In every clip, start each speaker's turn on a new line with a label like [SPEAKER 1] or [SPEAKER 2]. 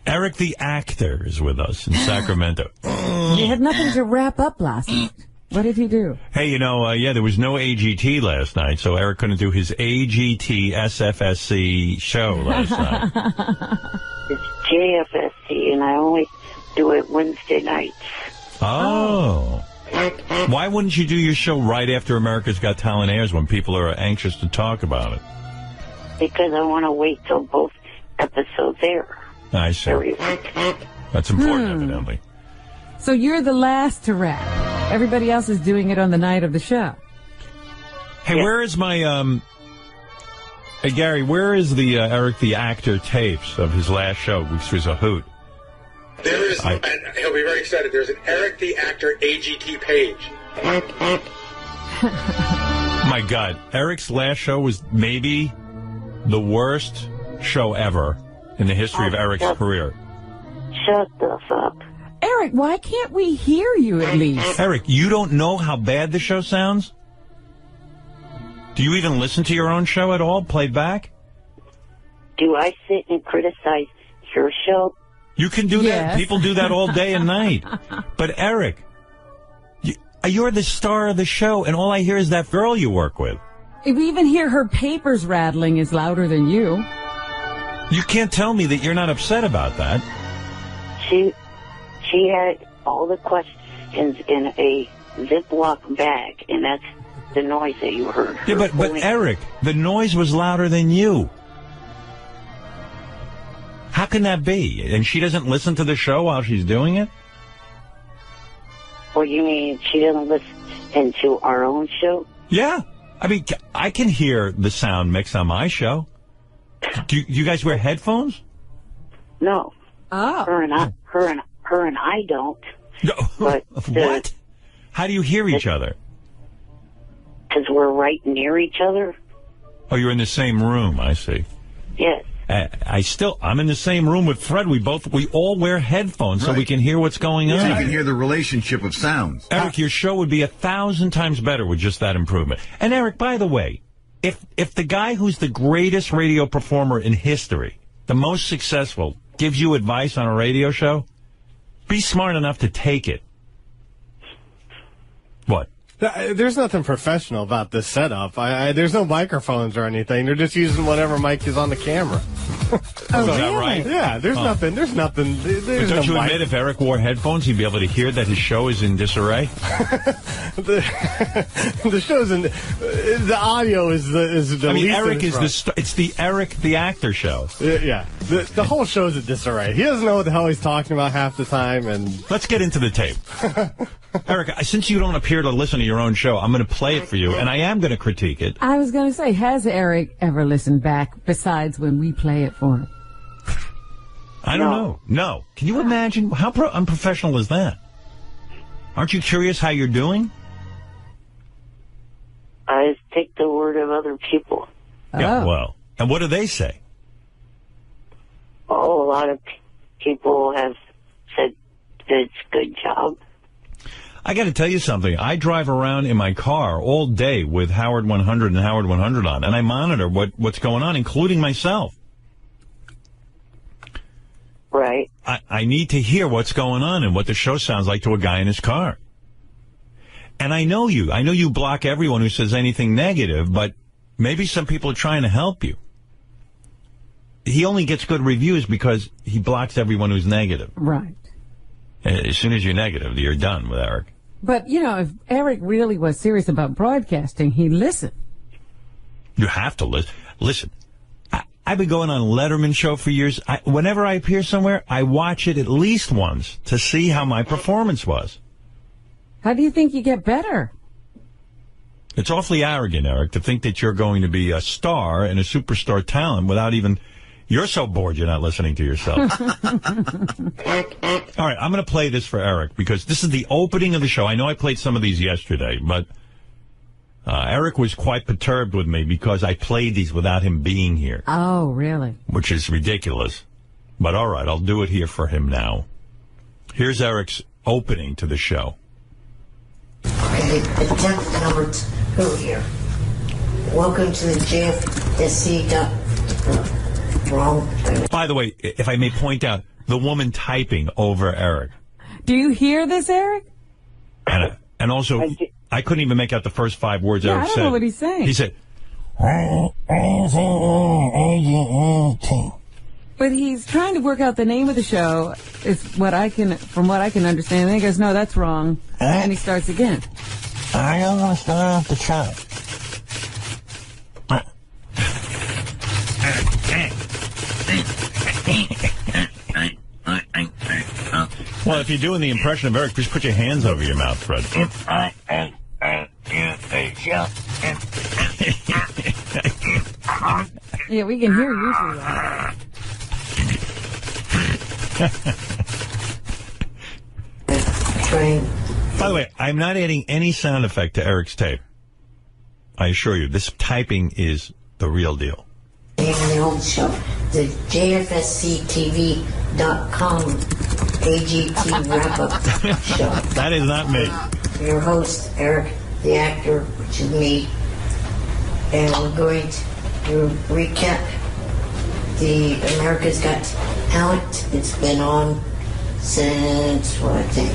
[SPEAKER 1] Eric the actor is with us in Sacramento.
[SPEAKER 2] You had nothing to wrap up last night. What did you do?
[SPEAKER 1] Hey, you know, there was no AGT last night, so Eric couldn't do his AGT SFSC show last night.
[SPEAKER 3] It's JFSC, and I only do it Wednesday nights.
[SPEAKER 1] Oh. Why wouldn't you do your show right after America's Got Talent airs when people are anxious to talk about it?
[SPEAKER 3] Because I want to wait till both episodes air.
[SPEAKER 1] I see. That's important, evidently.
[SPEAKER 2] So you're the last to rap. Everybody else is doing it on the night of the show.
[SPEAKER 1] Hey, where is my, hey, Gary, where is the Eric the actor tapes of his last show, which was a hoot?
[SPEAKER 4] There is, and he'll be very excited, there's an Eric the Actor AGT page.
[SPEAKER 1] My God, Eric's last show was maybe the worst show ever in the history of Eric's career.
[SPEAKER 3] Shut the fuck.
[SPEAKER 2] Eric, why can't we hear you at least?
[SPEAKER 1] Eric, you don't know how bad the show sounds? Do you even listen to your own show at all, played back?
[SPEAKER 3] Do I sit and criticize your show?
[SPEAKER 1] You can do that. People do that all day and night. But, Eric, you're the star of the show, and all I hear is that girl you work with.
[SPEAKER 2] If we even hear her papers rattling is louder than you.
[SPEAKER 1] You can't tell me that you're not upset about that.
[SPEAKER 3] She had all the questions in a Ziploc bag, and that's the noise that you heard.
[SPEAKER 1] Yeah, but Eric, the noise was louder than you. How can that be? And she doesn't listen to the show while she's doing it?
[SPEAKER 3] Well, you mean she doesn't listen to our own show?
[SPEAKER 1] Yeah. I mean, I can hear the sound mix on my show. Do you guys wear headphones?
[SPEAKER 3] No.
[SPEAKER 2] Oh.
[SPEAKER 3] Her and I don't.
[SPEAKER 1] No.
[SPEAKER 3] But
[SPEAKER 1] what? How do you hear each other?
[SPEAKER 3] Because we're right near each other.
[SPEAKER 1] Oh, you're in the same room. I see.
[SPEAKER 3] Yes.
[SPEAKER 1] I'm in the same room with Fred. We all wear headphones so we can hear what's going on.
[SPEAKER 5] So you can hear the relationship of sounds.
[SPEAKER 1] Eric, your show would be 1,000 times better with just that improvement. And Eric, by the way, if the guy who's the greatest radio performer in history, the most successful, gives you advice on a radio show, be smart enough to take it. What?
[SPEAKER 6] There's nothing professional about this setup. There's no microphones or anything. They're just using whatever mic is on the camera.
[SPEAKER 1] Is that right?
[SPEAKER 6] Yeah, there's nothing. There's nothing. There's
[SPEAKER 1] don't
[SPEAKER 6] no
[SPEAKER 1] you
[SPEAKER 6] mic.
[SPEAKER 1] admit if Eric wore headphones, he'd be able to hear that his show is in disarray?
[SPEAKER 6] The show's in. The audio is the.
[SPEAKER 1] I mean,
[SPEAKER 6] least
[SPEAKER 1] Eric is it's the Eric the actor show.
[SPEAKER 6] Yeah, the whole show's in disarray. He doesn't know what the hell he's talking about half the time. And
[SPEAKER 1] let's get into the tape. Eric, since you don't appear to listen to your own show, I'm going to play it for you, and I am going to critique it.
[SPEAKER 2] I was going to say, has Eric ever listened back besides when we play it for him?
[SPEAKER 1] I don't know. No. Can you imagine? How unprofessional is that? Aren't you curious how you're doing?
[SPEAKER 3] I take the word of other people.
[SPEAKER 1] Yeah, well. And what do they say?
[SPEAKER 3] Oh, a lot of people have said that it's a good job.
[SPEAKER 1] I got to tell you something. I drive around in my car all day with Howard 100 and Howard 100 on, and I monitor what's going on, including myself.
[SPEAKER 3] Right.
[SPEAKER 1] I need to hear what's going on and what the show sounds like to a guy in his car. And I know you. I know you block everyone who says anything negative, but maybe some people are trying to help you. He only gets good reviews because he blocks everyone who's negative.
[SPEAKER 2] Right.
[SPEAKER 1] As soon as you're negative, you're done with Eric.
[SPEAKER 2] But, you know, if Eric really was serious about broadcasting, he'd listen.
[SPEAKER 1] You have to listen. Listen, I've been going on Letterman's show for years. Whenever I appear somewhere, I watch it at least once to see how my performance was.
[SPEAKER 2] How do you think you get better?
[SPEAKER 1] It's awfully arrogant, Eric, to think that you're going to be a star and a superstar talent without even... You're so bored you're not listening to yourself. All right, I'm going to play this for Eric because this is the opening of the show. I know I played some of these yesterday, but Eric was quite perturbed with me because I played these without him being here.
[SPEAKER 2] Oh, really?
[SPEAKER 1] Which is ridiculous. But all right, I'll do it here for him now. Here's Eric's opening to the show.
[SPEAKER 7] Okay, attempt number 2 here. Welcome to the JFSC. Wrong.
[SPEAKER 1] By the way, if I may point out, the woman typing over Eric.
[SPEAKER 2] Do you hear this, Eric?
[SPEAKER 1] And also, I couldn't even make out the first 5 words Eric said.
[SPEAKER 2] I don't know what he's saying.
[SPEAKER 1] He said...
[SPEAKER 2] But he's trying to work out the name of the show, is what I can, from what I can understand. And he goes, no, that's wrong. And he starts again.
[SPEAKER 8] I don't want to start off the show.
[SPEAKER 1] Well, if you're doing the impression of Eric, just put your hands over your mouth, Fred.
[SPEAKER 2] Yeah, we can hear you through that.
[SPEAKER 1] By the way, I'm not adding any sound effect to Eric's tape. I assure you, this typing is the real deal.
[SPEAKER 7] The old show, the JFSCTV.com AGT wrap-up show.
[SPEAKER 1] That is not me.
[SPEAKER 7] Your host, Eric, the actor, which is me. And we're going to recap the America's Got Talent. It's been on since, what I think,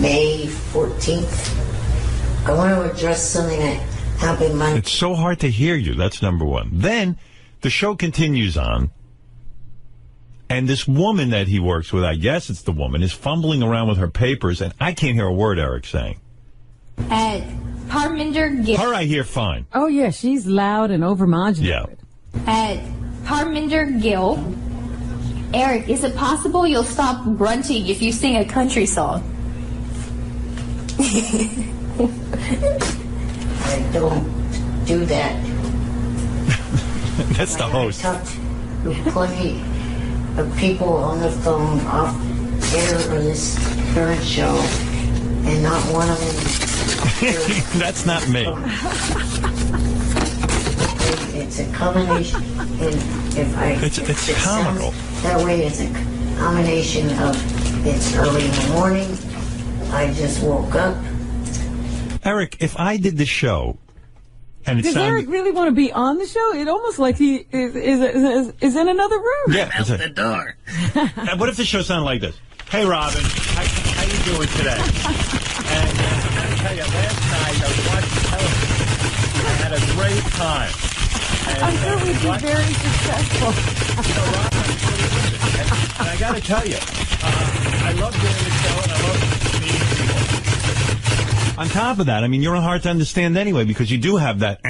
[SPEAKER 7] May 14th. I want to address something that happened Monday.
[SPEAKER 1] It's so hard to hear you. That's number one. Then the show continues on. And this woman that he works with, I guess it's the woman, is fumbling around with her papers, and I can't hear a word Eric's saying.
[SPEAKER 9] Parminder Gill.
[SPEAKER 1] Her I hear fine.
[SPEAKER 2] Oh, yeah, she's loud and overmodulated.
[SPEAKER 1] Yeah.
[SPEAKER 9] Parminder Gill. Eric, is it possible you'll stop grunting if you sing a country song?
[SPEAKER 7] I don't do that.
[SPEAKER 1] That's the host.
[SPEAKER 7] I talked to plenty of people on the phone off air on this current show, and not one of them.
[SPEAKER 1] That's not me.
[SPEAKER 7] It's a combination. And if I,
[SPEAKER 1] it's comical.
[SPEAKER 7] That way, it's a combination of it's early in the morning. I just woke up.
[SPEAKER 1] Eric, if I did the show, and it
[SPEAKER 2] Does
[SPEAKER 1] sounded...
[SPEAKER 2] Eric really want to be on the show? It almost like he is in another room.
[SPEAKER 1] Yeah,
[SPEAKER 8] Out the door.
[SPEAKER 1] What if the show sounded like this? Hey, Robin, how you doing today? And I got to tell you, last night I was watching television. I had a great time. And,
[SPEAKER 2] I'm sure we'd be very successful.
[SPEAKER 1] Robin, and I got to tell you, I love doing the show and I love meeting people. On top of that, I mean, you're hard to understand anyway because you do have that.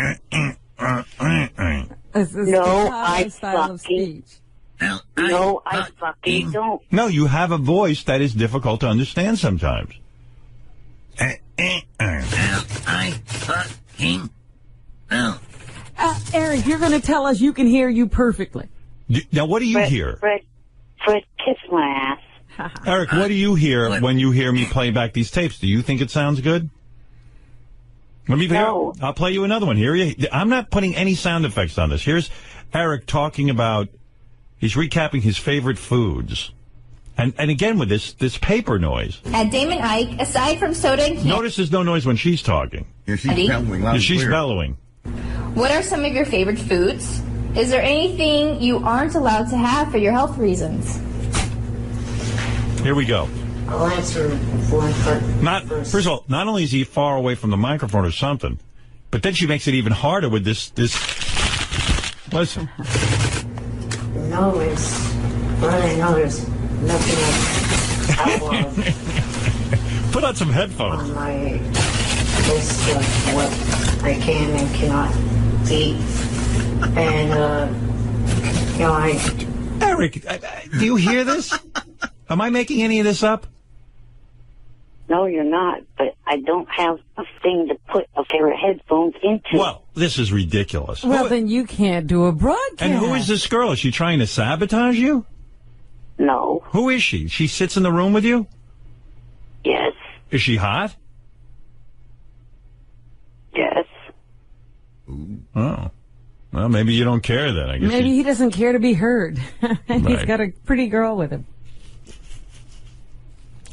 [SPEAKER 3] No, I
[SPEAKER 2] style of speech.
[SPEAKER 3] No, I fucking don't.
[SPEAKER 1] No, you have a voice that is difficult to understand sometimes.
[SPEAKER 2] Eric, you're going to tell us you can hear you perfectly.
[SPEAKER 1] Now, what do you hear?
[SPEAKER 3] Fred, kiss my ass.
[SPEAKER 1] Eric, what do you hear when you hear me play back these tapes? Do you think it sounds good? Let me.
[SPEAKER 3] No.
[SPEAKER 1] I'll play you another one. Here, I'm not putting any sound effects on this. Here's Eric talking about. He's recapping his favorite foods, and again with this paper noise.
[SPEAKER 9] At Damon Ike, aside from soda and candy,
[SPEAKER 1] Notice there's no noise when she's talking.
[SPEAKER 5] Yeah, she's bellowing loud
[SPEAKER 1] Yeah,
[SPEAKER 5] and
[SPEAKER 1] she's
[SPEAKER 5] clear.
[SPEAKER 1] bellowing.
[SPEAKER 9] what are some of your favorite foods? Is there anything you aren't allowed to have for your health reasons?
[SPEAKER 1] Here we go.
[SPEAKER 7] I'll answer one first.
[SPEAKER 1] First of all, not only is he far away from the microphone or something, but then she makes it even harder with this. Listen.
[SPEAKER 7] No, it's what I know. There's nothing outlawed
[SPEAKER 1] Put on some headphones.
[SPEAKER 7] on my list of what I can and cannot eat, and
[SPEAKER 1] Eric, do you hear this? Am I making any of this up?
[SPEAKER 3] No, you're not, but I don't have a thing to put a pair of headphones into.
[SPEAKER 1] Well, this is ridiculous.
[SPEAKER 2] Well, then you can't do a broadcast.
[SPEAKER 1] And who is this girl? Is she trying to sabotage you?
[SPEAKER 3] No.
[SPEAKER 1] Who is she? She sits in the room with you?
[SPEAKER 3] Yes.
[SPEAKER 1] Is she hot?
[SPEAKER 3] Yes.
[SPEAKER 1] Oh. Well, maybe you don't care then. I guess.
[SPEAKER 2] Maybe he doesn't care to be heard. He's
[SPEAKER 1] Right.
[SPEAKER 2] got a pretty girl with him.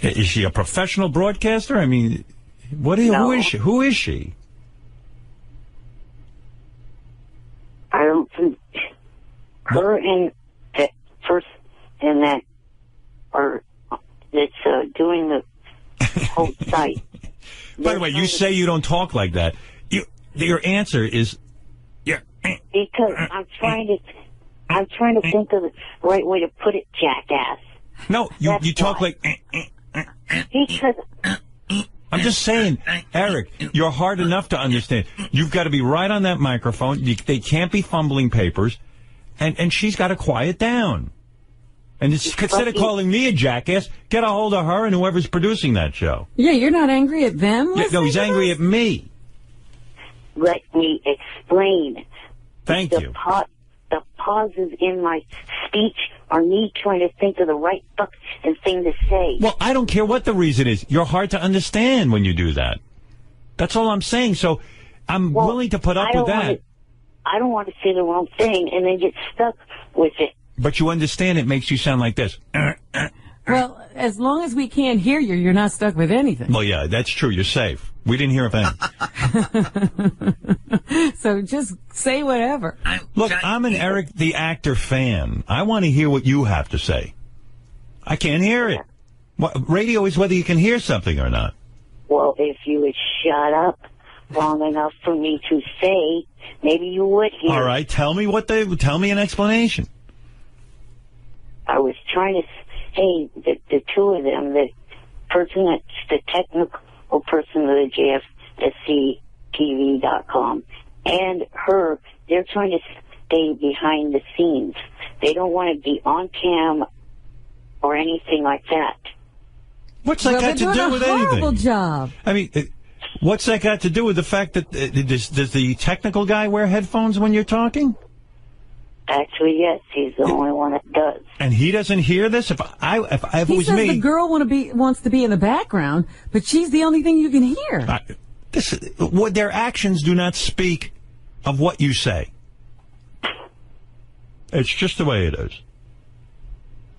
[SPEAKER 1] Is she a professional broadcaster? I mean, who is she? Who is she?
[SPEAKER 3] I don't think her and that first and that that's doing the whole site.
[SPEAKER 1] By the way, you say you don't talk like that. Your answer is,
[SPEAKER 3] because I'm trying to think of the right way to put it, jackass.
[SPEAKER 1] No, you talk like.
[SPEAKER 3] Because
[SPEAKER 1] I'm just saying, Eric, you're hard enough to understand. You've got to be right on that microphone. They can't be fumbling papers, and she's got to quiet down. And instead of calling me a jackass, get a hold of her and whoever's producing that show.
[SPEAKER 2] Yeah, you're not angry at them?
[SPEAKER 1] Yeah, no, he's angry at me.
[SPEAKER 3] let me explain.
[SPEAKER 1] Thank you.
[SPEAKER 3] The pauses in my speech are me trying to think of the right fucking thing to say.
[SPEAKER 1] Well, I don't care what the reason is. You're hard to understand when you do that. That's all I'm saying. So I'm willing to put up with that.
[SPEAKER 3] I don't want to say the wrong thing and then get stuck with it.
[SPEAKER 1] But you understand it makes you sound like this.
[SPEAKER 2] Well, as long as we can't hear you, you're not stuck with anything.
[SPEAKER 1] Well, yeah, that's true. You're safe. We didn't hear a thing.
[SPEAKER 2] So just say whatever.
[SPEAKER 1] Look, I'm an Eric the Actor fan. I want to hear what you have to say. I can't hear it. Radio is whether you can hear something or not.
[SPEAKER 3] Well, if you would shut up long enough for me to say, maybe you would hear.
[SPEAKER 1] All right, tell me an explanation.
[SPEAKER 3] I was trying to say the two of them, the person that's the technical person of the JFSCTV.com and her, they're trying to stay behind the scenes. They don't want to be on cam or anything like that.
[SPEAKER 1] What's that got to do with anything?
[SPEAKER 2] Horrible job.
[SPEAKER 1] I mean, what's that got to do with the fact that does the technical guy wear headphones when you're talking?
[SPEAKER 3] Actually, yes, he's the only one that does.
[SPEAKER 1] And he doesn't hear this? If it was me...
[SPEAKER 2] the girl wants to be in the background, but she's the only thing you can hear.
[SPEAKER 1] Their actions do not speak of what you say. It's just the way it is.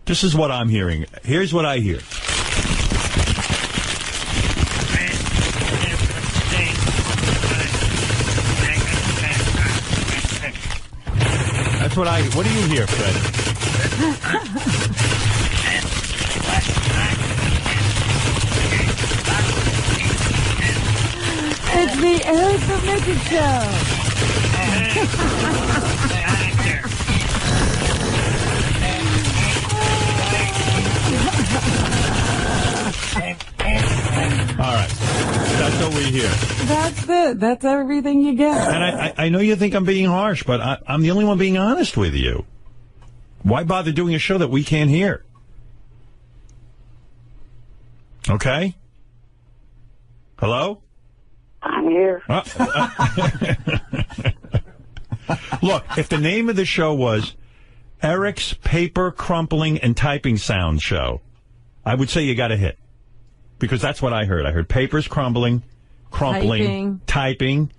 [SPEAKER 1] This is what I'm hearing. Here's what I hear. That's what do you hear, Fred?
[SPEAKER 2] It's the Eric the Midget Show.
[SPEAKER 1] All right. That's what we hear.
[SPEAKER 2] That's it. That's everything you get.
[SPEAKER 1] And I know you think I'm being harsh, but I'm the only one being honest with you. Why bother doing a show that we can't hear? Okay? Hello?
[SPEAKER 3] I'm here.
[SPEAKER 1] Look, if the name of the show was Eric's Paper Crumpling and Typing Sound Show, I would say you got a hit. Because that's what I heard. I heard papers crumpling, typing.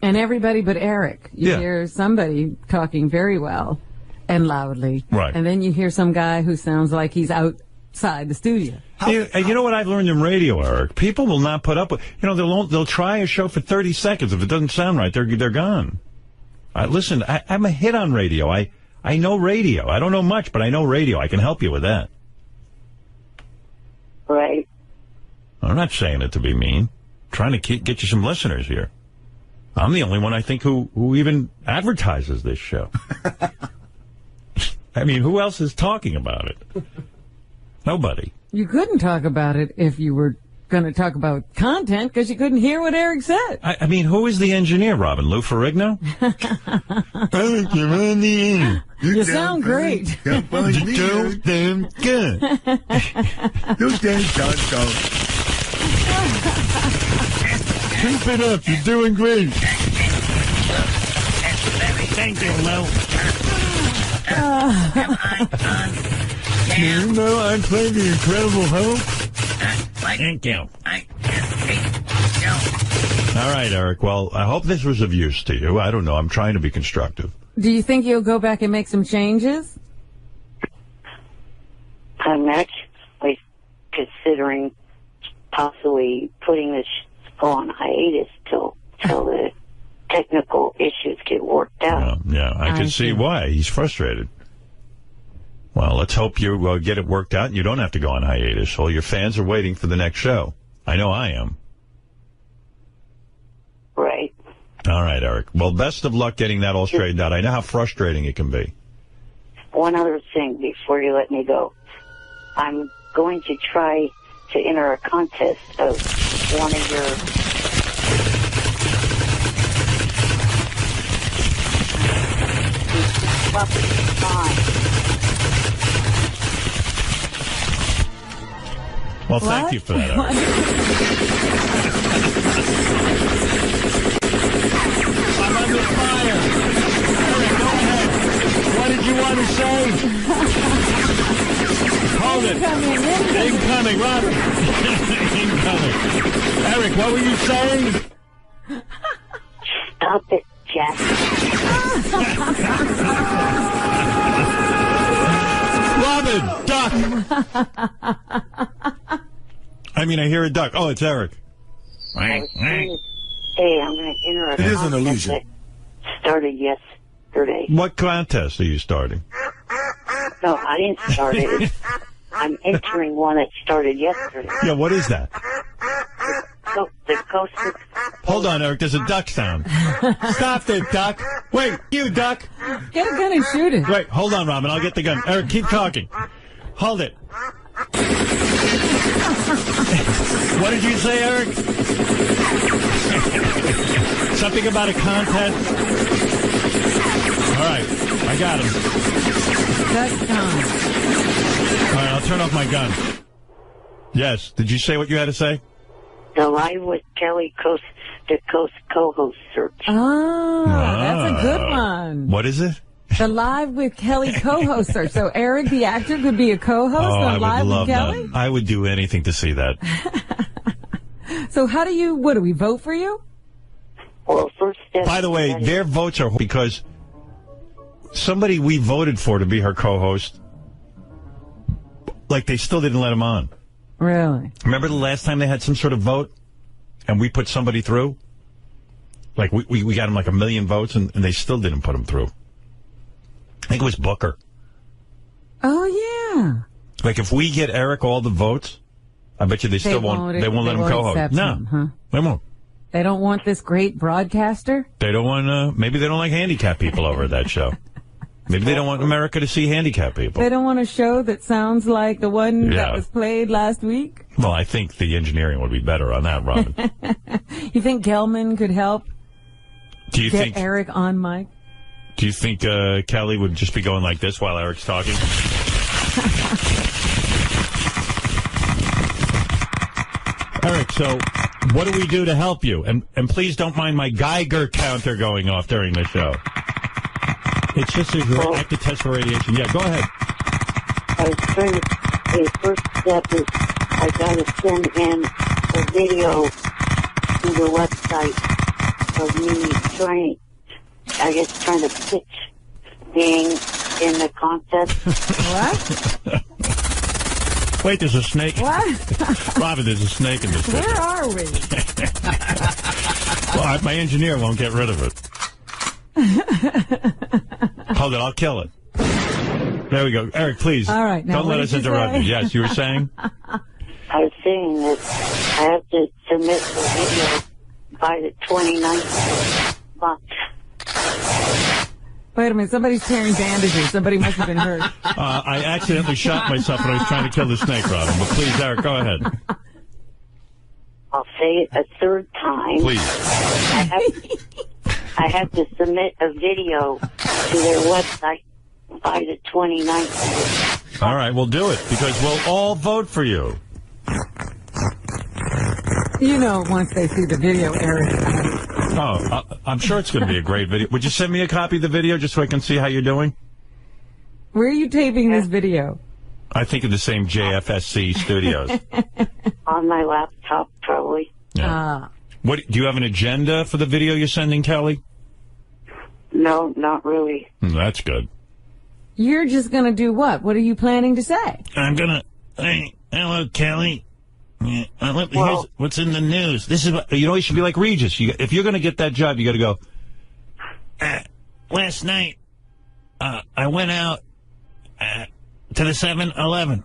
[SPEAKER 2] And everybody but Eric. You hear somebody talking very well and loudly.
[SPEAKER 1] Right.
[SPEAKER 2] And then you hear some guy who sounds like he's outside the studio.
[SPEAKER 1] You know what I've learned in radio, Eric? People will not put up with... they'll try a show for 30 seconds. If it doesn't sound right, they're gone. Listen, I'm a hit on radio. I know radio. I don't know much, but I know radio. I can help you with that.
[SPEAKER 3] Right.
[SPEAKER 1] I'm not saying it to be mean. I'm trying to get you some listeners here. I'm the only one, I think, who even advertises this show. I mean, who else is talking about it? Nobody.
[SPEAKER 2] You couldn't talk about it if you were going to talk about content because you couldn't hear what Eric said.
[SPEAKER 1] I mean, who is the engineer, Robin? Lou Ferrigno? Eric, you're on the air.
[SPEAKER 2] You sound great.
[SPEAKER 1] You're so damn good.
[SPEAKER 5] You damn go.
[SPEAKER 1] Keep it up. You're doing great. Thank you, Lou. You know I play the Incredible Hulk? Thank you. All right, Eric. Well, I hope this was of use to you. I don't know. I'm trying to be constructive.
[SPEAKER 2] Do you think you'll go back and make some changes?
[SPEAKER 3] I'm actually considering possibly putting this on hiatus till the technical issues get worked out.
[SPEAKER 1] Yeah, I can see why. He's frustrated. Well, let's hope you get it worked out and you don't have to go on hiatus. All your fans are waiting for the next show. I know I am.
[SPEAKER 3] Right.
[SPEAKER 1] All right, Eric. Well, best of luck getting that all straightened out. I know how frustrating it can be.
[SPEAKER 3] One other thing before you let me go. I'm going to try to enter a contest of one of your...
[SPEAKER 1] Well, thank you for that, Eric. I'm under fire. Eric, go ahead. What did you want to say? Hold it. Incoming, Robin. Incoming. Eric, what were you saying?
[SPEAKER 3] Stop it, Jack.
[SPEAKER 1] Robin, duck. I mean, I hear a duck. Oh, it's Eric.
[SPEAKER 3] Hey, I'm going to enter a
[SPEAKER 5] It is an illusion.
[SPEAKER 3] that started yesterday.
[SPEAKER 1] What contest are you starting?
[SPEAKER 3] No, I didn't start it. I'm entering one that started yesterday.
[SPEAKER 1] Yeah, what is that?
[SPEAKER 3] So, the coast...
[SPEAKER 1] Hold on, Eric. There's a duck sound. Stop it, duck. Wait, you duck.
[SPEAKER 2] Get a gun and shoot it.
[SPEAKER 1] Wait, hold on, Robin. I'll get the gun. Eric, keep talking. Hold it. What did you say, Eric? Something about a contest? All right, I got him.
[SPEAKER 2] That's time.
[SPEAKER 1] All right, I'll turn off my gun. Yes, did you say what you had to say?
[SPEAKER 3] The Live with Kelly Coast to Coast co-host search.
[SPEAKER 2] Oh, that's a good one.
[SPEAKER 1] What is it?
[SPEAKER 2] The Live with Kelly co-host search. So Eric, the actor, could be a co-host on Live with Kelly?
[SPEAKER 1] That. I would do anything to see that.
[SPEAKER 2] So how what do we vote for you?
[SPEAKER 3] Well, first step...
[SPEAKER 1] By the way, their votes are because somebody we voted for to be her co-host, like they still didn't let him on.
[SPEAKER 2] Really?
[SPEAKER 1] Remember the last time they had some sort of vote and we put somebody through? Like we got him like 1 million votes and they still didn't put him through. I think it was Booker.
[SPEAKER 2] Oh, yeah.
[SPEAKER 1] Like if we get Eric all the votes, I bet you they still won't let him co-host. No, they won't.
[SPEAKER 2] They don't want this great broadcaster?
[SPEAKER 1] They don't want, maybe they don't like handicapped people over at that show. Maybe they don't want America to see handicapped people.
[SPEAKER 2] They don't want a show that sounds like the one that was played last week?
[SPEAKER 1] Well, I think the engineering would be better on that, Robin.
[SPEAKER 2] You think Gelman could help get Eric on mic?
[SPEAKER 1] Do you think Kelly would just be going like this while Eric's talking? Eric, so what do we do to help you? And please don't mind my Geiger counter going off during the show. It's just a active test for radiation. Yeah, go ahead.
[SPEAKER 3] I was trying to... The first step is I got to send in a video to the website of me trying to pitch being in the contest.
[SPEAKER 2] What?
[SPEAKER 1] Wait, there's a snake.
[SPEAKER 2] What?
[SPEAKER 1] Robin, there's a snake in this picture.
[SPEAKER 2] Where are we?
[SPEAKER 1] Well, my engineer won't get rid of it. Hold it, I'll kill it. There we go. Eric, please.
[SPEAKER 2] All right, now
[SPEAKER 1] don't let us interrupt you. Yes, you were saying?
[SPEAKER 3] I was saying that I have to submit the video by the 29th month.
[SPEAKER 2] Wait a minute, somebody's tearing bandages. Somebody must have been hurt.
[SPEAKER 1] I accidentally shot myself when I was trying to kill the snake, Robin. But please, Eric, go ahead.
[SPEAKER 3] I'll say it a third time.
[SPEAKER 1] Please.
[SPEAKER 3] I have to submit a video to their website by the 29th.
[SPEAKER 1] All right, we'll do it, because we'll all vote for you.
[SPEAKER 2] You know, once they see the video, Eric.
[SPEAKER 1] Oh, I'm sure it's going to be a great video. Would you send me a copy of the video just so I can see how you're doing?
[SPEAKER 2] Where are you taping this video?
[SPEAKER 1] I think in the same JFSC studios.
[SPEAKER 3] On my laptop, probably.
[SPEAKER 1] Yeah. What, do you have an agenda for the video you're sending, Kelly?
[SPEAKER 3] No, not really.
[SPEAKER 1] That's good.
[SPEAKER 2] You're just going to do what? What are you planning to say?
[SPEAKER 1] I'm going to... Hey, hello, Kelly. Here's what's in the news. This is what... You know, you should be like Regis. If you're going to get that job, you got to go... last night, I went out to the 7-Eleven.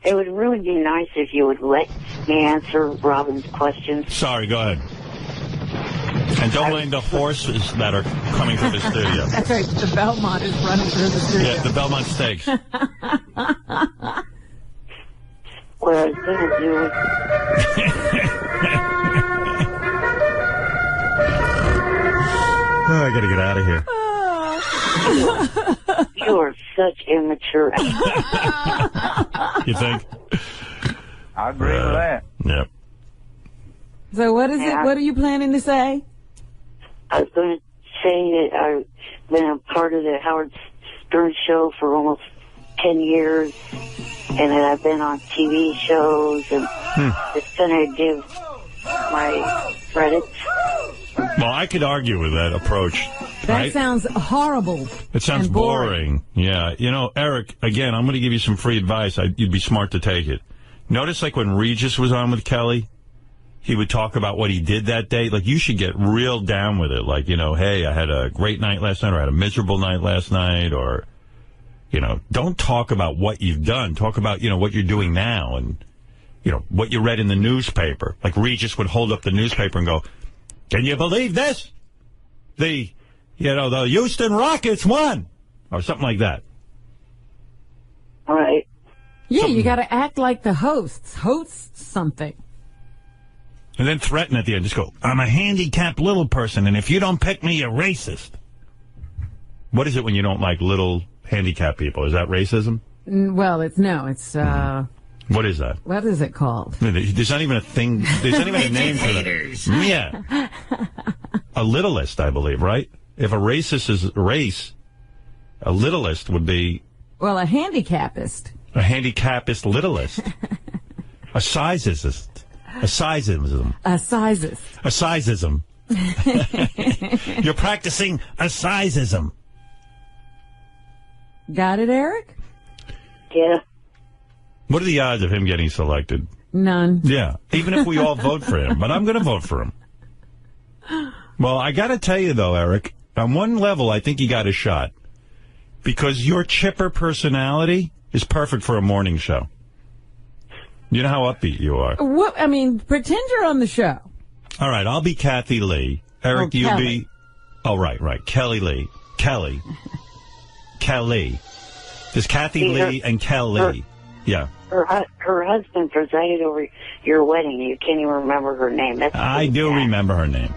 [SPEAKER 3] It would really be nice if you would let me answer Robin's questions.
[SPEAKER 1] Sorry, go ahead. And don't mind the horses that are coming through the studio.
[SPEAKER 2] That's right. The Belmont is running through the studio.
[SPEAKER 1] Yeah, the Belmont Steaks.
[SPEAKER 3] What I was going to do is...
[SPEAKER 1] Oh, I got to get out of here.
[SPEAKER 3] You are such immature.
[SPEAKER 1] You think?
[SPEAKER 8] I agree with that.
[SPEAKER 1] Yep.
[SPEAKER 2] So what is it? What are you planning to say?
[SPEAKER 3] I was going to say that I've been a part of the Howard Stern show for almost 10 years, and that I've been on TV shows, and just going to give my credits.
[SPEAKER 1] Well, I could argue with that approach.
[SPEAKER 2] That
[SPEAKER 1] right?
[SPEAKER 2] sounds horrible.
[SPEAKER 1] It sounds
[SPEAKER 2] and boring.
[SPEAKER 1] Yeah. You know, Eric, again, I'm going to give you some free advice. You'd be smart to take it. Notice, like, when Regis was on with Kelly, he would talk about what he did that day. Like, you should get real down with it. Like, you know, hey, I had a great night last night, or I had a miserable night last night, or, you know, don't talk about what you've done. Talk about, you know, what you're doing now and, you know, what you read in the newspaper. Like, Regis would hold up the newspaper and go, can you believe this? The Houston Rockets won, or something like that.
[SPEAKER 3] All right.
[SPEAKER 2] Yeah, you got to act like the hosts something.
[SPEAKER 1] And then threaten at the end. Just go, I'm a handicapped little person, and if you don't pick me, you're racist. What is it when you don't like little handicapped people? Is that racism?
[SPEAKER 2] Well, it's
[SPEAKER 1] What is that?
[SPEAKER 2] what is it called?
[SPEAKER 1] There's not even a thing. There's not even a name for that. Yeah. A littlest, I believe, right? If a racist is a race, a littlest would be...
[SPEAKER 2] Well, a handicapist.
[SPEAKER 1] A handicapist littlest. A sizeist. A sizeism.
[SPEAKER 2] A sizist.
[SPEAKER 1] A sizeism. You're practicing a sizeism.
[SPEAKER 2] Got it, Eric?
[SPEAKER 3] Yeah.
[SPEAKER 1] What are the odds of him getting selected?
[SPEAKER 2] None.
[SPEAKER 1] Yeah, even if we all vote for him. But I'm going to vote for him. Well, I got to tell you, though, Eric, on one level, I think you got a shot. Because your chipper personality is perfect for a morning show. You know how upbeat you are.
[SPEAKER 2] What? I mean, pretend you're on the show.
[SPEAKER 1] All right, I'll be Kathy Lee. Eric, you
[SPEAKER 2] Kelly.
[SPEAKER 1] be... Oh, right. Kelly Lee. Kelly. There's Kathy Lee and Kelly. Yeah.
[SPEAKER 3] Her husband presided over your wedding. You can't even remember her name. That's
[SPEAKER 1] I do remember her name.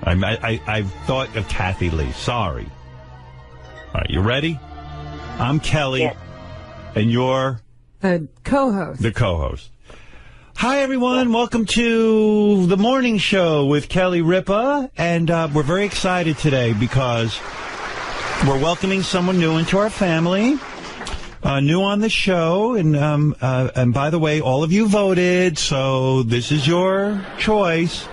[SPEAKER 1] I thought of Kathy Lee. Sorry. All right, you ready? I'm Kelly,
[SPEAKER 3] yes.
[SPEAKER 1] And you're...
[SPEAKER 2] The co-host.
[SPEAKER 1] The co-host. Hi, everyone. Welcome to the morning show with Kelly Ripa. And we're very excited today because we're welcoming someone new into our family. New on the show, and by the way, all of you voted, so this is your choice.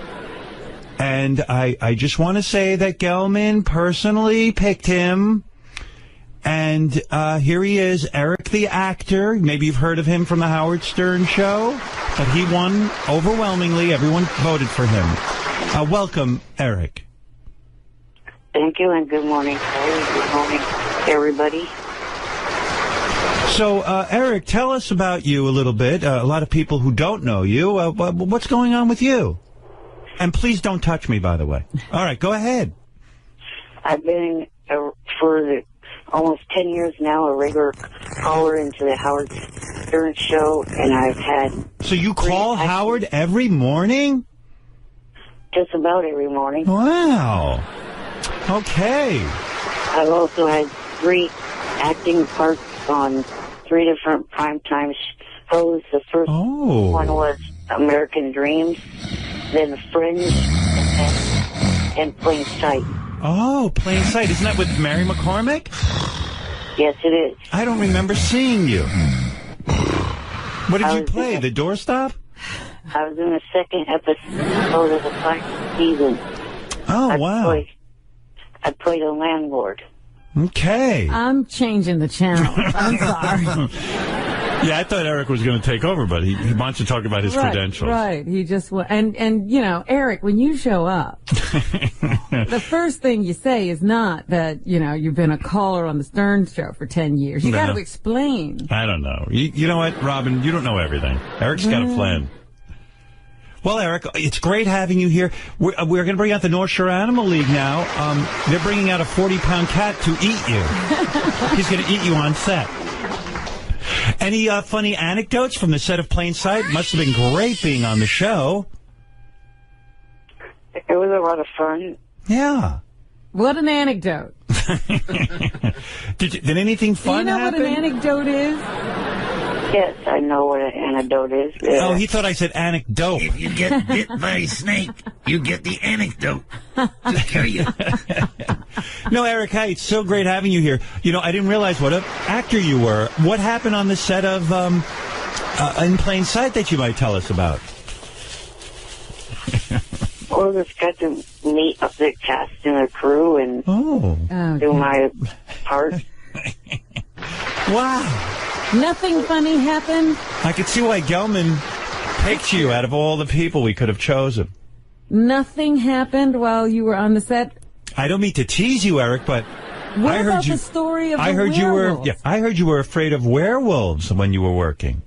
[SPEAKER 1] And I just want to say that Gelman personally picked him, and here he is, Eric the actor. Maybe you've heard of him from the Howard Stern show, but he won overwhelmingly. Everyone voted for him. Welcome, Eric.
[SPEAKER 3] Thank you, and good morning, Kelly. Good morning, everybody.
[SPEAKER 1] So, Eric, tell us about you a little bit. A lot of people who don't know you. What's going on with you? And please don't touch me, by the way. All right, go ahead.
[SPEAKER 3] I've been, for almost 10 years now, a regular caller into the Howard Stern show, and I've had...
[SPEAKER 1] So you call Howard every morning?
[SPEAKER 3] Just about every morning.
[SPEAKER 1] Wow. Okay.
[SPEAKER 3] I've also had 3 acting parts on 3 different primetime shows. The first one was American Dreams, then Fringe, and Plain Sight.
[SPEAKER 1] Oh, Plain Sight. Isn't that with Mary McCormick?
[SPEAKER 3] Yes, it is.
[SPEAKER 1] I don't remember seeing you. What did you play? The doorstop?
[SPEAKER 3] I was in the 2nd episode of the 5th season.
[SPEAKER 1] Oh, wow.
[SPEAKER 3] I played a landlord.
[SPEAKER 1] Okay.
[SPEAKER 2] I'm changing the channel. I'm sorry.
[SPEAKER 1] Yeah, I thought Eric was going to take over, but he wants to talk about his credentials.
[SPEAKER 2] Right. He just and you know, Eric, when you show up, the first thing you say is not that, you know, you've been a caller on the Stern Show for 10 years. You got to explain.
[SPEAKER 1] I don't know. You know what, Robin? You don't know everything. Eric's got a plan. Well, Eric, it's great having you here. We're going to bring out the North Shore Animal League now. They're bringing out a 40-pound cat to eat you. He's going to eat you on set. Any funny anecdotes from the set of Plain Sight? Must have been great being on the show.
[SPEAKER 3] It was a lot of fun.
[SPEAKER 1] Yeah.
[SPEAKER 2] What an anecdote.
[SPEAKER 1] Did anything fun happen?
[SPEAKER 2] Do you know what an anecdote is?
[SPEAKER 3] Yes, I know what an anecdote is.
[SPEAKER 1] Oh, he thought I said anecdote.
[SPEAKER 5] If you get bit by a snake, you get the anecdote. Just kill you.
[SPEAKER 1] No, Eric, hey, it's so great having you here. You know, I didn't realize what an actor you were. What happened on the set of In Plain Sight that you might tell us about?
[SPEAKER 3] Well, just got to meet up the cast and the crew and do my part.
[SPEAKER 1] Wow.
[SPEAKER 2] Nothing funny happened?
[SPEAKER 1] I could see why Gelman picked you out of all the people we could have chosen.
[SPEAKER 2] Nothing happened while you were on the set?
[SPEAKER 1] I don't mean to tease you, Eric, but
[SPEAKER 2] what
[SPEAKER 1] I heard
[SPEAKER 2] about
[SPEAKER 1] you.
[SPEAKER 2] The story of
[SPEAKER 1] I
[SPEAKER 2] the
[SPEAKER 1] heard
[SPEAKER 2] werewolves?
[SPEAKER 1] you were. Yeah, I heard you were afraid of werewolves when you were working.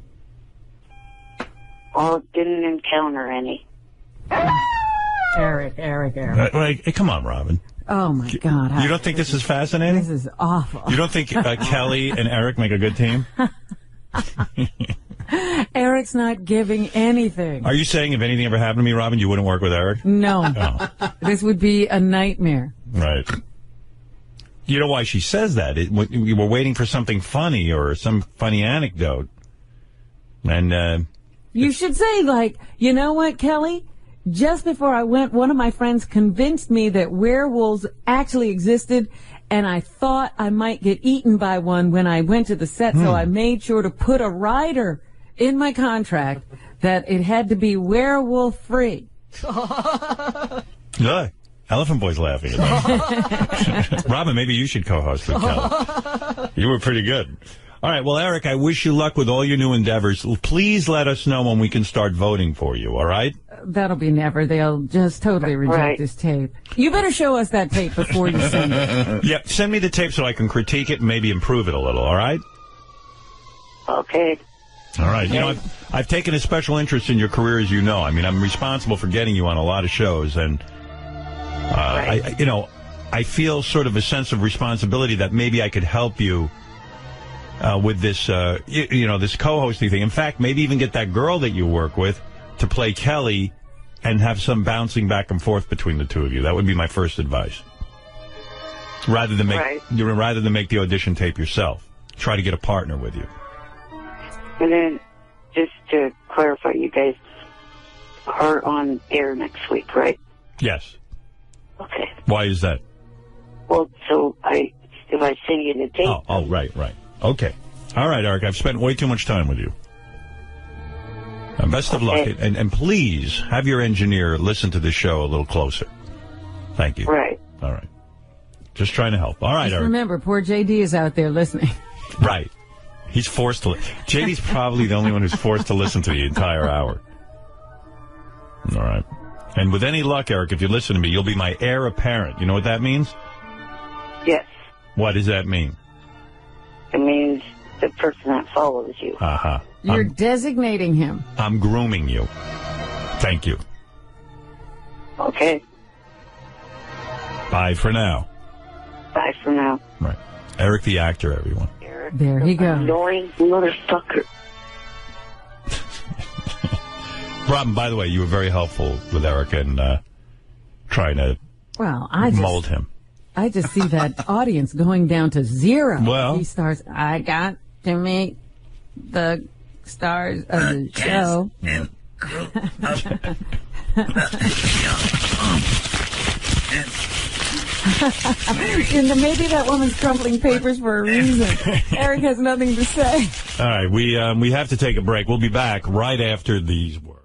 [SPEAKER 3] Well, didn't encounter any.
[SPEAKER 2] Eric.
[SPEAKER 1] Hey, come on, Robin.
[SPEAKER 2] Oh, my God.
[SPEAKER 1] You don't think this is fascinating?
[SPEAKER 2] This is awful.
[SPEAKER 1] You don't think Kelly and Eric make a good team?
[SPEAKER 2] Eric's not giving anything.
[SPEAKER 1] Are you saying if anything ever happened to me, Robin, you wouldn't work with Eric?
[SPEAKER 2] No.
[SPEAKER 1] Oh.
[SPEAKER 2] This would be a nightmare.
[SPEAKER 1] Right. You know why she says that? You were waiting for something funny or some funny anecdote. And
[SPEAKER 2] you should say, like, you know what, Kelly? Just before I went, one of my friends convinced me that werewolves actually existed, and I thought I might get eaten by one when I went to the set, so I made sure to put a rider in my contract that it had to be werewolf-free.
[SPEAKER 1] Look, Elephant Boy's laughing at that. Robin, maybe you should co-host with Kelly. You were pretty good. All right, well, Eric, I wish you luck with all your new endeavors. Please let us know when we can start voting for you, all right?
[SPEAKER 2] That'll be never. They'll just totally reject this tape. You better show us that tape before you send it.
[SPEAKER 1] Yeah, send me the tape so I can critique it and maybe improve it a little, all right?
[SPEAKER 3] Okay.
[SPEAKER 1] All right. You know, I've taken a special interest in your career, as you know. I mean, I'm responsible for getting you on a lot of shows, and, I feel sort of a sense of responsibility that maybe I could help you with this, this co-hosting thing. In fact, maybe even get that girl that you work with to play Kelly and have some bouncing back and forth between the two of you. That would be my first advice. Rather than make the audition tape yourself. Try to get a partner with you.
[SPEAKER 3] And then, just to clarify, you guys are on air next week, right?
[SPEAKER 1] Yes.
[SPEAKER 3] Okay.
[SPEAKER 1] Why is that?
[SPEAKER 3] Well, so if I send you the tape...
[SPEAKER 1] Oh, right. Okay. All right, Eric, I've spent way too much time with you. Best of luck, and please have your engineer listen to the show a little closer. Thank you.
[SPEAKER 3] Right.
[SPEAKER 1] All right. Just trying to help. All right,
[SPEAKER 2] Just
[SPEAKER 1] Eric.
[SPEAKER 2] remember, poor J.D. is out there listening.
[SPEAKER 1] Right. He's forced to. J.D.'s probably the only one who's forced to listen to the entire hour. All right. And with any luck, Eric, if you listen to me, you'll be my heir apparent. You know what that means?
[SPEAKER 3] Yes.
[SPEAKER 1] What does that mean?
[SPEAKER 3] It means the person that follows you.
[SPEAKER 1] Uh-huh.
[SPEAKER 2] You're designating him.
[SPEAKER 1] I'm grooming you. Thank you.
[SPEAKER 3] Okay.
[SPEAKER 1] Bye for now.
[SPEAKER 3] Bye for now.
[SPEAKER 1] Right. Eric the actor, everyone.
[SPEAKER 3] Eric,
[SPEAKER 2] there he goes.
[SPEAKER 3] Annoying motherfucker.
[SPEAKER 1] Robin, by the way, you were very helpful with Eric and trying to mold him.
[SPEAKER 2] I just see that audience going down to zero.
[SPEAKER 1] Well,
[SPEAKER 2] he starts, I got to meet the stars of the show. And maybe that woman's crumpling papers for a reason. Eric has nothing to say.
[SPEAKER 1] All right, we have to take a break. We'll be back right after these words.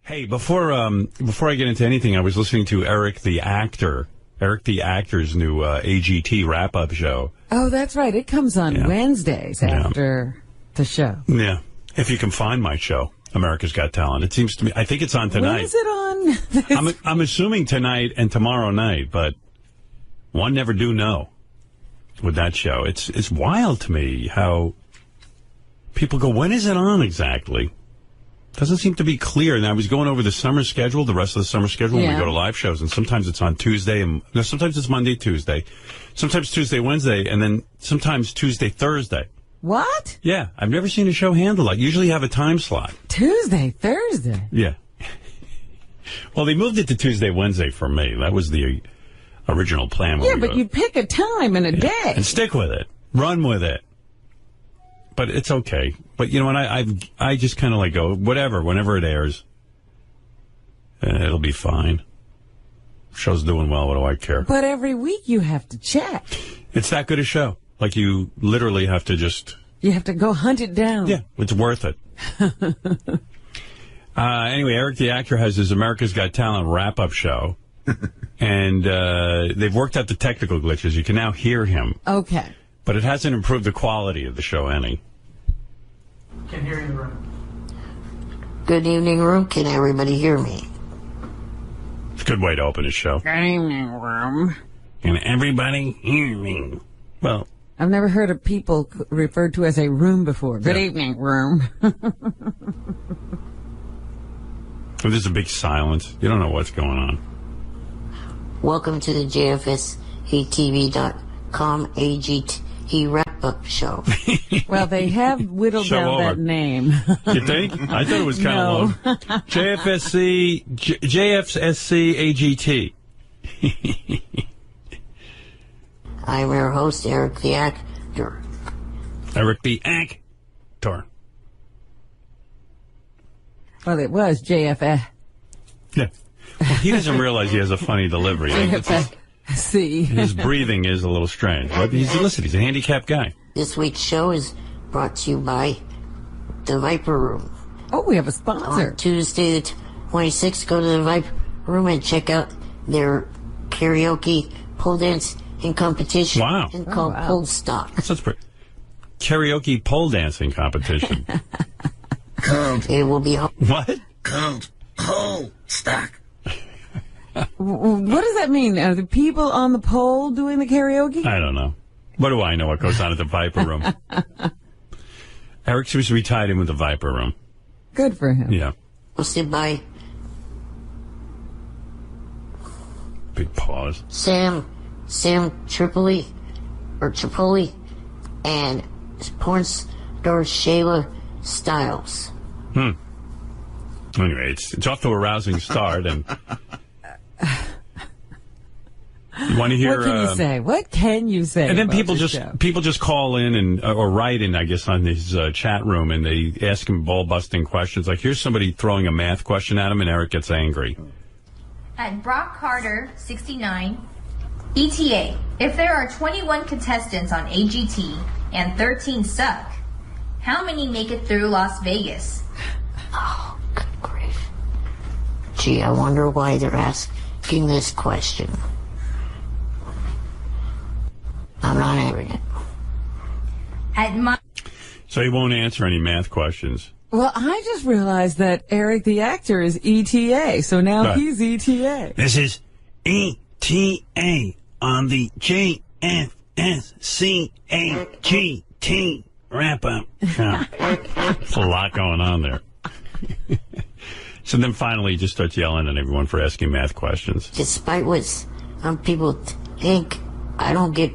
[SPEAKER 1] Hey, before I get into anything, I was listening to Eric the Actor's new AGT wrap-up show.
[SPEAKER 2] Oh, that's right. It comes on Wednesdays after the show.
[SPEAKER 1] Yeah. If you can find my show, America's Got Talent. It seems to me, I think it's on tonight.
[SPEAKER 2] When is it on?
[SPEAKER 1] I'm assuming tonight and tomorrow night, but one never do know with that show. It's wild to me how people go, when is it on exactly? Doesn't seem to be clear. And I was going over the summer schedule, the rest of the summer schedule, when we go to live shows, and sometimes it's on Tuesday, and sometimes it's Monday, Tuesday, sometimes Tuesday, Wednesday, and then sometimes Tuesday, Thursday.
[SPEAKER 2] What?
[SPEAKER 1] Yeah, I've never seen a show handle that. Usually you have a time slot.
[SPEAKER 2] Tuesday, Thursday?
[SPEAKER 1] Yeah. Well, they moved it to Tuesday, Wednesday for me. That was the original plan.
[SPEAKER 2] Yeah, but you pick a time and a day.
[SPEAKER 1] And stick with it. Run with it. But it's okay. But, you know, and I just kind of like go, whatever, whenever it airs, it'll be fine. Show's doing well, what do I care?
[SPEAKER 2] But every week you have to check.
[SPEAKER 1] It's that good a show. Like, you literally have to just...
[SPEAKER 2] You have to go hunt it down.
[SPEAKER 1] Yeah, it's worth it. Anyway, Eric the Actor has his America's Got Talent wrap-up show. And they've worked out the technical glitches. You can now hear him.
[SPEAKER 2] Okay.
[SPEAKER 1] But it hasn't improved the quality of the show any.
[SPEAKER 10] Can hear you in the room.
[SPEAKER 7] Good evening, room. Can everybody hear me?
[SPEAKER 1] It's a good way to open a show.
[SPEAKER 2] Good evening, room.
[SPEAKER 1] Can everybody hear me? Well...
[SPEAKER 2] I've never heard of people referred to as a room before. Good evening, room.
[SPEAKER 1] There's a big silence. You don't know what's going on.
[SPEAKER 7] Welcome to the JFSATV.com AGT wrap-up show.
[SPEAKER 2] Well, they have whittled down that name.
[SPEAKER 1] You think? I thought it was kind of low. JFSC AGT.
[SPEAKER 7] I'm your host, Eric the Actor.
[SPEAKER 1] Eric the Actor.
[SPEAKER 2] Well, it was JFS.
[SPEAKER 1] Yeah. Well, he doesn't realize he has a funny delivery.
[SPEAKER 2] JFSC.
[SPEAKER 1] His breathing is a little strange. But he's a handicapped guy.
[SPEAKER 7] This week's show is brought to you by the Viper Room.
[SPEAKER 2] Oh, we have a sponsor.
[SPEAKER 7] On Tuesday the 26th, go to the Viper Room and check out their karaoke pole dance in competition.
[SPEAKER 1] Wow.
[SPEAKER 7] And called Pole Stock.
[SPEAKER 1] That's pretty. Karaoke pole dancing competition.
[SPEAKER 7] It will be...
[SPEAKER 1] What?
[SPEAKER 5] Called Pole Stock.
[SPEAKER 2] What does that mean? Are the people on the pole doing the karaoke?
[SPEAKER 1] I don't know. What do I know what goes on at the Viper Room? Eric seems to be tied in with the Viper Room.
[SPEAKER 2] Good for him.
[SPEAKER 1] Yeah.
[SPEAKER 7] Hosted by...
[SPEAKER 1] Big pause.
[SPEAKER 7] Sam Tripoli and porn star Shayla Styles.
[SPEAKER 1] Anyway, it's off to a rousing start, and you want to hear?
[SPEAKER 2] What can you say? What can you say?
[SPEAKER 1] And then
[SPEAKER 2] about
[SPEAKER 1] people
[SPEAKER 2] this
[SPEAKER 1] just call in and or write in, I guess, on his chat room, and they ask him ball-busting questions. Like, here's somebody throwing a math question at him, and Eric gets angry.
[SPEAKER 9] At Brock Carter, 69, ETA, if there are 21 contestants on AGT and 13 suck, how many make it through Las Vegas?
[SPEAKER 7] Oh, good grief. Gee, I wonder why they're asking this question. I'm not answering it.
[SPEAKER 1] So he won't answer any math questions.
[SPEAKER 2] Well, I just realized that Eric the Actor is ETA, so now he's ETA.
[SPEAKER 1] This is ETA on the JFSCAGT wrap-up show. There's a lot going on there. So then finally he just starts yelling at everyone for asking math questions.
[SPEAKER 7] Despite what some people think, I don't get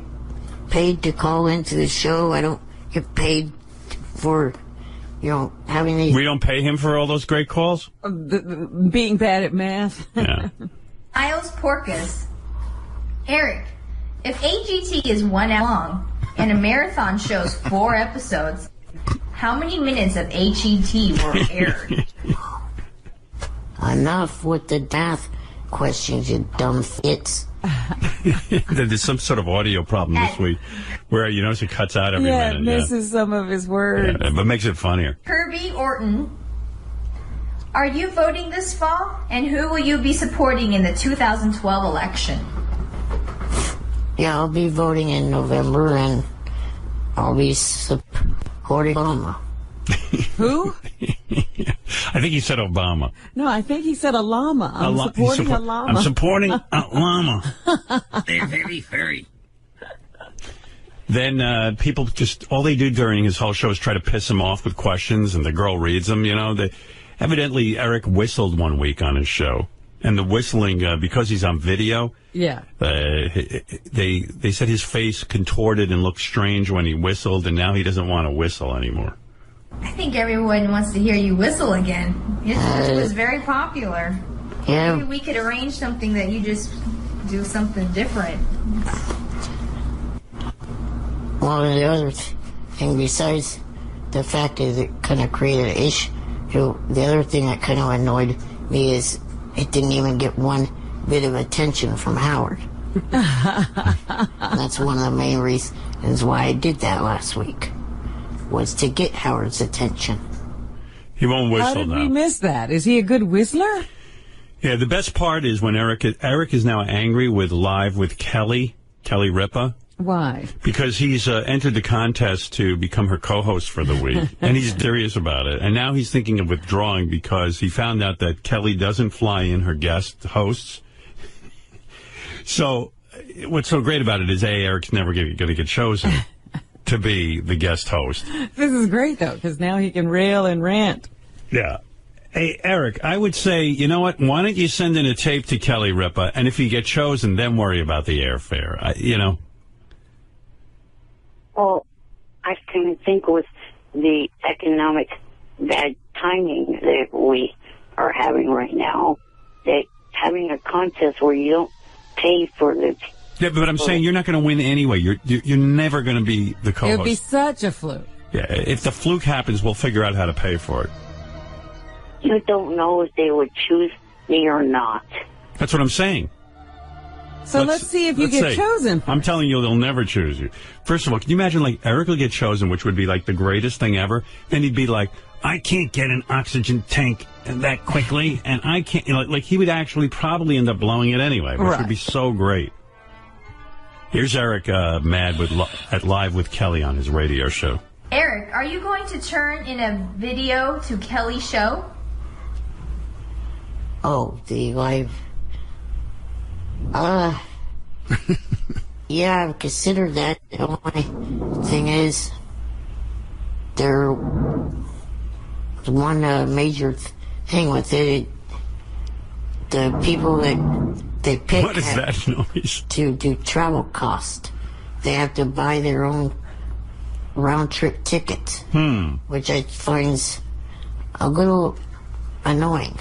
[SPEAKER 7] paid to call into the show. I don't get paid for... having these...
[SPEAKER 1] We don't pay him for all those great calls?
[SPEAKER 2] Being bad at math.
[SPEAKER 1] Yeah.
[SPEAKER 9] Isles Porcas. Eric, if AGT is 1 hour long and a marathon shows 4 episodes, how many minutes of AGT were aired?
[SPEAKER 7] Enough with the math questions, you dumb fits.
[SPEAKER 1] There's some sort of audio problem this week where you notice it cuts out every minute.
[SPEAKER 2] It misses some of his words.
[SPEAKER 1] Yeah, but makes it funnier.
[SPEAKER 9] Kirby Orton, are you voting this fall? And who will you be supporting in the 2012 election?
[SPEAKER 7] Yeah, I'll be voting in November, and I'll be supporting Obama.
[SPEAKER 2] Who?
[SPEAKER 1] I think he said Obama.
[SPEAKER 2] No, I think he said a llama. I'm supporting a llama.
[SPEAKER 1] I'm supporting a llama.
[SPEAKER 5] They're very furry.
[SPEAKER 1] Then people just, all they do during his whole show is try to piss him off with questions, and the girl reads them, you know. Evidently, Eric whistled one week on his show. And the whistling, because he's on video,
[SPEAKER 2] yeah,
[SPEAKER 1] they said his face contorted and looked strange when he whistled, and now he doesn't want to whistle anymore.
[SPEAKER 9] I think everyone wants to hear you whistle again. It was very popular.
[SPEAKER 7] Yeah.
[SPEAKER 9] Maybe we could arrange something that you just do something different.
[SPEAKER 7] Well, the other thing, besides the fact that it kind of created an issue, the other thing that kind of annoyed me is it didn't even get one bit of attention from Howard. That's one of the main reasons why I did that last week, was to get Howard's attention.
[SPEAKER 1] He won't whistle now.
[SPEAKER 2] How did we miss that? Is he a good whistler?
[SPEAKER 1] Yeah, the best part is when Eric is now angry with Live with Kelly Ripa.
[SPEAKER 2] Why?
[SPEAKER 1] Because he's entered the contest to become her co-host for the week, and he's serious about it. And now he's thinking of withdrawing because he found out that Kelly doesn't fly in her guest hosts. So what's so great about it is, Eric's never going to get chosen to be the guest host.
[SPEAKER 2] This is great, though, because now he can rail and rant.
[SPEAKER 1] Yeah. Hey, Eric, I would say, you know what? Why don't you send in a tape to Kelly Ripa, and if you get chosen, then worry about the airfare, you know?
[SPEAKER 3] Well, I kind of think with the economic bad timing that we are having right now, that having a contest where you don't pay for the...
[SPEAKER 1] Yeah, but I'm saying you're not going to win anyway. You're never going to be the co-host.
[SPEAKER 2] It would be such a fluke.
[SPEAKER 1] Yeah, if the fluke happens, we'll figure out how to pay for it.
[SPEAKER 3] You don't know if they would choose me or not.
[SPEAKER 1] That's what I'm saying.
[SPEAKER 2] So let's see if you get chosen.
[SPEAKER 1] I'm telling you, they'll never choose you. First of all, can you imagine, like, Eric will get chosen, which would be, like, the greatest thing ever? Then he'd be like, I can't get an oxygen tank that quickly, and I can't, you know, like, he would actually probably end up blowing it anyway, which would be so great. Here's Eric mad at Live with Kelly on his radio show.
[SPEAKER 9] Eric, are you going to turn in a video to Kelly's show?
[SPEAKER 7] Oh, the live... yeah, I've considered that. The only thing is, there's one major thing with it. The people that they pick
[SPEAKER 1] what is that noise?
[SPEAKER 7] To do travel cost, they have to buy their own round-trip ticket, which I find a little annoying,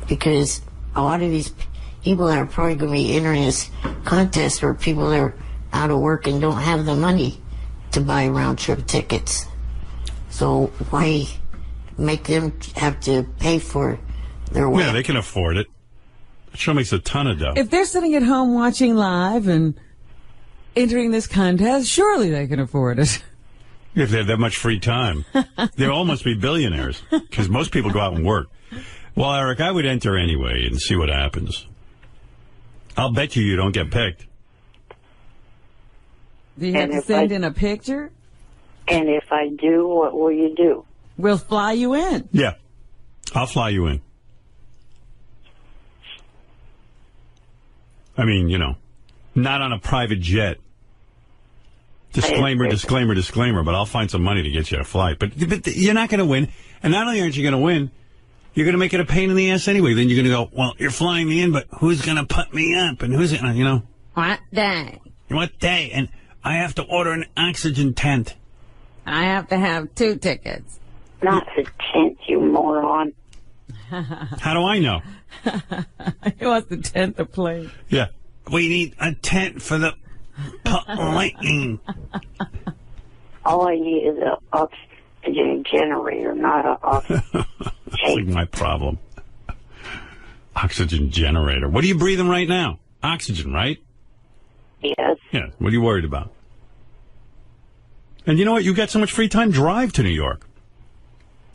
[SPEAKER 7] because a lot of these people that are probably going to be entering this contest are people that are out of work and don't have the money to buy round-trip tickets. So why make them have to pay for their way?
[SPEAKER 1] Yeah, they can afford it. The show makes a ton of dough.
[SPEAKER 2] If they're sitting at home watching Live and entering this contest, surely they can afford it.
[SPEAKER 1] If they have that much free time. They all must be billionaires, because most people go out and work. Well, Eric, I would enter anyway and see what happens. I'll bet you don't get picked.
[SPEAKER 2] Do you have to send in a picture?
[SPEAKER 3] And if I do, what will you do?
[SPEAKER 2] We'll fly you in.
[SPEAKER 1] Yeah. I'll fly you in. I mean, you know, not on a private jet. Disclaimer, disclaimer, disclaimer, but I'll find some money to get you a flight. But you're not going to win. And not only aren't you going to win, you're going to make it a pain in the ass anyway. Then you're going to go, well, you're flying me in, but who's going to put me up? And who's going to, you know?
[SPEAKER 2] What day?
[SPEAKER 1] What day? And I have to order an oxygen tent.
[SPEAKER 2] I have to have 2 tickets.
[SPEAKER 3] Not a tent, you moron.
[SPEAKER 1] How do I know?
[SPEAKER 2] He wants the tent to play.
[SPEAKER 1] Yeah. We need a tent for the lightning.
[SPEAKER 3] All I need is an oxygen generator, not an oxygen tank.
[SPEAKER 1] That's like my problem. Oxygen generator. What are you breathing right now? Oxygen, right?
[SPEAKER 3] Yes.
[SPEAKER 1] Yeah. What are you worried about? And you know what? You got so much free time. Drive to New York.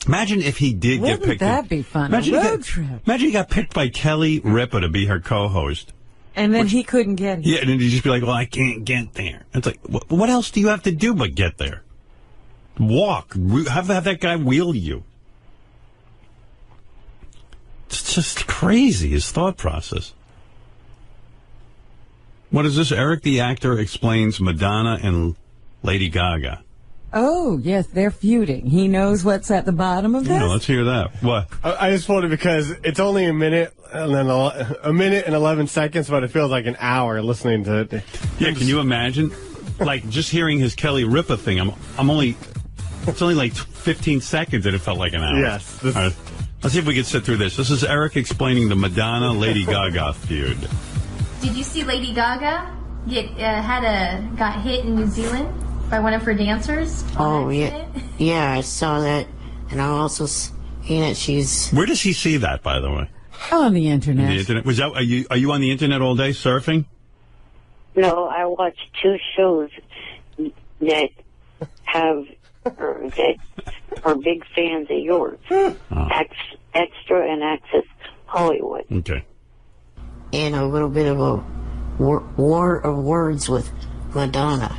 [SPEAKER 1] Imagine if he did get picked.
[SPEAKER 2] Wouldn't that be fun? A road trip.
[SPEAKER 1] Imagine he got picked by Kelly Ripa to be her co-host.
[SPEAKER 2] And then he couldn't get here.
[SPEAKER 1] Yeah, and then he'd just be like, well, I can't get there. It's like, what else do you have to do but get there? Walk. Have that guy wheel you. It's just crazy, his thought process. What is this? Eric the actor explains Madonna and Lady Gaga.
[SPEAKER 2] Oh, yes, they're feuding. He knows what's at the bottom of this?
[SPEAKER 1] Yeah, let's hear that. What?
[SPEAKER 6] I just voted because it's only a minute and then a minute and 11 seconds, but it feels like an hour listening to it.
[SPEAKER 1] Yeah, can you imagine? Like, just hearing his Kelly Ripa thing, it's only like 15 seconds and it felt like an hour.
[SPEAKER 6] Yes.
[SPEAKER 1] All right, let's see if we can sit through this. This is Eric explaining the Madonna-Lady Gaga feud.
[SPEAKER 9] Did you see Lady Gaga got hit in New Zealand by one of her dancers?
[SPEAKER 7] Oh, yeah. Yeah, I saw that. And I also seen that she's...
[SPEAKER 1] Where does he see that, by the way?
[SPEAKER 2] On the internet.
[SPEAKER 1] The internet. Are you on the internet all day surfing?
[SPEAKER 3] No, I watch 2 shows that are big fans of yours. Extra and Access Hollywood.
[SPEAKER 1] Okay.
[SPEAKER 7] And a little bit of a war of words with Madonna.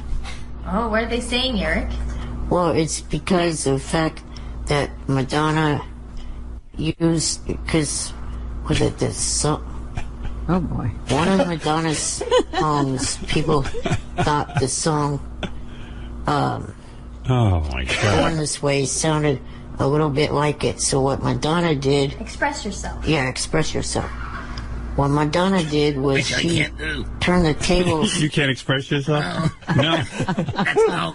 [SPEAKER 9] Oh, what are they saying, Eric?
[SPEAKER 7] Well, it's because of the fact that Madonna used, because, was it this song?
[SPEAKER 2] Oh, boy.
[SPEAKER 7] One of Madonna's songs, people thought the song,
[SPEAKER 1] oh, my God.
[SPEAKER 7] Born This Way sounded a little bit like it. So what Madonna did...
[SPEAKER 9] Express yourself.
[SPEAKER 7] Yeah, express yourself. What Madonna did was she turned the tables...
[SPEAKER 1] You can't express yourself? No.
[SPEAKER 5] That's how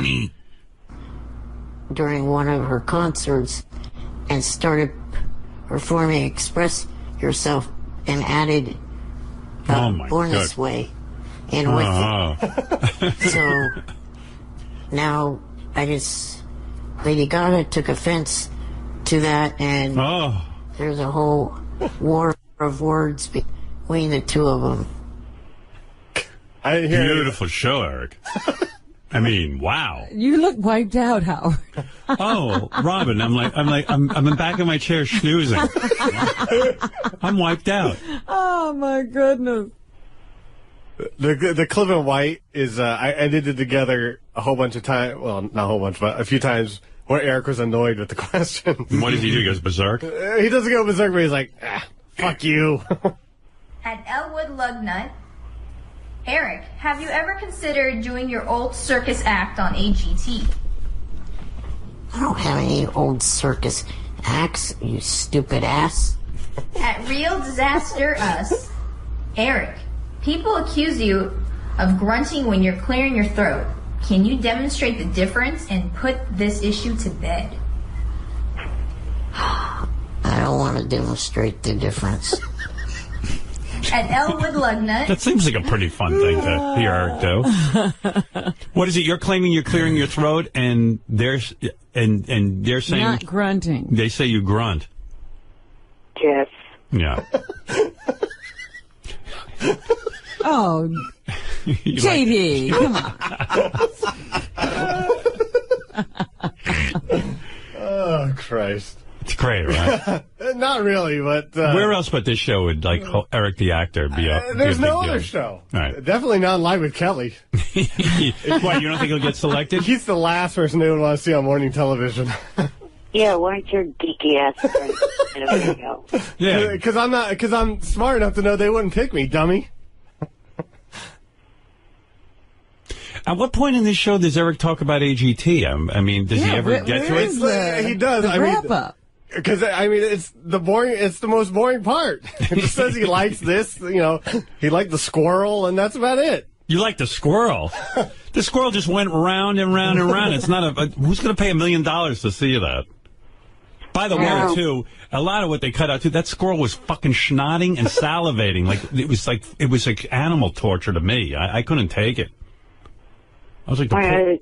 [SPEAKER 5] me.
[SPEAKER 7] During one of her concerts and started performing Express Yourself and added Born This Way. And with so now I guess Lady Gaga took offense to that, and there's a whole war of words between the two of them.
[SPEAKER 1] Beautiful show, Eric. I mean, wow.
[SPEAKER 2] You look wiped out, Howard.
[SPEAKER 1] Oh, Robin, I'm back in my chair snoozing. I'm wiped out.
[SPEAKER 2] Oh, my goodness.
[SPEAKER 6] The Cliff and White is, I edited it together a whole bunch of times. Well, not a whole bunch, but a few times where Eric was annoyed with the question.
[SPEAKER 1] What does he do? He goes berserk?
[SPEAKER 6] He doesn't go berserk, but he's like, fuck you.
[SPEAKER 9] At Elwood Lugnut, Eric, have you ever considered doing your old circus act on AGT?
[SPEAKER 7] I don't have any old circus acts, you stupid ass.
[SPEAKER 9] At Real Disaster Us, Eric, people accuse you of grunting when you're clearing your throat. Can you demonstrate the difference and put this issue to bed?
[SPEAKER 7] I don't want to demonstrate the difference.
[SPEAKER 9] At Elwood Lugnut.
[SPEAKER 1] That seems like a pretty fun thing to hear Eric do. What is it? You're claiming you're clearing your throat, and they're saying
[SPEAKER 2] not grunting.
[SPEAKER 1] They say you grunt.
[SPEAKER 3] Yes.
[SPEAKER 1] Yeah.
[SPEAKER 2] Oh, JD, come
[SPEAKER 6] on. Oh, Christ.
[SPEAKER 1] It's great, right?
[SPEAKER 6] Not really, but...
[SPEAKER 1] where else but this show would, like, Eric the actor be a
[SPEAKER 6] There's
[SPEAKER 1] be a
[SPEAKER 6] no
[SPEAKER 1] big
[SPEAKER 6] other
[SPEAKER 1] deal?
[SPEAKER 6] show.
[SPEAKER 1] All right.
[SPEAKER 6] Definitely not Live with Kelly.
[SPEAKER 1] Why, you don't think he'll get selected?
[SPEAKER 6] He's the last person they would want to see on morning television.
[SPEAKER 3] Yeah, why aren't your geeky ass friends in a video?
[SPEAKER 6] Yeah. Because I'm smart enough to know they wouldn't pick me, dummy.
[SPEAKER 1] At what point in this show does Eric talk about AGT? I mean, does he ever get to it?
[SPEAKER 6] He does.
[SPEAKER 2] The wrap up.
[SPEAKER 6] Because, I mean, it's the most boring part. It just says he likes this, he liked the squirrel, and that's about it.
[SPEAKER 1] You like the squirrel? The squirrel just went round and round and round. It's not who's going to pay $1 million to see that? By the way, too, a lot of what they cut out, too, that squirrel was fucking snotting and salivating. It was like animal torture to me. I couldn't take it. I was like,
[SPEAKER 3] I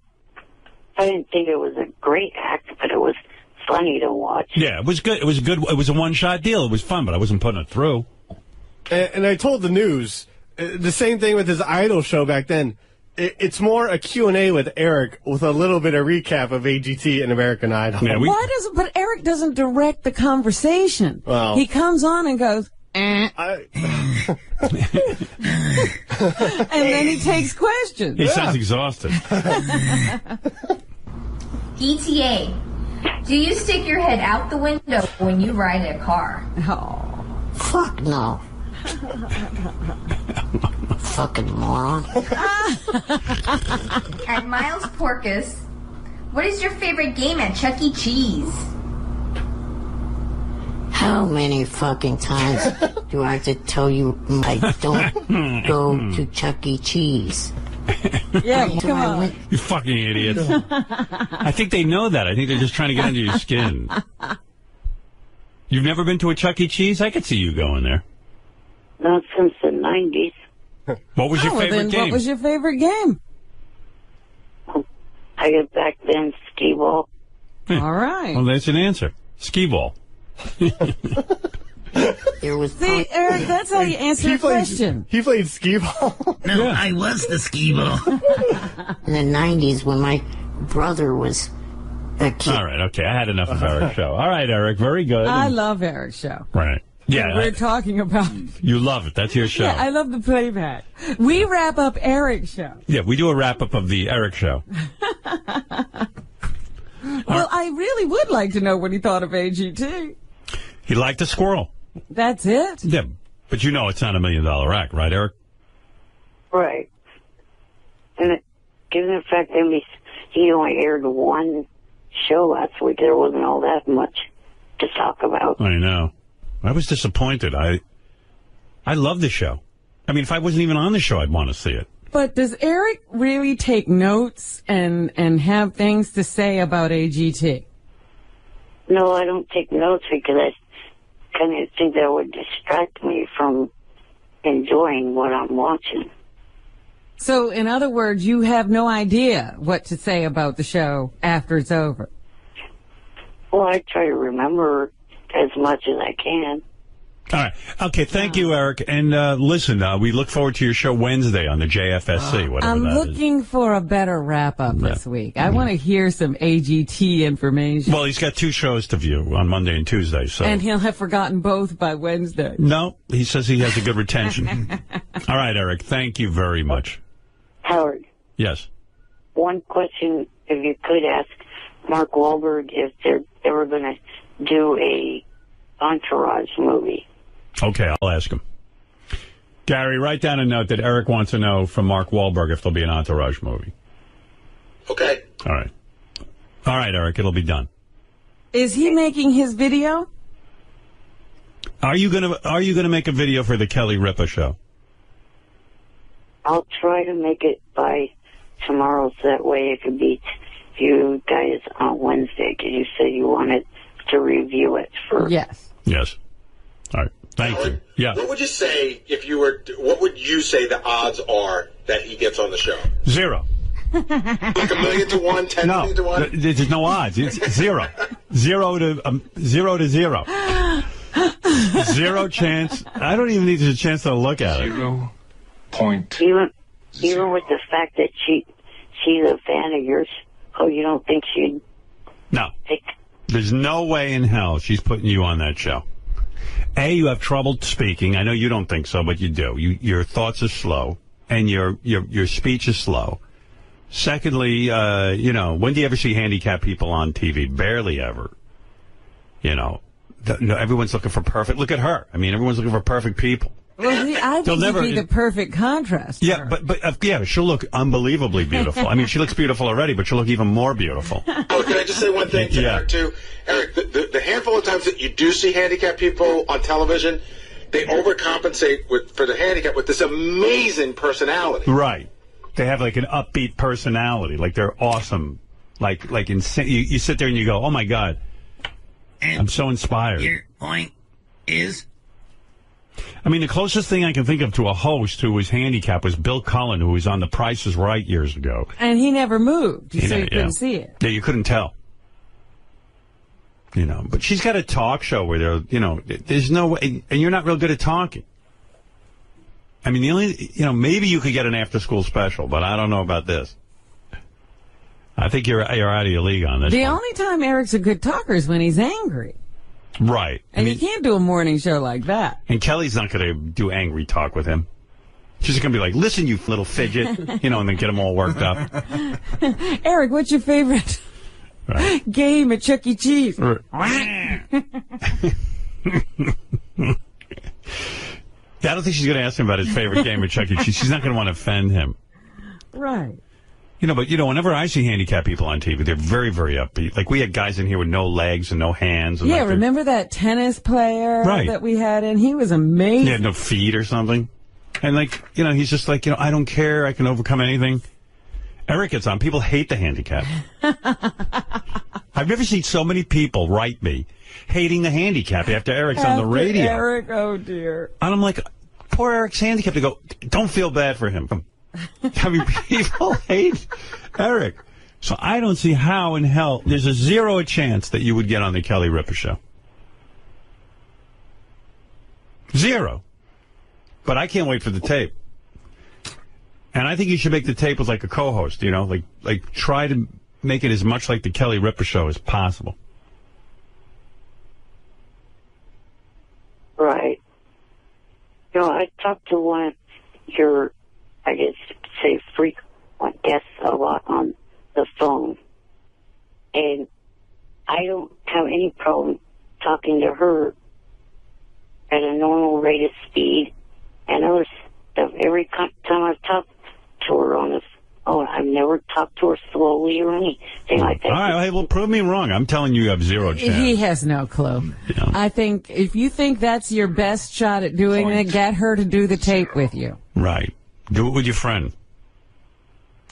[SPEAKER 3] didn't think it was a great act, but it was funny to watch.
[SPEAKER 1] Yeah, it was good. It was good. It was a one-shot deal. It was fun, but I wasn't putting it through.
[SPEAKER 6] And I told the news, the same thing with his Idol show back then. It's more a Q&A with Eric with a little bit of recap of AGT and American Idol.
[SPEAKER 2] Yeah, but Eric doesn't direct the conversation.
[SPEAKER 6] Well,
[SPEAKER 2] he comes on and goes, and then he takes questions. questions.
[SPEAKER 1] He sounds exhausted.
[SPEAKER 9] ETA. Do you stick your head out the window when you ride in a car?
[SPEAKER 2] Oh.
[SPEAKER 7] Fuck no. Fucking moron.
[SPEAKER 9] At Miles Porkus, what is your favorite game at Chuck E. Cheese?
[SPEAKER 7] How many fucking times do I have to tell you I don't go to Chuck E. Cheese?
[SPEAKER 2] Yeah, come on.
[SPEAKER 1] You fucking idiots. I think they know that. I think they're just trying to get under your skin. You've never been to a Chuck E. Cheese? I could see you going there.
[SPEAKER 3] Not since the 90s.
[SPEAKER 1] What was your favorite game?
[SPEAKER 2] What was your favorite game?
[SPEAKER 3] I get back then skee ball.
[SPEAKER 2] All right.
[SPEAKER 1] Well, that's an answer. Skee ball.
[SPEAKER 7] There was
[SPEAKER 2] See, Eric, that's how you answer a question.
[SPEAKER 6] He played skee ball.
[SPEAKER 5] No, I was the skee ball.
[SPEAKER 7] in the 90s when my brother was a kid.
[SPEAKER 1] All right, okay. I had enough of Eric's show. All right, Eric, very good.
[SPEAKER 2] I love Eric's show.
[SPEAKER 1] Right. Yeah.
[SPEAKER 2] We're talking about...
[SPEAKER 1] You love it. That's your show.
[SPEAKER 2] Yeah, I love the playback. We wrap up Eric's show.
[SPEAKER 1] Yeah, we do a wrap-up of the Eric show.
[SPEAKER 2] Well, I really would like to know what he thought of AGT.
[SPEAKER 1] He liked a squirrel.
[SPEAKER 2] That's it?
[SPEAKER 1] Yeah, but you know it's not $1 million act, right, Eric?
[SPEAKER 3] Right. And given the fact that he only aired one show last week, there wasn't all that much to talk about.
[SPEAKER 1] I know. I was disappointed. I love the show. I mean, if I wasn't even on the show, I'd want to see it.
[SPEAKER 2] But does Eric really take notes and have things to say about AGT?
[SPEAKER 3] No, I don't take notes because I kind of think that would distract me from enjoying what I'm watching.
[SPEAKER 2] So, in other words, you have no idea what to say about the show after it's over?
[SPEAKER 3] Well, I try to remember as much as I can.
[SPEAKER 1] All right. Okay, thank you, Eric. And listen, we look forward to your show Wednesday on the JFSC, whatever
[SPEAKER 2] I'm
[SPEAKER 1] that is.
[SPEAKER 2] looking for a better wrap-up this week. I want to hear some AGT information.
[SPEAKER 1] Well, he's got 2 shows to view on Monday and Tuesday. So.
[SPEAKER 2] And he'll have forgotten both by Wednesday.
[SPEAKER 1] No, he says he has a good retention. All right, Eric, thank you very much.
[SPEAKER 3] Howard.
[SPEAKER 1] Yes.
[SPEAKER 3] One question, if you could ask Mark Wahlberg if they're ever going to do a Entourage movie.
[SPEAKER 1] Okay, I'll ask him. Gary, write down a note that Eric wants to know from Mark Wahlberg if there'll be an Entourage movie.
[SPEAKER 4] Okay.
[SPEAKER 1] All right. All right, Eric, it'll be done.
[SPEAKER 2] Is he making his video?
[SPEAKER 1] Are you gonna make a video for the Kelly Ripa show?
[SPEAKER 3] I'll try to make it by tomorrow so that way it could be you guys on Wednesday because you said you wanted to review it for...
[SPEAKER 2] Yes.
[SPEAKER 1] Yes. All right. Thank you. Yeah.
[SPEAKER 4] What would you say if you were... What would you say the odds are that he gets on the show?
[SPEAKER 1] 0.
[SPEAKER 4] Like 1,000,000 to 1, 10,000,000 to 1?
[SPEAKER 1] There's no odds. It's 0. 0 to 0. 0 chance. I don't even need a chance to look at it.
[SPEAKER 11] 0 point.
[SPEAKER 3] Even with the fact that she's a fan of yours, you don't think she'd...
[SPEAKER 1] No. There's no way in hell she's putting you on that show. A, you have trouble speaking. I know you don't think so, but you do. Your thoughts are slow, and your speech is slow. Secondly, when do you ever see handicapped people on TV? Barely ever. Everyone's looking for perfect. Look at her. I mean, everyone's looking for perfect people.
[SPEAKER 2] Well, I think he'd be the perfect contrast.
[SPEAKER 1] Yeah, but she'll look unbelievably beautiful. I mean, she looks beautiful already, but she'll look even more beautiful.
[SPEAKER 4] Oh, can I just say one thing to Eric, too? Eric, the handful of times that you do see handicapped people on television, they overcompensate for the handicap with this amazing personality.
[SPEAKER 1] Right. They have like an upbeat personality. Like they're awesome. Like insane. You sit there and you go, oh, my God.
[SPEAKER 5] And
[SPEAKER 1] I'm so inspired.
[SPEAKER 5] Your point is?
[SPEAKER 1] I mean, the closest thing I can think of to a host who was handicapped was Bill Cullen, who was on The Price is Right years ago.
[SPEAKER 2] And he never moved, so you couldn't see it.
[SPEAKER 1] Yeah, you couldn't tell. But she's got a talk show where there's no way, and you're not real good at talking. I mean, the only, maybe you could get an after-school special, but I don't know about this. I think you're out of your league on this.
[SPEAKER 2] The only time Eric's a good talker is when he's angry.
[SPEAKER 1] Right.
[SPEAKER 2] And you can't do a morning show like that.
[SPEAKER 1] And Kelly's not going to do angry talk with him. She's going to be like, listen, you little fidget, you know, and then get them all worked up.
[SPEAKER 2] Eric, what's your favorite game at Chuck E. Cheese?
[SPEAKER 1] I don't think she's going to ask him about his favorite game at Chuck E. Cheese. She's not going to want to offend him.
[SPEAKER 2] Right.
[SPEAKER 1] You know, but, you know, whenever I see handicapped people on TV, they're very, very upbeat. Like, we had guys in here with no legs and no hands. And
[SPEAKER 2] yeah, remember that tennis player that we had in? He was amazing.
[SPEAKER 1] He had no feet or something. And, like, you know, he's just like, you know, I don't care. I can overcome anything. Eric gets on. People hate the handicapped. I've never seen so many people write me hating the handicap after Eric's on the radio.
[SPEAKER 2] Eric, oh, dear.
[SPEAKER 1] And I'm like, poor Eric's handicapped. They go, don't feel bad for him. I mean, people hate Eric. So I don't see how in hell there's a 0 chance that you would get on the Kelly Ripa show. 0. But I can't wait for the tape. And I think you should make the tape with like a co-host, you know, like try to make it as much like the Kelly Ripa show as possible.
[SPEAKER 3] Right. You know, I talked to one of your, I guess, say frequent guests a lot on the phone. And I don't have any problem talking to her at a normal rate of speed and other stuff. Every time I've talked to her on the phone, I've never talked to her slowly or anything like that.
[SPEAKER 1] All right, well, prove me wrong. I'm telling you have 0 chance.
[SPEAKER 2] He has no clue. Yeah. I think if you think that's your best shot at doing it, get her to do the tape with you.
[SPEAKER 1] Right. Do it with your friend.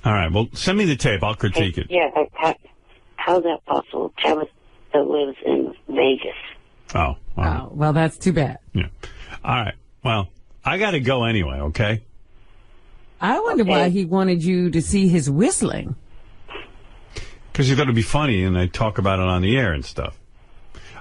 [SPEAKER 1] All right, well, send me the tape. I'll critique it.
[SPEAKER 3] Yeah, how's that possible? Tabitha lives in Vegas.
[SPEAKER 1] Oh.
[SPEAKER 2] Oh, well, that's too bad.
[SPEAKER 1] Yeah. All right. Well, I got to go anyway, okay?
[SPEAKER 2] I wonder why he wanted you to see his whistling.
[SPEAKER 1] Because he thought it'd be funny, and I talk about it on the air and stuff.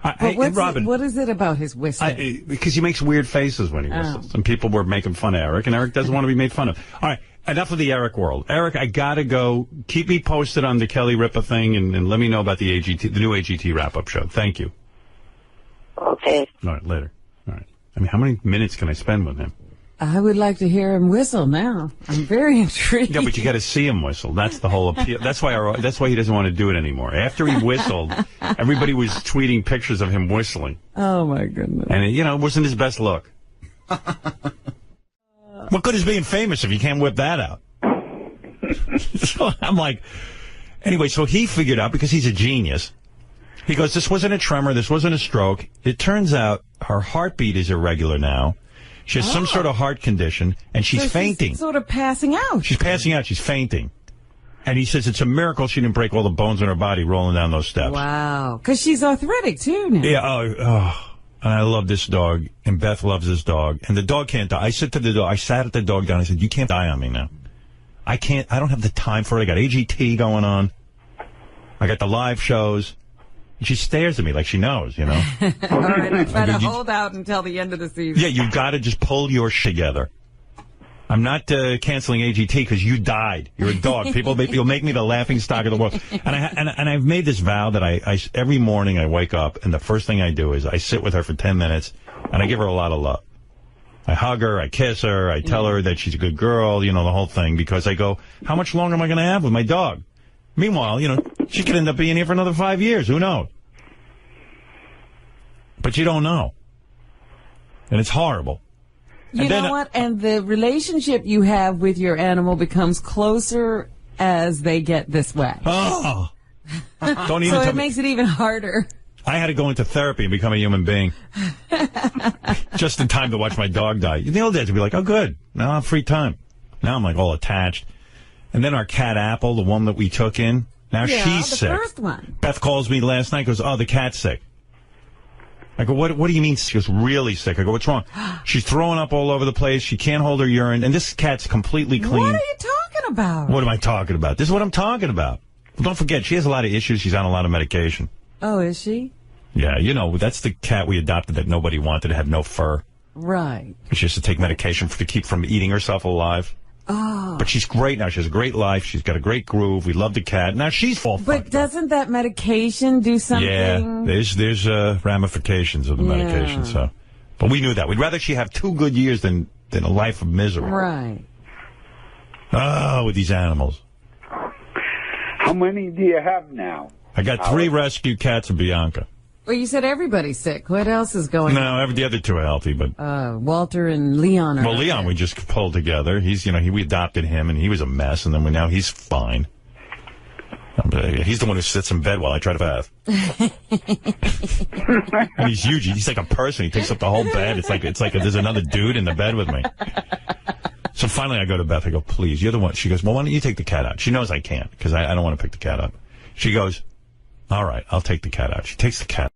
[SPEAKER 2] Robin, what is it about his whistling?
[SPEAKER 1] Because he makes weird faces when he whistles. And people were making fun of Eric, and Eric doesn't want to be made fun of. All right, enough of the Eric world. Eric, I got to go. Keep me posted on the Kelly Ripa thing, and let me know about the new AGT wrap-up show. Thank you.
[SPEAKER 3] Okay.
[SPEAKER 1] All right, later. All right. I mean, how many minutes can I spend with him?
[SPEAKER 2] I would like to hear him whistle now. I'm very intrigued.
[SPEAKER 1] Yeah, but you got to see him whistle. That's the whole appeal. That's why he doesn't want to do it anymore. After he whistled, everybody was tweeting pictures of him whistling.
[SPEAKER 2] Oh, my goodness.
[SPEAKER 1] And, you know, it wasn't his best look. What good is being famous if you can't whip that out? So I'm like, anyway, so he figured out, because he's a genius, he goes, this wasn't a tremor, this wasn't a stroke. It turns out her heartbeat is irregular now. She has some sort of heart condition, and she's fainting.
[SPEAKER 2] She's sort of passing out.
[SPEAKER 1] She's passing out. She's fainting. And he says it's a miracle she didn't break all the bones in her body rolling down those steps.
[SPEAKER 2] Wow. Because she's arthritic, too, now.
[SPEAKER 1] Yeah. And I love this dog, and Beth loves this dog. And the dog can't die. I sat at the dog down. I said, you can't die on me now. I don't have the time for it. I got AGT going on. I got the live shows. She stares at me like she knows, you know.
[SPEAKER 2] All right, I try to hold out until the end of the season.
[SPEAKER 1] Yeah, you've got to just pull your shit together. I'm not canceling AGT because you died. You're a dog. You'll make me the laughing stock of the world. And I've made this vow that I every morning I wake up and the first thing I do is I sit with her for 10 minutes and I give her a lot of love. I hug her, I kiss her, I tell her that she's a good girl, you know, the whole thing, because I go, how much longer am I going to have with my dog? Meanwhile, you know, she could end up being here for another 5 years. Who knows? But you don't know. And it's horrible.
[SPEAKER 2] You know what? And the relationship you have with your animal becomes closer as they get this way.
[SPEAKER 1] Oh. Don't even
[SPEAKER 2] so it makes it even harder.
[SPEAKER 1] I had to go into therapy and become a human being. Just in time to watch my dog die. In the old days, I'd be like, oh, good. Now I have free time. Now I'm like all attached. And then our cat Apple, the one that we took in, now she's sick.
[SPEAKER 2] The first one.
[SPEAKER 1] Beth calls me last night, goes, oh, the cat's sick. I go, what do you mean? She goes, really sick. I go, what's wrong? She's throwing up all over the place. She can't hold her urine. And this cat's completely clean.
[SPEAKER 2] What are you talking about?
[SPEAKER 1] What am I talking about? This is what I'm talking about. Well, don't forget, she has a lot of issues. She's on a lot of medication.
[SPEAKER 2] Oh, is she?
[SPEAKER 1] Yeah, you know, that's the cat we adopted that nobody wanted, to have no fur.
[SPEAKER 2] Right.
[SPEAKER 1] She has to take medication to keep from eating herself alive.
[SPEAKER 2] Oh.
[SPEAKER 1] But she's great now. She has a great life. She's got a great groove. We love the cat. Now she's all fucked up.
[SPEAKER 2] But doesn't that medication do something?
[SPEAKER 1] Yeah, there's ramifications of the medication. So, but we knew that. We'd rather she have 2 good years than than a life of misery.
[SPEAKER 2] Right.
[SPEAKER 1] Oh, with these animals.
[SPEAKER 11] How many do you have now?
[SPEAKER 1] I got 3 rescue cats and Bianca.
[SPEAKER 2] Well, you said everybody's sick. What else is going on?
[SPEAKER 1] No, the other 2 are healthy, but...
[SPEAKER 2] Walter and Leon are...
[SPEAKER 1] Well, Leon, we just pulled together. He's, we adopted him, and he was a mess, and then now he's fine. He's the one who sits in bed while I try to bath. And he's huge. He's like a person. He takes up the whole bed. It's like there's another dude in the bed with me. So finally I go to Beth. I go, please, you're the one. She goes, well, why don't you take the cat out? She knows I can't because I don't want to pick the cat up. She goes, all right, I'll take the cat out. She takes the cat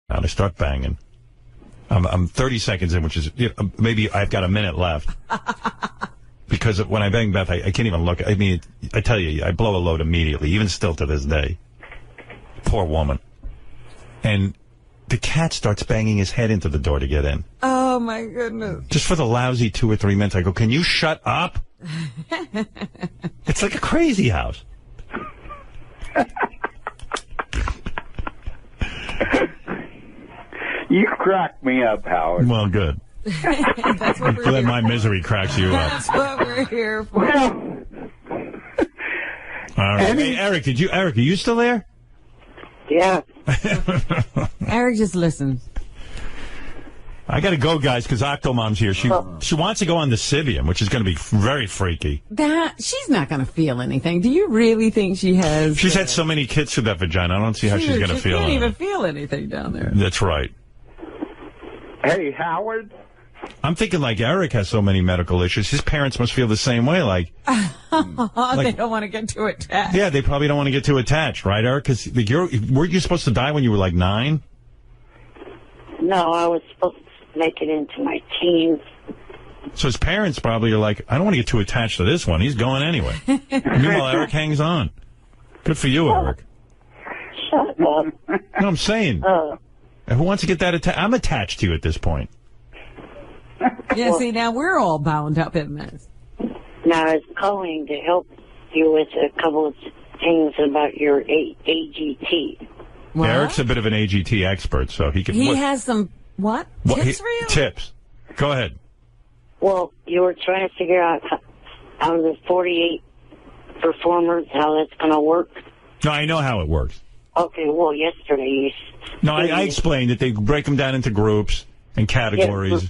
[SPEAKER 1] out. I start banging. I'm 30 seconds in, which is maybe I've got a minute left. Because when I bang Beth, I can't even look. I mean, I tell you, I blow a load immediately, even still to this day. Poor woman. And the cat starts banging his head into the door to get in.
[SPEAKER 2] Oh, my goodness.
[SPEAKER 1] Just for the lousy 2 or 3 minutes, I go, can you shut up? It's like a crazy house.
[SPEAKER 11] You crack me up, Howard.
[SPEAKER 1] Well, good.
[SPEAKER 2] That's what we're
[SPEAKER 1] Let my misery cracks you up.
[SPEAKER 2] That's what we're here for.
[SPEAKER 1] All right. Hey, Eric, are you still there?
[SPEAKER 3] Yeah.
[SPEAKER 2] Eric just listens.
[SPEAKER 1] I got to go, guys, because Octomom's here. She wants to go on the Sibian, which is going to be very freaky.
[SPEAKER 2] She's not going to feel anything. Do you really think she has?
[SPEAKER 1] She's had so many kids through that vagina. I don't see how she's going to feel.
[SPEAKER 2] She can't even feel anything down there.
[SPEAKER 1] That's right.
[SPEAKER 11] Hey, Howard.
[SPEAKER 1] I'm thinking like Eric has so many medical issues. His parents must feel the same way. Like
[SPEAKER 2] they don't want to get too attached.
[SPEAKER 1] Yeah, they probably don't want to get too attached, right, Eric? Because weren't you supposed to die when you were like 9?
[SPEAKER 3] No, I was supposed to make it into my teens.
[SPEAKER 1] So his parents probably are like, I don't want to get too attached to this one. He's going anyway. Meanwhile, Eric hangs on. Good for you, Eric.
[SPEAKER 3] Shut up.
[SPEAKER 1] No, I'm saying. Who wants to get that attached? I'm attached to you at this point.
[SPEAKER 2] Yeah, see, now we're all bound up in this.
[SPEAKER 3] Now, I was calling to help you with a couple of things about your AGT.
[SPEAKER 2] What?
[SPEAKER 1] Eric's a bit of an AGT expert, so he can...
[SPEAKER 2] He has some, tips for you?
[SPEAKER 1] Tips. Go ahead.
[SPEAKER 3] Well, you were trying to figure out how the 48 performers, how that's going to work.
[SPEAKER 1] No, I know how it works.
[SPEAKER 3] Okay, well, yesterday you...
[SPEAKER 1] No, I explained that they break them down into groups and categories.
[SPEAKER 3] Yeah,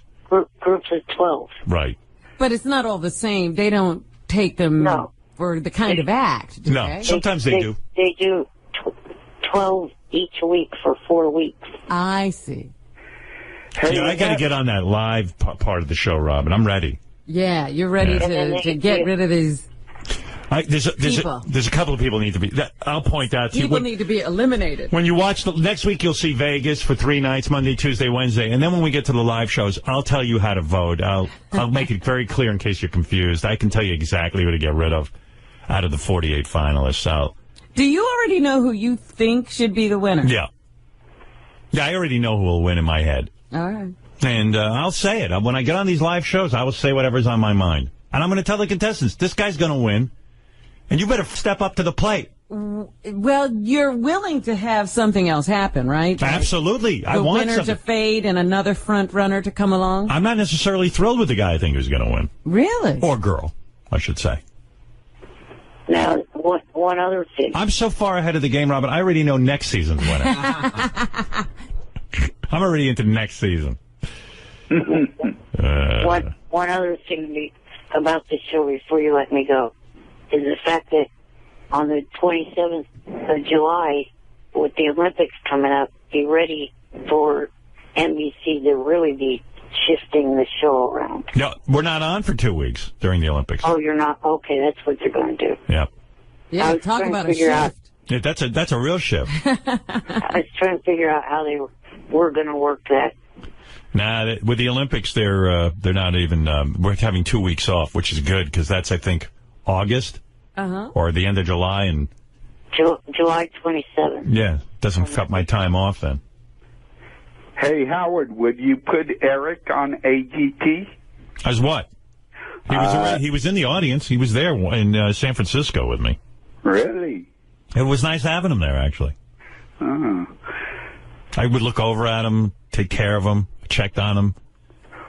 [SPEAKER 3] groups of 12.
[SPEAKER 1] Right.
[SPEAKER 2] But it's not all the same. They don't take them for the kind of act, do they?
[SPEAKER 1] Sometimes they do.
[SPEAKER 3] They do 12 each week for 4 weeks.
[SPEAKER 2] I see.
[SPEAKER 1] Yeah, I got to get on that live part of the show, Robin. I'm ready.
[SPEAKER 2] Yeah, you're ready to get rid of these
[SPEAKER 1] there's a couple of people need to be... I'll point out to you.
[SPEAKER 2] People need to be eliminated.
[SPEAKER 1] When you watch... next week, you'll see Vegas for 3 nights, Monday, Tuesday, Wednesday. And then when we get to the live shows, I'll tell you how to vote. I'll make it very clear in case you're confused. I can tell you exactly who to get rid of out of the 48 finalists. So,
[SPEAKER 2] do you already know who you think should be the winner?
[SPEAKER 1] Yeah. Yeah, I already know who will win in my head.
[SPEAKER 2] All right.
[SPEAKER 1] And I'll say it. When I get on these live shows, I will say whatever's on my mind. And I'm going to tell the contestants, this guy's going to win. And you better step up to the plate.
[SPEAKER 2] Well, you're willing to have something else happen, right?
[SPEAKER 1] Absolutely. I want
[SPEAKER 2] the winner
[SPEAKER 1] something
[SPEAKER 2] to fade and another front runner to come along?
[SPEAKER 1] I'm not necessarily thrilled with the guy I think who's going to win.
[SPEAKER 2] Really?
[SPEAKER 1] Or girl, I should say.
[SPEAKER 3] Now, one other thing.
[SPEAKER 1] I'm so far ahead of the game, Robin, I already know next season's winner. I'm already into next season.
[SPEAKER 3] One other thing about the show before you let me go is the fact that on the 27th of July, with the Olympics coming up, be ready for NBC to really be shifting the show around.
[SPEAKER 1] No, we're not on for 2 weeks during the Olympics.
[SPEAKER 3] Oh, you're not? Okay, that's what they're going to do.
[SPEAKER 1] Yeah.
[SPEAKER 2] Yeah, talk about a shift.
[SPEAKER 1] Yeah, that's a real shift.
[SPEAKER 3] I was trying to figure out how they were going to work that.
[SPEAKER 1] Nah, with the Olympics, they're not even, we're having 2 weeks off, which is good, because that's, I think, August or the end of July. And
[SPEAKER 3] July 27th.
[SPEAKER 1] Yeah, doesn't cut my time off then.
[SPEAKER 11] Hey, Howard, would you put Eric on AGT?
[SPEAKER 1] As what? He was in the audience. He was there in San Francisco with me.
[SPEAKER 11] Really?
[SPEAKER 1] It was nice having him there, actually.
[SPEAKER 11] Oh.
[SPEAKER 1] I would look over at him, take care of him, checked on him.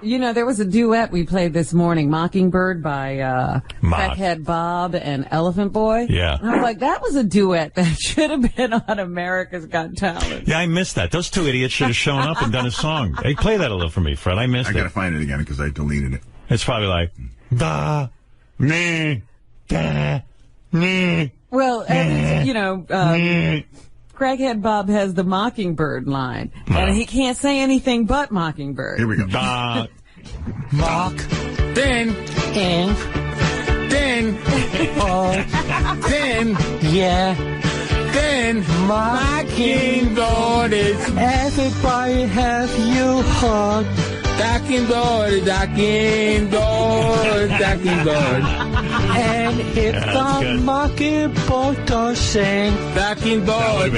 [SPEAKER 2] You know, there was a duet we played this morning, Mockingbird by Crackhead Bob and Elephant Boy.
[SPEAKER 1] Yeah.
[SPEAKER 2] And I was like, that was a duet that should have been on America's Got Talent.
[SPEAKER 1] Yeah, I missed that. Those two idiots should have shown up and done a song. Hey, play that a little for me, Fred. I missed it.
[SPEAKER 5] I gotta find it again because I deleted it.
[SPEAKER 1] It's probably like, da, me, da, me.
[SPEAKER 2] Well, you know, Crackhead Bob has the Mockingbird line, and he can't say anything but Mockingbird.
[SPEAKER 5] Here we go.
[SPEAKER 1] Da,
[SPEAKER 5] Mock, then,
[SPEAKER 2] And,
[SPEAKER 5] then,
[SPEAKER 2] yeah,
[SPEAKER 5] then, Mockingbird is
[SPEAKER 2] everybody have you heard.
[SPEAKER 5] Mockingbird.
[SPEAKER 2] And if
[SPEAKER 1] that's good.
[SPEAKER 2] Mockingbird does sing,
[SPEAKER 5] Mockingbird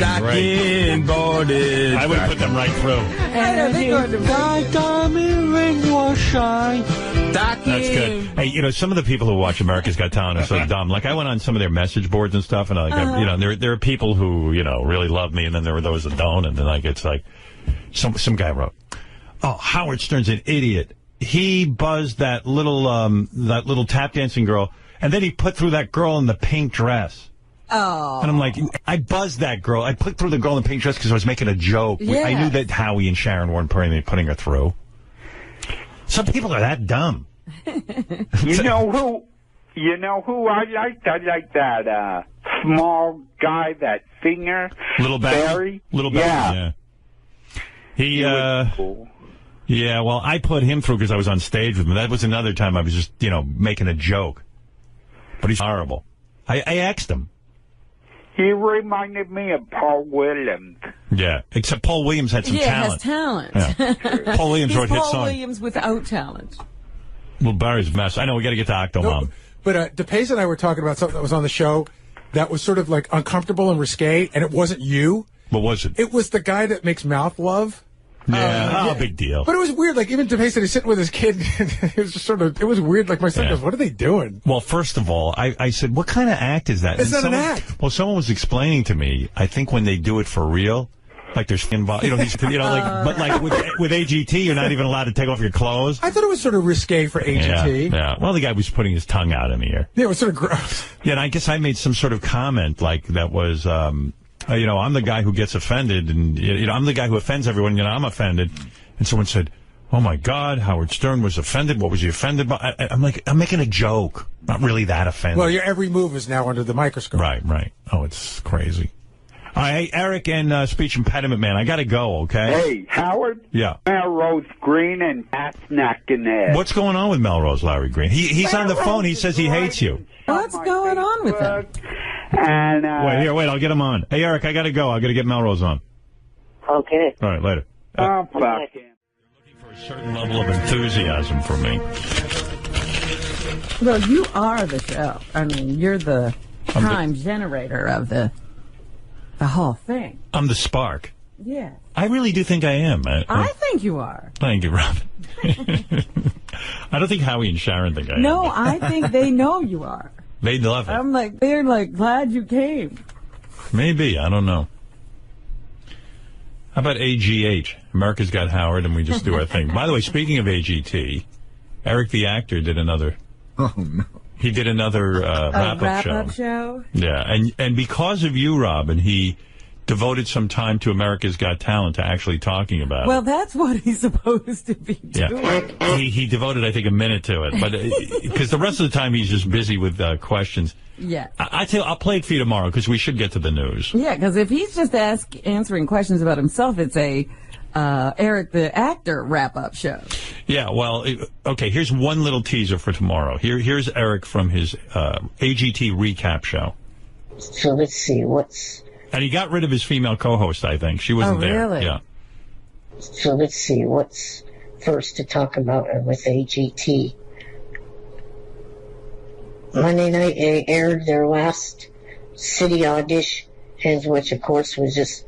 [SPEAKER 5] is.
[SPEAKER 1] I would have put them right through.
[SPEAKER 2] and if that diamond ring will shine.
[SPEAKER 1] That's good. Hey, you know, some of the people who watch America's Got Talent are so dumb. Like, I went on some of their message boards and stuff, and you know, there are people who, you know, really love me, and then there are those that don't, and then like it's like some guy wrote, "Oh, Howard Stern's an idiot. He buzzed that little tap dancing girl, and then he put through that girl in the pink dress."
[SPEAKER 2] Oh.
[SPEAKER 1] And I'm like, I buzzed that girl. I put through the girl in the pink dress because I was making a joke.
[SPEAKER 2] Yeah.
[SPEAKER 1] I knew that Howie and Sharon weren't putting her through. Some people are that dumb.
[SPEAKER 11] You know who I liked? I like that small guy, that singer.
[SPEAKER 1] Little Barry? Little Barry, yeah. He
[SPEAKER 11] was cool.
[SPEAKER 1] Yeah, well, I put him through because I was on stage with him. That was another time I was just, you know, making a joke. But he's horrible. I asked him.
[SPEAKER 11] He reminded me of Paul Williams.
[SPEAKER 1] Yeah, except Paul Williams had some talent.
[SPEAKER 2] Has talent.
[SPEAKER 1] Yeah. Paul Williams wrote hit songs.
[SPEAKER 2] Paul Williams without talent.
[SPEAKER 1] Well, Barry's a mess. I know, we got to get to Octomom.
[SPEAKER 12] No, but DePace and I were talking about something that was on the show that was sort of like uncomfortable and risque, and it wasn't you.
[SPEAKER 1] What was it?
[SPEAKER 12] It was the guy that makes mouth love.
[SPEAKER 1] Yeah, big deal.
[SPEAKER 12] But it was weird. Like, even DePace said he's sitting with his kid. It was just it was weird. Like, my son goes, what are they doing?
[SPEAKER 1] Well, first of all, I said, what kind of act is that?
[SPEAKER 12] It's not an act.
[SPEAKER 1] Well, someone was explaining to me, I think when they do it for real, like their skin, but like with AGT, you're not even allowed to take off your clothes.
[SPEAKER 12] I thought it was sort of risque for AGT.
[SPEAKER 1] Yeah. Well, the guy was putting his tongue out in the air.
[SPEAKER 12] Yeah, it was sort of gross.
[SPEAKER 1] Yeah, and I guess I made some sort of comment like that was, you know, I'm the guy who gets offended, and, you know, I'm the guy who offends everyone, you know, I'm offended. And someone said, oh, my God, Howard Stern was offended. What was he offended by? I'm like, I'm making a joke. Not really that offended.
[SPEAKER 12] Well, your every move is now under the microscope.
[SPEAKER 1] Right. Oh, it's crazy. All right, Eric and Speech Impediment Man, I got to go, okay?
[SPEAKER 11] Hey, Howard?
[SPEAKER 1] Yeah.
[SPEAKER 11] Melrose Green and Pat's knocking ass.
[SPEAKER 1] What's going on with Melrose, Larry Green? He's on the phone. He says he hates you.
[SPEAKER 2] What's going on with him?
[SPEAKER 11] And,
[SPEAKER 1] Wait, I'll get him on. Hey, Eric, I got to go. I got to get Melrose on.
[SPEAKER 3] Okay.
[SPEAKER 1] All right, later.
[SPEAKER 11] Oh, fuck.
[SPEAKER 1] Looking for a certain level of enthusiasm from me.
[SPEAKER 2] Well, you are the show. I mean, you're the time generator of the whole thing.
[SPEAKER 1] I'm the spark.
[SPEAKER 2] Yeah.
[SPEAKER 1] I really do think I am.
[SPEAKER 2] I think you are.
[SPEAKER 1] Thank you, Robin. I don't think Howie and Sharon think I am.
[SPEAKER 2] No, I think they know you are.
[SPEAKER 1] They love it.
[SPEAKER 2] They're like, glad you came.
[SPEAKER 1] Maybe. I don't know. How about AGH? America's Got Howard, and we just do our thing. By the way, speaking of AGT, Eric the actor did another...
[SPEAKER 5] Oh, no.
[SPEAKER 1] He did another wrap-up
[SPEAKER 2] show.
[SPEAKER 1] Yeah, and because of you, Robin, he devoted some time to America's Got Talent to actually talking about it.
[SPEAKER 2] Well, that's what he's supposed to be doing.
[SPEAKER 1] Yeah. He devoted, I think, a minute to it, but because the rest of the time he's just busy with questions.
[SPEAKER 2] Yeah.
[SPEAKER 1] I tell you, I'll play it for you tomorrow because we should get to the news.
[SPEAKER 2] Yeah, because if he's just answering questions about himself, it's a Eric the actor wrap-up show.
[SPEAKER 1] Yeah, well, okay, here's one little teaser for tomorrow. Here's Eric from his AGT recap show.
[SPEAKER 7] So let's see,
[SPEAKER 1] And he got rid of his female co-host, I think. She wasn't there.
[SPEAKER 2] Really?
[SPEAKER 1] Yeah.
[SPEAKER 7] So let's see, what's first to talk about with AGT? Monday night aired their last city auditions, which of course was just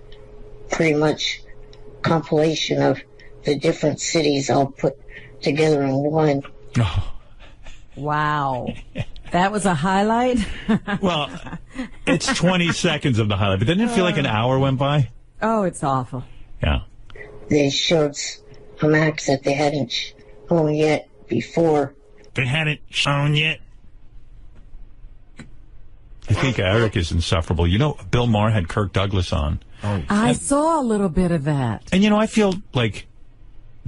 [SPEAKER 7] pretty much compilation of the different cities all put together in one.
[SPEAKER 1] Oh.
[SPEAKER 2] Wow. That was a highlight?
[SPEAKER 1] Well, it's 20 seconds of the highlight, but didn't it feel like an hour went by?
[SPEAKER 2] Oh, it's awful.
[SPEAKER 1] Yeah.
[SPEAKER 7] They showed some acts that they hadn't home yet before.
[SPEAKER 5] They hadn't shown yet.
[SPEAKER 1] I think Eric is insufferable. You know, Bill Maher had Kirk Douglas on.
[SPEAKER 2] Oh. I saw a little bit of that.
[SPEAKER 1] And, you know, I feel like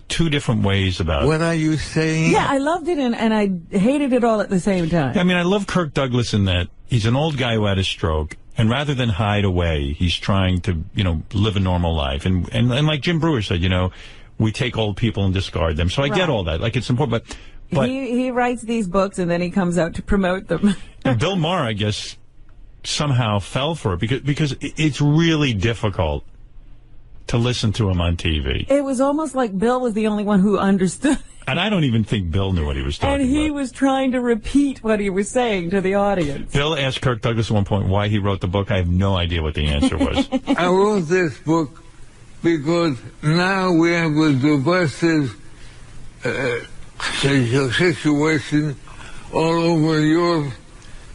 [SPEAKER 1] two different ways about it.
[SPEAKER 13] What are you saying?
[SPEAKER 2] Yeah, I loved it and I hated it all at the same time.
[SPEAKER 1] I mean, I love Kirk Douglas in that he's an old guy who had a stroke, and rather than hide away, he's trying to, you know, live a normal life. And like Jim Brewer said, you know, we take old people and discard them. So I get all that. Like, it's important, but
[SPEAKER 2] he writes these books and then he comes out to promote them.
[SPEAKER 1] And Bill Maher, I guess, somehow fell for it because it's really difficult to listen to him on TV.
[SPEAKER 2] It was almost like Bill was the only one who understood.
[SPEAKER 1] And I don't even think Bill knew what he was talking about.
[SPEAKER 2] And he was trying to repeat what he was saying to the audience.
[SPEAKER 1] Bill asked Kirk Douglas at one point why he wrote the book. I have no idea what the answer was.
[SPEAKER 13] I wrote this book because now we have a divisive situation all over Europe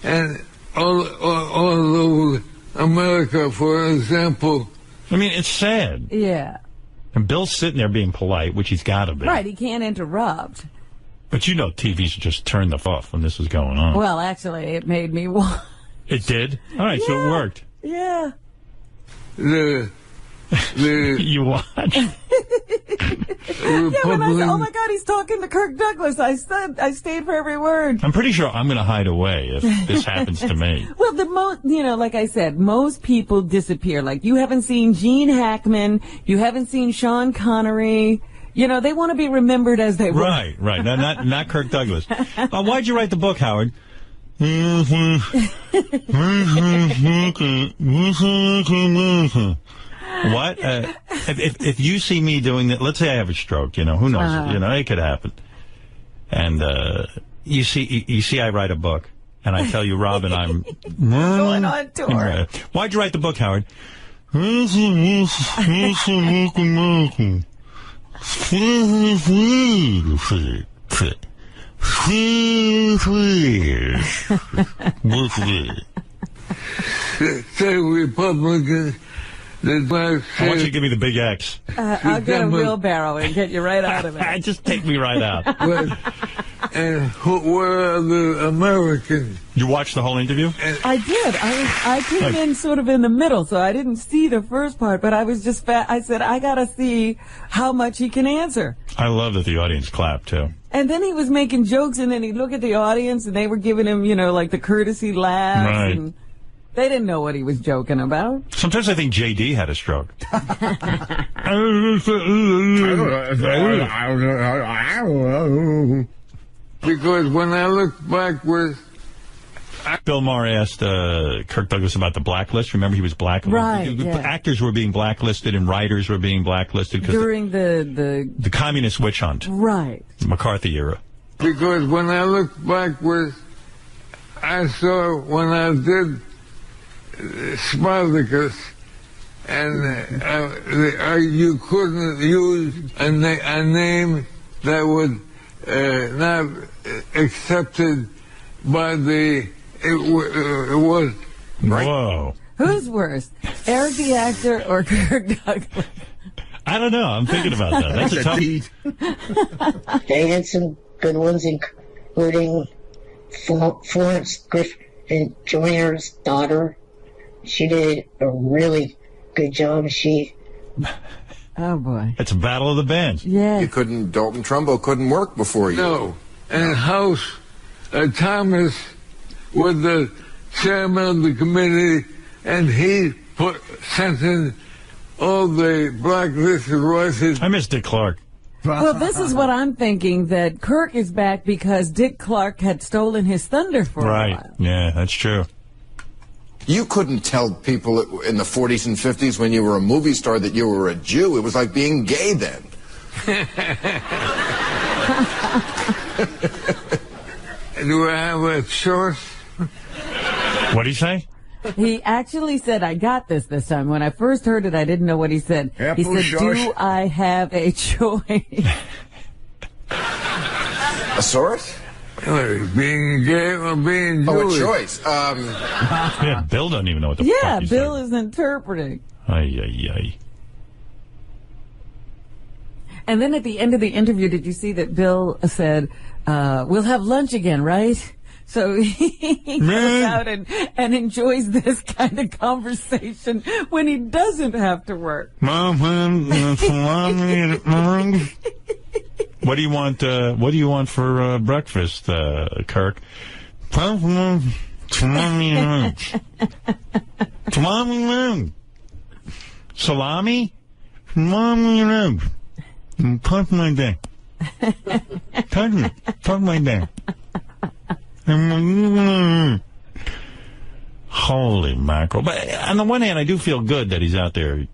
[SPEAKER 13] and all over America, for example.
[SPEAKER 1] I mean, it's sad.
[SPEAKER 2] Yeah.
[SPEAKER 1] And Bill's sitting there being polite, which he's got to be.
[SPEAKER 2] Right, he can't interrupt.
[SPEAKER 1] But you know TV's just turned the off when this is going on.
[SPEAKER 2] Well, actually, it made me want.
[SPEAKER 1] It did? All right, so it worked.
[SPEAKER 2] Yeah.
[SPEAKER 1] You watched?
[SPEAKER 2] Yeah, when I said, oh my God, he's talking to Kirk Douglas, I stayed for every word.
[SPEAKER 1] I'm pretty sure I'm going to hide away if this happens to me.
[SPEAKER 2] Well, like I said, most people disappear. Like, you haven't seen Gene Hackman, you haven't seen Sean Connery. You know, they want to be remembered as they were.
[SPEAKER 1] Right. No, not Kirk Douglas. Why'd you write the book, Howard? What? If you see me doing that, let's say I have a stroke, you know, who knows? You know, it could happen. And you see I write a book, and I tell you, Robin, I'm
[SPEAKER 2] going on tour.
[SPEAKER 1] Why'd you write the book, Howard?
[SPEAKER 13] Say Republicans.
[SPEAKER 1] I want you to give me the big X.
[SPEAKER 2] I'll get a wheelbarrow and get you right out of it.
[SPEAKER 1] Just take me right out.
[SPEAKER 13] And where are the Americans?
[SPEAKER 1] You watched the whole interview?
[SPEAKER 2] I did. I came in sort of in the middle, so I didn't see the first part, but I was just I said, I got to see how much he can answer.
[SPEAKER 1] I love that the audience clapped, too.
[SPEAKER 2] And then he was making jokes, and then he'd look at the audience, and they were giving him, you know, like the courtesy laughs.
[SPEAKER 1] Right.
[SPEAKER 2] And they didn't know what he was joking about.
[SPEAKER 1] Sometimes I think J.D. had a stroke.
[SPEAKER 13] Because when I look backwards...
[SPEAKER 1] Bill Maher asked Kirk Douglas about the blacklist. Remember, he was blacklisted.
[SPEAKER 2] Right, yeah.
[SPEAKER 1] Actors were being blacklisted and writers were being blacklisted.
[SPEAKER 2] During the
[SPEAKER 1] communist witch hunt.
[SPEAKER 2] Right.
[SPEAKER 1] McCarthy era.
[SPEAKER 13] Because when I look backwards, I saw when I did Spartacus, and you couldn't use a name that was not accepted by the... It was...
[SPEAKER 1] Whoa.
[SPEAKER 2] Who's worse, Eric the actor or Kirk Douglas?
[SPEAKER 1] I don't know. I'm thinking about that. That's a tough...
[SPEAKER 7] They had some good ones, including Florence Griffin Joyner's daughter. She did a really good job.
[SPEAKER 2] Oh, boy.
[SPEAKER 1] It's a battle of the bands.
[SPEAKER 2] Yeah.
[SPEAKER 14] Dalton Trumbo couldn't work before you.
[SPEAKER 13] No. And House Thomas was the chairman of the committee, and he sent in all the blacklisted voices.
[SPEAKER 1] I miss Dick Clark.
[SPEAKER 2] Well, this is what I'm thinking, that Kirk is back because Dick Clark had stolen his thunder for a while.
[SPEAKER 1] Yeah, that's true.
[SPEAKER 14] You couldn't tell people in the 40s and 50s when you were a movie star that you were a Jew. It was like being gay then.
[SPEAKER 13] Do I have a choice?
[SPEAKER 1] What did he say?
[SPEAKER 2] He actually said, I got this time. When I first heard it, I didn't know what he said. He said, do I have a choice?
[SPEAKER 14] A source?
[SPEAKER 13] Being gay or being Jewish?
[SPEAKER 14] Oh, a choice.
[SPEAKER 1] Yeah, Bill doesn't even know what the fuck he's
[SPEAKER 2] Bill is interpreting.
[SPEAKER 1] Ay.
[SPEAKER 2] And then at the end of the interview, did you see that Bill said, we'll have lunch again, right? So he goes out and enjoys this kind of conversation when he doesn't have to work.
[SPEAKER 1] What do you want? What do you want for breakfast, Kirk? Salami? Touch my dick. Touch my dick. Holy mackerel. But on the one hand, I do feel good that he's out there. You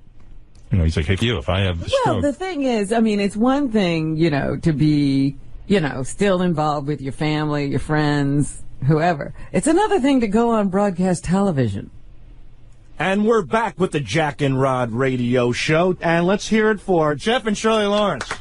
[SPEAKER 1] know, he's like, hey, if I have a stroke.
[SPEAKER 2] Well, the thing is, I mean, it's one thing, you know, to be, you know, still involved with your family, your friends, whoever. It's another thing to go on broadcast television.
[SPEAKER 15] And we're back with the Jack and Rod radio show. And let's hear it for Jeff and Shirley Lawrence.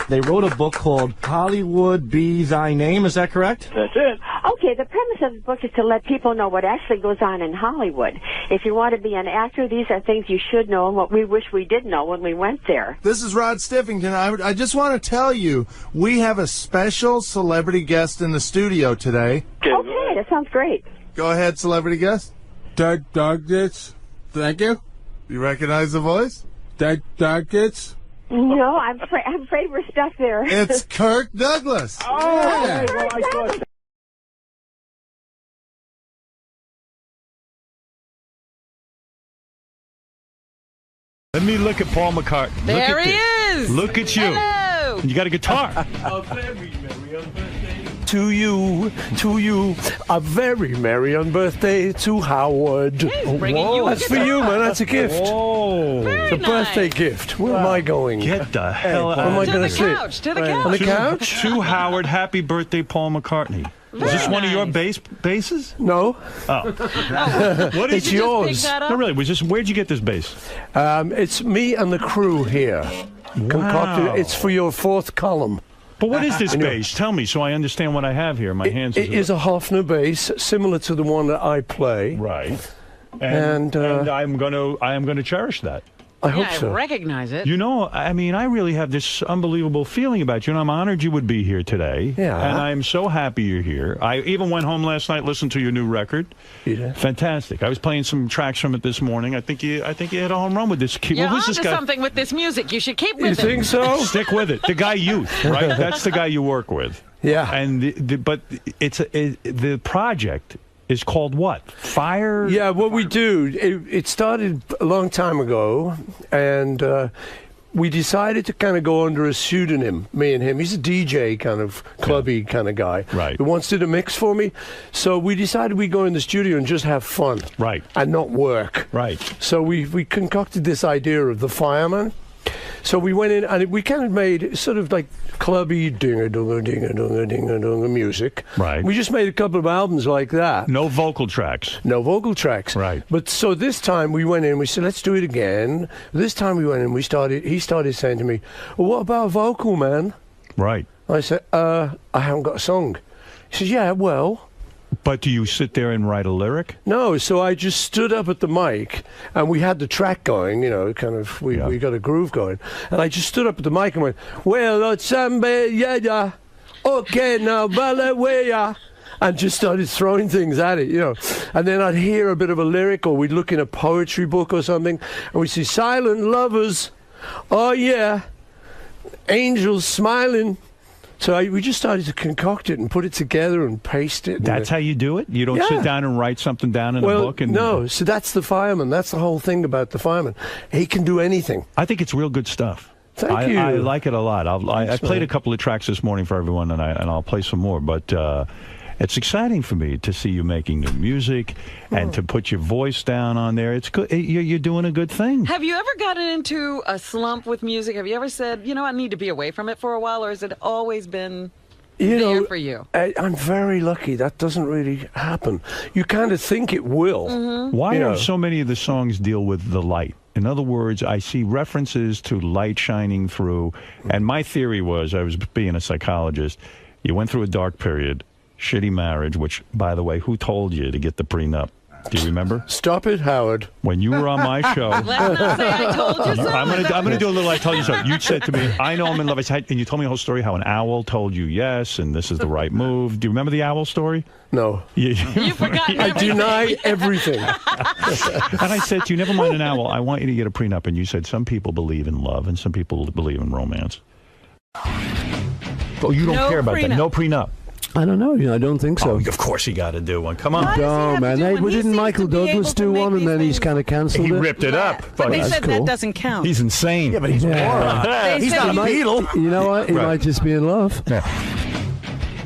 [SPEAKER 15] They wrote a book called Hollywood Be Thy Name. Is that correct?
[SPEAKER 16] That's it. Okay, the premise of the book is to let people know what actually goes on in Hollywood. If you want to be an actor, these are things you should know and what we wish we did know when we went there.
[SPEAKER 17] This is Rod Stiffington. I just want to tell you, we have a special celebrity guest in the studio today.
[SPEAKER 16] Okay, that sounds great.
[SPEAKER 17] Go ahead, celebrity guest.
[SPEAKER 18] Doug Doggett. Thank you.
[SPEAKER 17] You recognize the voice?
[SPEAKER 18] Doug Doggett.
[SPEAKER 16] No, I'm afraid we're stuck there.
[SPEAKER 17] It's Kirk Douglas.
[SPEAKER 16] Oh,
[SPEAKER 17] yeah.
[SPEAKER 16] Well, I thought.
[SPEAKER 1] Let me look at Paul McCartney.
[SPEAKER 2] There
[SPEAKER 1] look at
[SPEAKER 2] he
[SPEAKER 1] this.
[SPEAKER 2] is.
[SPEAKER 1] Look at you.
[SPEAKER 2] Hello.
[SPEAKER 1] You got a guitar.
[SPEAKER 19] To you, a very merry on birthday to Howard. That's for you, man. That's a gift.
[SPEAKER 1] Whoa.
[SPEAKER 19] It's a birthday gift. Where am I going?
[SPEAKER 1] Get the hell out
[SPEAKER 19] Where am I going to sit?
[SPEAKER 2] To the couch.
[SPEAKER 19] On the couch?
[SPEAKER 1] To Howard, happy birthday, Paul McCartney. Is this one of your basses?
[SPEAKER 19] No.
[SPEAKER 1] Oh. What
[SPEAKER 19] it's yours.
[SPEAKER 1] No, really. Where'd you get this bass?
[SPEAKER 19] It's me and the crew here. Concocted. It's for your fourth column.
[SPEAKER 1] But what is this bass? Tell me so I understand what I have here in my hands.
[SPEAKER 19] It is a Hofner bass, similar to the one that I play.
[SPEAKER 1] Right. And I am going to cherish that.
[SPEAKER 19] I hope so.
[SPEAKER 2] I recognize it.
[SPEAKER 1] You know, I mean, I really have this unbelievable feeling about you, and I'm honored you would be here today.
[SPEAKER 19] Yeah.
[SPEAKER 1] And I'm so happy you're here. I even went home last night, listened to your new record.
[SPEAKER 19] You did?
[SPEAKER 1] Fantastic. I was playing some tracks from it this morning. I think you hit a home run with this.
[SPEAKER 2] You're
[SPEAKER 1] who's this
[SPEAKER 2] onto
[SPEAKER 1] guy?
[SPEAKER 2] something with this music. You should keep with it.
[SPEAKER 19] You think so?
[SPEAKER 1] Stick with it. The guy Youth, right? That's the guy you work with.
[SPEAKER 19] Yeah.
[SPEAKER 1] And the project is called what? Fire?
[SPEAKER 19] Yeah, what we do, it started a long time ago, and we decided to kind of go under a pseudonym, me and him. He's a DJ kind of clubby kind of guy.
[SPEAKER 1] Right.
[SPEAKER 19] Who wants to do a mix for me. So we decided we'd go in the studio and just have fun.
[SPEAKER 1] Right.
[SPEAKER 19] And not work.
[SPEAKER 1] Right.
[SPEAKER 19] So we concocted this idea of the fireman. So we went in and we kind of made sort of like clubby ding-a-dong-a-ding-a-dong-a-ding-a-dong music.
[SPEAKER 1] Right.
[SPEAKER 19] We just made a couple of albums like that.
[SPEAKER 1] No vocal tracks.
[SPEAKER 19] No vocal tracks.
[SPEAKER 1] Right.
[SPEAKER 19] But so this time we went in, we said, let's do it again. This time we went in, he started saying to me, well, what about a vocal, man?
[SPEAKER 1] Right.
[SPEAKER 19] I said, I haven't got a song. He says, yeah, well.
[SPEAKER 1] But do you sit there and write a lyric?
[SPEAKER 19] No, so I just stood up at the mic, and we had the track going, you know, kind of, we got a groove going. And I just stood up at the mic and went, well, yeah, okay, now, ballet, and just started throwing things at it, you know. And then I'd hear a bit of a lyric, or we'd look in a poetry book or something, and we'd see silent lovers, oh yeah, angels smiling. So we just started to concoct it and put it together and paste it.
[SPEAKER 1] That's how you do it? You don't sit down and write something down in a book?
[SPEAKER 19] No. So that's the fireman. That's the whole thing about the fireman. He can do anything.
[SPEAKER 1] I think it's real good stuff.
[SPEAKER 19] Thank you.
[SPEAKER 1] I like it a lot. I played a couple of tracks this morning for everyone, and I'll play some more. But it's exciting for me to see you making new music and to put your voice down on there. It's good. You're doing a good thing.
[SPEAKER 2] Have you ever gotten into a slump with music? Have you ever said, you know, I need to be away from it for a while, or has it always been there for you?
[SPEAKER 19] I'm very lucky. That doesn't really happen. You kind of think it will.
[SPEAKER 2] Mm-hmm.
[SPEAKER 1] Why are so many of the songs deal with the light? In other words, I see references to light shining through. And my theory was, I was being a psychologist, you went through a dark period, shitty marriage, which, by the way, who told you to get the prenup? Do you remember?
[SPEAKER 19] Stop it, Howard.
[SPEAKER 1] When you were on my show.
[SPEAKER 2] Let's not say I told you so.
[SPEAKER 1] I'm gonna do a little I told you so. You said to me, I know I'm in love. And you told me a whole story how an owl told you yes, and this is the right move. Do you remember the owl story?
[SPEAKER 19] No.
[SPEAKER 2] You forgot
[SPEAKER 19] I deny everything.
[SPEAKER 1] And I said to you, never mind an owl. I want you to get a prenup. And you said some people believe in love and some people believe in romance. Oh, you don't care about that. No prenup.
[SPEAKER 19] I don't know. I don't think so.
[SPEAKER 1] Oh, of course he got to do one. Come on.
[SPEAKER 19] No, man. Hey, didn't Michael Douglas do one and then he's kind of cancelled it?
[SPEAKER 1] He ripped it up.
[SPEAKER 2] But they
[SPEAKER 19] that's
[SPEAKER 2] said
[SPEAKER 19] cool.
[SPEAKER 2] that doesn't count.
[SPEAKER 1] He's insane.
[SPEAKER 17] Yeah, but he's a moron. He's not a Beatle.
[SPEAKER 19] You know what? He might just be in love.
[SPEAKER 1] Yeah.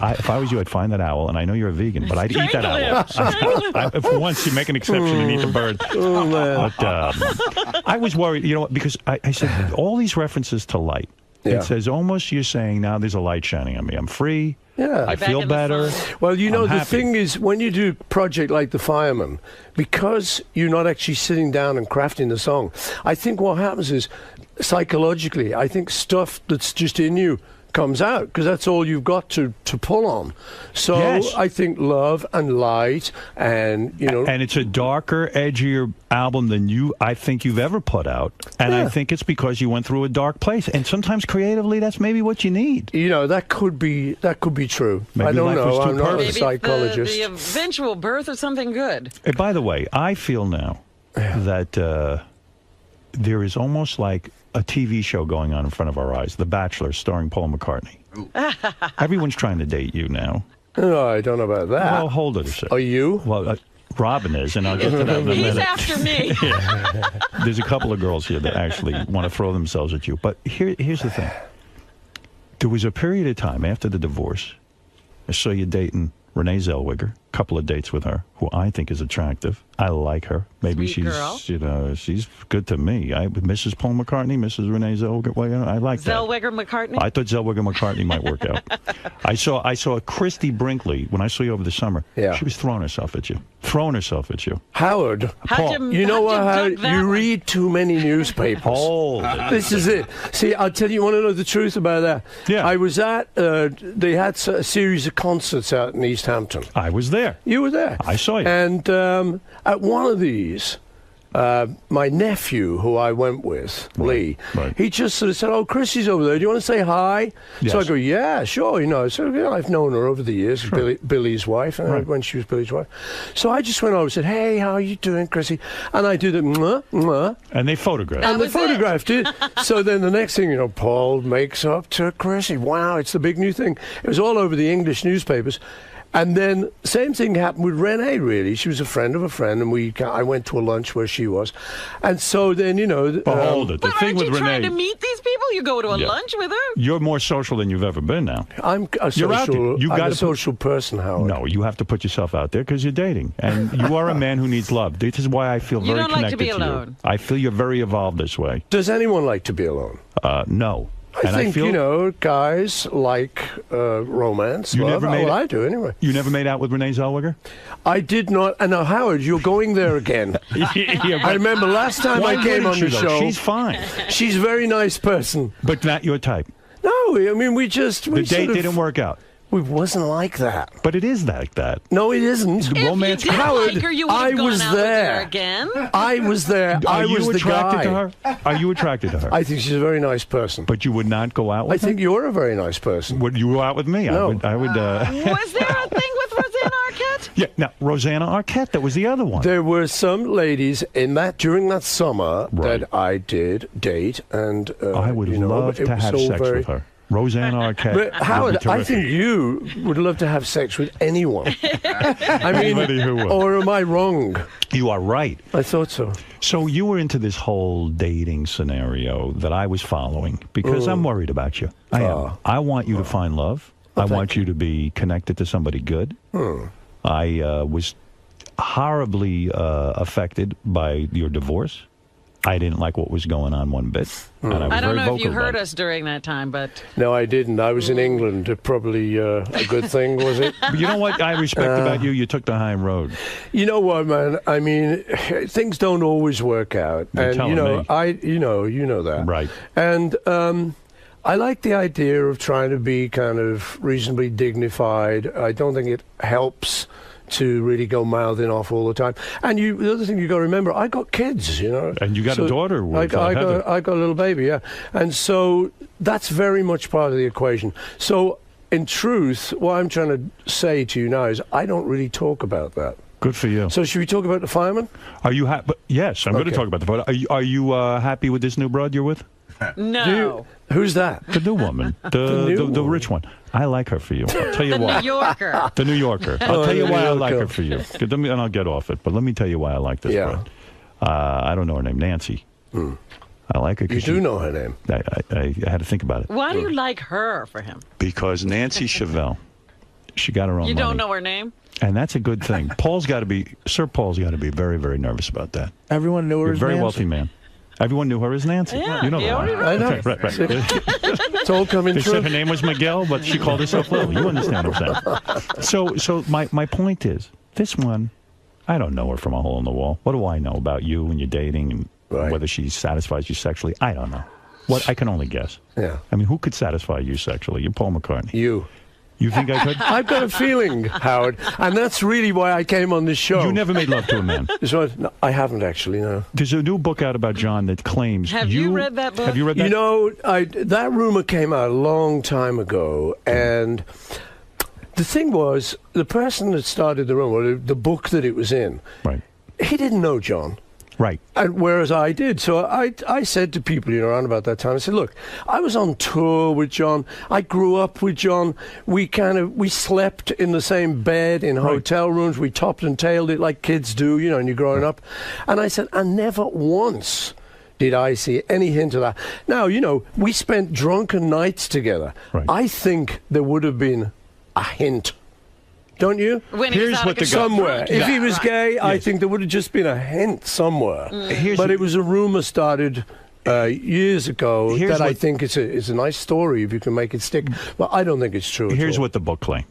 [SPEAKER 1] If I was you, I'd find that owl, and I know you're a vegan, but I'd eat that owl. For once, you make an exception and eat the bird.
[SPEAKER 19] Oh, man.
[SPEAKER 1] But I was worried, you know what, because I said all these references to light.
[SPEAKER 19] Yeah.
[SPEAKER 1] It says almost you're saying now there's a light shining on me. I'm free.
[SPEAKER 19] Yeah.
[SPEAKER 1] I feel better.
[SPEAKER 19] Well, you know,
[SPEAKER 1] I'm
[SPEAKER 19] the
[SPEAKER 1] happy.
[SPEAKER 19] thing is, when you do a project like The Fireman, because you're not actually sitting down and crafting the song, I think what happens is, psychologically, I think stuff that's just in you comes out because that's all you've got to pull on. So
[SPEAKER 1] Yes.
[SPEAKER 19] I think love and light and, you know.
[SPEAKER 1] And it's a darker, edgier album than I think you've ever put out. And I think it's because you went through a dark place. And sometimes creatively, that's maybe what you need.
[SPEAKER 19] You know, that could be true.
[SPEAKER 1] Maybe
[SPEAKER 19] I don't
[SPEAKER 1] life was
[SPEAKER 19] know.
[SPEAKER 1] too
[SPEAKER 19] I'm not a
[SPEAKER 1] perfect.
[SPEAKER 19] psychologist.
[SPEAKER 2] The eventual birth of something good.
[SPEAKER 1] And by the way, I feel now that there is almost like a TV show going on in front of our eyes, The Bachelor, starring Paul McCartney. Everyone's trying to date you now.
[SPEAKER 19] No, I don't know about that.
[SPEAKER 1] Well, hold it a second.
[SPEAKER 19] Are you?
[SPEAKER 1] Well, Robin is, and I'll get to that in a minute.
[SPEAKER 2] He's after me.
[SPEAKER 1] Yeah. There's a couple of girls here that actually want to throw themselves at you. But here's the thing. There was a period of time after the divorce, I saw you dating Renee Zellweger, a couple of dates with her, who I think is attractive. I like her. Maybe
[SPEAKER 2] Sweet girl.
[SPEAKER 1] she's good to me. Mrs. Paul McCartney, Mrs. Renee Zellweger, well, I like that.
[SPEAKER 2] Zellweger McCartney?
[SPEAKER 1] I thought Zellweger McCartney might work out. I saw Christy Brinkley when I saw you over the summer.
[SPEAKER 19] Yeah.
[SPEAKER 1] She was throwing herself at you.
[SPEAKER 19] Howard,
[SPEAKER 2] Paul,
[SPEAKER 19] you know what, Howard?
[SPEAKER 2] duck that
[SPEAKER 19] You
[SPEAKER 2] one?
[SPEAKER 19] read too many newspapers. This is it. See, I'll tell you, want to know the truth about that?
[SPEAKER 1] Yeah.
[SPEAKER 19] I was at, they had a series of concerts out in East Hampton.
[SPEAKER 1] I was there.
[SPEAKER 19] You were there.
[SPEAKER 1] I saw you.
[SPEAKER 19] And at one of these, my nephew, who I went with, Lee, he just sort of said, "Oh, Chrissy's over there. Do you want to say hi?"
[SPEAKER 1] Yes.
[SPEAKER 19] So I go, "Yeah, sure." You know, so I've known her over the years, Billy's wife, when she was Billy's wife. So I just went over and said, "Hey, how are you doing, Chrissy?" And I do the mwah, mwah.
[SPEAKER 1] And they photographed.
[SPEAKER 19] And they photographed it. So then the next thing, you know, Paul makes up to Chrissy. Wow, it's the big new thing. It was all over the English newspapers. And then same thing happened with Renee, really. She was a friend of a friend, and I went to a lunch where she was. And so then, you know...
[SPEAKER 1] hold it. The
[SPEAKER 2] But
[SPEAKER 1] thing
[SPEAKER 2] aren't
[SPEAKER 1] with
[SPEAKER 2] you
[SPEAKER 1] Renee...
[SPEAKER 2] trying to meet these people? You go to a lunch with her?
[SPEAKER 1] You're more social than you've ever been now.
[SPEAKER 19] I'm a
[SPEAKER 1] You're out there.
[SPEAKER 19] social,
[SPEAKER 1] You
[SPEAKER 19] I'm
[SPEAKER 1] gotta
[SPEAKER 19] a social person, Howard.
[SPEAKER 1] No, you have to put yourself out there because you're dating. And you are a man who needs love. This is why I feel
[SPEAKER 2] You
[SPEAKER 1] very
[SPEAKER 2] don't like to
[SPEAKER 1] connected
[SPEAKER 2] be
[SPEAKER 1] you.
[SPEAKER 2] alone.
[SPEAKER 1] I feel you're very evolved this way.
[SPEAKER 19] Does anyone like to be alone?
[SPEAKER 1] No.
[SPEAKER 19] I think, you know, guys like romance.
[SPEAKER 1] You
[SPEAKER 19] love.
[SPEAKER 1] never made
[SPEAKER 19] Well, I do, anyway.
[SPEAKER 1] You never made out with Renee Zellweger?
[SPEAKER 19] I did not. And now, Howard, you're going there again. I remember last time
[SPEAKER 1] Why
[SPEAKER 19] I came
[SPEAKER 1] wouldn't
[SPEAKER 19] on
[SPEAKER 1] you,
[SPEAKER 19] the
[SPEAKER 1] though?
[SPEAKER 19] show.
[SPEAKER 1] She's fine.
[SPEAKER 19] She's a very nice person.
[SPEAKER 1] But not your type.
[SPEAKER 19] No, I mean, we
[SPEAKER 1] The date didn't work out.
[SPEAKER 19] It wasn't like that.
[SPEAKER 1] But it is like that.
[SPEAKER 19] No, it isn't.
[SPEAKER 1] The romance.
[SPEAKER 2] If you didn't
[SPEAKER 19] Howard,
[SPEAKER 2] like her, you would
[SPEAKER 19] I
[SPEAKER 2] have gone
[SPEAKER 19] was
[SPEAKER 2] out
[SPEAKER 19] there.
[SPEAKER 2] with her again.
[SPEAKER 19] I was there. I was
[SPEAKER 1] you
[SPEAKER 19] the
[SPEAKER 1] attracted
[SPEAKER 19] guy.
[SPEAKER 1] to her? Are you attracted to her?
[SPEAKER 19] I think she's a very nice person.
[SPEAKER 1] But you would not go out with her?
[SPEAKER 19] I think you're a very nice person.
[SPEAKER 1] Would you go out with me?
[SPEAKER 19] No.
[SPEAKER 1] I would.
[SPEAKER 2] Was there a thing with Rosanna Arquette?
[SPEAKER 1] Yeah. Now, Rosanna Arquette, that was the other one.
[SPEAKER 19] There were some ladies during that summer that I did date, and
[SPEAKER 1] I would love to have sex with her. Rosanna Arquette.
[SPEAKER 19] But Howard, I think you would love to have sex with anyone. I mean,
[SPEAKER 1] Anybody who would.
[SPEAKER 19] or am I wrong?
[SPEAKER 1] You are right.
[SPEAKER 19] I thought so.
[SPEAKER 1] So you were into this whole dating scenario that I was following because I'm worried about you. I am. I want you to find love. I want you to be connected to somebody good. I was horribly affected by your divorce. I didn't like what was going on one bit. And I was
[SPEAKER 2] I don't
[SPEAKER 1] very
[SPEAKER 2] know if you
[SPEAKER 1] vocal
[SPEAKER 2] heard
[SPEAKER 1] about
[SPEAKER 2] us during that time, but...
[SPEAKER 19] No, I didn't. I was in England. Probably a good thing, was it?
[SPEAKER 1] But you know what I respect about you? You took the high road.
[SPEAKER 19] You know what, man? I mean, things don't always work out,
[SPEAKER 1] You're
[SPEAKER 19] and
[SPEAKER 1] telling me.
[SPEAKER 19] you know that,
[SPEAKER 1] Right.
[SPEAKER 19] And I like the idea of trying to be kind of reasonably dignified. I don't think it helps to really go mouthing off all the time. And the other thing you got to remember, I got kids, you know.
[SPEAKER 1] And you got a daughter with Heather.
[SPEAKER 19] I got a little baby, yeah. And so that's very much part of the equation. So in truth, what I'm trying to say to you now is I don't really talk about that.
[SPEAKER 1] Good for you.
[SPEAKER 19] So should we talk about the fireman?
[SPEAKER 1] Are you happy? Yes, I'm going to talk about the photo. Are you happy with this new broad you're with?
[SPEAKER 2] No.
[SPEAKER 19] Who's that?
[SPEAKER 1] The new woman. The rich one. I like her for you. I'll tell you why.
[SPEAKER 2] The New Yorker.
[SPEAKER 1] The New Yorker. I'll tell you why I like her for you. And I'll get off it. But let me tell you why I like this broad. I don't know her name. Nancy. I like her.
[SPEAKER 19] You do know her name.
[SPEAKER 1] I had to think about it.
[SPEAKER 2] Why do you like her for him?
[SPEAKER 1] Because Nancy Chevelle, she got her own
[SPEAKER 2] You
[SPEAKER 1] money.
[SPEAKER 2] don't know her name?
[SPEAKER 1] And that's a good thing. Sir Paul's got to be very, very nervous about that.
[SPEAKER 20] Everyone knew her as
[SPEAKER 1] You're a very
[SPEAKER 20] Nancy.
[SPEAKER 1] wealthy man. Everyone knew her as Nancy.
[SPEAKER 2] Yeah,
[SPEAKER 1] you know that.
[SPEAKER 19] I know.
[SPEAKER 1] Okay, right.
[SPEAKER 19] It's all coming
[SPEAKER 1] They
[SPEAKER 19] true.
[SPEAKER 1] said her name was Miguel, but she called herself Lily. You understand what I'm saying? So my point is, this one, I don't know her from a hole in the wall. What do I know about you and your dating and whether she satisfies you sexually? I don't know. What I can only guess.
[SPEAKER 19] Yeah.
[SPEAKER 1] I mean, who could satify you sexually? You're Paul McCartney.
[SPEAKER 19] You.
[SPEAKER 1] You think I could?
[SPEAKER 19] I've got a feeling, Howard, and that's really why I came on this show.
[SPEAKER 1] You never made love to a man.
[SPEAKER 19] No, I haven't actually, no.
[SPEAKER 1] There's a new book out about John that claims
[SPEAKER 2] Have you read that book?
[SPEAKER 1] Have you read that?
[SPEAKER 19] You know, that rumor came out a long time ago, and the thing was, the person that started the rumor, the book that it was in, he didn't know John.
[SPEAKER 1] Right.
[SPEAKER 19] And whereas I did. So I said to people, around about that time, I said, look, I was on tour with John. I grew up with John. We slept in the same bed in hotel rooms. We topped and tailed it like kids do, and you're growing up. And I said, and never once did I see any hint of that. Now, we spent drunken nights together. Right. I think there would have been a hint. Don't you?
[SPEAKER 2] When he was out of
[SPEAKER 19] somewhere. If he was gay, I think there would have just been a hint somewhere. But it was a rumor started years ago that I think it's a nice story if you can make it stick. But I don't think it's true.
[SPEAKER 1] Here's what the book claimed.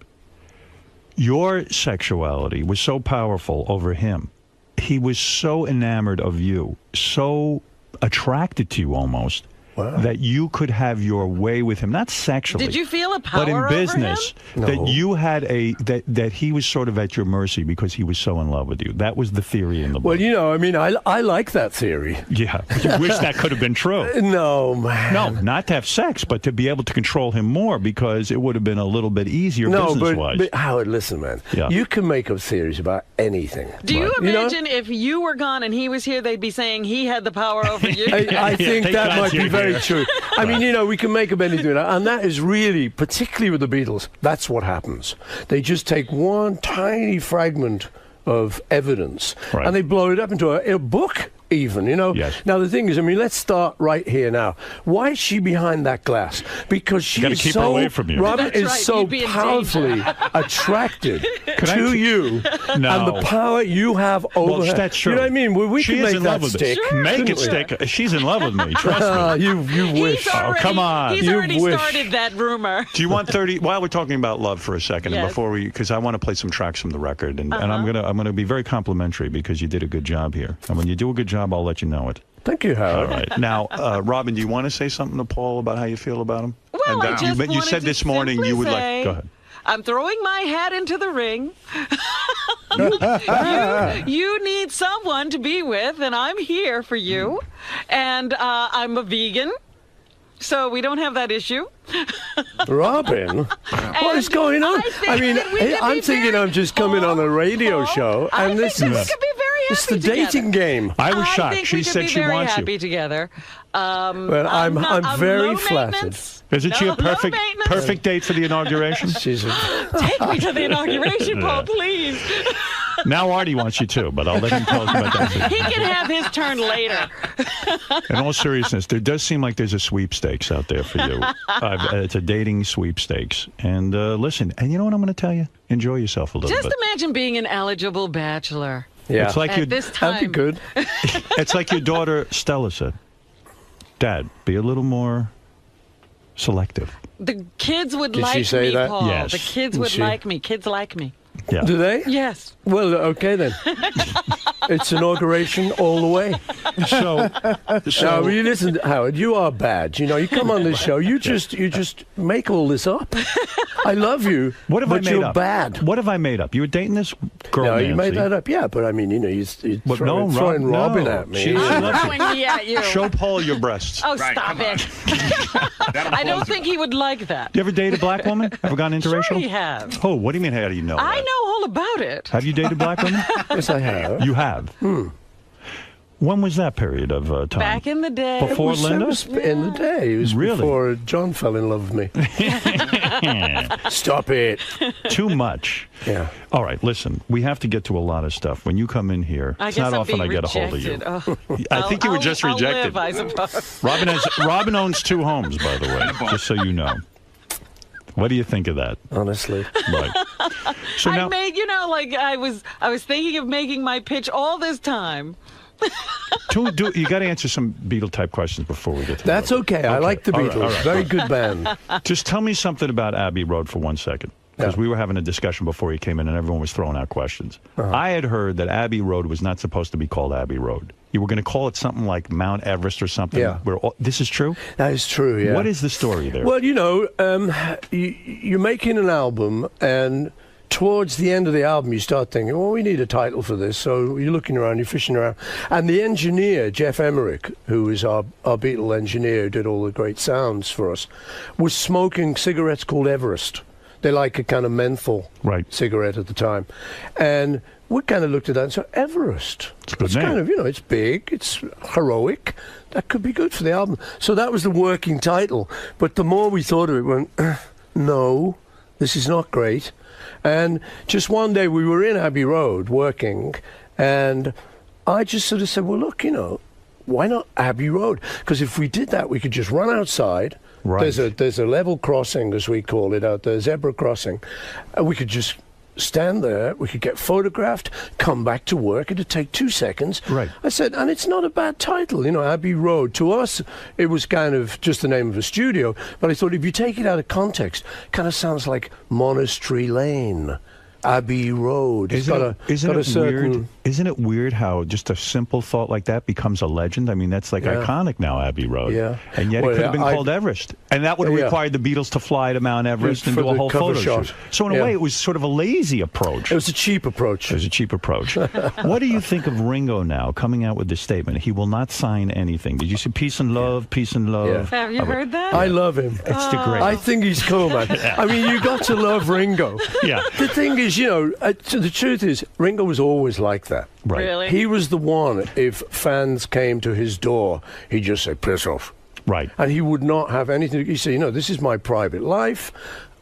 [SPEAKER 1] Your sexuality was so powerful over him. He was so enamored of you, so attracted to you almost, that you could have your way with him, not sexually.
[SPEAKER 2] Did you feel a power
[SPEAKER 1] but in business,
[SPEAKER 2] over him?
[SPEAKER 1] that you had that he was sort of at your mercy because he was so in love with you. That was the theory in the book.
[SPEAKER 19] Well, I like that theory.
[SPEAKER 1] Yeah, you wish that could have been true.
[SPEAKER 19] No, man.
[SPEAKER 1] No, not to have sex, but to be able to control him more because it would have been a little bit easier business-wise.
[SPEAKER 19] But Howard, listen, man.
[SPEAKER 1] Yeah.
[SPEAKER 19] You can make up theories about anything.
[SPEAKER 2] Do you imagine if you were gone and he was here, they'd be saying he had the power over you?
[SPEAKER 19] I think that might be very true. I mean, we can make up anything. And that is really, particularly with the Beatles, that's what happens. They just take one tiny fragment of evidence and they blow it up into a book even,
[SPEAKER 1] Yes.
[SPEAKER 19] Now, the thing is, let's start right here now. Why is she behind that glass? Because she is
[SPEAKER 1] keep her away from you.
[SPEAKER 19] Robert is so powerfully attracted to you and the power you have over her.
[SPEAKER 1] That's true.
[SPEAKER 19] You know what I mean? We
[SPEAKER 1] she
[SPEAKER 19] can
[SPEAKER 1] is
[SPEAKER 19] make
[SPEAKER 1] in
[SPEAKER 19] that
[SPEAKER 1] love with
[SPEAKER 19] stick.
[SPEAKER 1] Sure. Make it stick. She's in love with me. Trust me.
[SPEAKER 19] You wish.
[SPEAKER 1] Come on.
[SPEAKER 2] He's already started that rumor.
[SPEAKER 1] Do you want 30? While we're talking about love for a second, and before because I want to play some tracks from the record, and I'm gonna be very complimentary because you did a good job here, and when you do a good job, I'll let you know it.
[SPEAKER 19] Thank you, Howard.
[SPEAKER 1] All right. Now, Robin, do you want to say something to Paul about how you feel about him?
[SPEAKER 2] Well, I just
[SPEAKER 1] you said this morning you would like. Go ahead.
[SPEAKER 2] I'm throwing my hat into the ring. You need someone to be with, and I'm here for you. And I'm a vegan, so we don't have that issue.
[SPEAKER 19] Robin, what is going on? I'm thinking I'm just coming on a radio show, and this is. It's the dating game.
[SPEAKER 1] I was shocked.
[SPEAKER 2] Think
[SPEAKER 1] she
[SPEAKER 2] we could
[SPEAKER 1] said
[SPEAKER 2] be
[SPEAKER 1] she
[SPEAKER 2] very
[SPEAKER 1] wants
[SPEAKER 2] happy
[SPEAKER 1] you.
[SPEAKER 2] Together.
[SPEAKER 19] Well, I'm very flattered.
[SPEAKER 1] Isn't she a perfect date for the inauguration?
[SPEAKER 2] Take me to the inauguration, Paul, please.
[SPEAKER 1] Now Artie wants you too, but I'll let him tell us about that.
[SPEAKER 2] He can have his turn later.
[SPEAKER 1] In all seriousness, there does seem like there's a sweepstakes out there for you. It's a dating sweepstakes. And listen, and you know what I'm going to tell you? Enjoy yourself a little bit.
[SPEAKER 2] Just imagine being an eligible bachelor.
[SPEAKER 19] Yeah.
[SPEAKER 1] It's like
[SPEAKER 2] at this time.
[SPEAKER 19] That'd be good.
[SPEAKER 1] It's like your daughter Stella said. Dad, be a little more selective.
[SPEAKER 2] The kids would
[SPEAKER 19] Did
[SPEAKER 2] like
[SPEAKER 19] she say
[SPEAKER 2] me,
[SPEAKER 19] that?
[SPEAKER 2] Paul.
[SPEAKER 1] Yes.
[SPEAKER 2] The kids would like me. Kids like me.
[SPEAKER 1] Yeah.
[SPEAKER 19] Do they?
[SPEAKER 2] Yes.
[SPEAKER 19] Well, okay then. It's inauguration all the way.
[SPEAKER 1] So,
[SPEAKER 19] no, you listen, Howard. You are bad. You know, you come on this show. You just make all this up. I love you.
[SPEAKER 1] What have I made
[SPEAKER 19] you're
[SPEAKER 1] up?
[SPEAKER 19] bad.
[SPEAKER 1] What have I made up? You were dating this girl.
[SPEAKER 19] No,
[SPEAKER 1] Nancy.
[SPEAKER 19] you made that up. Yeah, but I mean, you know, you're throwing Robin at me.
[SPEAKER 1] She loves
[SPEAKER 2] throwing me at you.
[SPEAKER 1] Show Paul your breasts.
[SPEAKER 2] Oh, stop it. I don't think he would like that.
[SPEAKER 1] You ever dated a black woman? Ever gone interracial?
[SPEAKER 2] Sure he have.
[SPEAKER 1] Oh, what do you mean, how do you know
[SPEAKER 2] I
[SPEAKER 1] that?
[SPEAKER 2] know all about it.
[SPEAKER 1] Have you dated black women?
[SPEAKER 19] Yes, I have.
[SPEAKER 1] You have? When was that period of time?
[SPEAKER 2] Back in the day.
[SPEAKER 1] Before Linda?
[SPEAKER 19] It was in the day. It was
[SPEAKER 1] really?
[SPEAKER 19] Before John fell in love with me. Stop it.
[SPEAKER 1] Too much.
[SPEAKER 19] Yeah.
[SPEAKER 1] All right, listen, we have to get to a lot of stuff. When you come in here, it's not often I get a hold of you.
[SPEAKER 2] Oh.
[SPEAKER 1] I think you were just rejected.
[SPEAKER 2] I'll live, I suppose.
[SPEAKER 1] Robin owns 2 homes, by the way, just so you know. What do you think of that?
[SPEAKER 19] Honestly.
[SPEAKER 1] Right. So now,
[SPEAKER 2] I made, you know, like I was thinking of making my pitch all this time.
[SPEAKER 1] you got to answer some Beatle-type questions before we get to
[SPEAKER 19] That's okay. I like the Beatles.
[SPEAKER 1] All right.
[SPEAKER 19] Very good band.
[SPEAKER 1] Just tell me something about Abbey Road for 1 second. Because we were having a discussion before you came in and everyone was throwing out questions. I had heard that Abbey Road was not supposed to be called Abbey Road. You were going to call it something like Mount Everest or something.
[SPEAKER 19] Yeah.
[SPEAKER 1] This is true?
[SPEAKER 19] That is true, yeah.
[SPEAKER 1] What is the story there?
[SPEAKER 19] Well, you know, you're making an album, and towards the end of the album, you start thinking, well, we need a title for this. So you're looking around, you're fishing around. And the engineer, Jeff Emmerich, who is our Beatle engineer, who did all the great sounds for us, was smoking cigarettes called Everest. They like a kind of menthol cigarette at the time. And we kind of looked at that and said, Everest. It's kind of, you know, it's big, it's heroic. That could be good for the album. So that was the working title. But the more we thought of it, we went, no, this is not great. And just one day we were in Abbey Road working, and I just sort of said, well, look, you know, why not Abbey Road? Because if we did that, we could just run outside.
[SPEAKER 1] Right.
[SPEAKER 19] There's a level crossing, as we call it out there, zebra crossing. And we could just stand there, we could get photographed, come back to work. It'd take 2 seconds.
[SPEAKER 1] Right.
[SPEAKER 19] I said, and it's not a bad title, you know, Abbey Road. To us, it was kind of just the name of a studio. But I thought if you take it out of context, it kind of sounds like Monastery Lane. Abbey Road.
[SPEAKER 1] Isn't it weird how just a simple thought like that becomes a legend? I mean, that's like iconic now, Abbey Road.
[SPEAKER 19] Yeah.
[SPEAKER 1] And yet it could have been called Everest. And that would have required the Beatles to fly to Mount Everest and do a whole photo shoot. So in a way, it was sort of a lazy approach.
[SPEAKER 19] It was a cheap approach.
[SPEAKER 1] What do you think of Ringo now coming out with this statement? He will not sign anything. Did you see Peace and Love, Peace and Love?
[SPEAKER 2] Yeah. Have you heard that?
[SPEAKER 19] I love him.
[SPEAKER 1] It's the great.
[SPEAKER 19] I think he's cool, man. I mean, you got to love Ringo.
[SPEAKER 1] Yeah.
[SPEAKER 19] The thing is, you know, the truth is, Ringo was always like that.
[SPEAKER 1] Right.
[SPEAKER 2] Really?
[SPEAKER 19] He was the one, if fans came to his door, he'd just say, piss off.
[SPEAKER 1] Right.
[SPEAKER 19] And he would not have anything. He'd say, you know, this is my private life.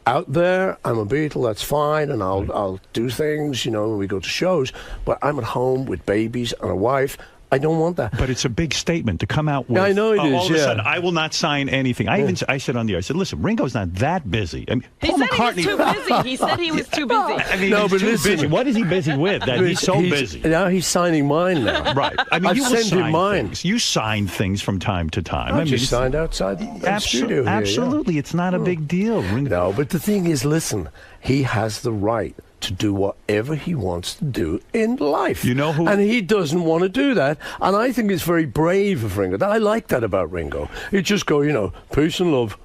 [SPEAKER 19] Out there, I'm a Beatle, that's fine, and I'll do things, you know, when we go to shows, but I'm at home with babies and a wife. I don't want that.
[SPEAKER 1] But it's a big statement to come out with.
[SPEAKER 19] I know it is,
[SPEAKER 1] all of a sudden, I will not sign anything. I said on the air, I said, listen, Ringo's not that busy. I mean, Paul McCartney.
[SPEAKER 2] He was too busy. He said he was too busy.
[SPEAKER 1] I mean,
[SPEAKER 19] no,
[SPEAKER 1] he's
[SPEAKER 19] but
[SPEAKER 1] too
[SPEAKER 19] listen,
[SPEAKER 1] busy. What is he busy with? That he's so busy.
[SPEAKER 19] Now he's signing mine now.
[SPEAKER 1] Right. I mean,
[SPEAKER 19] I've
[SPEAKER 1] you will
[SPEAKER 19] sent him
[SPEAKER 1] sign
[SPEAKER 19] mine.
[SPEAKER 1] things. You sign things from time to time.
[SPEAKER 19] I just signed outside the studio here,
[SPEAKER 1] absolutely. It's not a big deal.
[SPEAKER 19] No, but the thing is, listen, he has the right to do whatever he wants to do in life.
[SPEAKER 1] You know who?
[SPEAKER 19] And he doesn't want to do that. And I think it's very brave of Ringo. I like that about Ringo. He'd just go, you know, peace and love,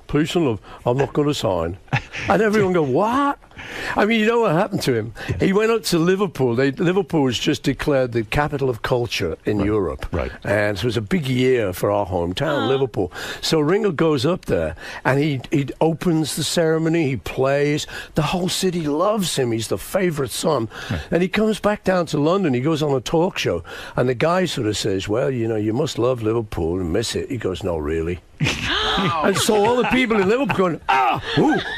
[SPEAKER 19] I'm not going to sign. And everyone go, what? I mean, you know what happened to him? He went up to Liverpool. Liverpool was just declared the capital of culture in Europe.
[SPEAKER 1] Right.
[SPEAKER 19] And so it was a big year for our hometown, Liverpool. So Ringo goes up there, and he opens the ceremony, he plays. The whole city loves him. He's the favourite son. Right. And he comes back down to London. He goes on a talk show, and the guy sort of says, well, you know, you must love Liverpool and miss it. He goes, no, really. And so all the people in Liverpool going,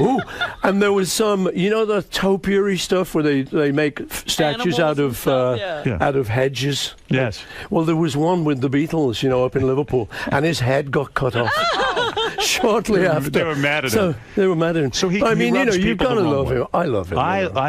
[SPEAKER 19] ooh. And there was some, you know, the topiary stuff where they make statues out of hedges.
[SPEAKER 1] Yes.
[SPEAKER 19] Well, there was one with the Beatles, you know, up in Liverpool, and his head got cut off. shortly after.
[SPEAKER 1] They were mad at him.
[SPEAKER 19] They were mad at him.
[SPEAKER 1] So he,
[SPEAKER 19] I mean,
[SPEAKER 1] rubs
[SPEAKER 19] you've
[SPEAKER 1] people
[SPEAKER 19] got to
[SPEAKER 1] the wrong
[SPEAKER 19] love
[SPEAKER 1] way.
[SPEAKER 19] him. I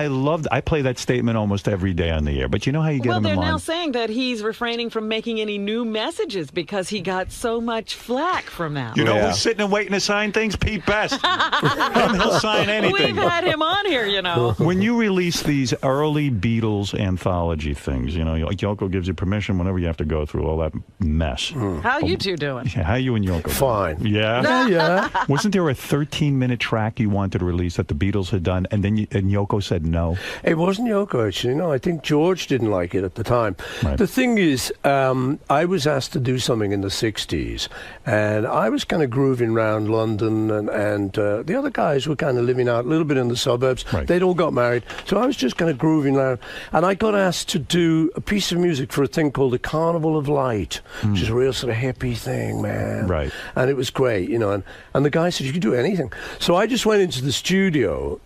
[SPEAKER 19] love him.
[SPEAKER 1] I play that statement almost every day on the air. But you know how you get him in
[SPEAKER 2] they're
[SPEAKER 1] line?
[SPEAKER 2] now saying that he's refraining from making any new messages because he got so much flack from that.
[SPEAKER 1] You know who's sitting and waiting to sign things? Pete Best. He'll sign anything.
[SPEAKER 2] We've had him on here, you know.
[SPEAKER 1] When you release these early Beatles anthology things, you know, like Yoko gives you permission whenever you have to go through all that mess.
[SPEAKER 2] How you two doing?
[SPEAKER 1] How you and Yoko?
[SPEAKER 19] Fine.
[SPEAKER 1] Yeah?
[SPEAKER 19] Yeah.
[SPEAKER 1] Wasn't there a 13-minute track you wanted to release that the Beatles had done, and then Yoko said no?
[SPEAKER 19] It wasn't Yoko, actually. No, I think George didn't like it at the time. Right. The thing is, I was asked to do something in the 60s, and I was kind of grooving around London, and the other guys were kind of living out a little bit in the suburbs.
[SPEAKER 1] Right.
[SPEAKER 19] They'd all got married, so I was just kind of grooving around, and I got asked to do a piece of music for a thing called the Carnival of Light, which is a real sort of hippie thing, man.
[SPEAKER 1] Right.
[SPEAKER 19] And it was great, you know, and the guy said, you could do anything. So I just went into the studio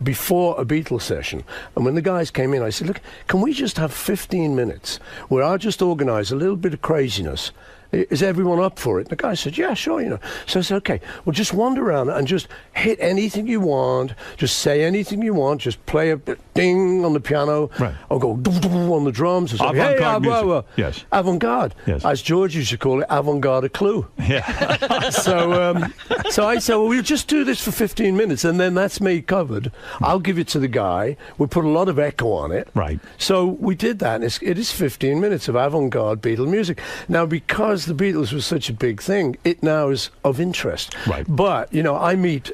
[SPEAKER 19] before a Beatles session, and when the guys came in, I said, look, can we just have 15 minutes where I'll just organise a little bit of craziness? Is everyone up for it? And the guy said, yeah, sure, you know. So I said, okay, well, just wander around and just hit anything you want, just say anything you want, just play a bit ding on the piano,
[SPEAKER 1] right.
[SPEAKER 19] or go on the drums, or say,
[SPEAKER 1] avant-garde music. Yes.
[SPEAKER 19] Avant-garde.
[SPEAKER 1] Yes.
[SPEAKER 19] As George used to call it, avant-garde a clue.
[SPEAKER 1] Yeah.
[SPEAKER 19] So I said, well, we'll just do this for 15 minutes, and then that's me covered. I'll give it to the guy. We'll put a lot of echo on it.
[SPEAKER 1] Right.
[SPEAKER 19] So we did that, and it is 15 minutes of avant-garde Beatle music. Now, because the Beatles was such a big thing, it now is of interest.
[SPEAKER 1] Right.
[SPEAKER 19] But, you know, I meet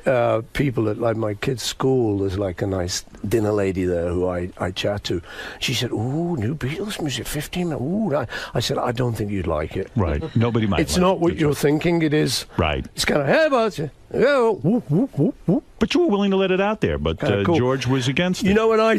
[SPEAKER 19] people at like my kid's school. There's like a nice dinner lady there who I chat to. She said, ooh, new Beatles music, 15 minutes. Ooh. I said, I don't think you'd like it.
[SPEAKER 1] Right. Nobody might.
[SPEAKER 19] It's not what you're thinking it is.
[SPEAKER 1] Right.
[SPEAKER 19] It's kind of, hey, about you. Yeah, whoop, whoop, whoop, whoop.
[SPEAKER 1] But you were willing to let it out there, but
[SPEAKER 19] Cool.
[SPEAKER 1] George was against it.
[SPEAKER 19] You know, and I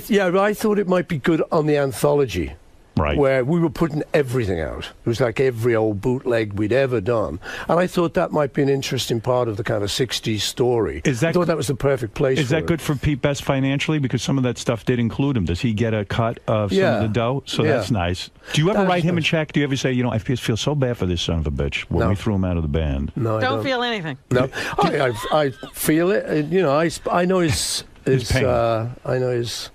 [SPEAKER 19] thought it might be good on the anthology.
[SPEAKER 1] Right.
[SPEAKER 19] Where we were putting everything out. It was like every old bootleg we'd ever done. And I thought that might be an interesting part of the kind of 60s story. I thought that was the perfect place
[SPEAKER 1] Is
[SPEAKER 19] for
[SPEAKER 1] that
[SPEAKER 19] it.
[SPEAKER 1] good for Pete Best financially? Because some of that stuff did include him. Does he get a cut of some of the dough? So that's nice. Do you ever write him a check? Do you ever say, you know, I feel so bad for this son of a bitch when we threw him out of the band?
[SPEAKER 19] No, I
[SPEAKER 2] Don't feel anything.
[SPEAKER 19] No. I feel it. You know, I know his
[SPEAKER 1] pain.
[SPEAKER 19] I know his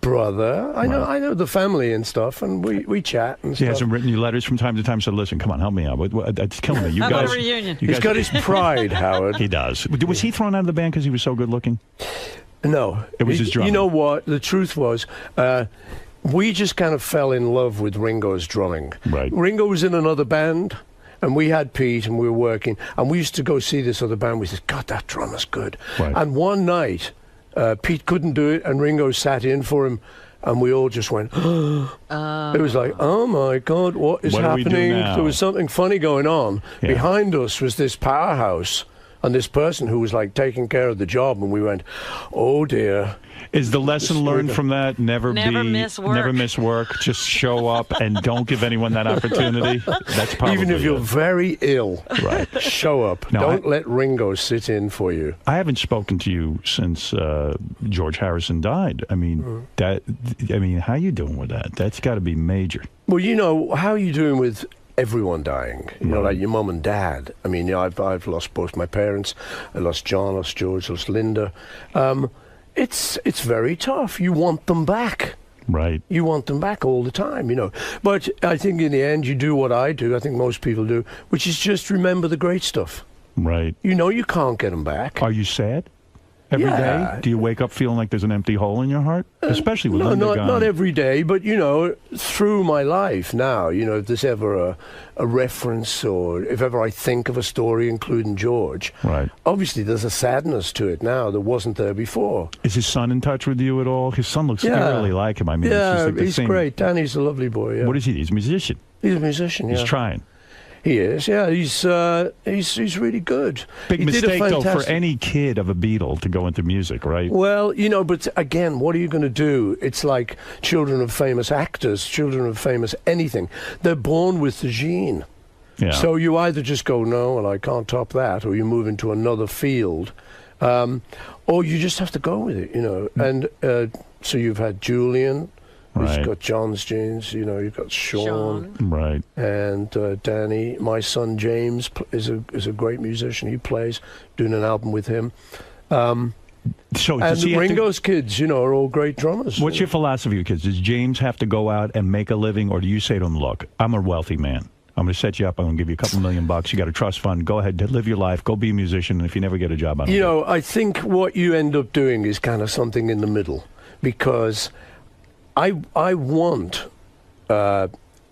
[SPEAKER 19] brother. I know the family and stuff, and we chat and
[SPEAKER 1] He
[SPEAKER 19] stuff.
[SPEAKER 1] hasn't written you letters from time to time. Said, "Listen, come on, help me out. It's killing me. You
[SPEAKER 2] How
[SPEAKER 1] guys."
[SPEAKER 2] about a reunion?
[SPEAKER 1] You
[SPEAKER 19] He's
[SPEAKER 1] guys-
[SPEAKER 19] got his pride, Howard.
[SPEAKER 1] He does. Was he thrown out of the band because he was so good looking?
[SPEAKER 19] No,
[SPEAKER 1] It was his drumming.
[SPEAKER 19] You know what? The truth was, we just kind of fell in love with Ringo's drumming.
[SPEAKER 1] Right.
[SPEAKER 19] Ringo was in another band, and we had Pete, and we were working, and we used to go see this other band. We said, God, that drummer's good.
[SPEAKER 1] Right.
[SPEAKER 19] And one night, Pete couldn't do it, and Ringo sat in for him. And we all just went, it was like, oh my God, what is
[SPEAKER 1] What do we do
[SPEAKER 19] happening?
[SPEAKER 1] now?
[SPEAKER 19] There was something funny going on.
[SPEAKER 1] Yeah.
[SPEAKER 19] Behind us was this powerhouse and this person who was like taking care of the job. And we went, oh dear.
[SPEAKER 1] Is the lesson learned from that never
[SPEAKER 2] miss work.
[SPEAKER 1] Never miss work. Just show up and don't give anyone that opportunity. That's probably
[SPEAKER 19] Even if you're very ill,
[SPEAKER 1] right.
[SPEAKER 19] Show up.
[SPEAKER 1] No,
[SPEAKER 19] Don't let Ringo sit in for you.
[SPEAKER 1] I haven't spoken to you since George Harrison died. I mean, how you doing with that? That's got to be major.
[SPEAKER 19] Well, you know, how are you doing with everyone dying? You know, like your mum and dad. I mean, you know, I've lost both my parents. I lost John, lost George, lost Linda. It's very tough. You want them back.
[SPEAKER 1] Right.
[SPEAKER 19] You want them back all the time, you know. But I think in the end you do what I do, I think most people do, which is just remember the great stuff.
[SPEAKER 1] Right.
[SPEAKER 19] You know you can't get them back.
[SPEAKER 1] Are you sad every day? Do you wake up feeling like there's an empty hole in your heart? Especially with Linda gone.
[SPEAKER 19] Not every day, but, you know, through my life now, you know, if there's ever a reference or if ever I think of a story, including George,
[SPEAKER 1] right.
[SPEAKER 19] Obviously there's a sadness to it now that wasn't there before.
[SPEAKER 1] Is his son in touch with you at all? His son looks eerily like him. I mean, it's just like the
[SPEAKER 19] he's
[SPEAKER 1] same.
[SPEAKER 19] great. Danny's a lovely boy, yeah.
[SPEAKER 1] What is he? He's a musician.
[SPEAKER 19] He's a musician, yeah.
[SPEAKER 1] He's trying.
[SPEAKER 19] He is, yeah. He's really good.
[SPEAKER 1] Big
[SPEAKER 19] He did a
[SPEAKER 1] mistake, though, for
[SPEAKER 19] fantastic-
[SPEAKER 1] any kid of a Beatle to go into music, right?
[SPEAKER 19] Well, you know, but again, what are you going to do? It's like children of famous actors, children of famous anything. They're born with the gene.
[SPEAKER 1] Yeah.
[SPEAKER 19] So you either just go, no, well, I can't top that, or you move into another field, or you just have to go with it, you know. And so you've had Julian, He's got John's genes. You know, you've got Sean.
[SPEAKER 1] Right.
[SPEAKER 19] And Danny. My son James is a great musician. He plays, doing an album with him.
[SPEAKER 1] So
[SPEAKER 19] and Ringo's kids, you know, are all great drummers.
[SPEAKER 1] What's your philosophy with kids? Does James have to go out and make a living, or do you say to him, look, I'm a wealthy man. I'm going to set you up. I'm going to give you a couple $1 million. You got a trust fund. Go ahead, live your life. Go be a musician. And if you never get a job, I don't know.
[SPEAKER 19] I think what you end up doing is kind of something in the middle, because I want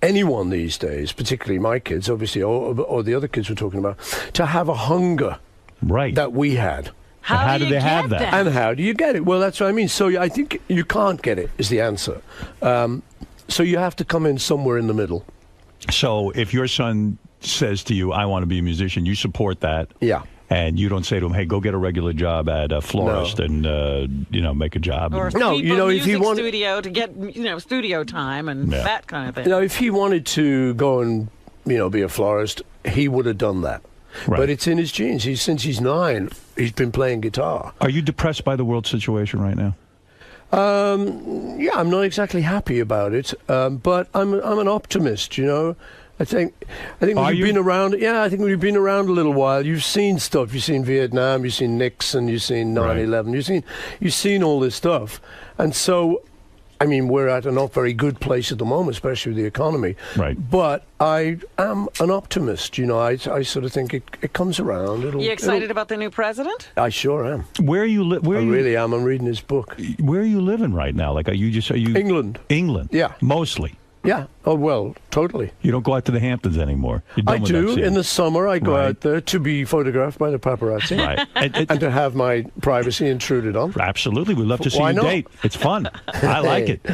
[SPEAKER 19] anyone these days, particularly my kids, obviously, or the other kids we're talking about, to have a hunger that we had.
[SPEAKER 2] How do they have that?
[SPEAKER 19] And how do you get it? Well, that's what I mean. So I think you can't get it is the answer. So you have to come in somewhere in the middle.
[SPEAKER 1] So if your son says to you, I want to be a musician, you support that.
[SPEAKER 19] Yeah.
[SPEAKER 1] And you don't say to him, hey, go get a regular job at a florist and, make a job.
[SPEAKER 2] Or if he wanted studio to get, studio time and that kind of thing.
[SPEAKER 19] If he wanted to go and, be a florist, he would have done that.
[SPEAKER 1] Right.
[SPEAKER 19] But it's in his genes. Since he's 9, he's been playing guitar.
[SPEAKER 1] Are you depressed by the world situation right now?
[SPEAKER 19] Yeah, I'm not exactly happy about it, but I'm an optimist. I think we've been around. Yeah, I think we've been around a little while. You've seen stuff. You've seen Vietnam. You've seen Nixon. You've seen 9/11. You've seen all this stuff, and so. I mean, we're at a not very good place at the moment, especially with the economy.
[SPEAKER 1] Right.
[SPEAKER 19] But I am an optimist. I sort of think it comes around.
[SPEAKER 2] You excited about the new president?
[SPEAKER 19] I sure am.
[SPEAKER 1] Where are you?
[SPEAKER 19] Really am. I'm reading his book.
[SPEAKER 1] Where are you living right now? Like, are you
[SPEAKER 19] England?
[SPEAKER 1] England.
[SPEAKER 19] Yeah.
[SPEAKER 1] Mostly.
[SPEAKER 19] Yeah. Oh, well, totally.
[SPEAKER 1] You don't go out to the Hamptons anymore.
[SPEAKER 19] I do. In the summer, I go out there to be photographed by the paparazzi.
[SPEAKER 1] Right.
[SPEAKER 19] And to have my privacy intruded on.
[SPEAKER 1] Absolutely. We'd love to see you date. It's fun. I like it.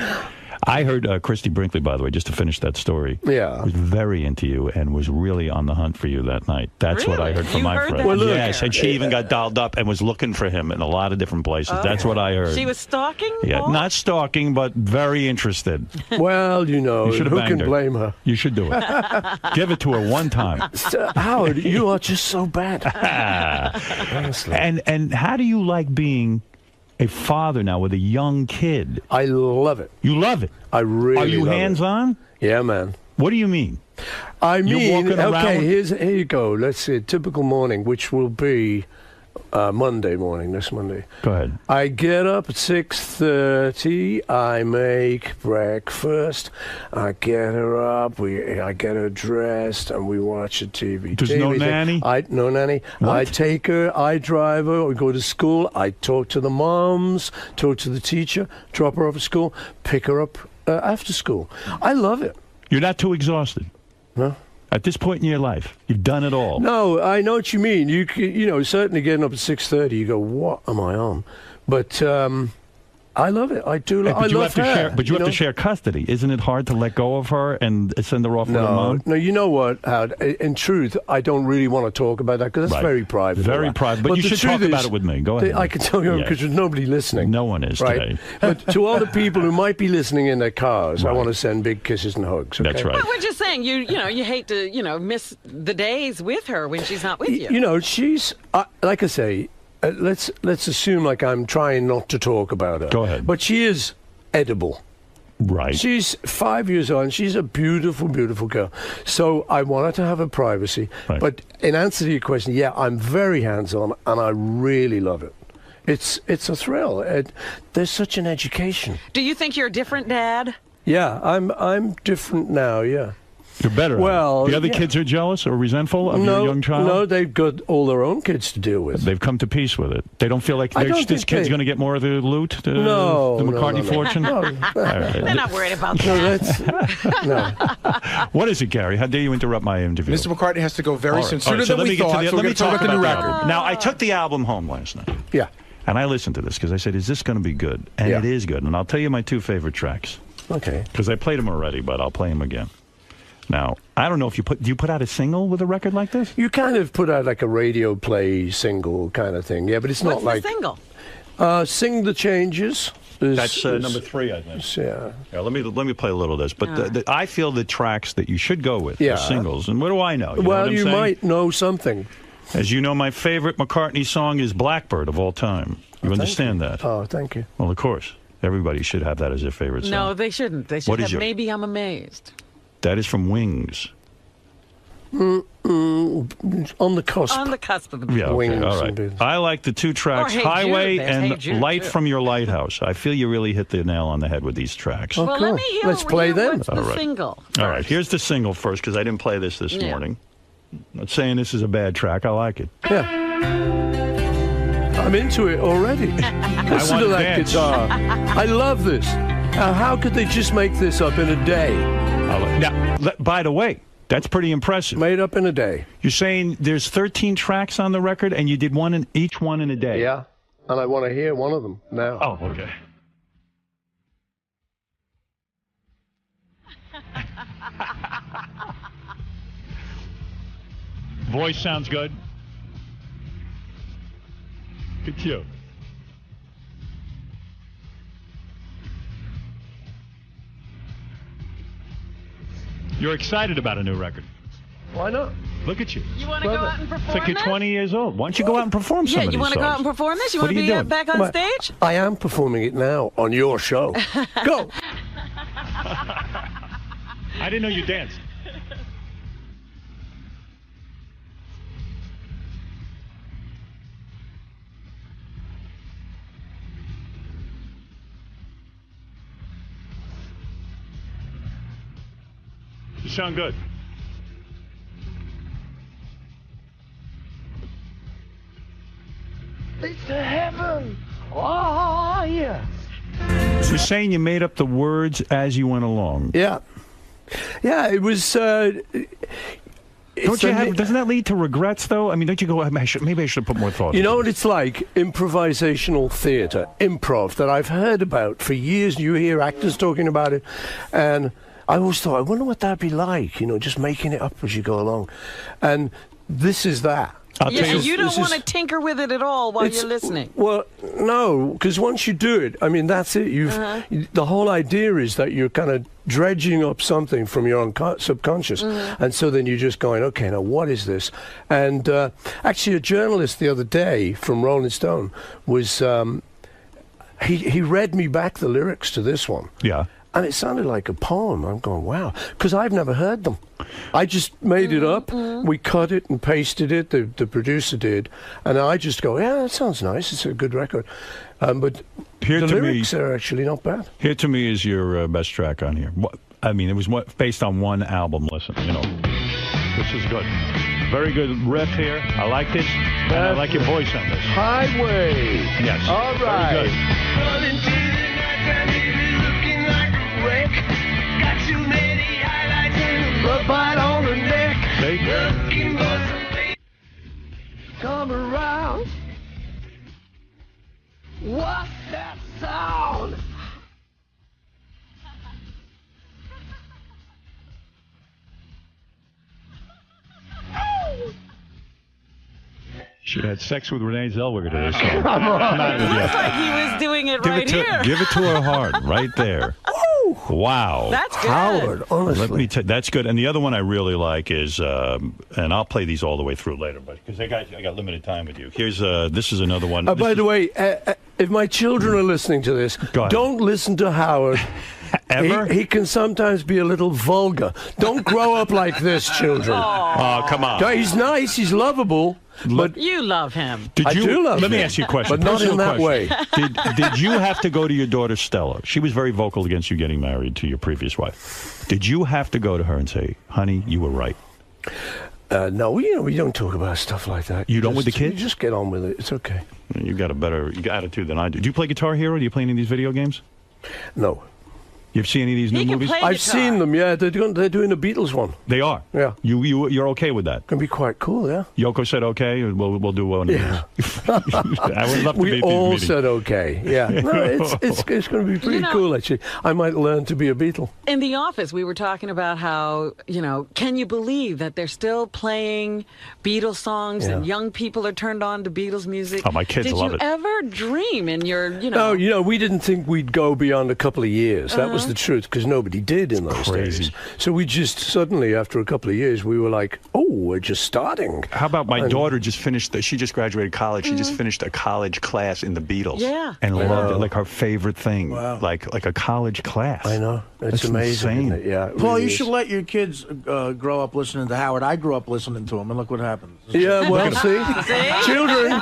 [SPEAKER 1] I heard Christy Brinkley, by the way, just to finish that story, was very into you and was really on the hunt for you that night. That's what I heard from my friend.
[SPEAKER 19] Well,
[SPEAKER 1] yes, and she even got dialed up and was looking for him in a lot of different places. That's what I heard.
[SPEAKER 2] She was stalking?
[SPEAKER 1] Yeah,
[SPEAKER 2] Paul?
[SPEAKER 1] not stalking, but very interested.
[SPEAKER 19] Well,
[SPEAKER 1] you
[SPEAKER 19] who can blame her?
[SPEAKER 1] You should do it. Give it to her one time.
[SPEAKER 19] Howard, you are just so bad.
[SPEAKER 1] Honestly. And how do you like being a father now with a young kid?
[SPEAKER 19] I love it.
[SPEAKER 1] You love it?
[SPEAKER 19] I really love it.
[SPEAKER 1] Are you hands-on?
[SPEAKER 19] Yeah, man.
[SPEAKER 1] What do you mean?
[SPEAKER 19] I mean,
[SPEAKER 1] okay,
[SPEAKER 19] here you go. Let's see, a typical morning, which will be Monday morning, this Monday.
[SPEAKER 1] Go ahead.
[SPEAKER 19] I get up at 6:30. I make breakfast. I get her up. I get her dressed, and we watch a TV.
[SPEAKER 1] There's no nanny?
[SPEAKER 19] No nanny.
[SPEAKER 1] What?
[SPEAKER 19] I take her. I drive her. We go to school. I talk to the moms, talk to the teacher, drop her off at school, pick her up after school. I love it.
[SPEAKER 1] You're not too exhausted?
[SPEAKER 19] No.
[SPEAKER 1] At this point in your life, you've done it all.
[SPEAKER 19] No, I know what you mean. You certainly getting up at 6:30, you go, what am I on? But I love it. I do. I love her.
[SPEAKER 1] But you have to share custody. Isn't it hard to let go of her and send her off with her mom?
[SPEAKER 19] No, you know what, Howard? In truth, I don't really want to talk about that because that's very private.
[SPEAKER 1] Very private. But you should talk about it with me. Go ahead.
[SPEAKER 19] I can tell you because there's nobody listening.
[SPEAKER 1] No one is today.
[SPEAKER 19] But to all the people who might be listening in their cars, I want to send big kisses and hugs. Okay?
[SPEAKER 1] That's right.
[SPEAKER 2] But we're just saying, you hate to, miss the days with her when she's not with you.
[SPEAKER 19] She's, like I say, let's assume like I'm trying not to talk about her.
[SPEAKER 1] Go ahead.
[SPEAKER 19] But she is edible.
[SPEAKER 1] Right.
[SPEAKER 19] She's 5 years old, and she's a beautiful, beautiful girl. So I want her to have her privacy.
[SPEAKER 1] Right.
[SPEAKER 19] But in answer to your question, yeah, I'm very hands-on, and I really love it. It's a thrill. There's such an education.
[SPEAKER 2] Do you think you're a different dad?
[SPEAKER 19] Yeah, I'm different now, yeah.
[SPEAKER 1] You're better.
[SPEAKER 19] Well,
[SPEAKER 1] the other kids are jealous or resentful of your young child?
[SPEAKER 19] No, they've got all their own kids to deal with.
[SPEAKER 1] They've come to peace with it. They don't feel like this kid's going to get more of the loot, the McCartney fortune?
[SPEAKER 19] No.
[SPEAKER 2] They're not worried about that.
[SPEAKER 19] No.
[SPEAKER 1] What is it, Gary? How dare you interrupt my interview?
[SPEAKER 12] Mr. McCartney has to go very soon. Sooner
[SPEAKER 1] So
[SPEAKER 12] than we thought, so we're going to talk about the new record.
[SPEAKER 1] Now, I took the album home last night.
[SPEAKER 19] Yeah.
[SPEAKER 1] And I listened to this because I said, is this going to be good? And it is good. And I'll tell you my 2 favorite tracks.
[SPEAKER 19] Okay.
[SPEAKER 1] Because I played them already, but I'll play them again. Now, I don't know if do you put out a single with a record like this?
[SPEAKER 19] You kind of put out like a radio play single kind of thing, yeah, but it's not like...
[SPEAKER 2] What's the single?
[SPEAKER 19] Sing the Changes.
[SPEAKER 1] That's number 3, I think.
[SPEAKER 19] Yeah.
[SPEAKER 1] Let me play a little of this. But I feel the tracks that you should go with are singles. And what do I know?
[SPEAKER 19] You might know something.
[SPEAKER 1] As you know, my favorite McCartney song is Blackbird of all time. You understand that?
[SPEAKER 19] Oh, thank you.
[SPEAKER 1] Well, of course. Everybody should have that as their favorite song.
[SPEAKER 2] No, they shouldn't. They should
[SPEAKER 1] What is
[SPEAKER 2] have
[SPEAKER 1] your-
[SPEAKER 2] Maybe I'm Amazed.
[SPEAKER 1] That is from Wings.
[SPEAKER 19] On the cusp.
[SPEAKER 2] On the cusp of the
[SPEAKER 1] Yeah, okay,
[SPEAKER 19] Wings
[SPEAKER 1] all
[SPEAKER 19] and
[SPEAKER 1] right. I like the two tracks,
[SPEAKER 2] Or Hey
[SPEAKER 1] Highway
[SPEAKER 2] Jude, there's
[SPEAKER 1] and
[SPEAKER 2] Hey Jude,
[SPEAKER 1] Light
[SPEAKER 2] too.
[SPEAKER 1] from Your Lighthouse. I feel you really hit the nail on the head with these tracks.
[SPEAKER 19] Oh,
[SPEAKER 2] Well,
[SPEAKER 19] cool.
[SPEAKER 2] let me hear,
[SPEAKER 19] Let's play them.
[SPEAKER 2] what's the single.
[SPEAKER 1] All right, here's the single first, because I didn't play this
[SPEAKER 2] Yeah.
[SPEAKER 1] morning. Not saying this is a bad track. I like it.
[SPEAKER 19] Yeah. I'm into it already. Listen
[SPEAKER 1] want
[SPEAKER 19] to
[SPEAKER 1] to
[SPEAKER 19] that
[SPEAKER 1] dance.
[SPEAKER 19] guitar. I love this. How could they just make this up in a day?
[SPEAKER 1] Now, by the way, that's pretty impressive.
[SPEAKER 19] Made up in a day.
[SPEAKER 1] You're saying there's 13 tracks on the record, and you did each one in a day.
[SPEAKER 19] Yeah. And I want to hear one of them now.
[SPEAKER 1] Oh, okay. Voice sounds good. Good cue. You're excited about a new record.
[SPEAKER 19] Why not?
[SPEAKER 1] Look at you.
[SPEAKER 2] You want to go out and perform
[SPEAKER 1] It's like you're
[SPEAKER 2] this?
[SPEAKER 1] 20 years old. Why don't you go out and perform some
[SPEAKER 2] Yeah,
[SPEAKER 1] of
[SPEAKER 2] you
[SPEAKER 1] these
[SPEAKER 2] want to go out and
[SPEAKER 1] songs?
[SPEAKER 2] perform this? You
[SPEAKER 1] What
[SPEAKER 2] want to
[SPEAKER 1] are
[SPEAKER 2] be
[SPEAKER 1] you doing?
[SPEAKER 2] back on
[SPEAKER 19] But
[SPEAKER 2] stage?
[SPEAKER 19] I am performing it now on your show. Go.
[SPEAKER 1] I didn't know you danced. You sound good.
[SPEAKER 19] It's to heaven. Oh, yeah.
[SPEAKER 1] You're saying you made up the words as you went along.
[SPEAKER 19] Yeah. Yeah, it was...
[SPEAKER 1] Don't you have, doesn't that lead to regrets, though? I mean, don't you go, maybe I should put more thought
[SPEAKER 19] You
[SPEAKER 1] into
[SPEAKER 19] know
[SPEAKER 1] it.
[SPEAKER 19] what it's like? Improvisational theatre, improv, that I've heard about for years. You hear actors talking about it, and I always thought, I wonder what that'd be like, you know, just making it up as you go along. And this is that.
[SPEAKER 2] Yeah, you don't want to tinker with it at all while you're listening.
[SPEAKER 19] Well, no, because once you do it, I mean, that's it. The whole idea is that you're kind of dredging up something from your subconscious. And so then you're just going, okay, now what is this? And actually, a journalist the other day from Rolling Stone was, he read me back the lyrics to this one.
[SPEAKER 1] Yeah.
[SPEAKER 19] And it sounded like a poem. I'm going, wow, because I've never heard them. I just made it up. We cut it and pasted it. The producer did, and I just go, yeah, that sounds nice. It's a good record. But
[SPEAKER 1] Here
[SPEAKER 19] the
[SPEAKER 1] to
[SPEAKER 19] lyrics
[SPEAKER 1] me,
[SPEAKER 19] are actually not bad.
[SPEAKER 1] Here to me is your best track on here. I mean, it was based on one album. Listen, you know, this is good. Very good riff here. I like this. And I like your voice on this.
[SPEAKER 19] Highway.
[SPEAKER 1] Yes.
[SPEAKER 19] All
[SPEAKER 1] Very
[SPEAKER 19] right.
[SPEAKER 1] good.
[SPEAKER 19] Running to the night, looking like a wreck. Got too many highlights and a bite on the neck. Looking for something. Come around. What's that sound?
[SPEAKER 1] Should have had sex with Renee Zellweger to this song.
[SPEAKER 19] Come on.
[SPEAKER 2] Looks like he was doing it here.
[SPEAKER 1] Give it to her hard, right there. Wow.
[SPEAKER 2] That's good.
[SPEAKER 19] Howard, honestly.
[SPEAKER 1] Let me that's good. And the other one I really like is, and I'll play these all the way through later, but because I got limited time with you. Here's this is another one.
[SPEAKER 19] By the way, if my children are listening to this, don't listen to Howard.
[SPEAKER 1] Ever?
[SPEAKER 19] He can sometimes be a little vulgar. Don't grow up like this, children.
[SPEAKER 1] Oh, come on.
[SPEAKER 19] He's nice. He's lovable. But
[SPEAKER 2] You love him.
[SPEAKER 19] I do love
[SPEAKER 1] Let me
[SPEAKER 19] him,
[SPEAKER 1] ask you a question.
[SPEAKER 19] but not in
[SPEAKER 1] Personal
[SPEAKER 19] that way.
[SPEAKER 1] question. Did you have to go to your daughter Stella? She was very vocal against you getting married to your previous wife. Did you have to go to her and say, "Honey, you were right"?
[SPEAKER 19] No, we don't talk about stuff like that.
[SPEAKER 1] You don't with the kids?
[SPEAKER 19] You just get on with it. It's okay.
[SPEAKER 1] You got a better attitude than I do. Do you play Guitar Hero? Do you play any of these video games?
[SPEAKER 19] No.
[SPEAKER 1] You've seen any of these new movies?
[SPEAKER 19] I've seen them. Yeah, they're doing a Beatles one.
[SPEAKER 1] They are.
[SPEAKER 19] Yeah.
[SPEAKER 1] You're okay with that?
[SPEAKER 19] Can be quite cool. Yeah.
[SPEAKER 1] Yoko said okay. We'll do one.
[SPEAKER 19] Yeah.
[SPEAKER 1] I would love to be
[SPEAKER 19] We
[SPEAKER 1] at these
[SPEAKER 19] all
[SPEAKER 1] meetings.
[SPEAKER 19] said okay. Yeah. No, it's going to be pretty cool actually. I might learn to be a Beatle.
[SPEAKER 2] In the office, we were talking about how, can you believe that they're still playing Beatles songs and young people are turned on to Beatles music?
[SPEAKER 1] Oh, my kids love it.
[SPEAKER 2] Did you ever dream in your,
[SPEAKER 19] No, we didn't think we'd go beyond a couple of years. That was was the truth, because nobody did in those days. So we just suddenly, after a couple of years, we were like, oh, we're just starting.
[SPEAKER 1] How about my daughter just finished, she just graduated college. She just finished a college class in the Beatles.
[SPEAKER 20] Yeah.
[SPEAKER 1] And loved it, like her favorite thing. Wow. Like a college class.
[SPEAKER 19] I know. It's
[SPEAKER 1] That's
[SPEAKER 19] amazing.
[SPEAKER 1] insane.
[SPEAKER 19] Isn't it? Yeah.
[SPEAKER 20] Paul, you should let your kids grow up listening to Howard. I grew up listening to him, and look what happened.
[SPEAKER 19] Yeah, well, see? Children,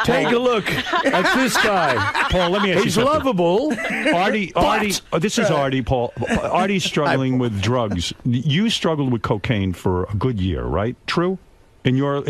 [SPEAKER 19] take a look at this guy.
[SPEAKER 1] Paul, let me ask you
[SPEAKER 19] He's
[SPEAKER 1] something.
[SPEAKER 19] lovable.
[SPEAKER 1] Artie, this is Artie, Paul. Artie's struggling with drugs. You struggled with cocaine for a good year, right? True? When you were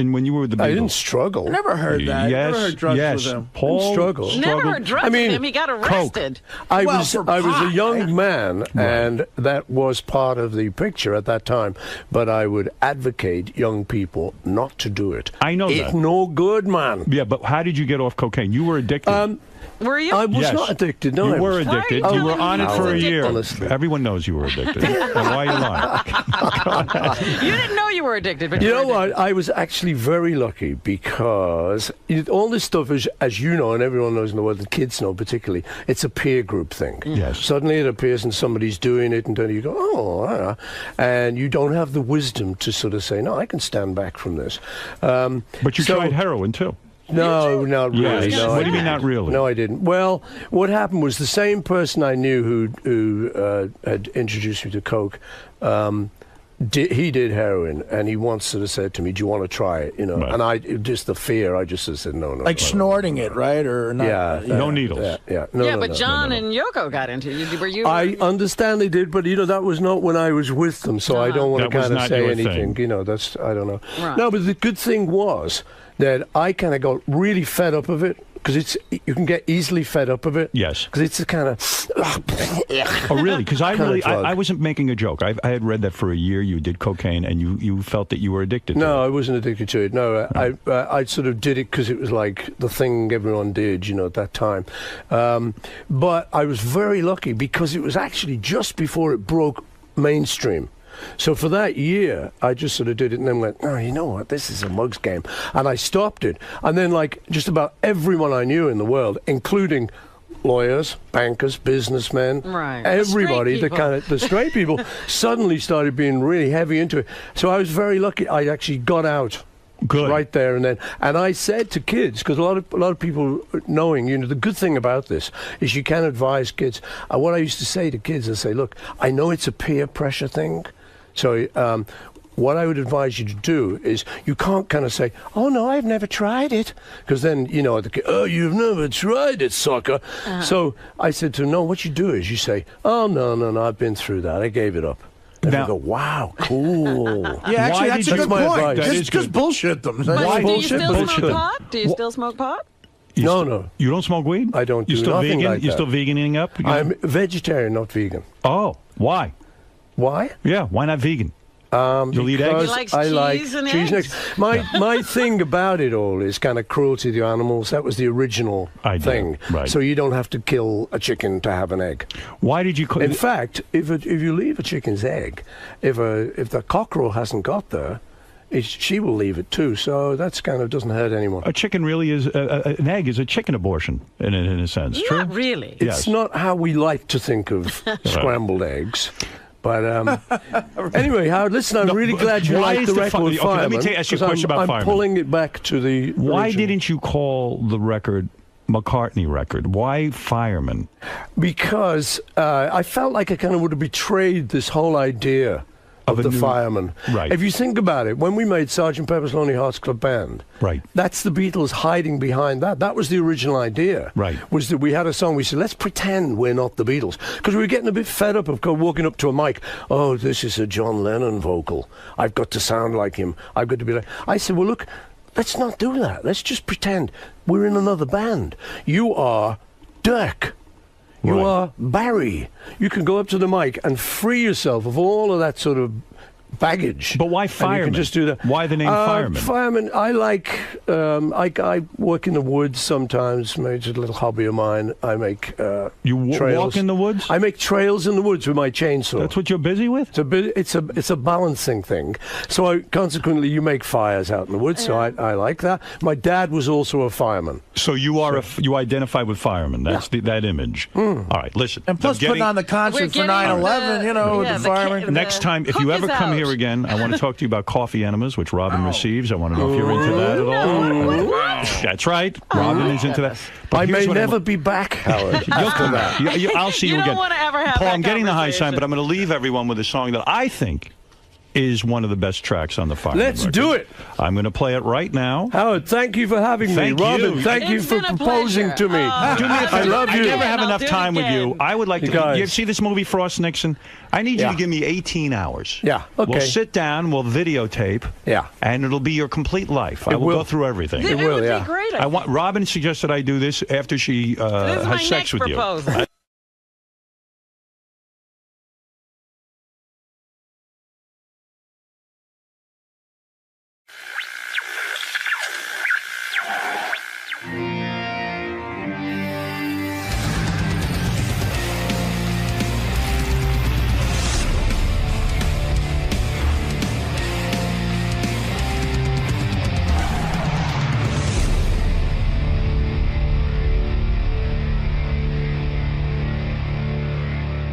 [SPEAKER 1] with the Beatles.
[SPEAKER 19] I didn't struggle.
[SPEAKER 20] I never heard that.
[SPEAKER 1] Yes,
[SPEAKER 20] Never heard drugs
[SPEAKER 1] yes.
[SPEAKER 20] with him.
[SPEAKER 1] Paul
[SPEAKER 19] struggled.
[SPEAKER 20] Never heard drugs with him. He got arrested.
[SPEAKER 19] I was a young man, and that was part of the picture at that time. But I would advocate young people not to do it.
[SPEAKER 1] I know
[SPEAKER 19] it's no good, man.
[SPEAKER 1] Yeah, but how did you get off cocaine? You were addicted.
[SPEAKER 20] Were you?
[SPEAKER 19] I was not addicted. No,
[SPEAKER 1] you were addicted. You were on it for a year.
[SPEAKER 19] Honestly.
[SPEAKER 1] Everyone knows you were addicted. And why are you lying?
[SPEAKER 20] You didn't know you were addicted, but
[SPEAKER 19] you know what? I was actually very lucky because all this stuff is, as you know, and everyone knows in the world, the kids know particularly, it's a peer group thing.
[SPEAKER 1] Yes.
[SPEAKER 19] Suddenly it appears and somebody's doing it, and then you go, oh, I don't know. And you don't have the wisdom to sort of say, no, I can stand back from this.
[SPEAKER 1] But you tried heroin, too.
[SPEAKER 19] No, not really.
[SPEAKER 1] Yes.
[SPEAKER 19] No,
[SPEAKER 1] What do you mean not really?
[SPEAKER 19] No, I didn't. Well, what happened was the same person I knew who had introduced me to coke. He did heroin, and he once sort of said to me, "Do you want to try it?" You know,
[SPEAKER 1] Right.
[SPEAKER 19] and I just the fear. I just sort of said, "No, no."
[SPEAKER 20] Like
[SPEAKER 19] no,
[SPEAKER 20] snorting it, right? Or not?
[SPEAKER 19] Yeah,
[SPEAKER 1] no needles.
[SPEAKER 19] Yeah, no,
[SPEAKER 20] yeah,
[SPEAKER 19] no,
[SPEAKER 20] but
[SPEAKER 19] no,
[SPEAKER 20] John
[SPEAKER 19] no, no.
[SPEAKER 20] and Yoko got into it. Were you?
[SPEAKER 19] I understand they did, but that was not when I was with them, so I don't want
[SPEAKER 1] That
[SPEAKER 19] to
[SPEAKER 1] was
[SPEAKER 19] kind of
[SPEAKER 1] not
[SPEAKER 19] say
[SPEAKER 1] your
[SPEAKER 19] anything.
[SPEAKER 1] thing.
[SPEAKER 19] That's I don't know.
[SPEAKER 20] Right.
[SPEAKER 19] No, but the good thing was that I kind of got really fed up of it. Because you can get easily fed up of it.
[SPEAKER 1] Yes.
[SPEAKER 19] Because it's a kind of.
[SPEAKER 1] Oh, really? Because
[SPEAKER 19] Kind of
[SPEAKER 1] I wasn't making a joke. I had read that for a year you did cocaine and you felt that you were addicted to it.
[SPEAKER 19] No, I wasn't addicted to it. No, I sort of did it because it was like the thing everyone did, at that time. But I was very lucky because it was actually just before it broke mainstream. So for that year, I just sort of did it and then went, oh, you know what, this is a mug's game. And I stopped it. And then, like, just about everyone I knew in the world, including lawyers, bankers, businessmen,
[SPEAKER 20] right.
[SPEAKER 19] everybody,
[SPEAKER 20] The
[SPEAKER 19] straight people, suddenly started being really heavy into it. So I was very lucky. I actually got out.
[SPEAKER 1] Good.
[SPEAKER 19] Right there and then. And I said to kids, because a lot of people knowing, the good thing about this is you can advise kids. What I used to say to kids, I say, look, I know it's a peer pressure thing. So what I would advise you to do is you can't kind of say, oh, no, I've never tried it. Because then, oh, you've never tried it, sucker. So I said to them, no, what you do is you say, oh, no, I've been through that. I gave it up. And they go, wow, cool.
[SPEAKER 20] Yeah, actually, that's a good point. Just bullshit them.
[SPEAKER 19] Why
[SPEAKER 20] Do you
[SPEAKER 19] bullshit?
[SPEAKER 20] still
[SPEAKER 19] Bullshit.
[SPEAKER 20] smoke pot? Do you still smoke pot?
[SPEAKER 19] No.
[SPEAKER 1] You don't smoke weed?
[SPEAKER 19] I don't do
[SPEAKER 1] You still
[SPEAKER 19] nothing
[SPEAKER 1] vegan?
[SPEAKER 19] like
[SPEAKER 1] You
[SPEAKER 19] that.
[SPEAKER 1] still veganing up?
[SPEAKER 19] I'm vegetarian, not vegan.
[SPEAKER 1] Oh, why?
[SPEAKER 19] Why?
[SPEAKER 1] Yeah, why not vegan? You'll eat eggs?
[SPEAKER 20] He likes
[SPEAKER 19] I like
[SPEAKER 20] cheese and
[SPEAKER 19] cheese
[SPEAKER 20] eggs.
[SPEAKER 19] My thing about it all is kind of cruelty to the animals. That was the original thing.
[SPEAKER 1] Right.
[SPEAKER 19] So you don't have to kill a chicken to have an egg.
[SPEAKER 1] Why did you?
[SPEAKER 19] In fact, if you leave a chicken's egg, if the cockerel hasn't got there, she will leave it too. So that's kind of doesn't hurt anyone.
[SPEAKER 1] A chicken really is an egg is a chicken abortion in a sense. True.
[SPEAKER 20] Not really.
[SPEAKER 19] It's not how we like to think of scrambled eggs. But anyway, Howard, listen, I'm really glad you like the record Fireman.
[SPEAKER 1] Let me ask you a question about
[SPEAKER 19] I'm
[SPEAKER 1] Fireman.
[SPEAKER 19] pulling it back to the
[SPEAKER 1] Why
[SPEAKER 19] original.
[SPEAKER 1] didn't you call the record McCartney record? Why Fireman?
[SPEAKER 19] Because I felt like I kind of would have betrayed this whole idea of the fireman.
[SPEAKER 1] Right.
[SPEAKER 19] If you think about it, when we made Sgt. Pepper's Lonely Hearts Club Band,
[SPEAKER 1] right,
[SPEAKER 19] that's the Beatles hiding behind that. That was the original idea.
[SPEAKER 1] Right.
[SPEAKER 19] Was that we had a song, we said, let's pretend we're not the Beatles. Because we were getting a bit fed up of walking up to a mic, oh, this is a John Lennon vocal. I've got to sound like him. I've got to be like... I said, well, look, let's not do that. Let's just pretend we're in another band. You are Dirk. You are Barry. You can go up to the mic and free yourself of all of that sort of baggage.
[SPEAKER 1] But why
[SPEAKER 19] And
[SPEAKER 1] fireman?
[SPEAKER 19] you can just do that.
[SPEAKER 1] Why the name fireman?
[SPEAKER 19] Fireman, I like, I work in the woods sometimes, maybe it's a little hobby of mine. I make
[SPEAKER 1] You
[SPEAKER 19] trails.
[SPEAKER 1] walk in the woods?
[SPEAKER 19] I make trails in the woods with my chainsaw.
[SPEAKER 1] That's what you're busy with?
[SPEAKER 19] It's a balancing thing. So consequently, you make fires out in the woods, so I like that. My dad was also a fireman.
[SPEAKER 1] So you are you identify with firemen. That's that image. All right, listen.
[SPEAKER 20] And plus putting on the concert for 9/11, you know, the firemen.
[SPEAKER 1] Next time, if you ever come here again, I want to talk to you about coffee enemas, which Robin receives. I want to know if you're into that at all. That's right. Robin is into that. But
[SPEAKER 19] I may
[SPEAKER 1] here's what
[SPEAKER 19] never be back, Howard.
[SPEAKER 1] You'll come back. I'll see you again.
[SPEAKER 2] You don't want to ever have
[SPEAKER 1] Paul,
[SPEAKER 2] that
[SPEAKER 1] I'm getting the high
[SPEAKER 2] conversation.
[SPEAKER 1] sign, but I'm going to leave everyone with a song that I think is one of the best tracks on the Fireman
[SPEAKER 19] Let's
[SPEAKER 1] record.
[SPEAKER 19] do it.
[SPEAKER 1] I'm going to play it right now.
[SPEAKER 19] Howard, thank you for having me. Robin, thank you for proposing to me.
[SPEAKER 1] Do me a favor.
[SPEAKER 19] I love you.
[SPEAKER 1] I never have enough time with you. I would like to.
[SPEAKER 19] guys.
[SPEAKER 1] You see this movie, Frost Nixon? I need you to give me 18 hours.
[SPEAKER 19] Yeah, okay.
[SPEAKER 1] We'll sit down, we'll videotape.
[SPEAKER 19] Yeah.
[SPEAKER 1] And it'll be your complete life. I will go through everything.
[SPEAKER 2] It would be great.
[SPEAKER 1] I want. Robin suggested I do this after she has sex with
[SPEAKER 2] proposal.
[SPEAKER 1] you.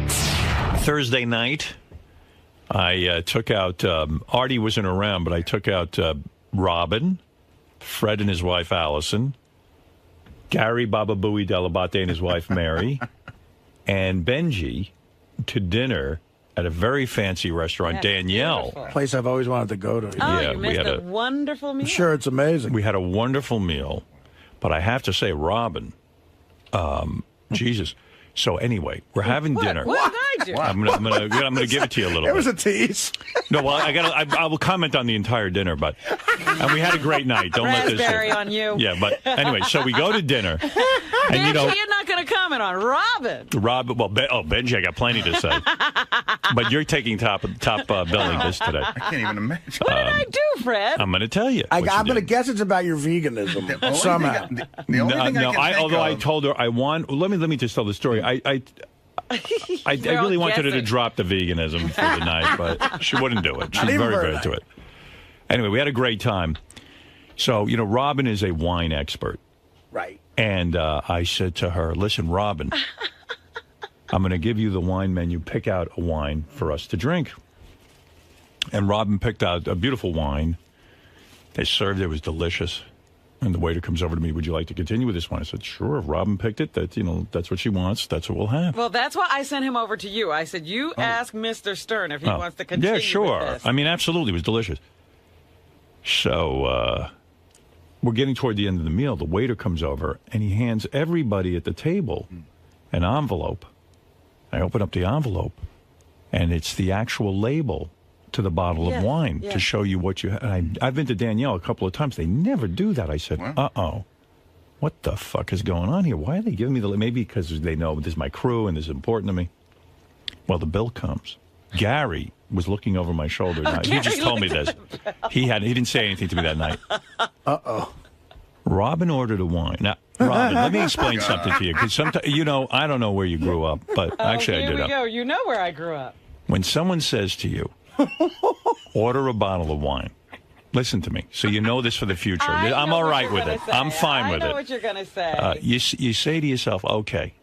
[SPEAKER 1] Thursday night, I took out, Artie wasn't around, but I took out Robin, Fred and his wife Allison, Gary Baba Booey Delabate and his wife Mary, and Benji to dinner at a very fancy restaurant,
[SPEAKER 2] That's
[SPEAKER 1] Danielle.
[SPEAKER 2] beautiful.
[SPEAKER 20] Place I've always wanted to go to.
[SPEAKER 2] Oh,
[SPEAKER 1] Yeah,
[SPEAKER 2] you
[SPEAKER 1] we
[SPEAKER 2] missed
[SPEAKER 1] had
[SPEAKER 2] a
[SPEAKER 1] a-
[SPEAKER 2] wonderful meal.
[SPEAKER 20] I'm sure it's amazing.
[SPEAKER 1] We had a wonderful meal, but I have to say, Robin, Jesus. So anyway, we're having dinner.
[SPEAKER 2] What did I do?
[SPEAKER 1] I'm gonna give it to you a little bit.
[SPEAKER 20] It was a tease.
[SPEAKER 1] No, well, I will comment on the entire dinner, and we had a great night. Don't let this.
[SPEAKER 2] Raspberry on you.
[SPEAKER 1] Yeah, but anyway, so we go to dinner, and
[SPEAKER 2] Benji,
[SPEAKER 1] you know,
[SPEAKER 2] you're not going to comment on Robin.
[SPEAKER 1] well, Benji, I got plenty to say, but you're taking top billing this today.
[SPEAKER 5] I can't even imagine.
[SPEAKER 2] What did I do, Fred?
[SPEAKER 1] I'm going to tell you.
[SPEAKER 20] I'm
[SPEAKER 1] what you
[SPEAKER 20] going to
[SPEAKER 1] did.
[SPEAKER 20] guess it's about your veganism
[SPEAKER 5] only
[SPEAKER 20] somehow.
[SPEAKER 5] thing the only thing I can think
[SPEAKER 1] although I
[SPEAKER 5] of-
[SPEAKER 1] told her I want. Let me just tell the story. I
[SPEAKER 2] They're all
[SPEAKER 1] really wanted her to
[SPEAKER 2] guessing.
[SPEAKER 1] drop the veganism for the night, but she wouldn't do it. She's
[SPEAKER 20] Not even
[SPEAKER 1] very,
[SPEAKER 20] for a
[SPEAKER 1] very
[SPEAKER 20] night.
[SPEAKER 1] into it. Anyway, we had a great time. So, you know, Robin is a wine expert.
[SPEAKER 20] Right.
[SPEAKER 1] And I said to her, listen, Robin, I'm going to give you the wine menu. Pick out a wine for us to drink. And Robin picked out a beautiful wine. They served it. It was delicious. And the waiter comes over to me, would you like to continue with this wine? I said, sure. If Robin picked it, that's what she wants. That's what we'll have.
[SPEAKER 2] Well, that's why I sent him over to you. I said, you ask Mr. Stern if he wants to continue
[SPEAKER 1] Yeah, sure.
[SPEAKER 2] with this.
[SPEAKER 1] I mean, absolutely. It was delicious. So we're getting toward the end of the meal. The waiter comes over, and he hands everybody at the table an envelope. I open up the envelope, and it's the actual label to the bottle of wine to show you what you have. I've been to Danielle a couple of times. They never do that. I said, uh-oh. What the fuck is going on here? Why are they giving me maybe because they know this is my crew and this is important to me. Well, the bill comes. Gary was looking over my shoulder. Now, he just told me this. He didn't say anything to me that night.
[SPEAKER 20] Uh-oh.
[SPEAKER 1] Robin ordered a wine. Now, Robin, let me explain something to you. Because sometimes, you know, I don't know where you grew up, but actually I
[SPEAKER 2] here
[SPEAKER 1] did.
[SPEAKER 2] we go. You know where I grew up.
[SPEAKER 1] When someone says to you, order a bottle of wine, listen to me. So you know this for the future. I'm all right with it. I'm fine with it.
[SPEAKER 2] I know what you're going to say.
[SPEAKER 1] You say to yourself, okay,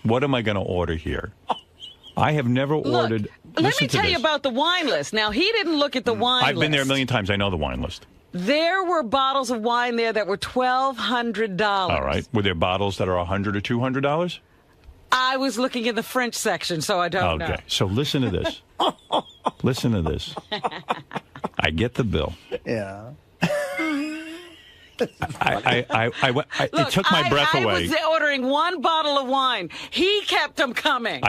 [SPEAKER 1] what am I going to order here? I have never ordered.
[SPEAKER 2] Let me tell you about the wine list. Now, he didn't look at the wine list.
[SPEAKER 1] I've been there a million times. I know the wine list.
[SPEAKER 2] There were bottles of wine there that were $1,200.
[SPEAKER 1] All right. Were there bottles that are $100 or $200?
[SPEAKER 2] I was looking in the French section, so I don't know.
[SPEAKER 1] Okay. So listen to this. Listen to this. I get the bill.
[SPEAKER 20] Yeah.
[SPEAKER 1] It took my breath away.
[SPEAKER 2] I was ordering one bottle of wine. He kept them coming.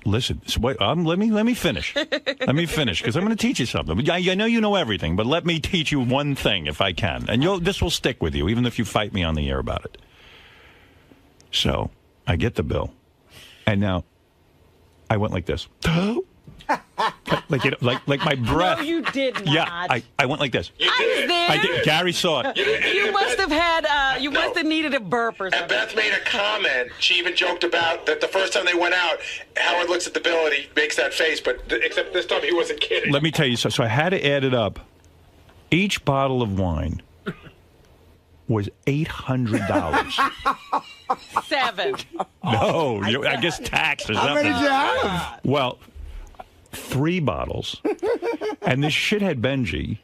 [SPEAKER 1] Listen. So wait, let me finish. Let me finish because I'm going to teach you something. I know you know everything, but let me teach you one thing if I can, and this will stick with you, even if you fight me on the air about it. So I get the bill, and now I went like this. like my breath.
[SPEAKER 2] No, you did not.
[SPEAKER 1] Yeah, I went like this.
[SPEAKER 2] I was there.
[SPEAKER 1] I did. Gary saw it.
[SPEAKER 2] You must have had. You must have needed a burp or something.
[SPEAKER 4] And Beth made a comment. She even joked about that the first time they went out, Howard looks at the bill and he makes that face, but except this time he wasn't kidding.
[SPEAKER 1] Let me tell you, so I had to add it up. Each bottle of wine was $800.
[SPEAKER 2] 7.
[SPEAKER 1] No, I guess tax or something.
[SPEAKER 20] How many did you have?
[SPEAKER 1] Well, 3 bottles. And this shithead Benji,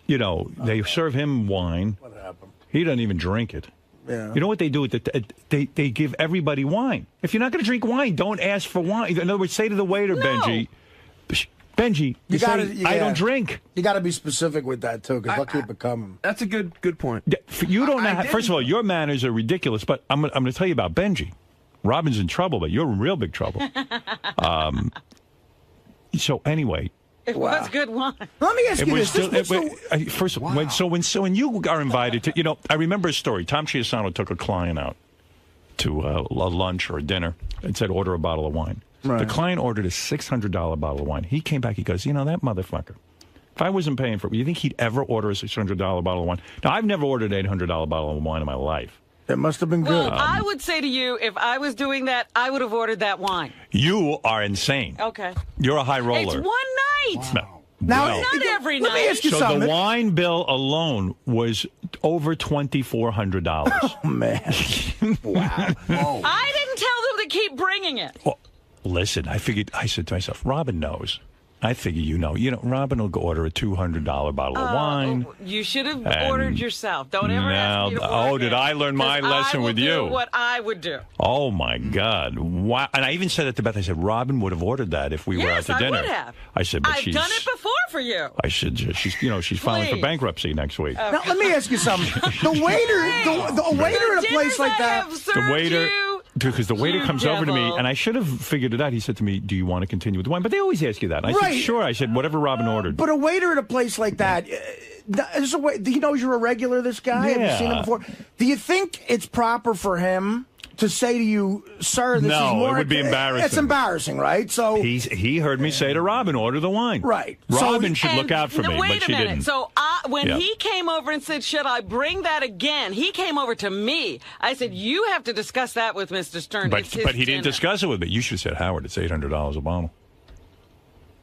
[SPEAKER 1] they serve him wine.
[SPEAKER 20] What happened?
[SPEAKER 1] He doesn't even drink it.
[SPEAKER 20] Yeah.
[SPEAKER 1] You know what they do with it? They give everybody wine. If you're not going to drink wine, don't ask for wine. In other words, say to the waiter, Benji, I don't drink.
[SPEAKER 20] You got to be specific with that too, because they'll keep it coming.
[SPEAKER 21] That's a good point.
[SPEAKER 1] You don't know. First of all, your manners are ridiculous. But I'm going to tell you about Benji. Robin's in trouble, but you're in real big trouble. So anyway.
[SPEAKER 2] It was good wine.
[SPEAKER 20] Let me ask you this.
[SPEAKER 1] When you are invited to, I remember a story. Tom Chiasano took a client out to a lunch or a dinner and said, order a bottle of wine.
[SPEAKER 20] Right.
[SPEAKER 1] The client ordered a $600 bottle of wine. He came back, he goes, that motherfucker. If I wasn't paying for it, you think he'd ever order a $600 bottle of wine? Now, I've never ordered an $800 bottle of wine in my life.
[SPEAKER 20] It must have been good.
[SPEAKER 2] Well, I would say to you, if I was doing that, I would have ordered that wine.
[SPEAKER 1] You are insane.
[SPEAKER 2] Okay.
[SPEAKER 1] You're a high roller.
[SPEAKER 2] It's one night.
[SPEAKER 1] Wow.
[SPEAKER 20] Now,
[SPEAKER 2] not every night.
[SPEAKER 20] Let me ask you something.
[SPEAKER 1] So the wine bill alone was over $2,400.
[SPEAKER 20] Oh, man. Wow.
[SPEAKER 2] I didn't tell them to keep bringing it.
[SPEAKER 1] Well, listen, I said to myself, Robin knows. I figure Robin will go order a $200 bottle of wine.
[SPEAKER 2] You should have ordered yourself. Don't ever ask me to order.
[SPEAKER 1] Oh, did I learn my lesson with you?
[SPEAKER 2] I will do what I would do.
[SPEAKER 1] Oh, my God. Wow. And I even said it to Beth. I said, Robin would have ordered that if we were out to dinner.
[SPEAKER 2] Yes, I would have.
[SPEAKER 1] I said, but
[SPEAKER 2] I've done it before for you.
[SPEAKER 1] I said, she's filing for bankruptcy next week.
[SPEAKER 20] Now, let me ask you something. The waiter at a place like that.
[SPEAKER 1] The waiter... Because the waiter comes over to me, and I should have figured it out. He said to me, do you want to continue with the wine? But they always ask you that. And I said, sure. I said, whatever Robin ordered.
[SPEAKER 20] But a waiter at a place like that, he knows you're a regular, this guy?
[SPEAKER 1] Yeah.
[SPEAKER 20] Have you seen him before? Do you think it's proper for him to say to you, sir, this is more...
[SPEAKER 1] No, it would be embarrassing.
[SPEAKER 20] It's embarrassing, right? So
[SPEAKER 1] he heard me say to Robin, order the wine.
[SPEAKER 20] Right.
[SPEAKER 1] Robin should look out for me, but she didn't.
[SPEAKER 2] So when he came over and said, should I bring that again? He came over to me. I said, you have to discuss that with Mr. Stern.
[SPEAKER 1] But he didn't discuss it with me. You should have said, Howard, it's $800 a bottle.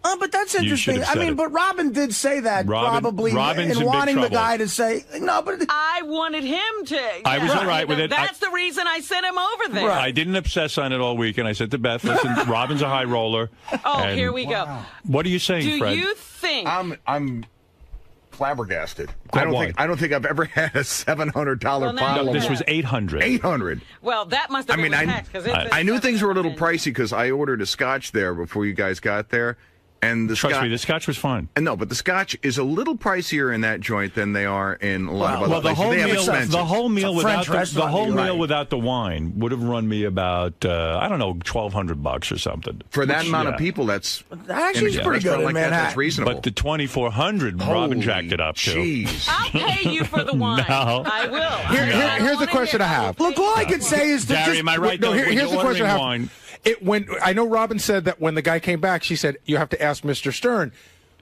[SPEAKER 20] Oh, but that's interesting. I mean, but Robin did say that probably in wanting the guy to say, no, but...
[SPEAKER 2] I wanted him to.
[SPEAKER 1] I was all right with it.
[SPEAKER 2] That's the reason I sent him over there.
[SPEAKER 1] I didn't obsess on it all week, and I said to Beth, listen, Robin's a high roller.
[SPEAKER 2] Oh, here we go.
[SPEAKER 1] What are you saying, Fred?
[SPEAKER 2] Do you think...
[SPEAKER 14] I'm flabbergasted. I don't think I've ever had a $700 bottle.
[SPEAKER 1] No, this was $800.
[SPEAKER 14] $800.
[SPEAKER 2] Well, that must have been taxed.
[SPEAKER 14] I knew things were a little pricey because I ordered a scotch there before you guys got there. And
[SPEAKER 1] Trust me, the scotch was fine.
[SPEAKER 14] No, but the scotch is a little pricier in that joint than they are in a lot of other places.
[SPEAKER 1] The whole meal without the wine would have run me about $1,200 or something.
[SPEAKER 14] For that amount of people, that's
[SPEAKER 20] actually pretty good in Manhattan.
[SPEAKER 14] That's reasonable.
[SPEAKER 1] But the $2,400, Robin jacked it up too.
[SPEAKER 2] I'll pay you for the wine.
[SPEAKER 1] No.
[SPEAKER 2] I will.
[SPEAKER 12] Here's the question I have.
[SPEAKER 20] Look, all I can say is that
[SPEAKER 1] Gary, am I right?
[SPEAKER 12] No, here's the question I have.
[SPEAKER 1] Wine,
[SPEAKER 12] I know Robin said that when the guy came back, she said, you have to ask Mr. Stern.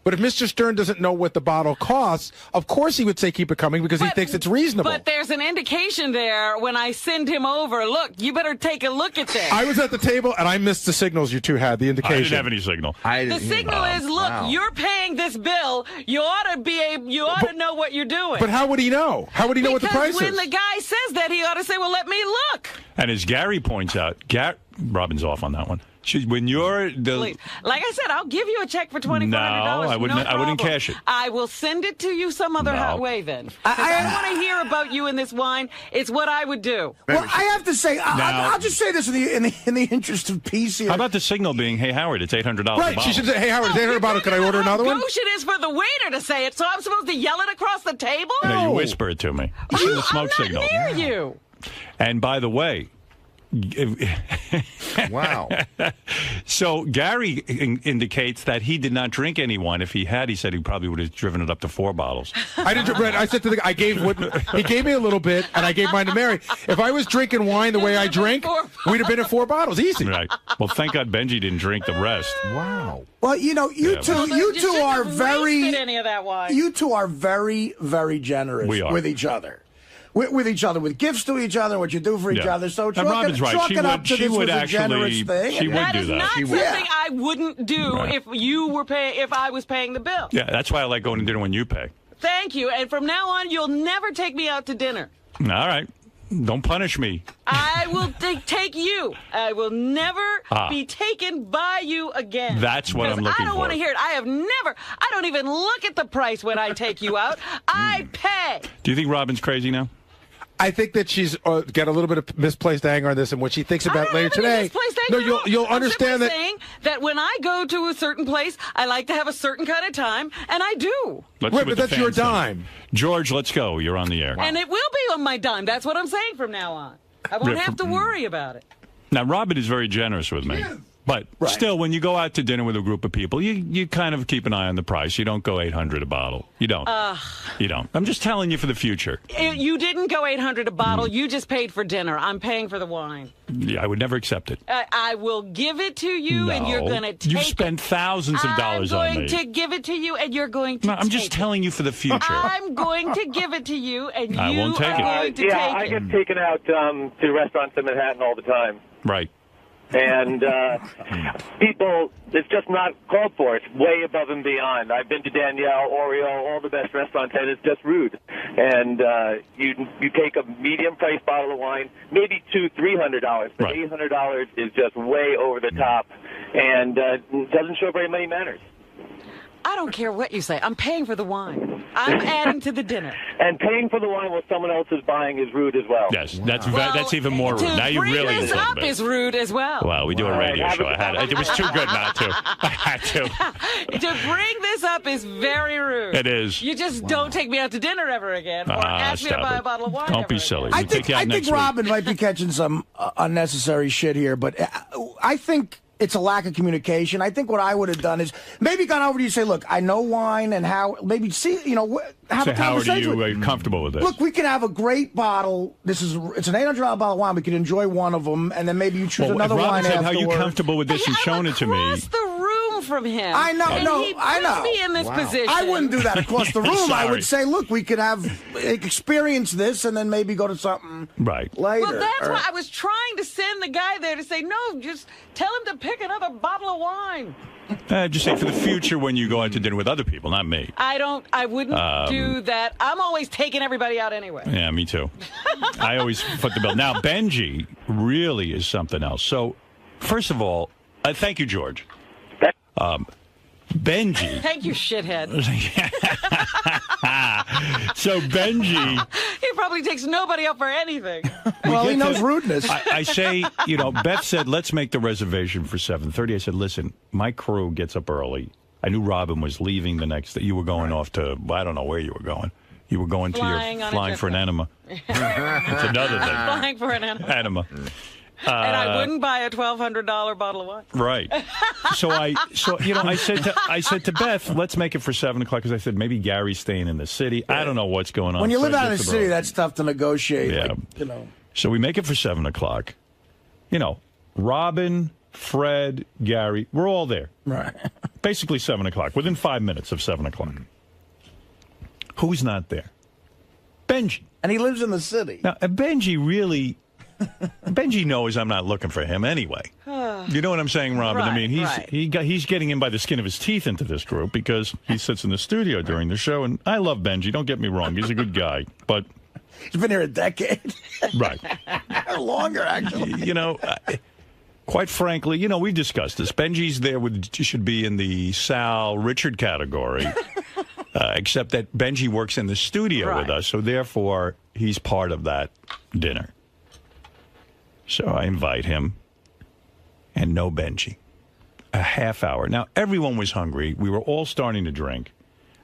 [SPEAKER 12] But if Mr. Stern doesn't know what the bottle costs, of course he would say keep it coming because he thinks it's reasonable.
[SPEAKER 2] But there's an indication there when I send him over. Look, you better take a look at this.
[SPEAKER 12] I was at the table, and I missed the signals you two had, the indication.
[SPEAKER 1] I didn't have any signal.
[SPEAKER 2] The signal is, look, you're paying this bill. You ought to know what you're doing.
[SPEAKER 12] But how would he know? How would he know what the price is?
[SPEAKER 2] Because when the guy says that, he ought to say, well, let me look.
[SPEAKER 1] And as Gary points out, Robin's off on that one. When you're
[SPEAKER 2] like I said, I'll give you a check for $2,400.
[SPEAKER 1] No, I wouldn't cash it.
[SPEAKER 2] I will send it to you some other way then. I want to hear about you in this wine. It's what I would do.
[SPEAKER 20] Well, I have to say, I'll just say this in the interest of peace here.
[SPEAKER 1] How about the signal being, hey, Howard, it's $800 a bottle.
[SPEAKER 12] She should say, hey, Howard, it's $800 a bottle. Can I order another one?
[SPEAKER 2] It is for the waiter to say it, so I'm supposed to yell it across the table?
[SPEAKER 1] No, you whisper it to me. You see the smoke signal.
[SPEAKER 2] I'm not near you.
[SPEAKER 1] And by the way,
[SPEAKER 14] Wow.
[SPEAKER 1] So Gary indicates that he did not drink any wine. If he had, he said he probably would have driven it up to 4 bottles.
[SPEAKER 12] I didn't. I said to the guy, he gave me a little bit, and I gave mine to Mary. If I was drinking wine the way I drink, we'd have been at 4 bottles, easy.
[SPEAKER 1] Right. Well, thank God Benji didn't drink the rest.
[SPEAKER 14] Wow.
[SPEAKER 20] Well, you know, you two are very.
[SPEAKER 2] Any of that wine.
[SPEAKER 20] You two are very, very generous with each other. With each other, with gifts to each other, what you do for each other. So
[SPEAKER 1] Robin's right.
[SPEAKER 20] Chalk it up to this was a generous thing.
[SPEAKER 1] She would do that.
[SPEAKER 2] That is not something I wouldn't do if you were if I was paying the bill.
[SPEAKER 1] Yeah, that's why I like going to dinner when you pay.
[SPEAKER 2] Thank you. And from now on, you'll never take me out to dinner.
[SPEAKER 1] All right. Don't punish me.
[SPEAKER 2] I will take you. I will never be taken by you again.
[SPEAKER 1] That's what I'm looking for.
[SPEAKER 2] I don't want to hear it. I don't even look at the price when I take you out. I pay.
[SPEAKER 1] Do you think Robin's crazy now?
[SPEAKER 12] I think that she's got a little bit of misplaced anger on this, and what she thinks about later today. No, you'll understand that.
[SPEAKER 2] I'm saying that when I go to a certain place, I like to have a certain kind of time, and I do.
[SPEAKER 1] But that's your dime. George, let's go. You're on the air.
[SPEAKER 2] And it will be on my dime. That's what I'm saying from now on. I won't have to worry about it.
[SPEAKER 1] Now, Robin is very generous with me. But still, when you go out to dinner with a group of people, you kind of keep an eye on the price. You don't go $800 a bottle. You don't. You don't. I'm just telling you for the future.
[SPEAKER 2] You didn't go $800 a bottle. You just paid for dinner. I'm paying for the wine.
[SPEAKER 1] Yeah, I would never accept it.
[SPEAKER 2] I will give it to you, and you're going to take it.
[SPEAKER 1] You've spent thousands of dollars on me.
[SPEAKER 2] I'm going to give it to you, and you're going to
[SPEAKER 1] I'm just telling you for the future.
[SPEAKER 2] I'm going to give it to you, and you
[SPEAKER 1] I won't take
[SPEAKER 2] are going to take it.
[SPEAKER 21] I get taken out to restaurants in Manhattan all the time.
[SPEAKER 1] Right.
[SPEAKER 21] And people, it's just not called for. It's way above and beyond. I've been to Danielle, Oreo, all the best restaurants, and it's just rude. And you take a medium-priced bottle of wine, maybe $200-300, but $800 is just way over the top, and doesn't show very many manners.
[SPEAKER 2] I don't care what you say. I'm paying for the wine. I'm adding to the dinner.
[SPEAKER 21] And paying for the wine while someone else is buying is rude as well.
[SPEAKER 1] Yes, that's even more rude. Now you really
[SPEAKER 2] this up is rude as well.
[SPEAKER 1] Well, we do a radio show. It was too good not to. I had to.
[SPEAKER 2] To bring this up is very rude.
[SPEAKER 1] It is.
[SPEAKER 2] You just don't take me out to dinner ever again, or ask me to buy a bottle of wine.
[SPEAKER 1] Don't be silly.
[SPEAKER 20] I think Robin might be catching some unnecessary shit here, but I think it's a lack of communication. I think what I would have done is maybe gone over to you and say, look, I know wine and how, maybe have a conversation.
[SPEAKER 1] Howard, are you comfortable with this?
[SPEAKER 20] Look, we can have a great bottle. It's an $800 bottle of wine. We can enjoy one of them, and then maybe you choose another wine afterwards.
[SPEAKER 1] How are you comfortable with this and shown it to me?
[SPEAKER 2] Across the room from him.
[SPEAKER 20] I know,
[SPEAKER 2] I know. Me in this position.
[SPEAKER 20] I wouldn't do that across the room. I would say, look, we could experience this, and then maybe go to something later.
[SPEAKER 2] Well, that's why I was trying to send the guy there to say, no, just tell him to pick another bottle of wine.
[SPEAKER 1] Just say for the future when you go out to dinner with other people, not me.
[SPEAKER 2] I wouldn't do that. I'm always taking everybody out anyway.
[SPEAKER 1] Yeah, me too. I always foot the bill. Now, Benji really is something else. So, first of all, thank you, George. Benji.
[SPEAKER 2] Thank you, shithead.
[SPEAKER 1] So Benji.
[SPEAKER 2] He probably takes nobody up for anything.
[SPEAKER 20] Well, he knows rudeness.
[SPEAKER 1] I say, Beth said, let's make the reservation for 7:30. I said, listen, my crew gets up early. I knew Robin was leaving the next day. You were going off to, I don't know where you were going. You were going flying for an enema. It's another thing.
[SPEAKER 2] Flying for an enema.
[SPEAKER 1] Enema.
[SPEAKER 2] And I wouldn't buy a $1,200 bottle of wine.
[SPEAKER 1] Right. So I said to Beth, let's make it for 7 o'clock because I said maybe Gary's staying in the city. I don't know what's going on.
[SPEAKER 20] When you live out of the city, that's tough to negotiate.
[SPEAKER 1] Yeah. So we make it for 7 o'clock. Robin, Fred, Gary, we're all there.
[SPEAKER 20] Right.
[SPEAKER 1] Basically 7 o'clock. Within 5 minutes of 7 o'clock. Who's not there? Benji.
[SPEAKER 20] And he lives in the city.
[SPEAKER 1] Now, Benji knows I'm not looking for him anyway. You know what I'm saying, Robin?
[SPEAKER 2] Right,
[SPEAKER 1] I mean, he's getting in by the skin of his teeth into this group because he sits in the studio during the show. And I love Benji. Don't get me wrong. He's a good guy. But
[SPEAKER 20] he's been here a decade.
[SPEAKER 1] Right.
[SPEAKER 20] Longer, actually.
[SPEAKER 1] Quite frankly, we've discussed this. Benji's there should be in the Sal Richard category. Except that Benji works in the studio with us. So therefore, he's part of that dinner. So I invite him, and no Benji. A half hour. Now, everyone was hungry. We were all starting to drink.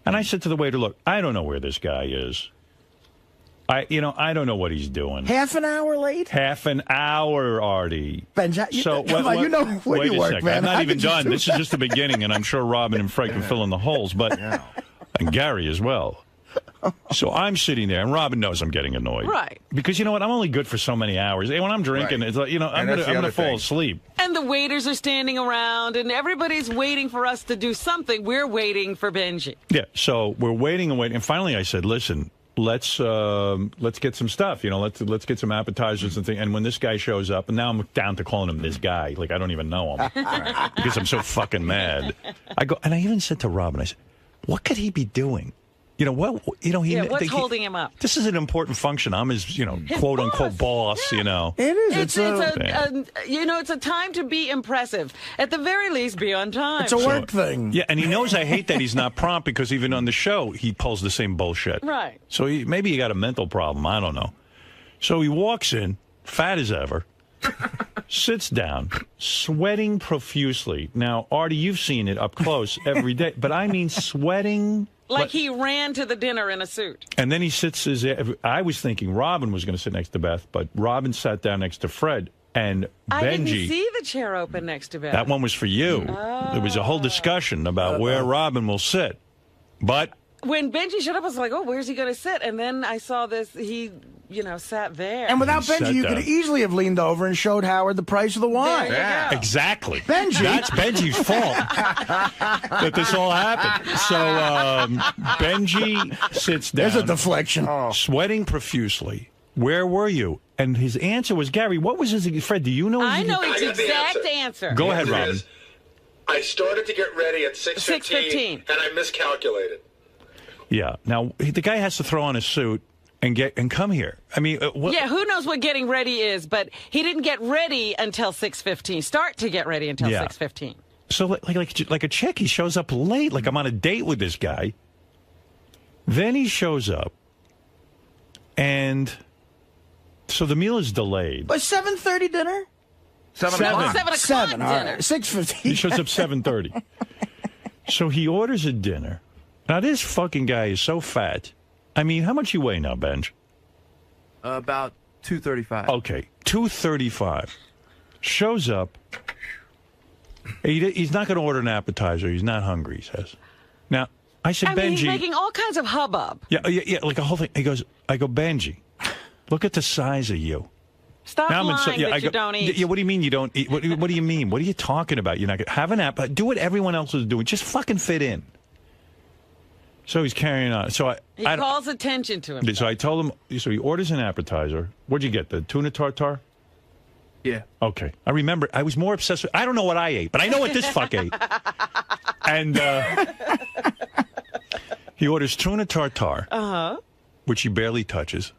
[SPEAKER 1] And I said to the waiter, look, I don't know where this guy is. I don't know what he's doing.
[SPEAKER 20] Half an hour late?
[SPEAKER 1] Half an hour, Artie.
[SPEAKER 20] Ben, come on, you know where
[SPEAKER 1] wait
[SPEAKER 20] you
[SPEAKER 1] a
[SPEAKER 20] work,
[SPEAKER 1] second.
[SPEAKER 20] man.
[SPEAKER 1] I'm not
[SPEAKER 20] How
[SPEAKER 1] even
[SPEAKER 20] could you
[SPEAKER 1] done.
[SPEAKER 20] do
[SPEAKER 1] This is just the beginning, and I'm sure Robin and Fred can fill in the holes, but and Gary as well. So I'm sitting there, and Robin knows I'm getting annoyed.
[SPEAKER 2] Right.
[SPEAKER 1] Because you know what? I'm only good for so many hours. And when I'm drinking, it's like, I'm gonna fall asleep.
[SPEAKER 2] And the waiters are standing around, and everybody's waiting for us to do something. We're waiting for Benji.
[SPEAKER 1] Yeah. So we're waiting and waiting, and finally I said, "Listen, let's get some stuff. Let's get some appetizers and things." And when this guy shows up, and now I'm down to calling him this guy, like I don't even know him because I'm so fucking mad. I go, and I even said to Robin, I said, "What could he be doing?"
[SPEAKER 2] What's holding him up?
[SPEAKER 1] This is an important function. I'm his, quote unquote boss.
[SPEAKER 20] It is.
[SPEAKER 2] It's a time to be impressive. At the very least, be on time.
[SPEAKER 20] It's a work thing.
[SPEAKER 1] Yeah, and he knows I hate that he's not prompt because even on the show he pulls the same bullshit.
[SPEAKER 2] Right.
[SPEAKER 1] So maybe he got a mental problem. I don't know. So he walks in, fat as ever, sits down, sweating profusely. Now, Artie, you've seen it up close every day, but I mean sweating.
[SPEAKER 2] Like he ran to the dinner in a suit.
[SPEAKER 1] And then he sits I was thinking Robin was going to sit next to Beth, but Robin sat down next to Fred. And Benji...
[SPEAKER 2] I didn't see the chair open next to Beth.
[SPEAKER 1] That one was for you.
[SPEAKER 2] Oh.
[SPEAKER 1] There was a whole discussion about where Robin will sit. But...
[SPEAKER 2] When Benji showed up, I was like, where's he going to sit? And then I saw this, he, sat there.
[SPEAKER 20] And without Benji, you could easily have leaned over and showed Howard the price of the wine.
[SPEAKER 1] Yeah. Exactly.
[SPEAKER 20] Benji.
[SPEAKER 1] That's Benji's fault that this all happened. So Benji sits down.
[SPEAKER 20] There's a deflection.
[SPEAKER 1] Sweating profusely. Where were you? And his answer was, Gary, what was his... Fred, do you know?
[SPEAKER 2] I know his exact answer.
[SPEAKER 1] Go ahead, Robin.
[SPEAKER 4] I started to get ready at 6:15, and I miscalculated.
[SPEAKER 1] Yeah. Now, the guy has to throw on a suit and come here. I mean...
[SPEAKER 2] who knows what getting ready is, but he didn't get ready until 6:15. Start to get ready until 6:15.
[SPEAKER 1] So, like a chick, he shows up late, like I'm on a date with this guy. Then he shows up, and... So the meal is delayed.
[SPEAKER 20] But 7:30 dinner?
[SPEAKER 2] 7 o'clock dinner.
[SPEAKER 20] 6:15.
[SPEAKER 1] He shows up 7:30. So he orders a dinner. Now this fucking guy is so fat. I mean, how much you weigh now, Benj?
[SPEAKER 8] About 235.
[SPEAKER 1] Okay, 235. Shows up. He's not going to order an appetizer. He's not hungry, he says. Now, I said, Benji...
[SPEAKER 2] he's making all kinds of hubbub.
[SPEAKER 1] Yeah, like a whole thing. I go, Benji, look at the size of you.
[SPEAKER 2] Stop lying that you don't eat.
[SPEAKER 1] Yeah, what do you mean you don't eat? What do you mean? What are you talking about? You're not going to have an app. Do what everyone else is doing. Just fucking fit in. So he's carrying on. So
[SPEAKER 2] he calls attention to him.
[SPEAKER 1] So I told him. So he orders an appetizer. What'd you get? The tuna tartare?
[SPEAKER 8] Yeah.
[SPEAKER 1] Okay. I remember. I was more obsessed with. I don't know what I ate, but I know what this fuck ate. And he orders tuna tartare, which he barely touches.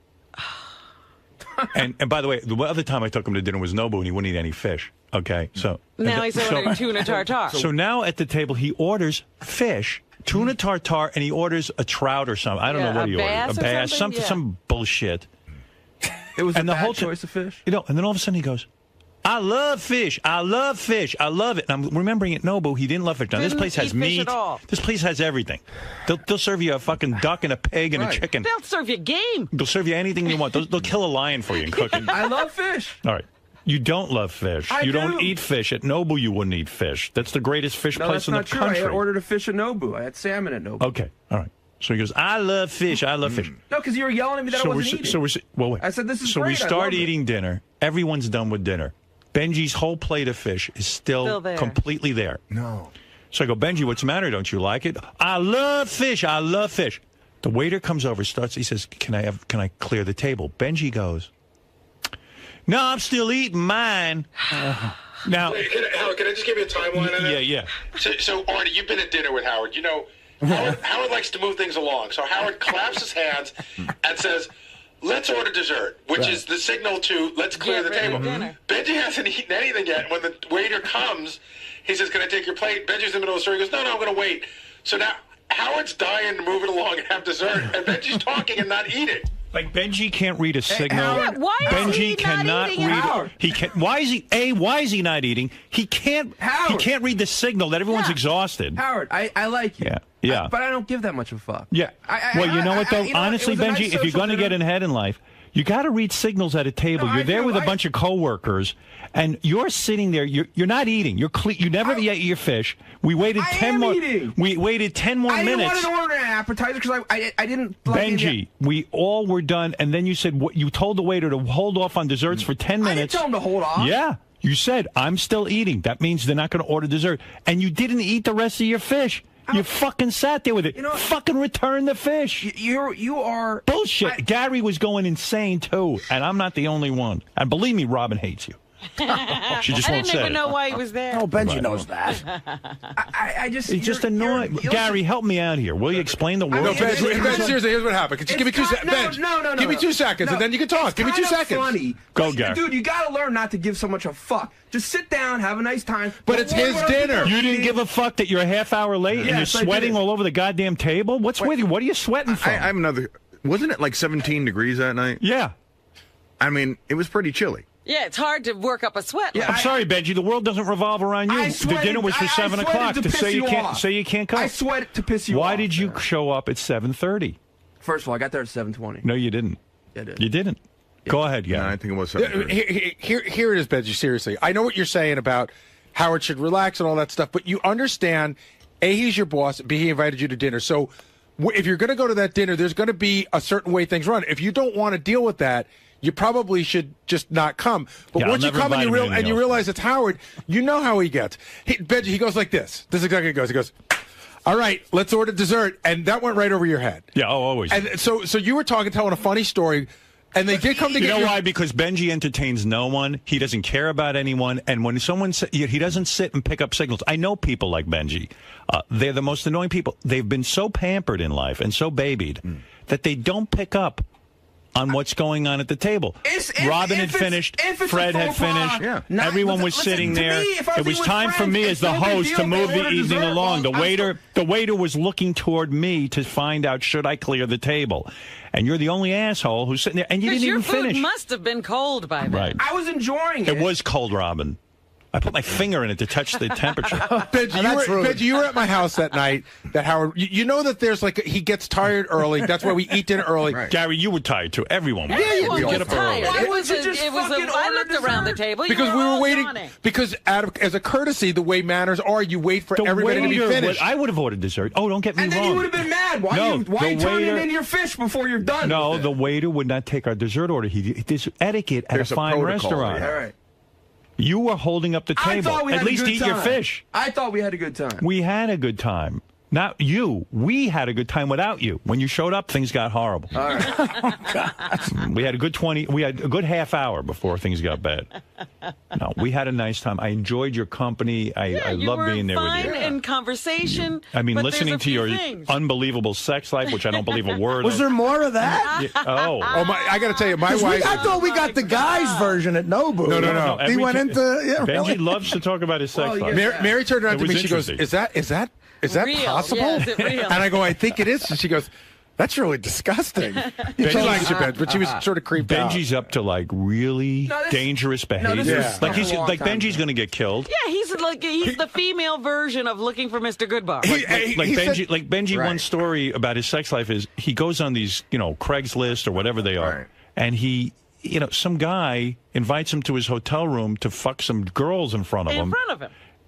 [SPEAKER 1] And by the way, the other time I took him to dinner was Nobu, and he wouldn't eat any fish. Okay, so
[SPEAKER 2] now he's ordering tuna tartare.
[SPEAKER 1] So now at the table he orders fish, tuna tartare, and he orders a trout or something. I don't know what he ordered. A bass, some bullshit.
[SPEAKER 8] It was
[SPEAKER 1] and
[SPEAKER 8] a bad choice of fish.
[SPEAKER 1] And then all of a sudden he goes, "I love fish. I love fish. I love it." And I'm remembering at Nobu, he didn't love fish. Now this place has meat. This place has everything. They'll serve you a fucking duck and a pig and a chicken.
[SPEAKER 2] They'll serve you game.
[SPEAKER 1] They'll serve you anything you want. They'll kill a lion for you and cook it.
[SPEAKER 8] I love fish.
[SPEAKER 1] All right. You don't love fish. You don't eat fish. At Nobu, you wouldn't eat fish. That's the greatest fish place in the country.
[SPEAKER 8] That's not true. I ordered a fish at Nobu. I had salmon at Nobu.
[SPEAKER 1] Okay. All right. So he goes, "I love fish. I love fish."
[SPEAKER 8] No, because you were yelling at me that I wasn't eating.
[SPEAKER 1] Wait.
[SPEAKER 8] I said, "This is
[SPEAKER 1] great. So we start
[SPEAKER 8] eating
[SPEAKER 1] eating dinner. Everyone's done with dinner. Benji's whole plate of fish is still completely there.
[SPEAKER 17] No.
[SPEAKER 1] So I go, "Benji, what's the matter? Don't you like it?" "I love fish. I love fish." The waiter comes over, he says, Can I clear the table? Benji goes, "No, I'm still eating mine." Now,
[SPEAKER 4] Howard, can I just give you a timeline on that?
[SPEAKER 1] Yeah.
[SPEAKER 4] So, Artie, you've been at dinner with Howard. You know, Howard likes to move things along. So Howard claps his hands and says, "Let's order dessert," which is the signal to let's clear the table. Benji hasn't eaten anything yet. When the waiter comes, he says, "Can I take your plate?" Benji's in the middle of the story. He goes, "No, I'm going to wait." So now Howard's dying to move it along and have dessert, and Benji's talking and not eating.
[SPEAKER 1] Like Benji can't read a signal.
[SPEAKER 2] Yeah, why is
[SPEAKER 1] Benji
[SPEAKER 2] he
[SPEAKER 1] cannot
[SPEAKER 2] not eating?
[SPEAKER 1] read.
[SPEAKER 2] Howard.
[SPEAKER 1] He can. Why is he? Why is he not eating? He can't. He can't read the signal that everyone's exhausted.
[SPEAKER 8] Howard, I like you.
[SPEAKER 1] Yeah.
[SPEAKER 8] But I don't give that much of a fuck.
[SPEAKER 1] Yeah. Well, you know what though? Honestly,
[SPEAKER 8] it was a
[SPEAKER 1] Benji,
[SPEAKER 8] nice
[SPEAKER 1] if you're
[SPEAKER 8] social
[SPEAKER 1] going to get ahead in life, you got to read signals at a table. You're there with a bunch of coworkers, and you're sitting there. You're not eating. You never ate your fish. We waited 10 more.
[SPEAKER 8] Eating.
[SPEAKER 1] We waited 10 more minutes.
[SPEAKER 8] I didn't want to order an appetizer because I didn't.
[SPEAKER 1] Benji, we all were done, and then you said you told the waiter to hold off on desserts for 10 minutes.
[SPEAKER 8] I didn't tell him to hold off.
[SPEAKER 1] Yeah. You said, I'm still eating. That means they're not going to order dessert. And you didn't eat the rest of your fish. You fucking sat there with it. Fucking return the fish.
[SPEAKER 8] You are...
[SPEAKER 1] Bullshit. Gary was going insane, too. And I'm not the only one. And believe me, Robin hates you. She just
[SPEAKER 2] I
[SPEAKER 1] won't
[SPEAKER 2] didn't
[SPEAKER 1] say
[SPEAKER 2] even
[SPEAKER 1] it.
[SPEAKER 2] know why he was there.
[SPEAKER 20] Oh, Benji knows that.
[SPEAKER 8] I just...
[SPEAKER 1] He's just annoying. Gary, help me out here. Will you explain the word?
[SPEAKER 12] No, Ben, seriously, here's what happened. Just give me 2 seconds. Ben,
[SPEAKER 8] No.
[SPEAKER 12] give me 2 seconds, and then you can talk. Give me 2 seconds.
[SPEAKER 8] Funny.
[SPEAKER 1] Go, Gary.
[SPEAKER 8] Dude, you got to learn not to give so much a fuck. Just sit down, have a nice time.
[SPEAKER 12] But it's his dinner.
[SPEAKER 1] You didn't give a fuck that you're a half hour late and you're sweating all over the goddamn table? What's with you? What are you sweating from?
[SPEAKER 10] I'm another... Wasn't it like 17 degrees that night?
[SPEAKER 1] Yeah.
[SPEAKER 10] I mean, it was pretty chilly.
[SPEAKER 2] Yeah, it's hard to work up a sweat.
[SPEAKER 1] I'm sorry, Benji. The world doesn't revolve around you. The dinner was for 7 o'clock. To say you can't come.
[SPEAKER 8] I sweat to piss you off.
[SPEAKER 1] Why did you show up at 7:30?
[SPEAKER 8] First of all, I got there at 7:20.
[SPEAKER 1] No, you didn't.
[SPEAKER 8] Yeah, I did.
[SPEAKER 1] You didn't. Yeah. Go ahead, Gary.
[SPEAKER 10] No, I think it was 7:30.
[SPEAKER 12] Here it is, Benji. Seriously, I know what you're saying about Howard should relax and all that stuff, but you understand. A, he's your boss. B, he invited you to dinner. So if you're going to go to that dinner, there's going to be a certain way things run. If you don't want to deal with that, you probably should just not come. But once you come and you realize it's Howard, you know how he gets. Benji, he goes like this. This is exactly how he goes. He goes, all right, let's order dessert. And that went right over your head.
[SPEAKER 1] Yeah, always.
[SPEAKER 12] And so you were telling a funny story, and they did come to get you.
[SPEAKER 1] You know why? Because Benji entertains no one. He doesn't care about anyone. And when someone he doesn't sit and pick up signals. I know people like Benji. They're the most annoying people. They've been so pampered in life and so babied that they don't pick up on what's going on at the table. Robin had finished. Fred had finished.
[SPEAKER 10] Yeah.
[SPEAKER 1] Everyone was sitting there. It was time for me as the host to move the evening along. The waiter was looking toward me to find out, should I clear the table? And you're the only asshole who's sitting there, and you didn't even finish.
[SPEAKER 2] Your food must have been cold by then.
[SPEAKER 1] Right.
[SPEAKER 8] I was enjoying it.
[SPEAKER 1] It was cold, Robin. I put my finger in it to touch the temperature.
[SPEAKER 12] Benji, you were at my house that night. That Howard, you know that there's he gets tired early. That's why we eat dinner early.
[SPEAKER 1] Right. Gary, you were tired too. Everyone was.
[SPEAKER 2] Everyone was
[SPEAKER 1] get up
[SPEAKER 2] tired.
[SPEAKER 1] early.
[SPEAKER 2] I looked around the table.
[SPEAKER 12] Because we were waiting.
[SPEAKER 2] Yawning.
[SPEAKER 12] Because as a courtesy, the way manners are, you wait for everybody to be finished.
[SPEAKER 1] I would have ordered dessert. Oh, don't get me wrong.
[SPEAKER 8] And then you would have been mad. Why are you turning in your fish before you're done?
[SPEAKER 1] No, the waiter would not take our dessert order. There's etiquette at a fine restaurant.
[SPEAKER 8] All right.
[SPEAKER 1] You were holding up the table. At least eat your fish.
[SPEAKER 8] I thought we had a good time.
[SPEAKER 1] We had a good time. Not you. We had a good time without you. When you showed up, things got horrible.
[SPEAKER 8] All right.
[SPEAKER 1] We had a good half hour before things got bad. No, we had a nice time. I enjoyed your company. I love being there with you.
[SPEAKER 2] You were fine in conversation.
[SPEAKER 1] I mean, listening to your unbelievable sex life, which I don't believe a word of.
[SPEAKER 20] Was there more of that?
[SPEAKER 1] Yeah,
[SPEAKER 12] I got to tell you, my wife.
[SPEAKER 20] I thought we got the guys' version at Nobu.
[SPEAKER 12] No.
[SPEAKER 20] He went into.
[SPEAKER 1] Benji
[SPEAKER 20] really?
[SPEAKER 1] loves to talk about his sex life.
[SPEAKER 12] Mary turned around to me. She goes, "Is that
[SPEAKER 2] real?
[SPEAKER 12] possible?"
[SPEAKER 2] Yeah, is it real?
[SPEAKER 12] And I go, "I think it is." And she goes, "That's really disgusting." She likes you, Ben, but she was sort of creeped out.
[SPEAKER 1] Benji's up to really dangerous behavior. Like Benji's going to get killed.
[SPEAKER 2] Yeah, he's the female version of Looking for Mr. Goodbar.
[SPEAKER 1] Benji. One story about his sex life is he goes on these Craigslist or whatever they are, and he. Some guy invites him to his hotel room to fuck some girls in front of him.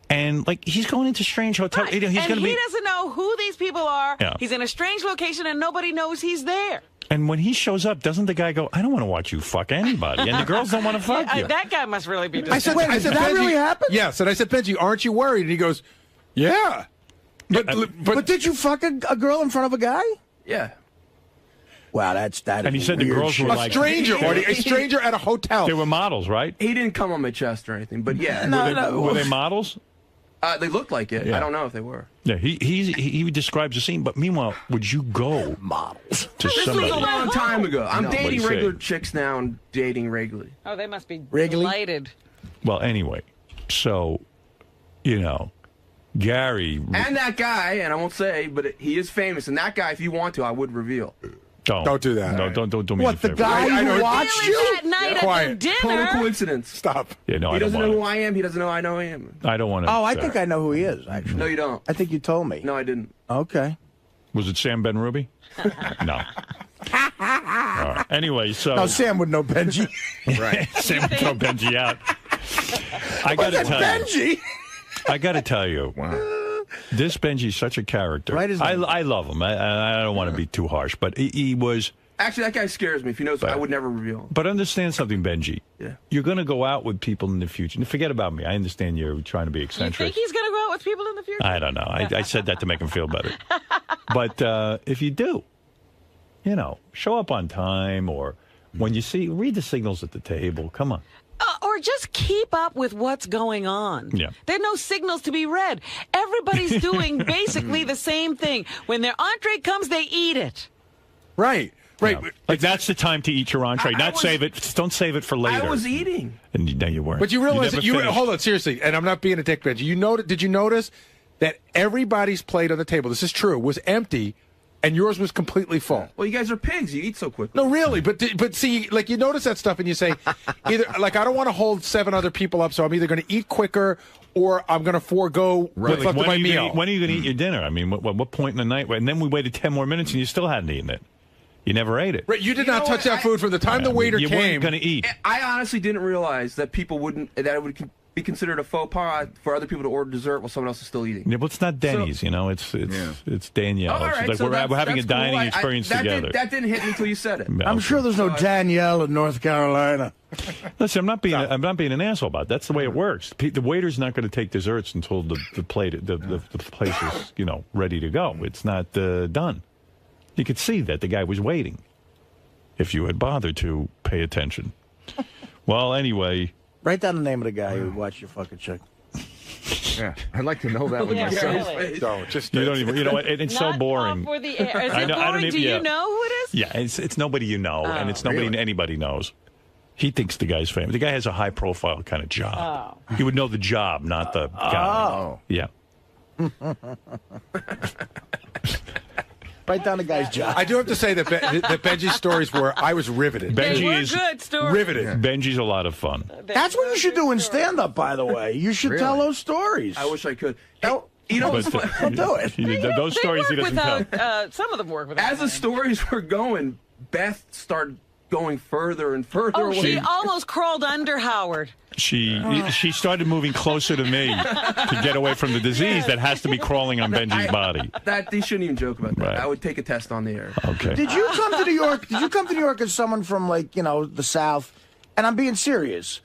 [SPEAKER 1] And he's going into strange hotels.
[SPEAKER 2] Right. He doesn't know who these people are. Yeah. He's in a strange location and nobody knows he's there.
[SPEAKER 1] And when he shows up, doesn't the guy go, "I don't want to watch you fuck anybody," and the girls don't want to fuck you?
[SPEAKER 2] That guy must really be.
[SPEAKER 12] I said,
[SPEAKER 20] did that really happen?
[SPEAKER 12] Yes, and I said, "Benji, aren't you worried?" And he goes, "Yeah."
[SPEAKER 20] But did you fuck a girl in front of a guy?
[SPEAKER 8] Yeah.
[SPEAKER 20] Wow, that.
[SPEAKER 1] And he said the girls were
[SPEAKER 12] a stranger, Marty, a stranger at a hotel.
[SPEAKER 1] They were models, right?
[SPEAKER 8] He didn't come on my chest or anything, but yeah.
[SPEAKER 1] Were they models?
[SPEAKER 8] They looked like it. Yeah. I don't know if they were.
[SPEAKER 1] Yeah, he describes the scene. But meanwhile, would you go
[SPEAKER 20] models
[SPEAKER 1] to
[SPEAKER 8] this
[SPEAKER 1] somebody?
[SPEAKER 8] was a long time ago. I'm dating regular chicks now and dating regularly.
[SPEAKER 2] Oh, they must be delighted.
[SPEAKER 1] Well, anyway, so Gary
[SPEAKER 8] and that guy, and I won't say, but he is famous. And that guy, if you want to, I would reveal.
[SPEAKER 1] Don't
[SPEAKER 12] do that.
[SPEAKER 1] No, don't do me
[SPEAKER 20] What,
[SPEAKER 1] a favor.
[SPEAKER 20] the guy who watched you?
[SPEAKER 2] That night at the
[SPEAKER 12] Quiet.
[SPEAKER 2] dinner.
[SPEAKER 8] Total coincidence.
[SPEAKER 12] Stop.
[SPEAKER 1] Yeah, no,
[SPEAKER 8] He
[SPEAKER 1] I don't
[SPEAKER 8] doesn't
[SPEAKER 1] want
[SPEAKER 8] know
[SPEAKER 1] it.
[SPEAKER 8] who I am. He doesn't know I know him.
[SPEAKER 1] I don't want to.
[SPEAKER 20] Oh, I think I know who he is, actually.
[SPEAKER 8] No, you don't.
[SPEAKER 20] I think you told me.
[SPEAKER 8] No, I didn't.
[SPEAKER 20] Okay.
[SPEAKER 1] Was it Sam Ben Ruby? No. All right. Anyway, so
[SPEAKER 20] No, Sam would know Benji.
[SPEAKER 1] right. Sam would throw Benji out. I got to tell
[SPEAKER 20] Benji?
[SPEAKER 1] you. I got to tell you. This Benji's such a character.
[SPEAKER 20] Right as
[SPEAKER 1] I love him. I don't want to be too harsh, but he was.
[SPEAKER 8] Actually, that guy scares me. If he knows, I would never reveal him.
[SPEAKER 1] But understand something, Benji.
[SPEAKER 8] Yeah.
[SPEAKER 1] You're going to go out with people in the future. Forget about me. I understand you're trying to be
[SPEAKER 2] You
[SPEAKER 1] eccentric.
[SPEAKER 2] think he's going to go out with people in the future?
[SPEAKER 1] I don't know. I said that to make him feel better. But if you do, show up on time, or when you read the signals at the table. Come on.
[SPEAKER 2] Or just keep up with what's going on.
[SPEAKER 1] Yeah.
[SPEAKER 2] There are no signals to be read. Everybody's doing basically the same thing. When their entree comes, they eat it.
[SPEAKER 12] Right. Right.
[SPEAKER 1] Yeah. Like that's the time to eat your entree. Save it. Don't save it for later.
[SPEAKER 8] I was eating.
[SPEAKER 1] And no, you weren't.
[SPEAKER 12] But you realize
[SPEAKER 1] never
[SPEAKER 12] that
[SPEAKER 1] finished.
[SPEAKER 12] hold on, seriously, and I'm not being a dick, Benji. Did you notice that everybody's plate on the table, this is true, was empty, and yours was completely full?
[SPEAKER 8] Well, you guys are pigs. You eat so quickly.
[SPEAKER 12] No, really, but see, like you notice that stuff, and you say, either like I don't want to hold 7 other people up, so I'm either going to eat quicker or I'm going to forego what's left of my meal.
[SPEAKER 1] When are you going to eat your dinner? I mean, what point in the night? And then we waited 10 more minutes, and you still hadn't eaten it. You never ate it.
[SPEAKER 12] Right, you did not touch that food from the time the waiter
[SPEAKER 1] you
[SPEAKER 12] came.
[SPEAKER 1] You weren't going to eat.
[SPEAKER 8] I honestly didn't realize that that it would be considered a faux pas for other people to order dessert while someone else is still eating.
[SPEAKER 1] Yeah, but it's not Denny's, it's Danielle.
[SPEAKER 8] Oh, all right,
[SPEAKER 1] it's like we're having a dining experience together.
[SPEAKER 8] That didn't hit me until you said it.
[SPEAKER 20] I'm sure there's no Danielle in North Carolina.
[SPEAKER 1] Listen, I'm not being an asshole about it. That's the way it works. The waiter's not going to take desserts until the place is ready to go. It's not done. You could see that the guy was waiting. If you had bothered to pay attention. Well, anyway.
[SPEAKER 20] Write down the name of the guy who watched your fucking chick.
[SPEAKER 10] Yeah, I'd like to know that one myself.
[SPEAKER 2] Really.
[SPEAKER 12] Don't just
[SPEAKER 1] you don't even. You know what? It's so boring.
[SPEAKER 2] For the air. Is it boring? Do you know who it is?
[SPEAKER 1] Yeah, it's nobody you know, and it's nobody anybody knows. He thinks the guy's famous. The guy has a high profile kind of job. He would know the job, not the guy.
[SPEAKER 20] Oh.
[SPEAKER 1] Yeah.
[SPEAKER 20] Write down the guy's job.
[SPEAKER 12] I do have to say that Benji's stories I was riveted.
[SPEAKER 1] Benji is
[SPEAKER 2] good stories.
[SPEAKER 12] Riveted.
[SPEAKER 1] Yeah. Benji's a lot of fun.
[SPEAKER 20] That's what you should do in stand-up, by the way. You should tell those stories.
[SPEAKER 8] I wish I could.
[SPEAKER 20] Don't do it.
[SPEAKER 1] Those stories he doesn't tell.
[SPEAKER 2] Some of them work without.
[SPEAKER 8] As the stories were going, Beth started going further and further away.
[SPEAKER 2] She almost crawled under Howard.
[SPEAKER 1] She started moving closer to me to get away from the disease that has to be crawling on Benji's body.
[SPEAKER 8] They shouldn't even joke about that.
[SPEAKER 1] Right.
[SPEAKER 8] I would take a test on the air.
[SPEAKER 1] Okay.
[SPEAKER 20] Did you come to New York? Did you come to New York as someone from the South? And I'm being serious.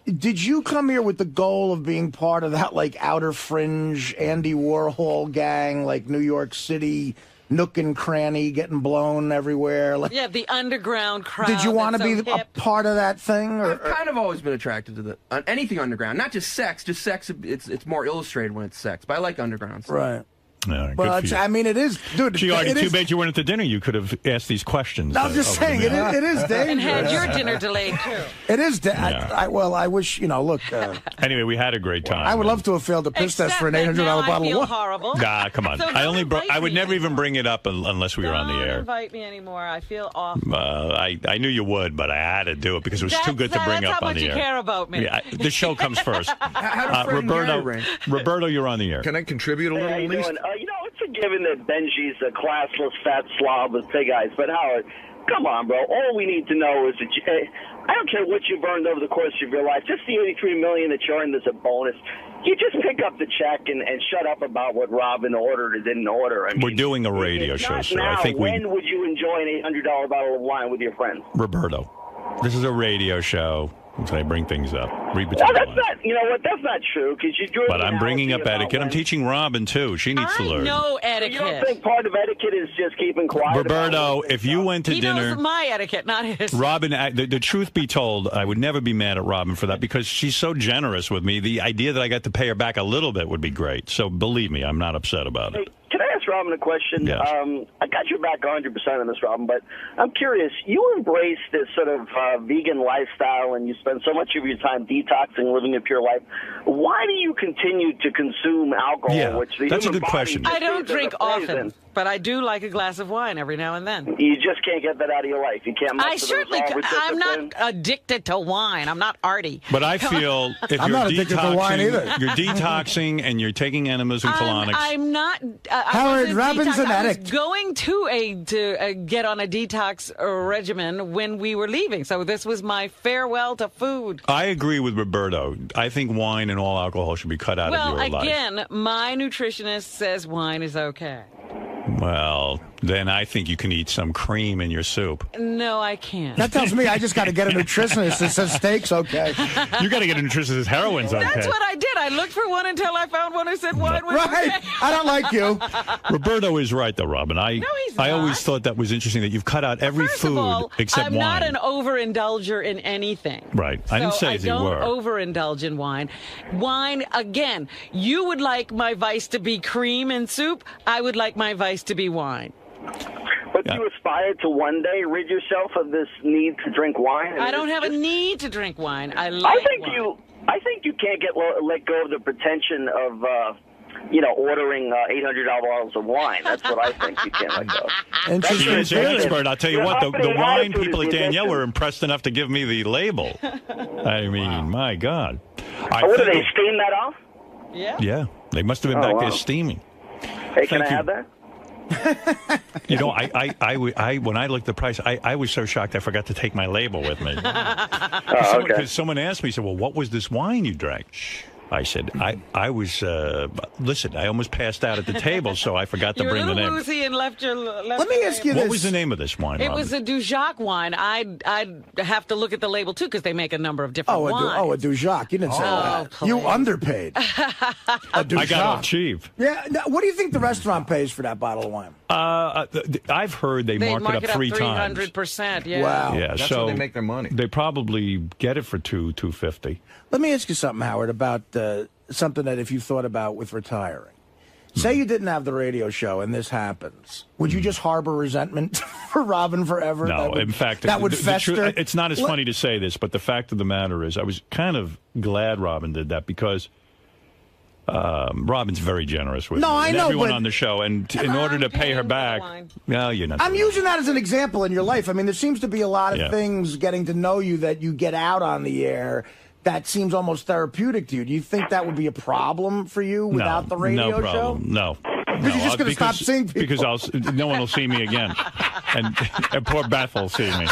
[SPEAKER 20] Did you come here with the goal of being part of that outer fringe Andy Warhol gang, New York City? Nook and cranny getting blown everywhere.
[SPEAKER 2] The underground crowd.
[SPEAKER 20] Did you want to be a part of that thing?
[SPEAKER 8] I've kind of always been attracted to anything underground. Not just sex. Just sex. It's more illustrated when it's sex. But I like underground stuff.
[SPEAKER 20] Right.
[SPEAKER 1] Yeah,
[SPEAKER 20] well, it is, dude.
[SPEAKER 1] Gee, too bad you weren't at the dinner. You could have asked these questions.
[SPEAKER 20] No, I'm just saying, it is dangerous.
[SPEAKER 2] And had your dinner delayed, too.
[SPEAKER 20] It is. I wish, look.
[SPEAKER 1] Anyway, we had a great time.
[SPEAKER 20] I would love to have failed a piss test for an $800 bottle of wine.
[SPEAKER 2] Horrible.
[SPEAKER 1] Nah, come on.
[SPEAKER 2] So
[SPEAKER 1] I would never even bring it up unless we were on the air.
[SPEAKER 2] Don't invite me anymore. I feel awful.
[SPEAKER 1] I knew you would, but I had to do it because it was too good to bring up on the air.
[SPEAKER 2] That's how much you care about me.
[SPEAKER 1] Yeah, the show comes first. Roberto, you're on the air.
[SPEAKER 10] Can I contribute a little at least?
[SPEAKER 21] It's a given that Benji's a classless fat slob with big eyes, but Howard, come on, bro. All we need to know is that I don't care what you've earned over the course of your life. Just the $83 million that you earned as a bonus. You just pick up the check and shut up about what Robin ordered or didn't order.
[SPEAKER 1] We're doing a radio show, sir.
[SPEAKER 21] Now,
[SPEAKER 1] I think
[SPEAKER 21] when would you enjoy an $800 bottle of wine with your friends?
[SPEAKER 1] Roberto, this is a radio show. So I bring things up. Read between
[SPEAKER 21] No,
[SPEAKER 1] the
[SPEAKER 21] that's
[SPEAKER 1] lines.
[SPEAKER 21] not. You know what? That's not true because you drew.
[SPEAKER 1] But I'm bringing up etiquette. I'm teaching Robin too. She needs to learn.
[SPEAKER 2] I know etiquette.
[SPEAKER 21] You don't think part of etiquette is just keeping quiet?
[SPEAKER 1] Roberto, if you went to dinner,
[SPEAKER 2] knows my etiquette, not his.
[SPEAKER 1] Robin, the truth be told, I would never be mad at Robin for that because she's so generous with me. The idea that I got to pay her back a little bit would be great. So believe me, I'm not upset about it.
[SPEAKER 21] Can I ask
[SPEAKER 9] ask Robin a question?
[SPEAKER 1] Yes.
[SPEAKER 9] I got your back 100% on this, Robin, but I'm curious. You embrace this sort of vegan lifestyle, and you spend so much of your time detoxing, living a pure life. Why do you continue to consume alcohol?
[SPEAKER 1] Yeah,
[SPEAKER 9] which the
[SPEAKER 1] that's a
[SPEAKER 9] human
[SPEAKER 1] good
[SPEAKER 9] body
[SPEAKER 1] question.
[SPEAKER 9] just
[SPEAKER 2] I don't
[SPEAKER 9] sees as
[SPEAKER 2] drink
[SPEAKER 9] a poison?
[SPEAKER 2] often, but I do like a glass of wine every now and then.
[SPEAKER 9] You just can't get that out of your life. You can't.
[SPEAKER 2] I certainly I'm not addicted to wine. I'm not arty.
[SPEAKER 1] But I feel if
[SPEAKER 20] I'm
[SPEAKER 1] you're
[SPEAKER 20] not addicted to wine either.
[SPEAKER 1] you're detoxing and you're taking enemas and colonics.
[SPEAKER 2] I'm not.
[SPEAKER 20] Howard, Robin's an
[SPEAKER 2] I was
[SPEAKER 20] addict.
[SPEAKER 2] going to get on a detox regimen when we were leaving, so this was my farewell to food.
[SPEAKER 1] I agree with Roberto. I think wine and all alcohol should be cut out of your life.
[SPEAKER 2] Well, again, my nutritionist says wine is okay.
[SPEAKER 1] Well, then I think you can eat some cream in your soup.
[SPEAKER 2] No, I can't.
[SPEAKER 20] That tells me I just got to get a nutritionist that says steak's okay.
[SPEAKER 1] You got to get a nutritionist that heroin's okay.
[SPEAKER 2] That's what I did. I looked for one until I found one who said wine was
[SPEAKER 20] Right.
[SPEAKER 2] okay.
[SPEAKER 20] I don't like you.
[SPEAKER 1] Roberto is right, though, Robin.
[SPEAKER 2] No, he's
[SPEAKER 1] I
[SPEAKER 2] not.
[SPEAKER 1] always thought that was interesting that you've cut out every
[SPEAKER 2] First
[SPEAKER 1] food
[SPEAKER 2] of all,
[SPEAKER 1] except
[SPEAKER 2] I'm
[SPEAKER 1] wine.
[SPEAKER 2] not an overindulger in anything.
[SPEAKER 1] Right. I didn't say
[SPEAKER 2] I
[SPEAKER 1] as you
[SPEAKER 2] don't
[SPEAKER 1] were.
[SPEAKER 2] overindulge in wine. Wine, again, you would like my vice to be cream and soup. I would like my vice to be wine.
[SPEAKER 9] But you aspire to one day rid yourself of this need to drink wine.
[SPEAKER 2] I don't have a need to drink wine. I like wine.
[SPEAKER 9] I think you can't let go of the pretension of ordering $800 bottles of wine. That's what I think you can't let go.
[SPEAKER 1] You're an expert. I'll tell you what, the wine
[SPEAKER 9] attitude
[SPEAKER 1] people
[SPEAKER 9] is
[SPEAKER 1] at
[SPEAKER 9] the
[SPEAKER 1] Danielle
[SPEAKER 9] addiction.
[SPEAKER 1] were impressed enough to give me the label. I mean, my God.
[SPEAKER 9] What do they steam that off?
[SPEAKER 2] Yeah.
[SPEAKER 1] They must have been back there steaming.
[SPEAKER 9] Hey, can
[SPEAKER 1] Thank
[SPEAKER 9] I
[SPEAKER 1] you.
[SPEAKER 9] have that?
[SPEAKER 1] You know, I when I looked at the price, I was so shocked I forgot to take my label with me. Because someone asked me, said, well, what was this wine you drank? I said, I was, listen, I almost passed out at the table, so I forgot to bring the name.
[SPEAKER 2] You were a little woozy and left your.
[SPEAKER 20] Let me ask you this.
[SPEAKER 1] What was the name of this wine,
[SPEAKER 2] It
[SPEAKER 1] Robin?
[SPEAKER 2] was a Dujac wine. I'd have to look at the label, too, because they make a number of different wines.
[SPEAKER 20] A Dujac. You didn't say that.
[SPEAKER 2] please.
[SPEAKER 20] You underpaid. A Dujac.
[SPEAKER 1] I got off cheap.
[SPEAKER 20] Yeah. Now, what do you think the restaurant pays for that bottle of wine?
[SPEAKER 1] I've heard they mark it up 3 times.
[SPEAKER 2] 300%, yeah.
[SPEAKER 20] Wow.
[SPEAKER 1] Yeah,
[SPEAKER 10] That's
[SPEAKER 1] so
[SPEAKER 10] how they make their money.
[SPEAKER 1] They probably get it for $250.
[SPEAKER 20] Let me ask you something, Howard, about something that if you thought about with retiring. Say you didn't have the radio show and this happens. Would you just harbor resentment for Robin forever?
[SPEAKER 1] No, in fact,
[SPEAKER 20] that would fester.
[SPEAKER 1] truth, it's not as funny to say this, but the fact of the matter is, I was kind of glad Robin did that because Robin's very generous with me
[SPEAKER 20] I
[SPEAKER 1] and
[SPEAKER 20] know,
[SPEAKER 1] everyone
[SPEAKER 20] but
[SPEAKER 1] on the show, and in order to pay her back, no, you're not.
[SPEAKER 20] I'm using that as an example in your life. I mean, there seems to be a lot of things getting to know you that you get out on the air that seems almost therapeutic to you. Do you think that would be a problem for you without the radio
[SPEAKER 1] no problem.
[SPEAKER 20] show?
[SPEAKER 1] No.
[SPEAKER 20] Because you're just going to stop seeing people.
[SPEAKER 1] Because no one will see me again. And poor Beth will see me.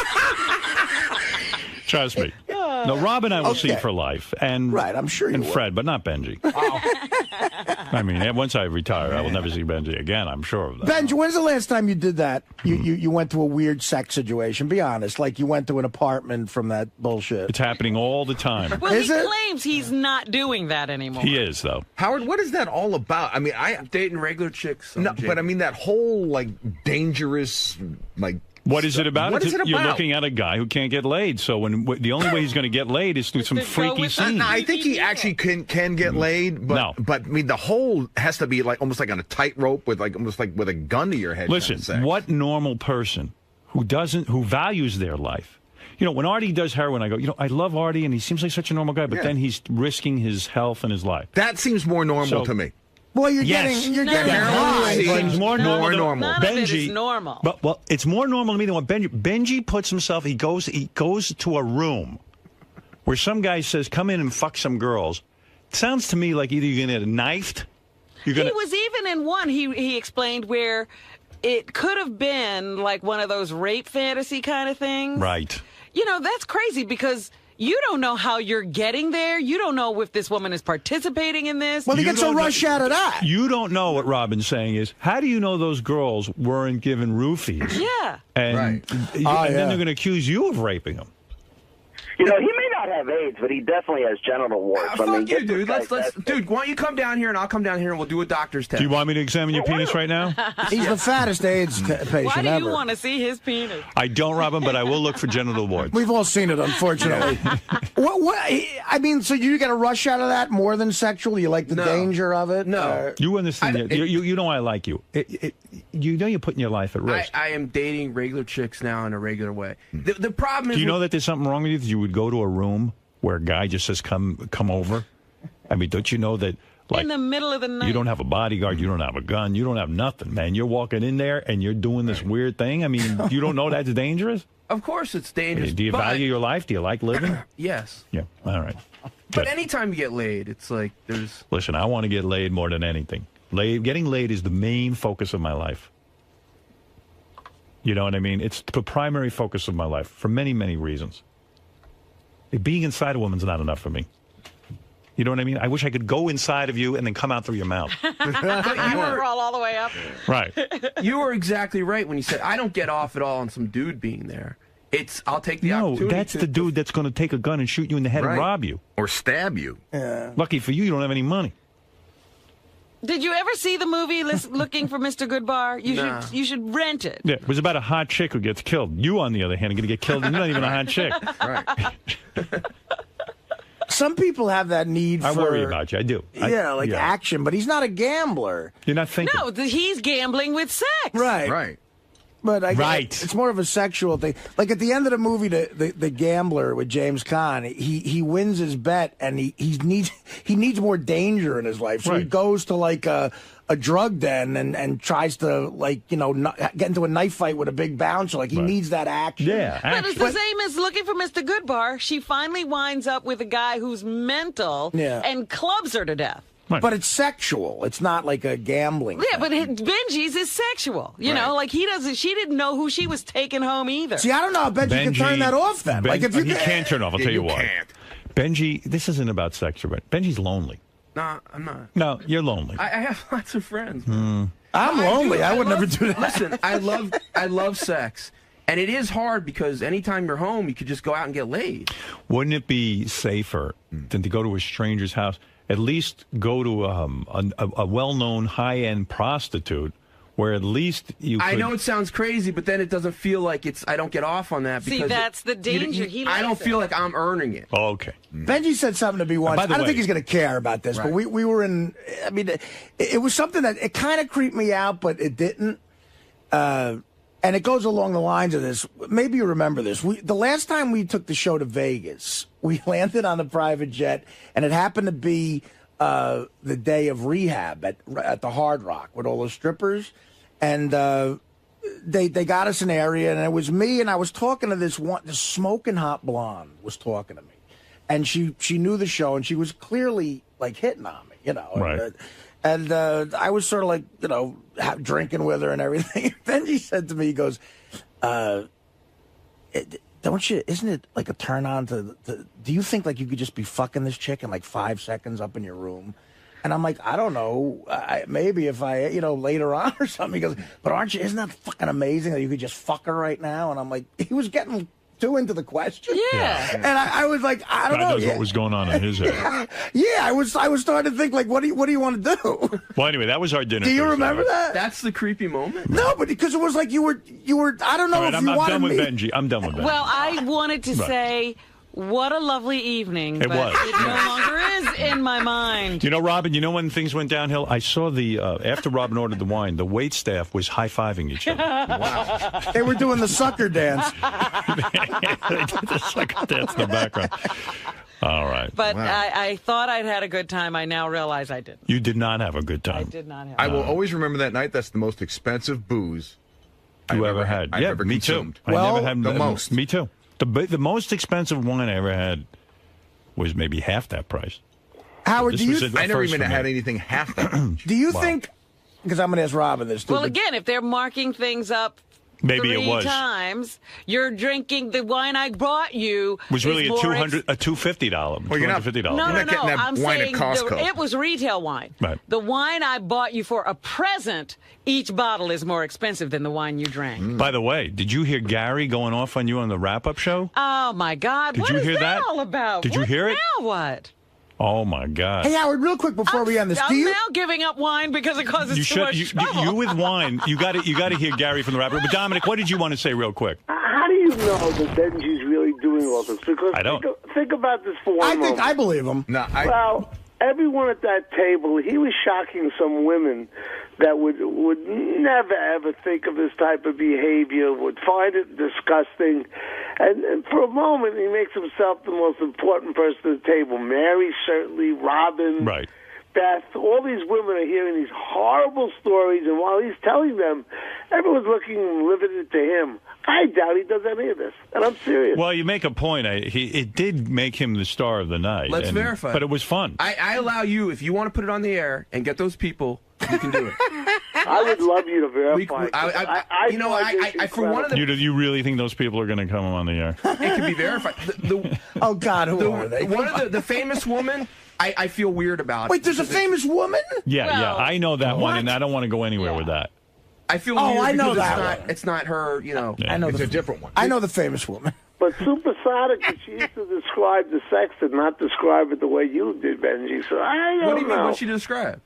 [SPEAKER 1] Trust me. No, Rob and I will see for life. And
[SPEAKER 20] right, I'm sure you
[SPEAKER 1] And
[SPEAKER 20] will.
[SPEAKER 1] Fred, but not Benji. I mean, once I retire, I will never see Benji again. I'm sure of that.
[SPEAKER 20] Benji, when's the last time you did that? You went to a weird sex situation. Be honest. Like you went to an apartment from that bullshit.
[SPEAKER 1] It's happening all the time.
[SPEAKER 2] Well, he claims he's not doing that anymore.
[SPEAKER 1] He is, though.
[SPEAKER 10] Howard, what is that all about? I mean, I'm
[SPEAKER 8] dating regular chicks.
[SPEAKER 10] No, but I mean that whole dangerous
[SPEAKER 1] What is it about?
[SPEAKER 10] What is it about?
[SPEAKER 1] You're looking at a guy who can't get laid. So the only way he's going to get laid is through some freaky scene.
[SPEAKER 10] No, I think he actually can get laid, but I mean the whole has to be almost like on a tightrope with almost like with a gun to your head.
[SPEAKER 1] Listen, what normal person who values their life? You know, when Artie does heroin, I go, I love Artie, and he seems like such a normal guy, but then he's risking his health and his life.
[SPEAKER 10] That seems more normal to me.
[SPEAKER 20] Well, you're
[SPEAKER 1] Yes.
[SPEAKER 20] getting high.
[SPEAKER 1] It's more normal.
[SPEAKER 2] None
[SPEAKER 1] Benji,
[SPEAKER 2] of it is normal.
[SPEAKER 1] But it's more normal to me than what Benji puts himself. He goes to a room where some guy says, "Come in and fuck some girls." It sounds to me like either you're going to get knifed. He
[SPEAKER 2] was even in one. He explained where it could have been like one of those rape fantasy kind of things.
[SPEAKER 1] Right.
[SPEAKER 2] You know, that's crazy because you don't know how you're getting there. You don't know if this woman is participating in this.
[SPEAKER 20] Well, he gets a rush out of that.
[SPEAKER 1] You don't know what Robin's saying is, how do you know those girls weren't given roofies?
[SPEAKER 2] Yeah.
[SPEAKER 1] And, and then they're going to accuse you of raping them.
[SPEAKER 9] You know, he may not have AIDS, but he definitely has genital warts.
[SPEAKER 8] Fuck you, dude. Dude, why don't you come down here and I'll come down here and we'll do a doctor's test.
[SPEAKER 1] Do you want me to examine your penis right now?
[SPEAKER 20] He's the fattest AIDS patient
[SPEAKER 2] Why do
[SPEAKER 20] ever.
[SPEAKER 2] you want to see his penis?
[SPEAKER 1] I don't, Robin, but I will look for genital warts.
[SPEAKER 20] We've all seen it, unfortunately. What? I mean, so you get a rush out of that more than sexual? You like the danger of it?
[SPEAKER 8] No.
[SPEAKER 1] You understand? You know I like you. You know you're putting your life at risk.
[SPEAKER 8] I am dating regular chicks now in a regular way. The problem is...
[SPEAKER 1] Do you know that there's something wrong with you? That you would go to a room where a guy just says, come over? I mean, don't you know that... Like,
[SPEAKER 2] in the middle of the night.
[SPEAKER 1] You don't have a bodyguard. You don't have a gun. You don't have nothing, man. You're walking in there and you're doing this weird thing. I mean, you don't know that's dangerous?
[SPEAKER 8] Of course it's dangerous.
[SPEAKER 1] Do you value your life? Do you like living?
[SPEAKER 8] Yes.
[SPEAKER 1] Yeah. All right.
[SPEAKER 8] But anytime you get laid, it's like there's...
[SPEAKER 1] Listen, I want to get laid more than anything. Getting laid is the main focus of my life. You know what I mean? It's the primary focus of my life for many, many reasons. Being inside a woman's not enough for me. You know what I mean? I wish I could go inside of you and then come out through your mouth.
[SPEAKER 8] But you were
[SPEAKER 2] all the way up.
[SPEAKER 1] Right.
[SPEAKER 8] You were exactly right when you said, I don't get off at all on some dude being there. I'll take the opportunity.
[SPEAKER 1] No, that's the dude that's going to take a gun and shoot you in the head and rob you.
[SPEAKER 10] Or stab you.
[SPEAKER 20] Yeah.
[SPEAKER 1] Lucky for you, you don't have any money.
[SPEAKER 2] Did you ever see the movie Looking for Mr. Goodbar? You should rent it.
[SPEAKER 1] Yeah, it was about a hot chick who gets killed. You, on the other hand, are going to get killed, and you're not even a hot chick.
[SPEAKER 10] Right.
[SPEAKER 20] Some people have that need for...
[SPEAKER 1] I worry about you. I do.
[SPEAKER 20] Action, but he's not a gambler.
[SPEAKER 1] You're not thinking.
[SPEAKER 2] No, he's gambling with sex.
[SPEAKER 20] Right.
[SPEAKER 10] Right.
[SPEAKER 20] But it's more of a sexual thing. Like at the end of the movie, the gambler with James Caan, he wins his bet and he needs more danger in his life. So he goes to like a drug den and tries to get into a knife fight with a big bouncer. Like he needs that action.
[SPEAKER 1] Yeah,
[SPEAKER 2] but it's the same as Looking for Mr. Goodbar. She finally winds up with a guy who's mental and clubs her to death.
[SPEAKER 20] Right. But it's sexual. It's not like a gambling
[SPEAKER 2] thing. But Benji's is sexual. You know, like she didn't know who she was taking home either.
[SPEAKER 20] See, I don't know if Benji can turn that off then. Like if
[SPEAKER 1] he can't turn off, I'll tell you why. Benji, this isn't about sex, but Benji's lonely.
[SPEAKER 8] Nah, I'm not.
[SPEAKER 1] No, you're lonely.
[SPEAKER 8] I have lots of friends.
[SPEAKER 20] I'm lonely. I would never do that.
[SPEAKER 8] Listen, I love sex. And it is hard because anytime you're home, you could just go out and get laid.
[SPEAKER 1] Wouldn't it be safer than to go to a stranger's house? At least go to a well-known high-end prostitute where at least you could...
[SPEAKER 8] I know it sounds crazy, but then it doesn't feel like I don't get off on that.
[SPEAKER 2] See, that's the danger.
[SPEAKER 8] I don't feel like I'm earning it.
[SPEAKER 1] Oh, okay.
[SPEAKER 20] Benji said something to me once. I don't think he's going to care about this, but we were in... I mean, it was something that it kind of creeped me out, but it didn't. And it goes along the lines of this. Maybe you remember this. The last time we took the show to Vegas, we landed on a private jet, and it happened to be the day of rehab at the Hard Rock with all those strippers. And they got us an area, and it was me, and I was talking to this smoking hot blonde was talking to me. And she knew the show, and she was clearly, like, hitting on me, you know.
[SPEAKER 1] Right.
[SPEAKER 20] And I was sort of like, drinking with her and everything. Then he said to me, he goes, isn't it like a turn on do you think like you could just be fucking this chick in like 5 seconds up in your room? And I'm like, I don't know, maybe if I, later on or something. He goes, but isn't that fucking amazing that you could just fuck her right now? And I'm like, he was getting too into the question.
[SPEAKER 2] Yeah.
[SPEAKER 20] And I was like, I don't know.
[SPEAKER 1] God knows what was going on in his head.
[SPEAKER 20] I was starting to think like, what do you want to do?
[SPEAKER 1] Well, anyway, that was our dinner.
[SPEAKER 20] Do you remember that?
[SPEAKER 8] That's the creepy moment.
[SPEAKER 20] No, but because it was like you were. I don't know
[SPEAKER 1] All right,
[SPEAKER 20] if
[SPEAKER 1] I'm
[SPEAKER 20] you wanted
[SPEAKER 1] done with
[SPEAKER 20] me.
[SPEAKER 1] Benji. I'm done with Benji.
[SPEAKER 2] Well, I wanted to say, what a lovely evening.
[SPEAKER 1] It
[SPEAKER 2] but
[SPEAKER 1] was.
[SPEAKER 2] It no longer is in my mind.
[SPEAKER 1] You know, Robin, when things went downhill? I saw after Robin ordered the wine, the wait staff was high-fiving each other.
[SPEAKER 20] Wow. They were doing the sucker dance.
[SPEAKER 1] They did the sucker dance in the background. All right.
[SPEAKER 2] But I thought I'd had a good time. I now realize I didn't.
[SPEAKER 1] You did not have a good time.
[SPEAKER 2] I did not have
[SPEAKER 10] I will always remember that night. That's the most expensive booze
[SPEAKER 1] you ever had.
[SPEAKER 10] I've ever
[SPEAKER 1] me
[SPEAKER 10] consumed.
[SPEAKER 1] too. I never had
[SPEAKER 10] the most.
[SPEAKER 1] Me too. The most expensive wine I ever had was maybe half that price.
[SPEAKER 20] Howard,
[SPEAKER 10] I never even had anything half that much.
[SPEAKER 20] Do you think, because I'm going to ask Robin this too.
[SPEAKER 2] Well, again, if they're marking things up
[SPEAKER 1] Maybe
[SPEAKER 6] three
[SPEAKER 1] it was.
[SPEAKER 6] times. You're drinking the wine I brought you.
[SPEAKER 1] Was really a
[SPEAKER 6] more
[SPEAKER 1] $250.
[SPEAKER 10] Well, you're not
[SPEAKER 1] $250.
[SPEAKER 6] No,
[SPEAKER 10] You're not getting that
[SPEAKER 6] I'm
[SPEAKER 10] wine at
[SPEAKER 6] saying
[SPEAKER 10] Costco.
[SPEAKER 6] it was retail wine.
[SPEAKER 1] Right.
[SPEAKER 6] The wine I bought you for a present, each bottle is more expensive than the wine you drank.
[SPEAKER 1] By the way, did you hear Gary going off on you on the wrap-up show?
[SPEAKER 6] Oh, my God.
[SPEAKER 1] Did
[SPEAKER 6] What
[SPEAKER 1] you
[SPEAKER 6] is
[SPEAKER 1] hear that?
[SPEAKER 6] all about?
[SPEAKER 1] Did you
[SPEAKER 6] What
[SPEAKER 1] hear it?
[SPEAKER 6] Now what?
[SPEAKER 1] Oh, my God.
[SPEAKER 20] Hey, Howard, real quick before we end this,
[SPEAKER 6] I'm now giving up wine because it causes
[SPEAKER 1] You
[SPEAKER 6] too much trouble.
[SPEAKER 1] you with wine, you got to hear Gary from the wrap-up. But Dominic, what did you want to say real quick?
[SPEAKER 22] How do you know that Benji's really doing all this? Because
[SPEAKER 1] I don't.
[SPEAKER 22] Think about this for one moment.
[SPEAKER 20] I believe him.
[SPEAKER 10] No,
[SPEAKER 22] Well, everyone at that table, he was shocking some women that would never ever think of this type of behavior, would find it disgusting, and for a moment he makes himself the most important person at the table. Mary, certainly, Robin,
[SPEAKER 1] right.
[SPEAKER 22] Beth, all these women are hearing these horrible stories, and while he's telling them, everyone's looking riveted to him. I doubt he does any of this, and I'm serious.
[SPEAKER 1] Well, you make a point. It did make him the star of the night.
[SPEAKER 8] Let's verify.
[SPEAKER 1] But it was fun.
[SPEAKER 8] I allow you, if you want to put it on the air and get those people, you can do it.
[SPEAKER 22] I would love you to verify.
[SPEAKER 8] For one of the
[SPEAKER 1] You really think those people are going to come on the air?
[SPEAKER 8] it can be verified.
[SPEAKER 20] Oh God, who are they?
[SPEAKER 8] One of the famous woman, I feel weird about.
[SPEAKER 20] Wait, there's a famous woman?
[SPEAKER 1] Yeah, I know that one, and I don't want to go anywhere with that.
[SPEAKER 8] I feel
[SPEAKER 20] Oh,
[SPEAKER 8] weird
[SPEAKER 20] I know
[SPEAKER 8] because
[SPEAKER 20] that
[SPEAKER 8] it's not her, you know.
[SPEAKER 20] I know
[SPEAKER 10] it's
[SPEAKER 20] the
[SPEAKER 10] a different one.
[SPEAKER 20] I know the famous woman.
[SPEAKER 22] But supersonic, she used to describe the sex and not describe it the way you did, Benji. So I don't
[SPEAKER 8] What do you mean?
[SPEAKER 22] know.
[SPEAKER 8] What'd she describe?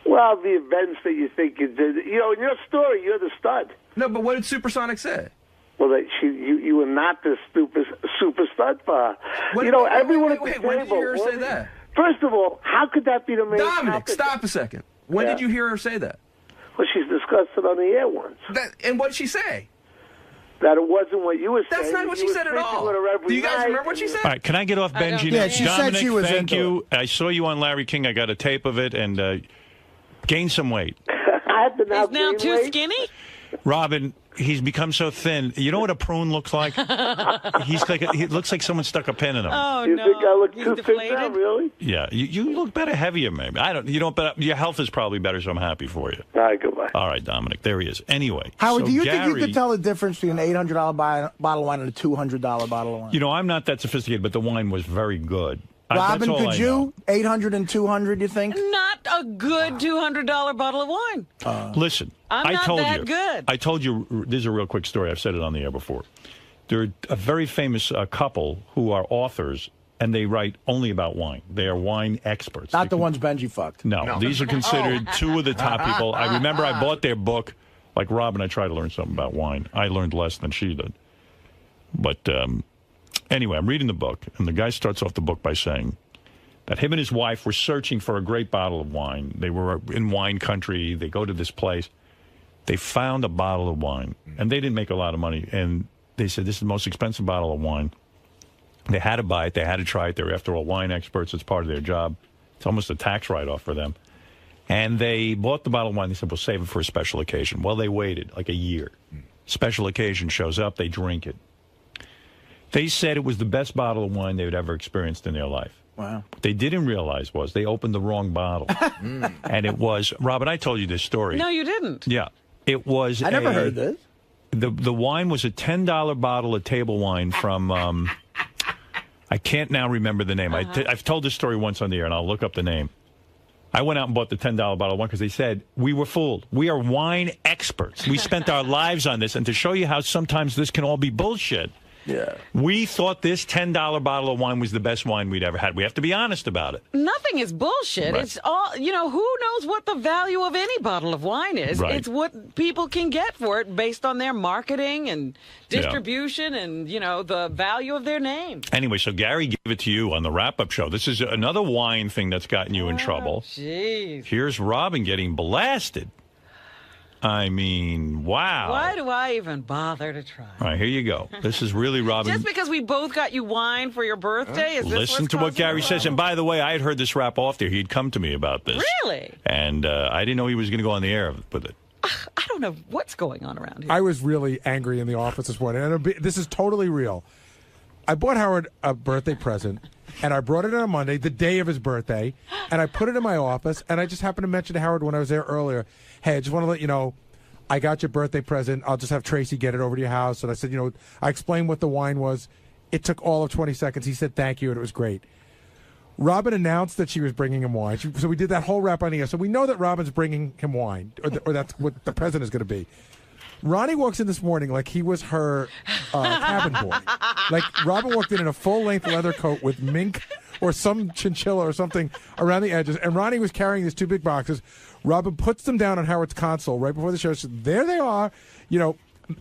[SPEAKER 22] Well, the events that you think you did. You know, in your story, you're the stud.
[SPEAKER 8] No, but what did Supersonic say?
[SPEAKER 22] Well, that you were not the super stud for her.
[SPEAKER 8] What-
[SPEAKER 22] you know,
[SPEAKER 8] wait,
[SPEAKER 22] everyone
[SPEAKER 8] wait,
[SPEAKER 22] at the
[SPEAKER 8] wait,
[SPEAKER 22] table.
[SPEAKER 8] when did you hear her say that?
[SPEAKER 22] First of all, how could that be the main
[SPEAKER 8] Dominic,
[SPEAKER 22] topic?
[SPEAKER 8] stop a second. When did you hear her say that?
[SPEAKER 22] Well, she's discussed it on the air once.
[SPEAKER 8] And what did she say?
[SPEAKER 22] That it wasn't what you were saying.
[SPEAKER 8] That's not what
[SPEAKER 22] You
[SPEAKER 8] she
[SPEAKER 22] were
[SPEAKER 8] said at
[SPEAKER 22] speaking
[SPEAKER 8] all.
[SPEAKER 22] with her every
[SPEAKER 8] Do you guys
[SPEAKER 22] night.
[SPEAKER 8] remember what she said?
[SPEAKER 1] All right, can I get off Benji?
[SPEAKER 20] Yeah, she said
[SPEAKER 1] Dominic,
[SPEAKER 20] she was
[SPEAKER 1] thank
[SPEAKER 20] into
[SPEAKER 1] you. I saw you on Larry King. I got a tape of it, and gained some weight.
[SPEAKER 22] He's
[SPEAKER 6] now too skinny?
[SPEAKER 1] Robin, he's become so thin. You know what a prune looks like? He looks like someone stuck a pin in him.
[SPEAKER 6] Oh,
[SPEAKER 22] You
[SPEAKER 6] no.
[SPEAKER 22] think I look
[SPEAKER 6] He's
[SPEAKER 22] too
[SPEAKER 6] deflated?
[SPEAKER 22] thin now, really?
[SPEAKER 1] Yeah, you look better heavier, maybe. I don't. You don't. But your health is probably better, so I'm happy for you.
[SPEAKER 22] All right, goodbye.
[SPEAKER 1] All right, Dominic. There he is. Anyway,
[SPEAKER 20] Howard,
[SPEAKER 1] so
[SPEAKER 20] do you
[SPEAKER 1] Gary,
[SPEAKER 20] think you could tell the difference between an $800 bottle of wine and a $200 bottle of wine?
[SPEAKER 1] You know, I'm not that sophisticated, but the wine was very good.
[SPEAKER 20] Robin,
[SPEAKER 1] that's all
[SPEAKER 20] could
[SPEAKER 1] I
[SPEAKER 20] you?
[SPEAKER 1] know.
[SPEAKER 20] 800 and 200, you think?
[SPEAKER 6] Not a good $200 bottle of wine.
[SPEAKER 1] Listen,
[SPEAKER 6] I'm
[SPEAKER 1] I
[SPEAKER 6] not
[SPEAKER 1] told
[SPEAKER 6] that
[SPEAKER 1] you.
[SPEAKER 6] good.
[SPEAKER 1] I told you. This is a real quick story. I've said it on the air before. They're a very famous couple who are authors, and they write only about wine. They are wine experts.
[SPEAKER 20] Not the ones Benji fucked.
[SPEAKER 1] No, these are considered two of the top people. I remember I bought their book. Like Robin, I tried to learn something about wine. I learned less than she did. But anyway, I'm reading the book, and the guy starts off the book by saying that him and his wife were searching for a great bottle of wine. They were in wine country. They go to this place. They found a bottle of wine, and they didn't make a lot of money. And they said, this is the most expensive bottle of wine. They had to buy it. They had to try it. They're, after all, wine experts. It's part of their job. It's almost a tax write-off for them. And they bought the bottle of wine. They said, we'll save it for a special occasion. Well, they waited like a year. Special occasion shows up. They drink it. They said it was the best bottle of wine they had ever experienced in their life.
[SPEAKER 20] Wow.
[SPEAKER 1] What they didn't realize was they opened the wrong bottle. And it was, Robin, I told you this story.
[SPEAKER 6] No, you didn't.
[SPEAKER 1] Yeah. It was
[SPEAKER 20] I never heard this.
[SPEAKER 1] The wine was a $10 bottle of table wine from, I can't now remember the name. I've told this story once on the air, and I'll look up the name. I went out and bought the $10 bottle of wine because they said, we were fooled. We are wine experts. We spent our lives on this. And to show you how sometimes this can all be bullshit,
[SPEAKER 20] yeah,
[SPEAKER 1] we thought this $10 bottle of wine was the best wine we'd ever had. We have to be honest about it.
[SPEAKER 6] Nothing is bullshit.
[SPEAKER 1] Right.
[SPEAKER 6] It's all, who knows what the value of any bottle of wine is.
[SPEAKER 1] Right.
[SPEAKER 6] It's what people can get for it based on their marketing and distribution and, the value of their name.
[SPEAKER 1] Anyway, so Gary gave it to you on the wrap-up show. This is another wine thing that's gotten you in trouble.
[SPEAKER 6] Jeez.
[SPEAKER 1] Here's Robin getting blasted. I mean, wow.
[SPEAKER 6] Why do I even bother to try?
[SPEAKER 1] All right, here you go. This is really Robin.
[SPEAKER 6] Just because we both got you wine for your birthday? Is this
[SPEAKER 1] Listen
[SPEAKER 6] what's
[SPEAKER 1] to what
[SPEAKER 6] causing
[SPEAKER 1] Gary
[SPEAKER 6] the
[SPEAKER 1] says. And by the way, I had heard this rap off there. He'd come to me about this.
[SPEAKER 6] Really?
[SPEAKER 1] And I didn't know he was going to go on the air with it.
[SPEAKER 6] I don't know what's going on around here.
[SPEAKER 12] I was really angry in the office this morning, and this is totally real. I bought Howard a birthday present, and I brought it on Monday, the day of his birthday, and I put it in my office, and I just happened to mention to Howard when I was there earlier, hey, I just want to let you know, I got your birthday present. I'll just have Tracy get it over to your house. And I said, I explained what the wine was. It took all of 20 seconds. He said thank you, and it was great. Robin announced that she was bringing him wine. So we did that whole rap on the air. So we know that Robin's bringing him wine, or that's what the present is going to be. Ronnie walks in this morning like he was her cabin boy. Like Robin walked in a full-length leather coat with mink or some chinchilla or something around the edges, and Ronnie was carrying these 2 big boxes. Robin puts them down on Howard's console right before the show. So there they are.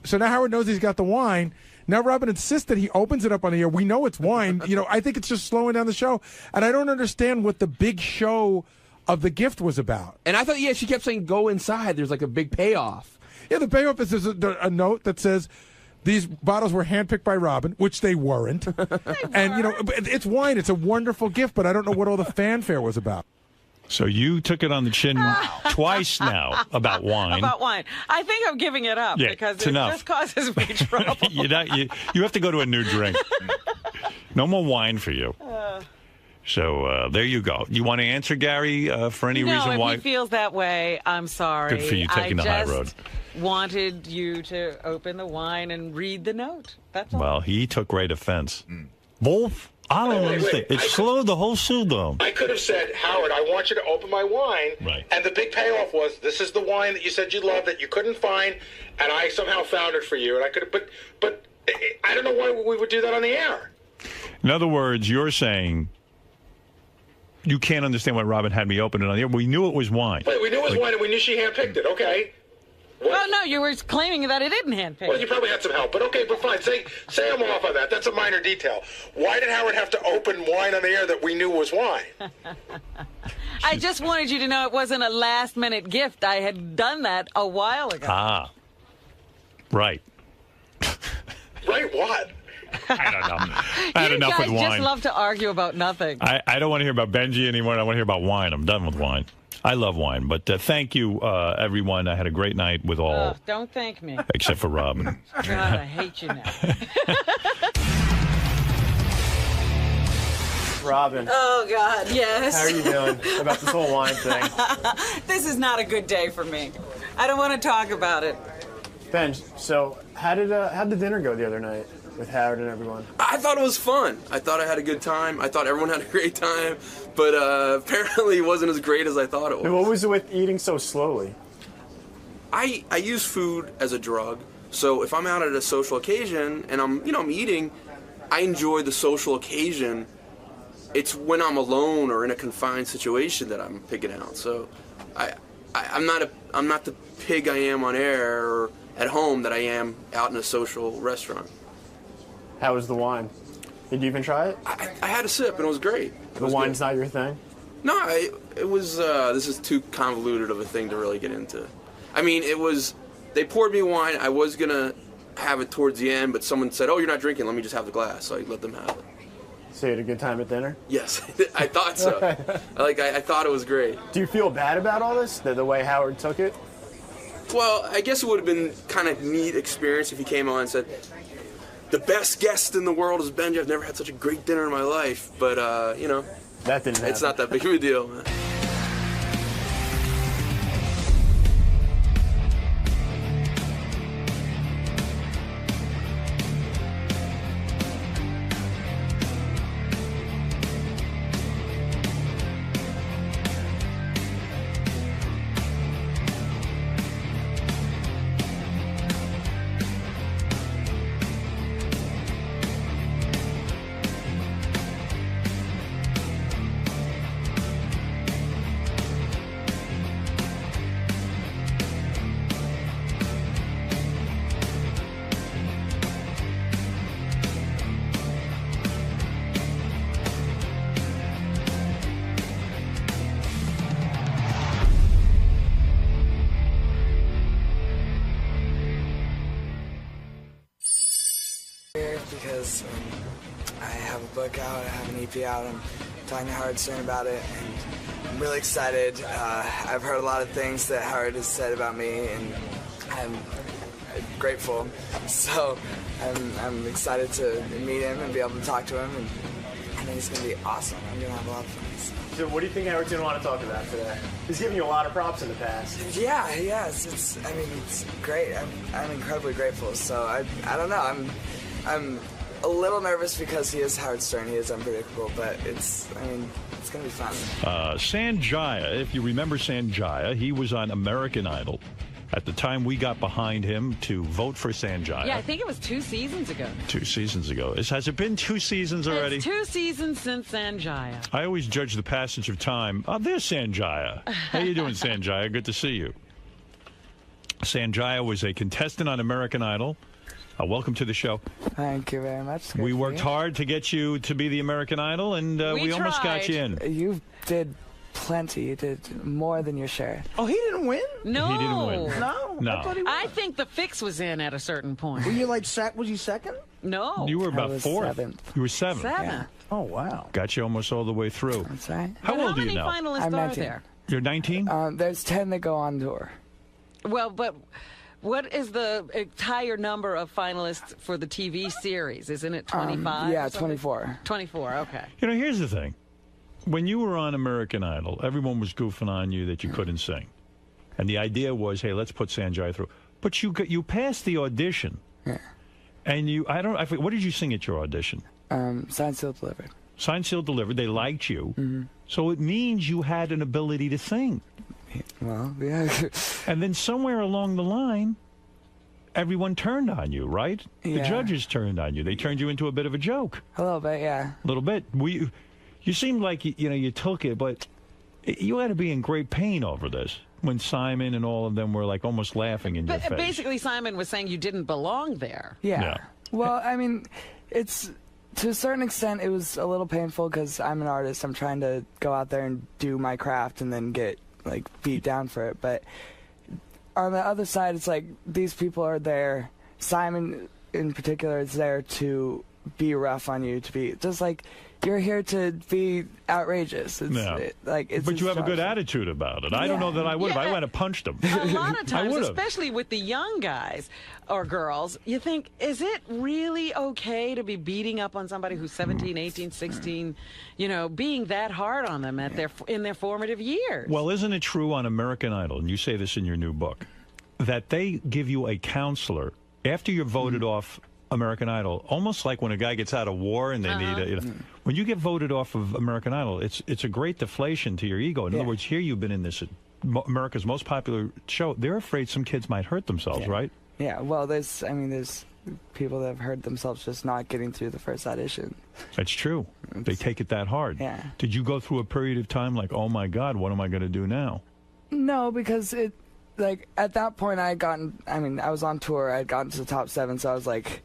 [SPEAKER 12] So now Howard knows he's got the wine. Now Robin insists that he opens it up on the air. We know it's wine. I think it's just slowing down the show. And I don't understand what the big show of the gift was about.
[SPEAKER 8] And I thought, she kept saying, go inside. There's like a big payoff.
[SPEAKER 12] Yeah, the payoff is there's a note that says these bottles were handpicked by Robin, which they weren't. And, it's wine. It's a wonderful gift, but I don't know what all the fanfare was about.
[SPEAKER 1] So you took it on the chin twice now about wine.
[SPEAKER 6] About wine. I think I'm giving it up because it just causes me trouble.
[SPEAKER 1] You have to go to a new drink. No more wine for you. So there you go. You want to answer, Gary, for any reason why?
[SPEAKER 6] No, if he feels that way, I'm sorry.
[SPEAKER 1] Good for you taking the high road.
[SPEAKER 6] Wanted you to open the wine and read the note. That's all.
[SPEAKER 1] Well, he took great offense. Wolf? I don't understand. It slowed the whole show down.
[SPEAKER 4] I could have said, Howard, I want you to open my wine.
[SPEAKER 1] Right.
[SPEAKER 4] And the big payoff was, this is the wine that you said you loved that you couldn't find, and I somehow found it for you. And I could have, but I don't know why we would do that on the air.
[SPEAKER 1] In other words, you're saying you can't understand why Robin had me open it on the air. We knew it was wine.
[SPEAKER 4] Wait, we knew it was wine, and we knew she handpicked it. Okay.
[SPEAKER 6] Well, no, you were claiming that it didn't handpick.
[SPEAKER 4] Well, you probably had some help, but okay, but fine. Say I'm off on that. That's a minor detail. Why did Howard have to open wine on the air that we knew was wine?
[SPEAKER 6] I just wanted you to know it wasn't a last-minute gift. I had done that a while ago.
[SPEAKER 1] Ah, right.
[SPEAKER 4] Right what?
[SPEAKER 1] I don't know. I had enough with wine.
[SPEAKER 6] You guys just love to argue about nothing.
[SPEAKER 1] I don't want to hear about Benji anymore. I want to hear about wine. I'm done with wine. I love wine, but thank you, everyone. I had a great night with all.
[SPEAKER 6] Don't thank me.
[SPEAKER 1] Except for Robin.
[SPEAKER 6] God, I hate you now.
[SPEAKER 3] Robin.
[SPEAKER 6] Oh, God, yes.
[SPEAKER 3] How are you doing about this whole wine thing?
[SPEAKER 6] This is not a good day for me. I don't want to talk about it.
[SPEAKER 3] Ben, so how did the dinner go the other night with Howard and everyone?
[SPEAKER 8] I thought it was fun. I thought I had a good time. I thought everyone had a great time, but apparently it wasn't as great as I thought it was.
[SPEAKER 3] What was it with eating so slowly?
[SPEAKER 8] I use food as a drug, so if I'm out at a social occasion and I'm eating, I enjoy the social occasion. It's when I'm alone or in a confined situation that I'm pigging out. So I'm not the pig I am on air or at home that I am out in a social restaurant.
[SPEAKER 3] How was the wine? Did you even try it?
[SPEAKER 8] I had a sip and it was great.
[SPEAKER 3] The wine's not your thing?
[SPEAKER 8] No, it was. This is too convoluted of a thing to really get into. I mean, it was. They poured me wine. I was gonna have it towards the end, but someone said, "Oh, you're not drinking. Let me just have the glass." So I let them have it.
[SPEAKER 3] So you had a good time at dinner?
[SPEAKER 8] Yes, I thought so. I thought it was great.
[SPEAKER 3] Do you feel bad about all this? The way Howard took it?
[SPEAKER 8] Well, I guess it would have been kind of neat experience if he came on and said, "The best guest in the world is Benji. I've never had such a great dinner in my life." But that
[SPEAKER 3] didn't happen.
[SPEAKER 8] It's not that big of a deal, man.
[SPEAKER 11] Because I have a book out, I have an EP out, I'm talking to Howard Stern about it, and I'm really excited. I've heard a lot of things that Howard has said about me, and I'm grateful. So I'm excited to meet him and be able to talk to him, and I think it's going to be awesome. I'm going to have a lot of fun. So.
[SPEAKER 3] So what do you think Howard's going to want to talk about today? He's given you a lot of props in the past.
[SPEAKER 11] Yeah, it's great. I'm incredibly grateful. So I don't know. I'm a little nervous because he is Howard Stern. He is unpredictable, but it's going to be fun.
[SPEAKER 1] Sanjaya, if you remember Sanjaya, he was on American Idol. At the time, we got behind him to vote for Sanjaya.
[SPEAKER 6] Yeah, I think it was 2 seasons ago.
[SPEAKER 1] 2 seasons ago. Has it been 2 seasons already?
[SPEAKER 6] It's 2 seasons since Sanjaya.
[SPEAKER 1] I always judge the passage of time. Oh, there's Sanjaya. How you doing, Sanjaya? Good to see you. Sanjaya was a contestant on American Idol. Welcome to the show.
[SPEAKER 11] Thank you very much.
[SPEAKER 1] We worked hard to get you to be the American Idol, and we almost got you in.
[SPEAKER 11] You did plenty. You did more than your share.
[SPEAKER 20] Oh, he didn't win?
[SPEAKER 6] No.
[SPEAKER 1] He didn't win.
[SPEAKER 20] No.
[SPEAKER 6] I think the fix was in at a certain point.
[SPEAKER 20] Were you like was you second?
[SPEAKER 6] No.
[SPEAKER 1] You were about 4th.
[SPEAKER 11] 7th.
[SPEAKER 1] You were 7th.
[SPEAKER 6] 7th.
[SPEAKER 20] Yeah. Oh, wow.
[SPEAKER 1] Got you almost all the way through.
[SPEAKER 11] That's right.
[SPEAKER 1] How old are you now?
[SPEAKER 6] How many finalists
[SPEAKER 11] I'm
[SPEAKER 6] are
[SPEAKER 11] 19.
[SPEAKER 6] there?
[SPEAKER 1] You're 19?
[SPEAKER 11] There's 10 that go on tour.
[SPEAKER 6] Well, but what is the entire number of finalists for the TV series? Isn't it 25?
[SPEAKER 11] Yeah, 24.
[SPEAKER 6] 24, okay.
[SPEAKER 1] You know, here's the thing. When you were on American Idol, everyone was goofing on you that you couldn't sing. And the idea was, hey, let's put Sanjay through. But you passed the audition.
[SPEAKER 11] Yeah.
[SPEAKER 1] And I forget, what did you sing at your audition?
[SPEAKER 11] Signed, sealed, delivered.
[SPEAKER 1] Signed, sealed, delivered. They liked you.
[SPEAKER 11] Mm-hmm.
[SPEAKER 1] So it means you had an ability to sing.
[SPEAKER 11] Well, yeah.
[SPEAKER 1] And then somewhere along the line, everyone turned on you, right? The
[SPEAKER 11] Yeah.
[SPEAKER 1] judges turned on you. They turned you into a bit of a joke.
[SPEAKER 11] A little bit, yeah.
[SPEAKER 1] A little bit. You seemed like you took it, but you had to be in great pain over this when Simon and all of them were like almost laughing in your face.
[SPEAKER 6] Basically, Simon was saying you didn't belong there.
[SPEAKER 11] Yeah. Well, I mean, it's to a certain extent it was a little painful because I'm an artist. I'm trying to go out there and do my craft and then get like beat down for it. But on the other side, it's like these people are there. Simon in particular is there to be rough on you, to be just like you're here to be outrageous. It's,
[SPEAKER 1] but you have a good attitude about it. I don't know that I would have. I would have punched him.
[SPEAKER 6] A lot of times,
[SPEAKER 1] I
[SPEAKER 6] especially with the young guys or girls, you think, is it really okay to be beating up on somebody who's 17, 18, 16, being that hard on them in their formative years?
[SPEAKER 1] Well, isn't it true on American Idol, and you say this in your new book, that they give you a counselor after you're voted off American Idol, almost like when a guy gets out of war and they need when you get voted off of American Idol, it's a great deflation to your ego. In other words, here you've been in this America's most popular show. They're afraid some kids might hurt themselves, right?
[SPEAKER 11] Yeah, well, there's people that have hurt themselves just not getting through the first audition.
[SPEAKER 1] That's true. They take it that hard.
[SPEAKER 11] Yeah.
[SPEAKER 1] Did you go through a period of time like, oh my God, what am I going to do now?
[SPEAKER 11] No, because at that point I was on tour. I had gotten to the top 7, so I was like,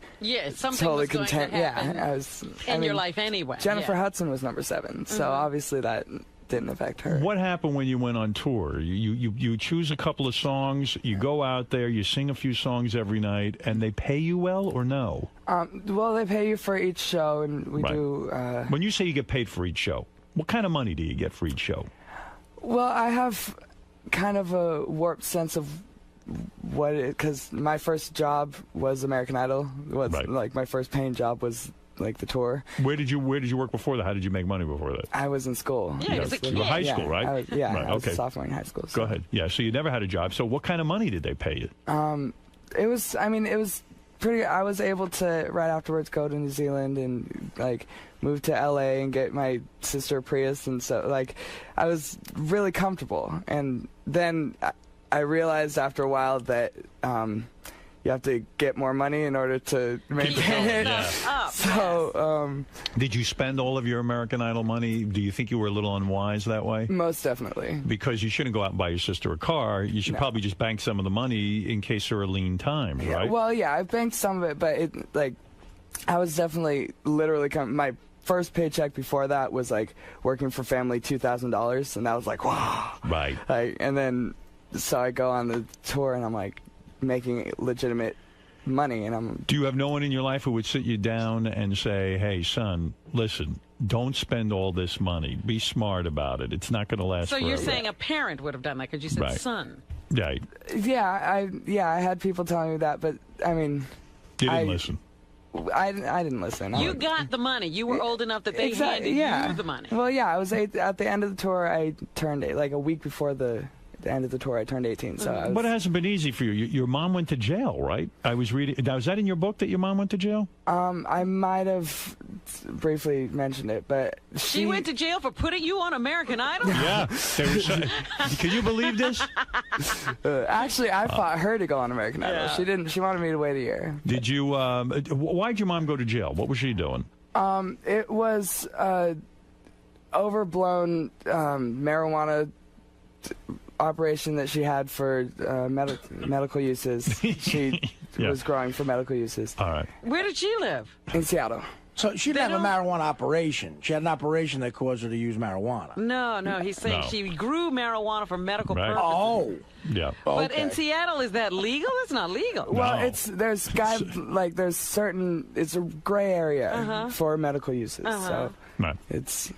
[SPEAKER 6] something
[SPEAKER 11] totally
[SPEAKER 6] was going
[SPEAKER 11] content.
[SPEAKER 6] to happen
[SPEAKER 11] I was
[SPEAKER 6] in your life anyway.
[SPEAKER 11] Jennifer Hudson was number 7, so obviously that didn't affect her.
[SPEAKER 1] What happened when you went on tour? You choose a couple of songs, you go out there, you sing a few songs every night, and they pay you well or no?
[SPEAKER 11] Well, they pay you for each show, and we do.
[SPEAKER 1] When you say you get paid for each show, what kind of money do you get for each show?
[SPEAKER 11] Well, I have kind of a warped sense of because my first job was American Idol. Like my first paying job was like the tour.
[SPEAKER 1] Where did you work before that? How did you make money before that?
[SPEAKER 11] I was in school.
[SPEAKER 6] Yeah, you was a kid.
[SPEAKER 1] You were high school, right?
[SPEAKER 11] I was
[SPEAKER 1] okay.
[SPEAKER 11] a sophomore in high school. So.
[SPEAKER 1] Go ahead. Yeah, so you never had a job. So what kind of money did they pay you?
[SPEAKER 11] It was pretty. I was able to right afterwards go to New Zealand and like move to LA and get my sister a Prius, and so like I was really comfortable. And then I realized after a while that you have to get more money in order to maintain it. So,
[SPEAKER 1] did you spend all of your American Idol money? Do you think you were a little unwise that way?
[SPEAKER 11] Most definitely.
[SPEAKER 1] Because you shouldn't go out and buy your sister a car. You should probably just bank some of the money in case there are lean times, right?
[SPEAKER 11] Well, yeah, I banked some of it, but I was definitely literally my first paycheck before that was like working for family $2,000, and that was like, wow.
[SPEAKER 1] Right.
[SPEAKER 11] And then so I go on the tour, and I'm like making legitimate money, and
[SPEAKER 1] Do you have no one in your life who would sit you down and say, hey, son, listen, don't spend all this money. Be smart about it. It's not going to last forever.
[SPEAKER 6] So you're saying a parent would have done that because you said son.
[SPEAKER 1] Right.
[SPEAKER 11] Yeah, I had people telling me that, but I mean...
[SPEAKER 1] You didn't listen.
[SPEAKER 11] I didn't listen.
[SPEAKER 6] You got the money. You were old enough that they handed you the money.
[SPEAKER 11] Well, yeah, I was 8 at the end of the tour. I turned 8, like a week before the end of the tour. I turned 18. So,
[SPEAKER 1] but it hasn't been easy for you. Your mom went to jail, right? I was reading. Now, is that in your book that your mom went to jail?
[SPEAKER 11] I might have briefly mentioned it, but
[SPEAKER 6] she went to jail for putting you on American Idol.
[SPEAKER 1] Yeah. Can you believe this?
[SPEAKER 11] Actually, I fought her to go on American Idol. She didn't. She wanted me to wait a year.
[SPEAKER 1] Did you? Why'd your mom go to jail? What was she doing?
[SPEAKER 11] It was overblown marijuana operation that she had for medical uses. She was growing for medical uses.
[SPEAKER 1] All right.
[SPEAKER 6] Where did she live?
[SPEAKER 11] In Seattle.
[SPEAKER 20] So she didn't have a marijuana operation. She had an operation that caused her to use marijuana.
[SPEAKER 6] No. He's saying she grew marijuana for medical purposes.
[SPEAKER 20] Oh.
[SPEAKER 1] Yeah.
[SPEAKER 6] But in Seattle, is that legal? It's not legal.
[SPEAKER 11] Well, there's certain, it's a gray area for medical uses. So
[SPEAKER 1] right.
[SPEAKER 11] It's.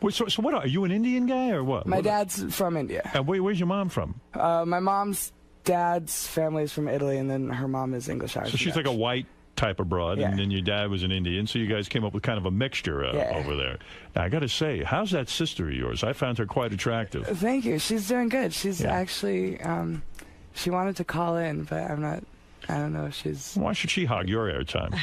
[SPEAKER 1] Wait, so what are you, an Indian guy or what?
[SPEAKER 11] My dad's from India.
[SPEAKER 1] Where's your mom from?
[SPEAKER 11] My mom's dad's family is from Italy, and then her mom is English Irish.
[SPEAKER 1] So she's like a white type of broad, and then your dad was an Indian, so you guys came up with kind of a mixture over there. Now, I got to say, how's that sister of yours? I found her quite attractive.
[SPEAKER 11] Thank you. She's doing good. She's actually, she wanted to call in, but I don't know if she's...
[SPEAKER 1] Why should she hog your airtime?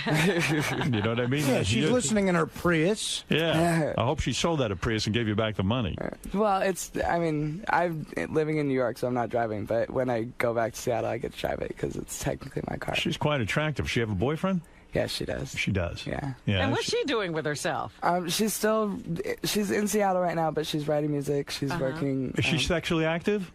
[SPEAKER 1] You know what I mean?
[SPEAKER 20] Yeah, she's listening in her Prius.
[SPEAKER 1] Yeah. I hope she sold that at Prius and gave you back the money.
[SPEAKER 11] Well, I'm living in New York, so I'm not driving, but when I go back to Seattle, I get to drive it because it's technically my car.
[SPEAKER 1] She's quite attractive. She have a boyfriend?
[SPEAKER 11] Yes, she does.
[SPEAKER 1] She does.
[SPEAKER 11] Yeah.
[SPEAKER 6] And what's she doing with herself?
[SPEAKER 11] She's in Seattle right now, but she's writing music. She's working...
[SPEAKER 1] Is she sexually active?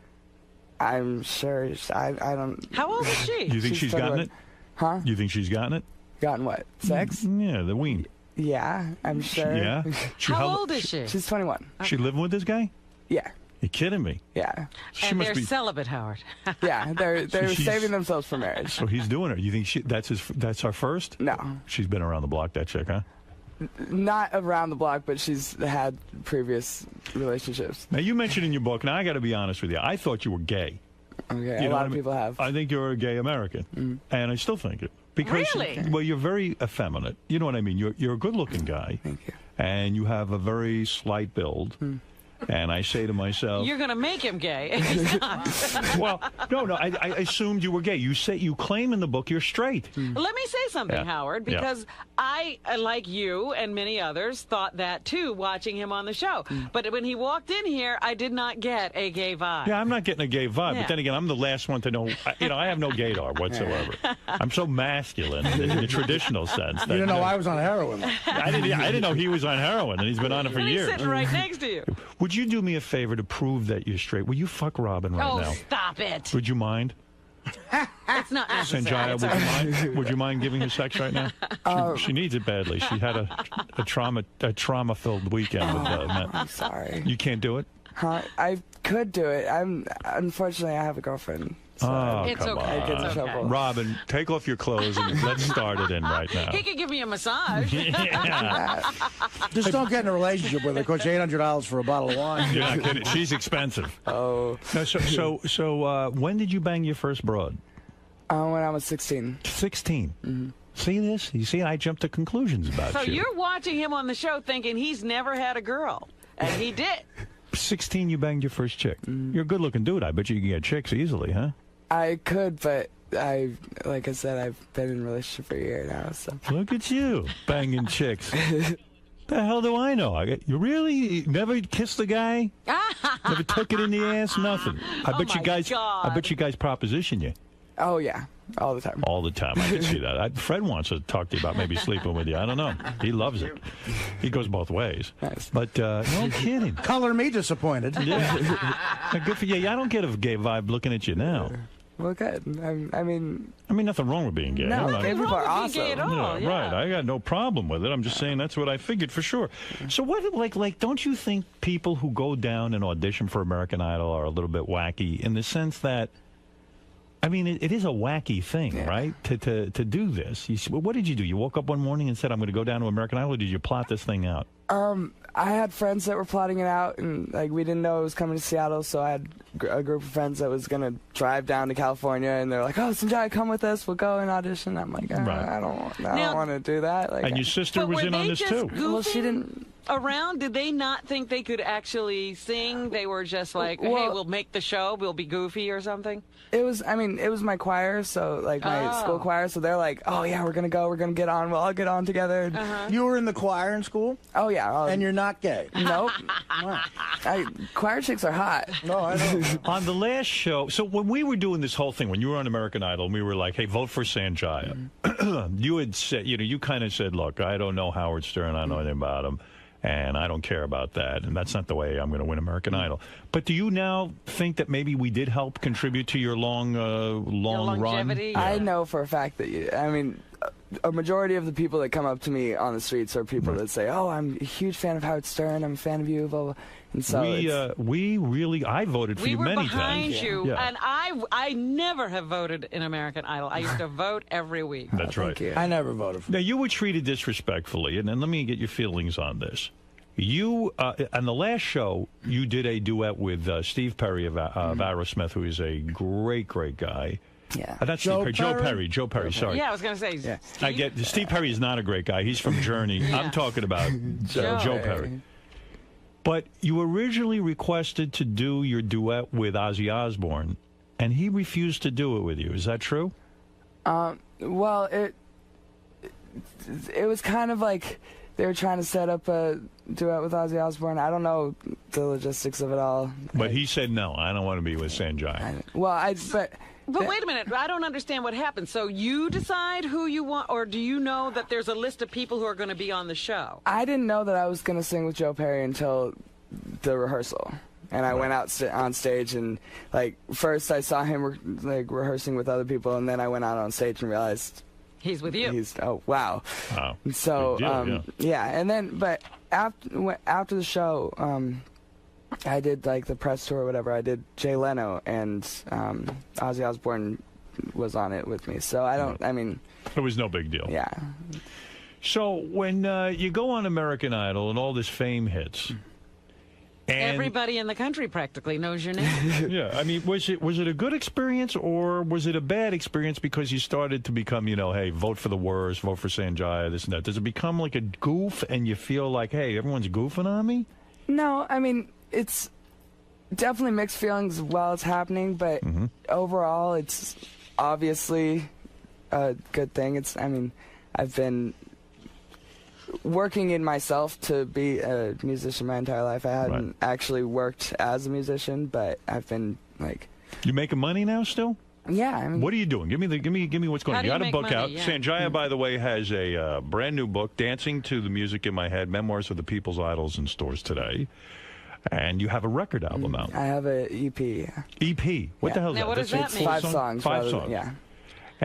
[SPEAKER 11] I'm sure. I don't...
[SPEAKER 6] How old is she?
[SPEAKER 1] You think she's gotten it?
[SPEAKER 11] Huh?
[SPEAKER 1] You think she's gotten it?
[SPEAKER 11] Gotten what? Sex?
[SPEAKER 1] Yeah, the ween.
[SPEAKER 11] Yeah, I'm sure.
[SPEAKER 1] Yeah?
[SPEAKER 6] How old is she?
[SPEAKER 11] She's 21.
[SPEAKER 1] She living with this guy?
[SPEAKER 11] Yeah.
[SPEAKER 1] You kidding me?
[SPEAKER 11] Yeah.
[SPEAKER 6] And they're celibate, Howard.
[SPEAKER 11] Yeah, they're saving themselves for marriage.
[SPEAKER 1] So he's doing her. You think that's our first?
[SPEAKER 11] No.
[SPEAKER 1] She's been around the block, that chick, huh?
[SPEAKER 11] Not around the block, but she's had previous relationships.
[SPEAKER 1] Now, you mentioned in your book, now I got to be honest with you, I thought you were gay.
[SPEAKER 11] Okay, a lot of people have.
[SPEAKER 1] I think you're a gay American, and I still think it. Because,
[SPEAKER 6] really?
[SPEAKER 1] Well, you're very effeminate. You know what I mean? You're a good-looking guy.
[SPEAKER 11] Thank you.
[SPEAKER 1] And you have a very slight build. And I say to myself,
[SPEAKER 6] you're going to make him gay. He's not.
[SPEAKER 1] Well, no. I assumed you were gay. You claim in the book you're straight.
[SPEAKER 6] Let me say something, Howard, because I, like you and many others, thought that too, watching him on the show. But when he walked in here, I did not get a gay vibe.
[SPEAKER 1] Yeah, I'm not getting a gay vibe. But then again, I'm the last one to know. I have no gaydar whatsoever. I'm so masculine in the traditional sense.
[SPEAKER 20] You didn't know I was on heroin.
[SPEAKER 1] I didn't know he was on heroin, and he's been on it for years.
[SPEAKER 6] He's sitting right next to you.
[SPEAKER 1] Would you do me a favor to prove that you're straight? Will you fuck Robin right now?
[SPEAKER 6] Oh, stop it.
[SPEAKER 1] Would you mind?
[SPEAKER 6] It's not necessary.
[SPEAKER 1] Sanjaya, would you mind giving her sex right now? She needs it badly. She had a trauma-filled weekend with Matt.
[SPEAKER 11] I'm sorry.
[SPEAKER 1] You can't do it?
[SPEAKER 11] Huh? I could do it. Unfortunately, I have a girlfriend. So
[SPEAKER 6] it's okay.
[SPEAKER 11] I get in trouble.
[SPEAKER 1] Robin, take off your clothes and let's start it in right now.
[SPEAKER 6] He could give me a massage.
[SPEAKER 20] Just don't get in a relationship with her. Cost you $800 for a bottle of wine.
[SPEAKER 1] You're not kidding. She's expensive.
[SPEAKER 11] Oh.
[SPEAKER 1] No, so when did you bang your first broad?
[SPEAKER 11] When I was 16.
[SPEAKER 1] 16? Mm-hmm. See this? You see, I jumped to conclusions about
[SPEAKER 6] so
[SPEAKER 1] you.
[SPEAKER 6] You're watching him on the show thinking he's never had a girl. And he did.
[SPEAKER 1] 16, you banged your first chick. You're a good-looking dude. I bet you can get chicks easily, huh?
[SPEAKER 11] I could, but like I said, I've been in a relationship for a year now. So
[SPEAKER 1] look at you, banging chicks. The hell do I know? You really never kissed a guy? Never took it in the ass? Nothing. I bet you guys proposition you.
[SPEAKER 11] Oh yeah, all the time.
[SPEAKER 1] All the time. I can see that. Fred wants to talk to you about maybe sleeping with you. I don't know. He loves it. He goes both ways.
[SPEAKER 11] Nice.
[SPEAKER 1] But no kidding.
[SPEAKER 20] Color me disappointed.
[SPEAKER 1] Yeah. Good for you. Yeah, I don't get a gay vibe looking at you now.
[SPEAKER 11] Well, good. I mean,
[SPEAKER 1] nothing wrong with being gay.
[SPEAKER 11] No, gay people are awesome.
[SPEAKER 6] Gay at all. Yeah.
[SPEAKER 1] Right. I got no problem with it. I'm just saying that's what I figured for sure. So what, like, don't you think people who go down and audition for American Idol are a little bit wacky in the sense that, I mean, it is a wacky thing, right? To do this. What did you do? You woke up one morning and said, "I'm going to go down to American Idol," or did you plot this thing out?
[SPEAKER 11] I had friends that were plotting it out, and like we didn't know it was coming to Seattle, so I had a group of friends that was gonna drive down to California, and they're like, "Oh, Sanjay, come with us. We'll go and audition." I'm like, I don't want to do that. Like,
[SPEAKER 1] and your sister was in on this too.
[SPEAKER 11] Well, she didn't.
[SPEAKER 6] Around, did they not think they could actually sing? They were just like, hey, we'll make the show, we'll be goofy or something?
[SPEAKER 11] It was my choir, so like my school choir, so they're like, oh yeah, we're gonna get on, we'll all get on together.
[SPEAKER 20] You were in the choir in school?
[SPEAKER 11] Oh yeah.
[SPEAKER 20] And you're not gay?
[SPEAKER 11] Nope. Choir chicks are hot.
[SPEAKER 20] No, I know.
[SPEAKER 1] On the last show, so when we were doing this whole thing, when you were on American Idol, and we were like, hey, vote for Sanjaya. You had said, you kind of said, look, I don't know Howard Stern, I don't know anything about him. And I don't care about that, and that's not the way I'm going to win American Idol. But do you now think that maybe we did help contribute to your long run?
[SPEAKER 11] I know for a fact that a majority of the people that come up to me on the streets are people that say, "Oh, I'm a huge fan of Howard Stern. I'm a fan of you." Blah blah. And so
[SPEAKER 1] I voted for you many times.
[SPEAKER 6] We were behind you, and I never have voted in American Idol. I used to vote every week.
[SPEAKER 1] That's right.
[SPEAKER 20] I never voted for you.
[SPEAKER 1] Now, you were treated disrespectfully, and then let me get your feelings on this. You, on the last show, you did a duet with Steve Perry of Aerosmith, who is a great, great guy.
[SPEAKER 11] Yeah.
[SPEAKER 1] That's Joe Perry, sorry.
[SPEAKER 6] Yeah, I was going to say.
[SPEAKER 1] Yeah. Steve Perry is not a great guy. He's from Journey. Yeah. I'm talking about Joe Perry. But you originally requested to do your duet with Ozzy Osbourne, and he refused to do it with you. Is that true?
[SPEAKER 11] Well, it was kind of like they were trying to set up a duet with Ozzy Osbourne. I don't know the logistics of it all.
[SPEAKER 1] But he said, no, I don't want to be with Sanjay.
[SPEAKER 6] But wait a minute, I don't understand what happened. So you decide who you want, or do you know that there's a list of people who are going to be on the show?
[SPEAKER 11] I didn't know that I was going to sing with Joe Perry until the rehearsal. And I went out on stage, and like first I saw him rehearsing with other people, and then I went out on stage and realized
[SPEAKER 6] he's with you.
[SPEAKER 11] Oh wow.
[SPEAKER 1] Wow.
[SPEAKER 11] So and then but after the show, I did like the press tour or whatever. I did Jay Leno, and Ozzy Osbourne was on it with me. So it
[SPEAKER 1] was no big deal.
[SPEAKER 11] Yeah.
[SPEAKER 1] So when you go on American Idol and all this fame hits, and
[SPEAKER 6] everybody in the country practically knows your name.
[SPEAKER 1] Yeah, I mean, was it a good experience, or was it a bad experience because you started to become, hey, vote for the worst, vote for Sanjaya, this and that? Does it become like a goof, and you feel like, hey, everyone's goofing on me?
[SPEAKER 11] No, I mean, it's definitely mixed feelings while it's happening, but overall, it's obviously a good thing. I've been working in myself to be a musician my entire life. I hadn't actually worked as a musician, but I've been like.
[SPEAKER 1] You making money now still?
[SPEAKER 11] Yeah.
[SPEAKER 1] What are you doing? Give me what's going on. You got a book
[SPEAKER 6] money?
[SPEAKER 1] out.
[SPEAKER 6] Yeah.
[SPEAKER 1] Sanjaya, by the way, has a brand new book, Dancing to the Music in My Head, Memoirs of the People's Idols in stores today. And you have a record album out.
[SPEAKER 11] I have an EP.
[SPEAKER 1] EP? What the hell is that?
[SPEAKER 6] What does that mean?
[SPEAKER 11] 5 songs.
[SPEAKER 1] 5 songs.
[SPEAKER 11] Yeah.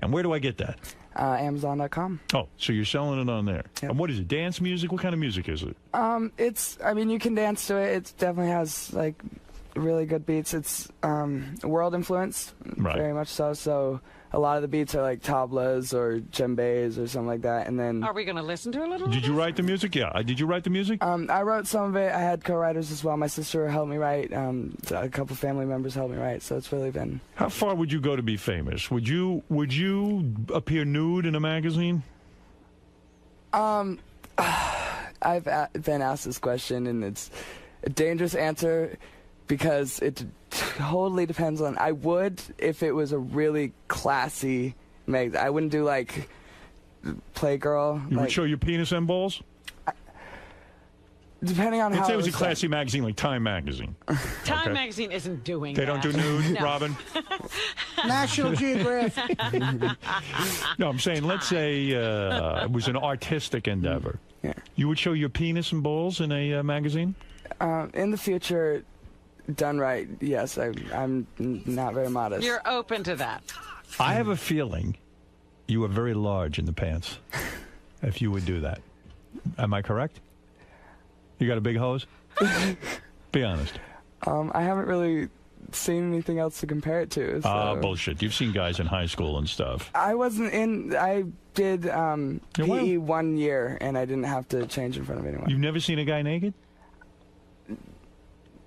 [SPEAKER 1] And where do I get that?
[SPEAKER 11] Amazon.com.
[SPEAKER 1] Oh, so you're selling it on there.
[SPEAKER 11] Yep.
[SPEAKER 1] And what is it? Dance music? What kind of music is it?
[SPEAKER 11] You can dance to it. It definitely has like really good beats. It's world influenced, very much so. So a lot of the beats are like tablas or djembes or something like that. And then
[SPEAKER 6] are we going to listen to a little?
[SPEAKER 1] Did you write the music? Yeah. Did you write the music?
[SPEAKER 11] I wrote some of it. I had co-writers as well. My sister helped me write. A couple family members helped me write. So it's really been.
[SPEAKER 1] How far would you go to be famous? Would you appear nude in a magazine?
[SPEAKER 11] I've been asked this question, and it's a dangerous answer because it totally depends on. I would if it was a really classy magazine. I wouldn't do like Playgirl.
[SPEAKER 1] You would show your penis and balls?
[SPEAKER 11] Depending on
[SPEAKER 1] Let's
[SPEAKER 11] how
[SPEAKER 1] say it was a classy magazine like Time Magazine.
[SPEAKER 6] Time Magazine isn't doing
[SPEAKER 1] They
[SPEAKER 6] that.
[SPEAKER 1] don't do nude,
[SPEAKER 6] No.
[SPEAKER 1] Robin?
[SPEAKER 20] National Geographic.
[SPEAKER 1] No, I'm saying, let's say it was an artistic endeavor.
[SPEAKER 11] Yeah.
[SPEAKER 1] You would show your penis and balls in a magazine?
[SPEAKER 11] In the future, done right, yes. I'm not very modest.
[SPEAKER 6] You're open to that.
[SPEAKER 1] I have a feeling you are very large in the pants if you would do that. Am I correct? You got a big hose? Be honest.
[SPEAKER 11] I haven't really seen anything else to compare it to. So.
[SPEAKER 1] Bullshit. You've seen guys in high school and stuff.
[SPEAKER 11] I did PE 1 year, and I didn't have to change in front of anyone.
[SPEAKER 1] You've never seen a guy naked?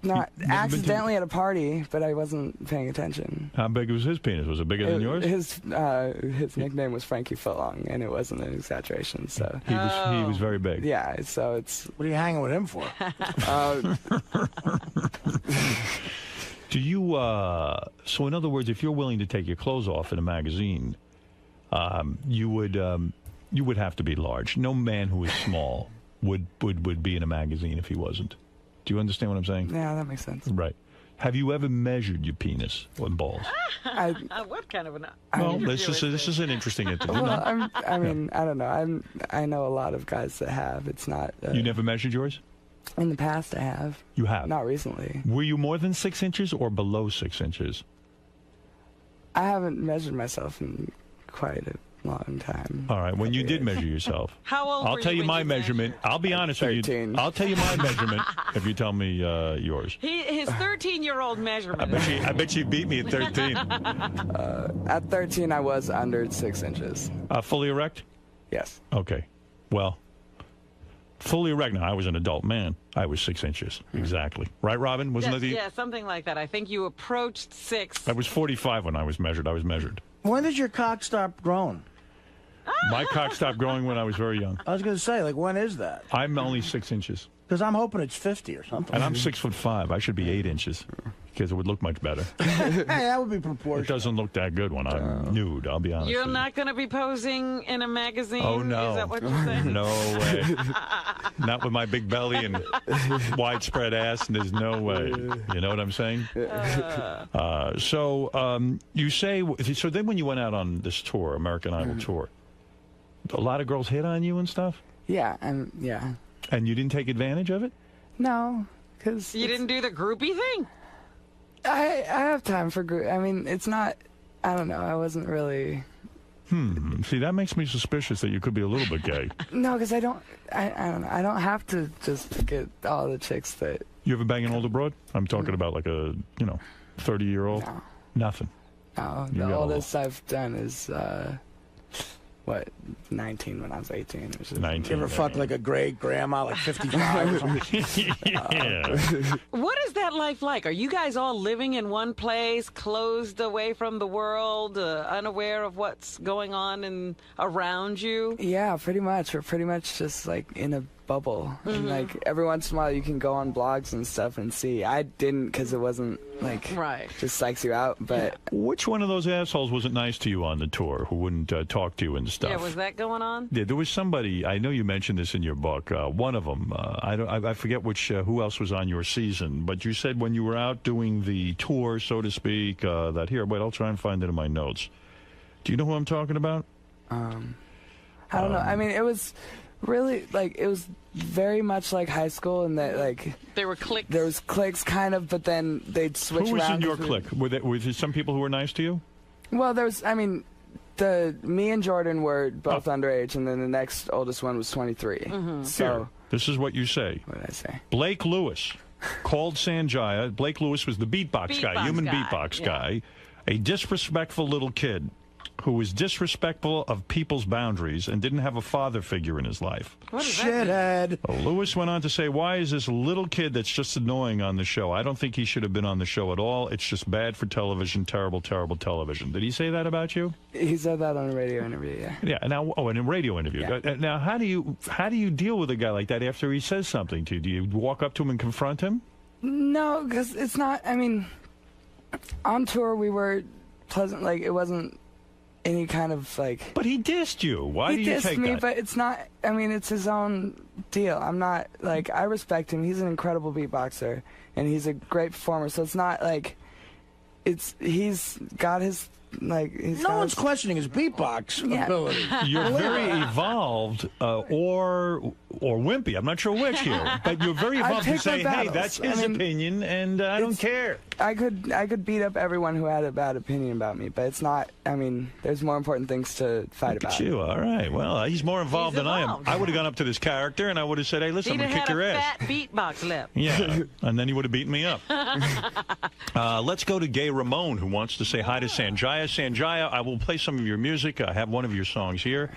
[SPEAKER 11] Not accidentally at a party, but I wasn't paying attention.
[SPEAKER 1] How big was his penis? Was it bigger than yours?
[SPEAKER 11] His nickname was Frankie Footlong, and it wasn't an exaggeration. So
[SPEAKER 1] he was very big.
[SPEAKER 11] Yeah, so it's.
[SPEAKER 20] What are you hanging with him for?
[SPEAKER 1] Do you? So in other words, if you're willing to take your clothes off in a magazine, you would have to be large. No man who is small would be in a magazine if he wasn't. Do you understand what I'm saying?
[SPEAKER 11] Yeah, that makes sense.
[SPEAKER 1] Right. Have you ever measured your penis and balls?
[SPEAKER 6] What kind of an?
[SPEAKER 1] Well, this is an interesting interview.
[SPEAKER 11] Well, I mean, I don't know. I know a lot of guys that have. It's not.
[SPEAKER 1] You never measured yours?
[SPEAKER 11] In the past, I have.
[SPEAKER 1] You have?
[SPEAKER 11] Not recently.
[SPEAKER 1] Were you more than 6 inches or below 6 inches?
[SPEAKER 11] I haven't measured myself in quite a long time.
[SPEAKER 1] All right. When you did measure yourself,
[SPEAKER 6] how old?
[SPEAKER 1] I'll tell you my measurement. I'll be honest with you. I'll tell you my measurement if you tell me yours.
[SPEAKER 6] His 13-year-old measurement.
[SPEAKER 1] I bet you beat me at 13.
[SPEAKER 11] At 13, I was under 6 inches.
[SPEAKER 1] Fully erect?
[SPEAKER 11] Yes.
[SPEAKER 1] Okay. Well, fully erect. Now, I was an adult man. I was 6 inches. Exactly. Right, Robin? Wasn't it?
[SPEAKER 6] Yeah, something like that. I think you approached 6.
[SPEAKER 1] I was 45 when I was measured.
[SPEAKER 20] When did your cock stop growing?
[SPEAKER 1] My cock stopped growing when I was very young.
[SPEAKER 20] I was going to say, like, when is that?
[SPEAKER 1] I'm only 6 inches.
[SPEAKER 20] Because I'm hoping it's 50 or something.
[SPEAKER 1] And I'm 6'5". I should be 8 inches because it would look much better.
[SPEAKER 20] Hey, that would be proportional.
[SPEAKER 1] It doesn't look that good when I'm nude, I'll be honest.
[SPEAKER 6] You're not going to be posing in a magazine?
[SPEAKER 1] Oh, no.
[SPEAKER 6] Is that what you're saying?
[SPEAKER 1] No way. Not with my big belly and widespread ass, and there's no way. You know what I'm saying? So you say, so then when you went out on this tour, American Idol tour, a lot of girls hit on you and stuff?
[SPEAKER 11] Yeah, yeah.
[SPEAKER 1] And you didn't take advantage of it?
[SPEAKER 11] No, because
[SPEAKER 6] you didn't do the groupie thing.
[SPEAKER 11] I have time for group. I mean, it's not. I don't know. I wasn't really.
[SPEAKER 1] See, that makes me suspicious that you could be a little bit gay.
[SPEAKER 11] No, because I don't. I don't know. I don't have to just get all the chicks that.
[SPEAKER 1] You ever bang an older broad? I'm talking about like a 30-year-old.
[SPEAKER 11] No.
[SPEAKER 1] Nothing.
[SPEAKER 11] No, the oldest I've done is. 19 when I was 18. It was just
[SPEAKER 1] 19.
[SPEAKER 20] You ever fuck like a great grandma, like 55 or something?
[SPEAKER 1] Yeah.
[SPEAKER 6] What is that life like? Are you guys all living in one place, closed away from the world, unaware of what's going on around you?
[SPEAKER 11] Yeah, pretty much. We're pretty much just like in a bubble. And like every once in a while you can go on blogs and stuff and see. I didn't because it wasn't like just psychs you out. But
[SPEAKER 1] which one of those assholes wasn't nice to you on the tour who wouldn't talk to you and stuff?
[SPEAKER 6] Yeah, was that going on?
[SPEAKER 1] Yeah, there was somebody. I know you mentioned this in your book. One of them. I forget who else was on your season. But you said when you were out doing the tour, so to speak, that here. Wait, I'll try and find it in my notes. Do you know who I'm talking about?
[SPEAKER 11] I don't know. I mean, it was really like it was very much like high school in that like
[SPEAKER 6] there were cliques.
[SPEAKER 11] There was cliques kind of, but then they'd switch around.
[SPEAKER 1] Who was in your clique? Were there some people who were nice to you?
[SPEAKER 11] Well, there was. I mean, me and Jordan were both underage, and then the next oldest one was 23. So
[SPEAKER 1] here, this is what you say.
[SPEAKER 11] What did I say?
[SPEAKER 1] Blake Lewis called Sanjaya. Blake Lewis was the beatbox guy, human beatbox guy, a disrespectful little kid who was disrespectful of people's boundaries and didn't have a father figure in his life.
[SPEAKER 20] Shithead.
[SPEAKER 1] Lewis went on to say, why is this little kid that's just annoying on the show? I don't think he should have been on the show at all. It's just bad for television, terrible, terrible television. Did he say that about you?
[SPEAKER 11] He said that on a radio interview, yeah.
[SPEAKER 1] Yeah, now, in a radio interview. Yeah. Now, how do you deal with a guy like that after he says something to you? Do you walk up to him and confront him?
[SPEAKER 11] No, because it's not, I mean, on tour we were pleasant, like, it wasn't any kind of like.
[SPEAKER 1] But he dissed you. Why do you take that?
[SPEAKER 11] He dissed me, but it's not. I mean, it's his own deal. I'm not like I respect him. He's an incredible beatboxer and he's a great performer. So it's not like he's got his like.
[SPEAKER 20] No one's questioning his beatbox ability.
[SPEAKER 1] You're very evolved, or wimpy. I'm not sure which here, but you're very evolved to say, "Hey, that's his opinion, and I don't care."
[SPEAKER 11] I could beat up everyone who had a bad opinion about me, but it's not. I mean, there's more important things to fight about.
[SPEAKER 1] You all right? Well, he's more involved than I am. I would have gone up to this character and I would have said, "Hey, listen, I'm gonna kick your ass."
[SPEAKER 6] Fat beatbox lip.
[SPEAKER 1] Yeah, and then he would have beaten me up. Let's go to Gay Ramon, who wants to say hi to Sanjaya. Sanjaya, I will play some of your music. I have one of your songs here.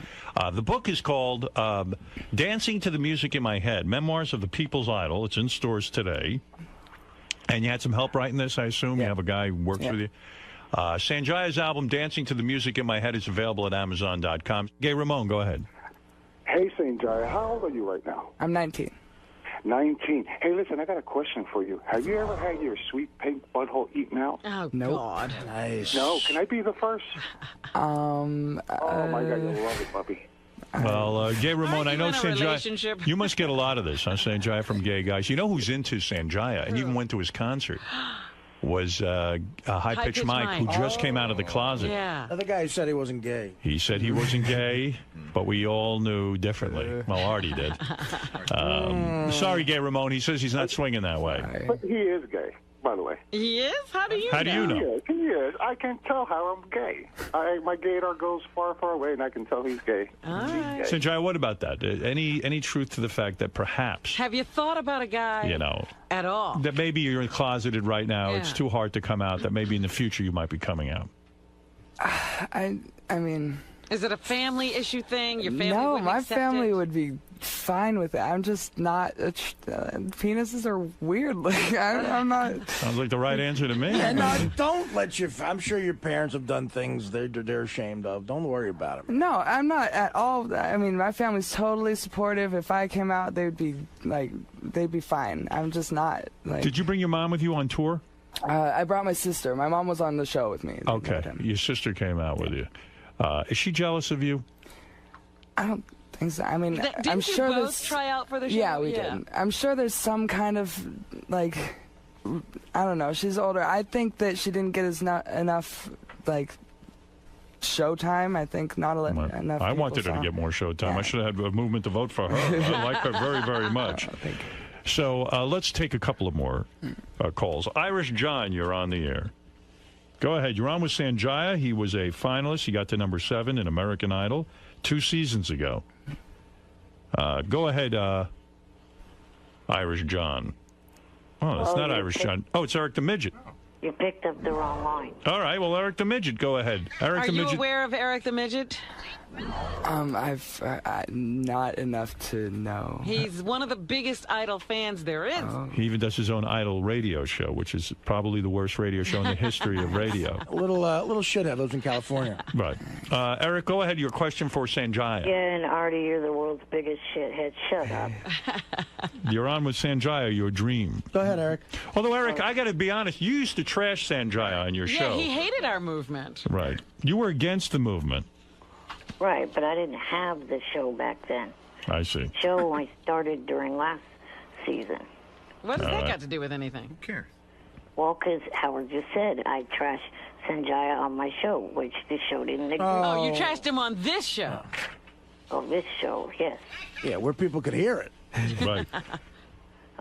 [SPEAKER 1] The book is called "Dancing to the Music in My Head: Memoirs of the People's Idol." It's in stores today. And you had some help writing this, I assume? You have a guy who works with you? Sanjaya's album, Dancing to the Music in My Head, is available at Amazon.com. Gay Ramon, go ahead.
[SPEAKER 7] Hey, Sanjaya, how old are you right now?
[SPEAKER 13] I'm 19.
[SPEAKER 7] 19. Hey, listen, I got a question for you. Have you ever had your sweet pink butthole eaten out?
[SPEAKER 6] Oh,
[SPEAKER 13] nope.
[SPEAKER 6] God.
[SPEAKER 13] Nice.
[SPEAKER 7] No, can I be the first? Oh, my God, you'll love it, puppy.
[SPEAKER 1] Well, Gay Ramon, I know
[SPEAKER 6] in a
[SPEAKER 1] Sanjaya.
[SPEAKER 6] relationship?
[SPEAKER 1] You must get a lot of this, huh, Sanjaya, from gay guys. You know who's into Sanjaya, and even went to his concert, was High Pitch Mike, who just came out of the closet.
[SPEAKER 6] Yeah.
[SPEAKER 20] Another guy who said he wasn't gay.
[SPEAKER 1] He said he wasn't gay, but we all knew differently. Well, Artie did. Sorry, Gay Ramon. He says he's not swinging that way.
[SPEAKER 7] But he is gay, by the way.
[SPEAKER 6] He is? How do you
[SPEAKER 1] How do you know?
[SPEAKER 7] He is. I can tell how I'm gay. My gaydar goes far, far away, and I can tell he's gay.
[SPEAKER 6] All right.
[SPEAKER 1] Sanjaya, what about that? Any truth to the fact that perhaps,
[SPEAKER 6] Have you thought about a guy at all?
[SPEAKER 1] that maybe you're closeted right now,
[SPEAKER 6] Yeah.
[SPEAKER 1] it's too hard to come out, that maybe in the future you might be coming out?
[SPEAKER 13] I mean...
[SPEAKER 6] Is it a family issue thing? Your family
[SPEAKER 13] No,
[SPEAKER 6] wouldn't
[SPEAKER 13] my
[SPEAKER 6] accept
[SPEAKER 13] family
[SPEAKER 6] it?
[SPEAKER 13] would be fine with it. I'm just not... penises are weird. Like, I'm not...
[SPEAKER 1] Sounds like the right answer to me.
[SPEAKER 20] Yeah, no, don't let your... I'm sure your parents have done things they're ashamed of. Don't worry about it.
[SPEAKER 13] No, I'm not at all. I mean, my family's totally supportive. If I came out, they'd be fine. I'm just not. Like,
[SPEAKER 1] Did you bring your mom with you on tour?
[SPEAKER 13] I brought my sister. My mom was on the show with me.
[SPEAKER 1] Okay, your sister came out with you. Is she jealous of you?
[SPEAKER 13] I don't think so. I mean,
[SPEAKER 6] Didn't
[SPEAKER 13] I'm
[SPEAKER 6] you
[SPEAKER 13] sure
[SPEAKER 6] both
[SPEAKER 13] there's...
[SPEAKER 6] try out for the show?
[SPEAKER 13] Yeah, we did. I'm sure there's some kind of, like, I don't know. She's older. I think that she didn't get enough, like, showtime. I think not enough.
[SPEAKER 1] I
[SPEAKER 13] people
[SPEAKER 1] wanted her
[SPEAKER 13] saw.
[SPEAKER 1] to get more showtime. I should have had a movement to vote for her. I like her very, very much.
[SPEAKER 13] Thank you.
[SPEAKER 1] So let's take a couple of more calls. Irish John, you're on the air. Go ahead. You're on with Sanjaya. He was a finalist. He got to number 7 in American Idol 2 seasons ago. Go ahead, Irish John. Oh, it's not Irish John. Oh, it's Eric the Midget.
[SPEAKER 23] You picked up the wrong line.
[SPEAKER 1] All right. Well, Eric the Midget, go ahead. Eric
[SPEAKER 6] Are
[SPEAKER 1] the
[SPEAKER 6] you
[SPEAKER 1] Midget.
[SPEAKER 6] aware of Eric the Midget?
[SPEAKER 13] I've not enough to know.
[SPEAKER 6] He's one of the biggest Idol fans there is.
[SPEAKER 1] He even does his own Idol radio show, which is probably the worst radio show in the history of radio.
[SPEAKER 20] A little shithead lives in California.
[SPEAKER 1] Right. Eric, go ahead. Your question for Sanjaya.
[SPEAKER 23] Yeah, and Artie, you're the world's biggest shithead. Shut up.
[SPEAKER 1] You're on with Sanjaya, your dream.
[SPEAKER 20] Go ahead, Eric.
[SPEAKER 1] Although, Eric, I got to be honest, you used to trash Sanjaya on your
[SPEAKER 6] Yeah,
[SPEAKER 1] show.
[SPEAKER 6] he hated our movement.
[SPEAKER 1] Right. You were against the movement.
[SPEAKER 23] Right, but I didn't have the show back then.
[SPEAKER 1] I see.
[SPEAKER 23] The show I started during last season.
[SPEAKER 6] What does
[SPEAKER 1] All
[SPEAKER 6] that
[SPEAKER 1] right.
[SPEAKER 6] got to do with anything? Who
[SPEAKER 1] cares?
[SPEAKER 23] Well, because Howard just said I trashed Sanjaya on my show, which the show didn't exist.
[SPEAKER 6] Oh, you trashed him on this show.
[SPEAKER 23] Oh, this show, yes.
[SPEAKER 20] Yeah, where people could hear it.
[SPEAKER 1] Right.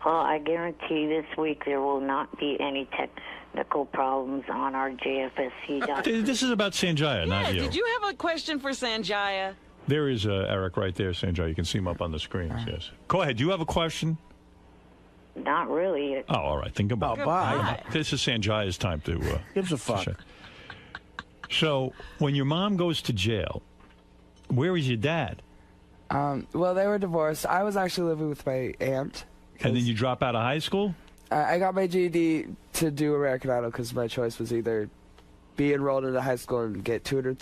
[SPEAKER 23] I guarantee this week there will not be any technical problems on our JFSC.
[SPEAKER 1] This is about Sanjaya, not you.
[SPEAKER 6] Did you have a question for Sanjaya?
[SPEAKER 1] There is Eric right there, Sanjaya. You can see him up on the screen. Yes. Go ahead. Do you have a question?
[SPEAKER 23] Not really.
[SPEAKER 1] Oh, all right. Think about it.
[SPEAKER 23] Bye.
[SPEAKER 1] This is Sanjaya's time to...
[SPEAKER 20] Gives a fuck.
[SPEAKER 1] So, when your mom goes to jail, where is your dad?
[SPEAKER 13] Well, they were divorced. I was actually living with my aunt.
[SPEAKER 1] And then you drop out of high school?
[SPEAKER 13] I got my GED to do American Idol because my choice was either be enrolled in a high school and get tutored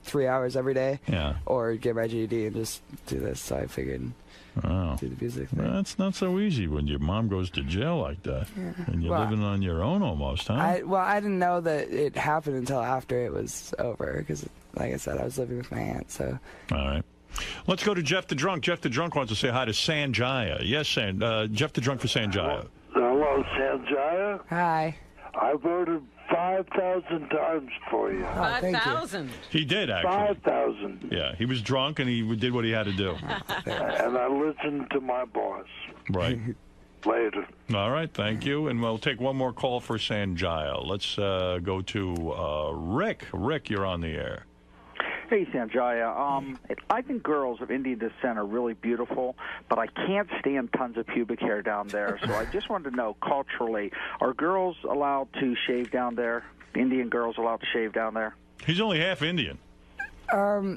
[SPEAKER 13] 3 hours every day, or get my GED and just do this. So I figured do the music thing.
[SPEAKER 1] That's not so easy when your mom goes to jail like that.
[SPEAKER 13] Yeah.
[SPEAKER 1] And you're
[SPEAKER 13] Well,
[SPEAKER 1] living on your own almost, huh?
[SPEAKER 13] I didn't know that it happened until after it was over because, like I said, I was living with my aunt. So.
[SPEAKER 1] All right. Let's go to Jeff the Drunk. Jeff the Drunk wants to say hi to Sanjaya. Yes, Jeff the Drunk for Sanjaya.
[SPEAKER 24] Hello, Sanjaya.
[SPEAKER 13] Hi.
[SPEAKER 24] I voted 5,000 times for you.
[SPEAKER 6] 5,000.
[SPEAKER 1] He did, actually.
[SPEAKER 24] 5,000.
[SPEAKER 1] Yeah, he was drunk and he did what he had to do.
[SPEAKER 24] And I listened to my boss.
[SPEAKER 1] Right.
[SPEAKER 24] Later.
[SPEAKER 1] All right, thank you. And we'll take one more call for Sanjaya. Let's go to Rick. Rick, you're on the air.
[SPEAKER 25] Hey, Sanjaya. I think girls of Indian descent are really beautiful, but I can't stand tons of pubic hair down there. So I just wanted to know, culturally, are girls allowed to shave down there? Indian girls allowed to shave down there?
[SPEAKER 1] He's only half Indian.
[SPEAKER 13] I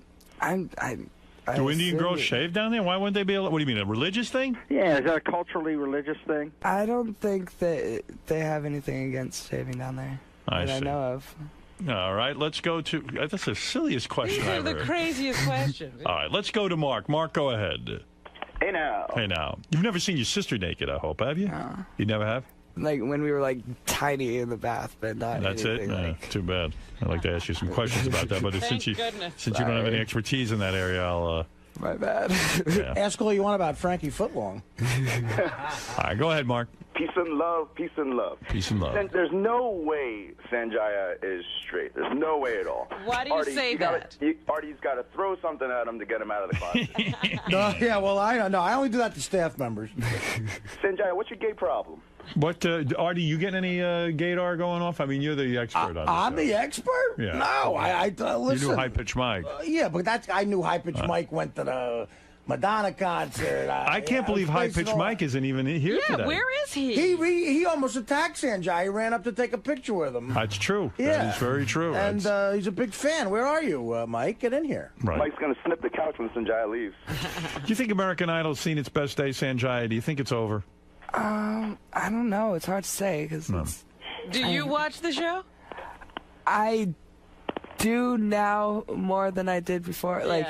[SPEAKER 1] Do Indian girls shave down there? Why wouldn't they be able? What do you mean, a religious thing?
[SPEAKER 25] Yeah, is that a culturally religious thing?
[SPEAKER 13] I don't think that they have anything against shaving down there that I know of.
[SPEAKER 1] All right, let's go to... That's the silliest question
[SPEAKER 6] These are
[SPEAKER 1] I've
[SPEAKER 6] the
[SPEAKER 1] ever...
[SPEAKER 6] craziest questions.
[SPEAKER 1] All right, let's go to Mark. Mark, go ahead.
[SPEAKER 5] Hey, now.
[SPEAKER 1] Hey, now. You've never seen your sister naked, I hope, have you?
[SPEAKER 13] No.
[SPEAKER 1] You never have?
[SPEAKER 13] Like when we were like tiny in the bath, but not
[SPEAKER 1] That's it?
[SPEAKER 13] anything like...
[SPEAKER 1] Too bad. I'd like to ask you some questions about that, but since you don't have any expertise in that area, I'll...
[SPEAKER 13] My bad.
[SPEAKER 1] Yeah.
[SPEAKER 20] Ask all you want about Frankie Footlong.
[SPEAKER 1] All right, go ahead, Mark.
[SPEAKER 5] Peace and love, peace and love.
[SPEAKER 1] Peace and love.
[SPEAKER 5] There's no way Sanjaya is straight. There's no way at all.
[SPEAKER 6] Why do you say that?
[SPEAKER 5] Artie's got to throw something at him to get him out of the closet.
[SPEAKER 20] No, yeah, well, I only do that to staff members.
[SPEAKER 5] Sanjaya, what's your gay problem?
[SPEAKER 1] What, Artie, you getting any gaydar going off? I mean, you're the expert on this.
[SPEAKER 20] I'm the expert?
[SPEAKER 1] Yeah.
[SPEAKER 20] No, I listen.
[SPEAKER 1] You knew High Pitch Mike.
[SPEAKER 20] Yeah, but I knew High Pitch Mike went to the Madonna concert.
[SPEAKER 1] I can't believe High Pitch Mike isn't even here today.
[SPEAKER 6] Where is he?
[SPEAKER 20] He almost attacked Sanjay. He ran up to take a picture with him.
[SPEAKER 1] That's true.
[SPEAKER 20] Yeah.
[SPEAKER 1] That is very true.
[SPEAKER 20] And he's a big fan. Where are you, Mike? Get in here.
[SPEAKER 1] Right.
[SPEAKER 5] Mike's going to snip the couch when Sanjaya leaves.
[SPEAKER 1] Do you think American Idol's seen its best day, Sanjay? Do you think it's over?
[SPEAKER 13] I don't know. It's hard to say because
[SPEAKER 6] Do you watch the show?
[SPEAKER 13] I do now more than I did before.
[SPEAKER 6] Yeah.
[SPEAKER 13] Like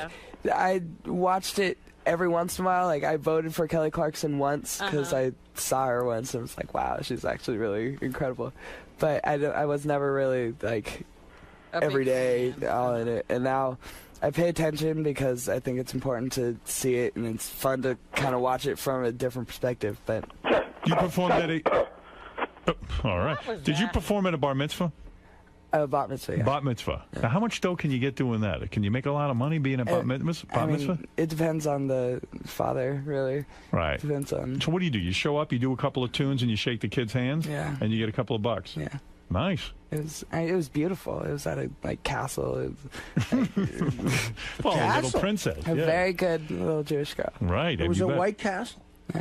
[SPEAKER 13] I watched it every once in a while. Like I voted for Kelly Clarkson once because I saw her once and was like, wow, she's actually really incredible. But I was never really like every day all in it. And now I pay attention because I think it's important to see it, and it's fun to kind of watch it from a different perspective. But
[SPEAKER 1] you performed at a... all right. Did you perform at a bar mitzvah?
[SPEAKER 13] Bat mitzvah, yeah.
[SPEAKER 1] Bat mitzvah. Yeah. Now, how much dough can you get doing that? Can you make a lot of money being a bat mitzvah?
[SPEAKER 13] I mean, it depends on the father, really.
[SPEAKER 1] Right.
[SPEAKER 13] Depends on...
[SPEAKER 1] So what do? You show up, you do a couple of tunes, and you shake the kids' hands?
[SPEAKER 13] Yeah.
[SPEAKER 1] And you get a couple of bucks?
[SPEAKER 13] Yeah.
[SPEAKER 1] Nice.
[SPEAKER 13] It was beautiful. It was at a castle.
[SPEAKER 1] Well, a little princess.
[SPEAKER 13] A very good little Jewish girl.
[SPEAKER 1] Right.
[SPEAKER 20] It was a white castle.
[SPEAKER 1] All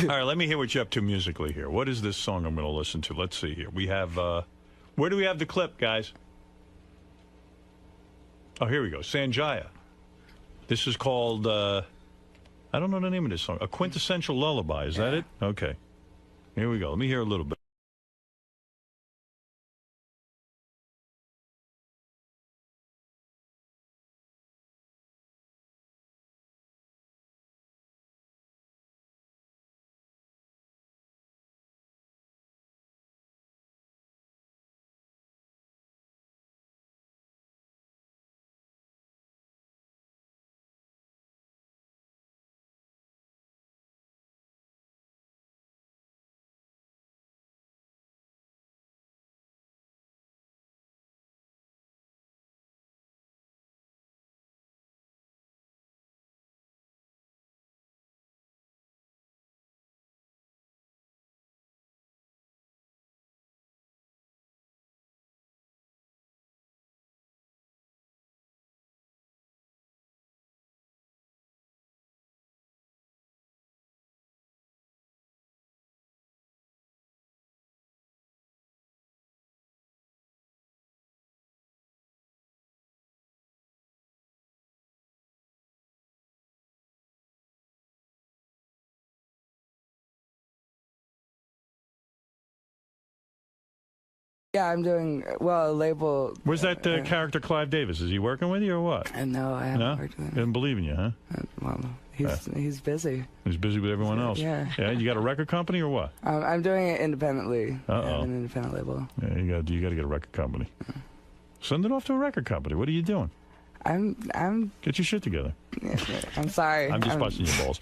[SPEAKER 1] right, let me hear what you're up to musically here. What is this song I'm going to listen to? Let's see here. We have, where do we have the clip, guys? Oh, here we go. Sanjaya. This is called, I don't know the name of this song. A Quintessential Lullaby. Is that it? Okay. Here we go. Let me hear a little bit.
[SPEAKER 13] Yeah, I'm doing, well, a label...
[SPEAKER 1] Where's that character Clive Davis? Is he working with you or what?
[SPEAKER 13] No, I haven't worked with him.
[SPEAKER 1] Didn't believe in you, huh?
[SPEAKER 13] Well, he's busy.
[SPEAKER 1] He's busy with everyone else.
[SPEAKER 13] Yeah.
[SPEAKER 1] Yeah, you got a record company or what?
[SPEAKER 13] I'm doing it independently.
[SPEAKER 1] Uh-oh.
[SPEAKER 13] I have an independent label.
[SPEAKER 1] Yeah, you got to get a record company. Send it off to a record company. What are you doing?
[SPEAKER 13] I'm...
[SPEAKER 1] Get your shit together.
[SPEAKER 13] Yeah, I'm sorry.
[SPEAKER 1] I'm just busting your balls.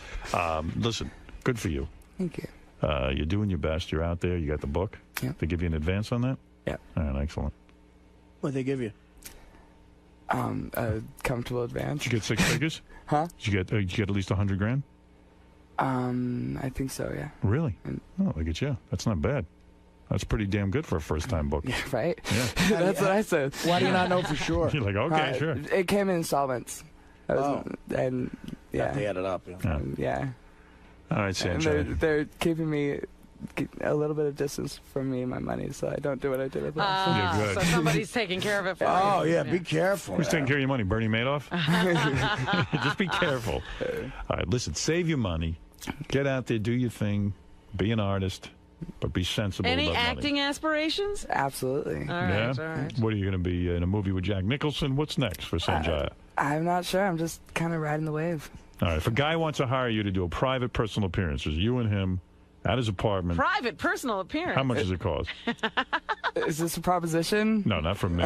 [SPEAKER 1] Listen, good for you.
[SPEAKER 13] Thank you.
[SPEAKER 1] You're doing your best. You're out there. You got the book.
[SPEAKER 13] Yeah.
[SPEAKER 1] They give you an advance on that?
[SPEAKER 13] Yeah.
[SPEAKER 1] All right, excellent.
[SPEAKER 20] What'd they give you?
[SPEAKER 13] A comfortable advance.
[SPEAKER 1] Did you get 6 figures?
[SPEAKER 13] Huh?
[SPEAKER 1] Did you get at least $100 grand?
[SPEAKER 13] I think so, yeah.
[SPEAKER 1] Really? Oh, look at you. That's not bad. That's pretty damn good for a first-time book.
[SPEAKER 13] Yeah, right?
[SPEAKER 1] Yeah.
[SPEAKER 13] That's what I said.
[SPEAKER 20] Why do you not know for sure?
[SPEAKER 1] You're like, okay, sure.
[SPEAKER 13] It came in installments. And, yeah.
[SPEAKER 20] They added up.
[SPEAKER 13] Yeah.
[SPEAKER 1] All right,
[SPEAKER 13] And
[SPEAKER 1] Sanjay.
[SPEAKER 13] they're keeping me a little bit of distance from me and my money, so I don't do what I did with that.
[SPEAKER 1] You're good.
[SPEAKER 6] So somebody's taking care of it for you.
[SPEAKER 20] Oh, yeah, be careful.
[SPEAKER 1] Who's taking care of your money? Bernie Madoff? Just be careful. All right, listen, save your money. Get out there, do your thing, be an artist, but be sensible
[SPEAKER 6] Any
[SPEAKER 1] about
[SPEAKER 6] acting
[SPEAKER 1] money.
[SPEAKER 6] aspirations?
[SPEAKER 13] Absolutely.
[SPEAKER 6] All right, all right.
[SPEAKER 1] What are you going to be in a movie with Jack Nicholson? What's next for Sanjaya?
[SPEAKER 13] I'm not sure. I'm just kind of riding the wave.
[SPEAKER 1] All right, if a guy wants to hire you to do a private personal appearance, it's you and him at his apartment.
[SPEAKER 6] Private personal appearance.
[SPEAKER 1] How much does it cost?
[SPEAKER 13] Is this a proposition?
[SPEAKER 1] No, not from me.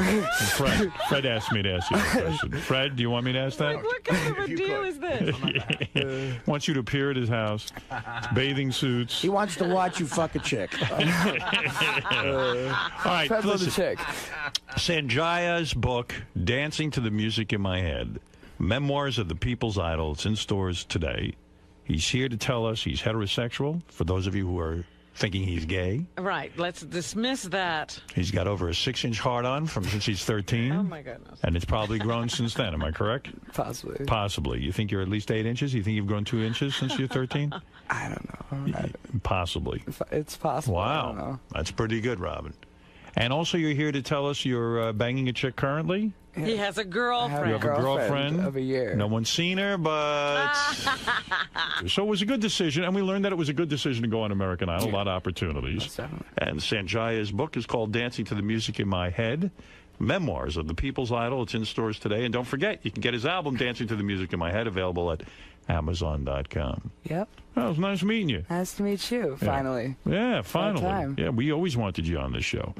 [SPEAKER 1] Fred asked me to ask you that question. Fred, do you want me to ask that?
[SPEAKER 6] What kind of a deal is this?
[SPEAKER 1] Wants you to appear at his house, bathing suits.
[SPEAKER 20] He wants to watch you fuck a chick.
[SPEAKER 1] All right,
[SPEAKER 13] Depends on the
[SPEAKER 1] listen.
[SPEAKER 13] chick.
[SPEAKER 1] Sanjaya's book, Dancing to the Music in My Head, Memoirs of the People's Idol. It's in stores today. He's here to tell us he's heterosexual, for those of you who are thinking he's gay.
[SPEAKER 6] Right, let's dismiss that.
[SPEAKER 1] He's got over a 6-inch hard-on from since he's 13.
[SPEAKER 6] Oh, my goodness.
[SPEAKER 1] And it's probably grown since then. Am I correct?
[SPEAKER 13] Possibly.
[SPEAKER 1] Possibly. You think you're at least 8 inches? You think you've grown 2 inches since you're 13?
[SPEAKER 13] I don't know.
[SPEAKER 1] Possibly.
[SPEAKER 13] It's possible. I don't know.
[SPEAKER 1] Wow. That's pretty good, Robin. And also you're here to tell us you're banging a chick currently?
[SPEAKER 6] He has a girlfriend.
[SPEAKER 1] You have a girlfriend
[SPEAKER 13] of a year.
[SPEAKER 1] No one's seen her, but so it was a good decision, and we learned that it was a good decision to go on American Idol. A lot of opportunities. And Sanjaya's book is called Dancing to the Music in My Head, Memoirs of the People's Idol. It's in stores today, and don't forget, you can get his album Dancing to the Music in My Head available at Amazon.com.
[SPEAKER 13] Yep.
[SPEAKER 1] Well, it was nice meeting you.
[SPEAKER 13] Nice to meet you, finally.
[SPEAKER 1] Yeah, finally.
[SPEAKER 13] time.
[SPEAKER 1] Yeah, we always wanted you on this show.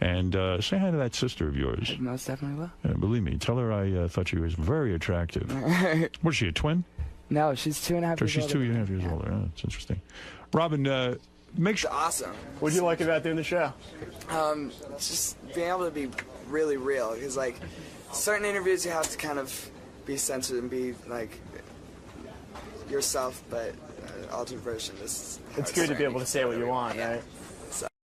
[SPEAKER 1] And say hi to that sister of yours.
[SPEAKER 13] Most definitely will.
[SPEAKER 1] Believe me, tell her I thought she was very attractive. Was she a twin?
[SPEAKER 13] No, she's 2.5 years older.
[SPEAKER 1] She's 2.5 years older. Oh, that's interesting. Robin, make sure.
[SPEAKER 13] Awesome.
[SPEAKER 3] What'd you like about doing the show?
[SPEAKER 13] Just being able to be really real. Because, like, certain interviews you have to kind of be censored and be, like, yourself, but altered version.
[SPEAKER 3] It's good to be able to say what you want, right?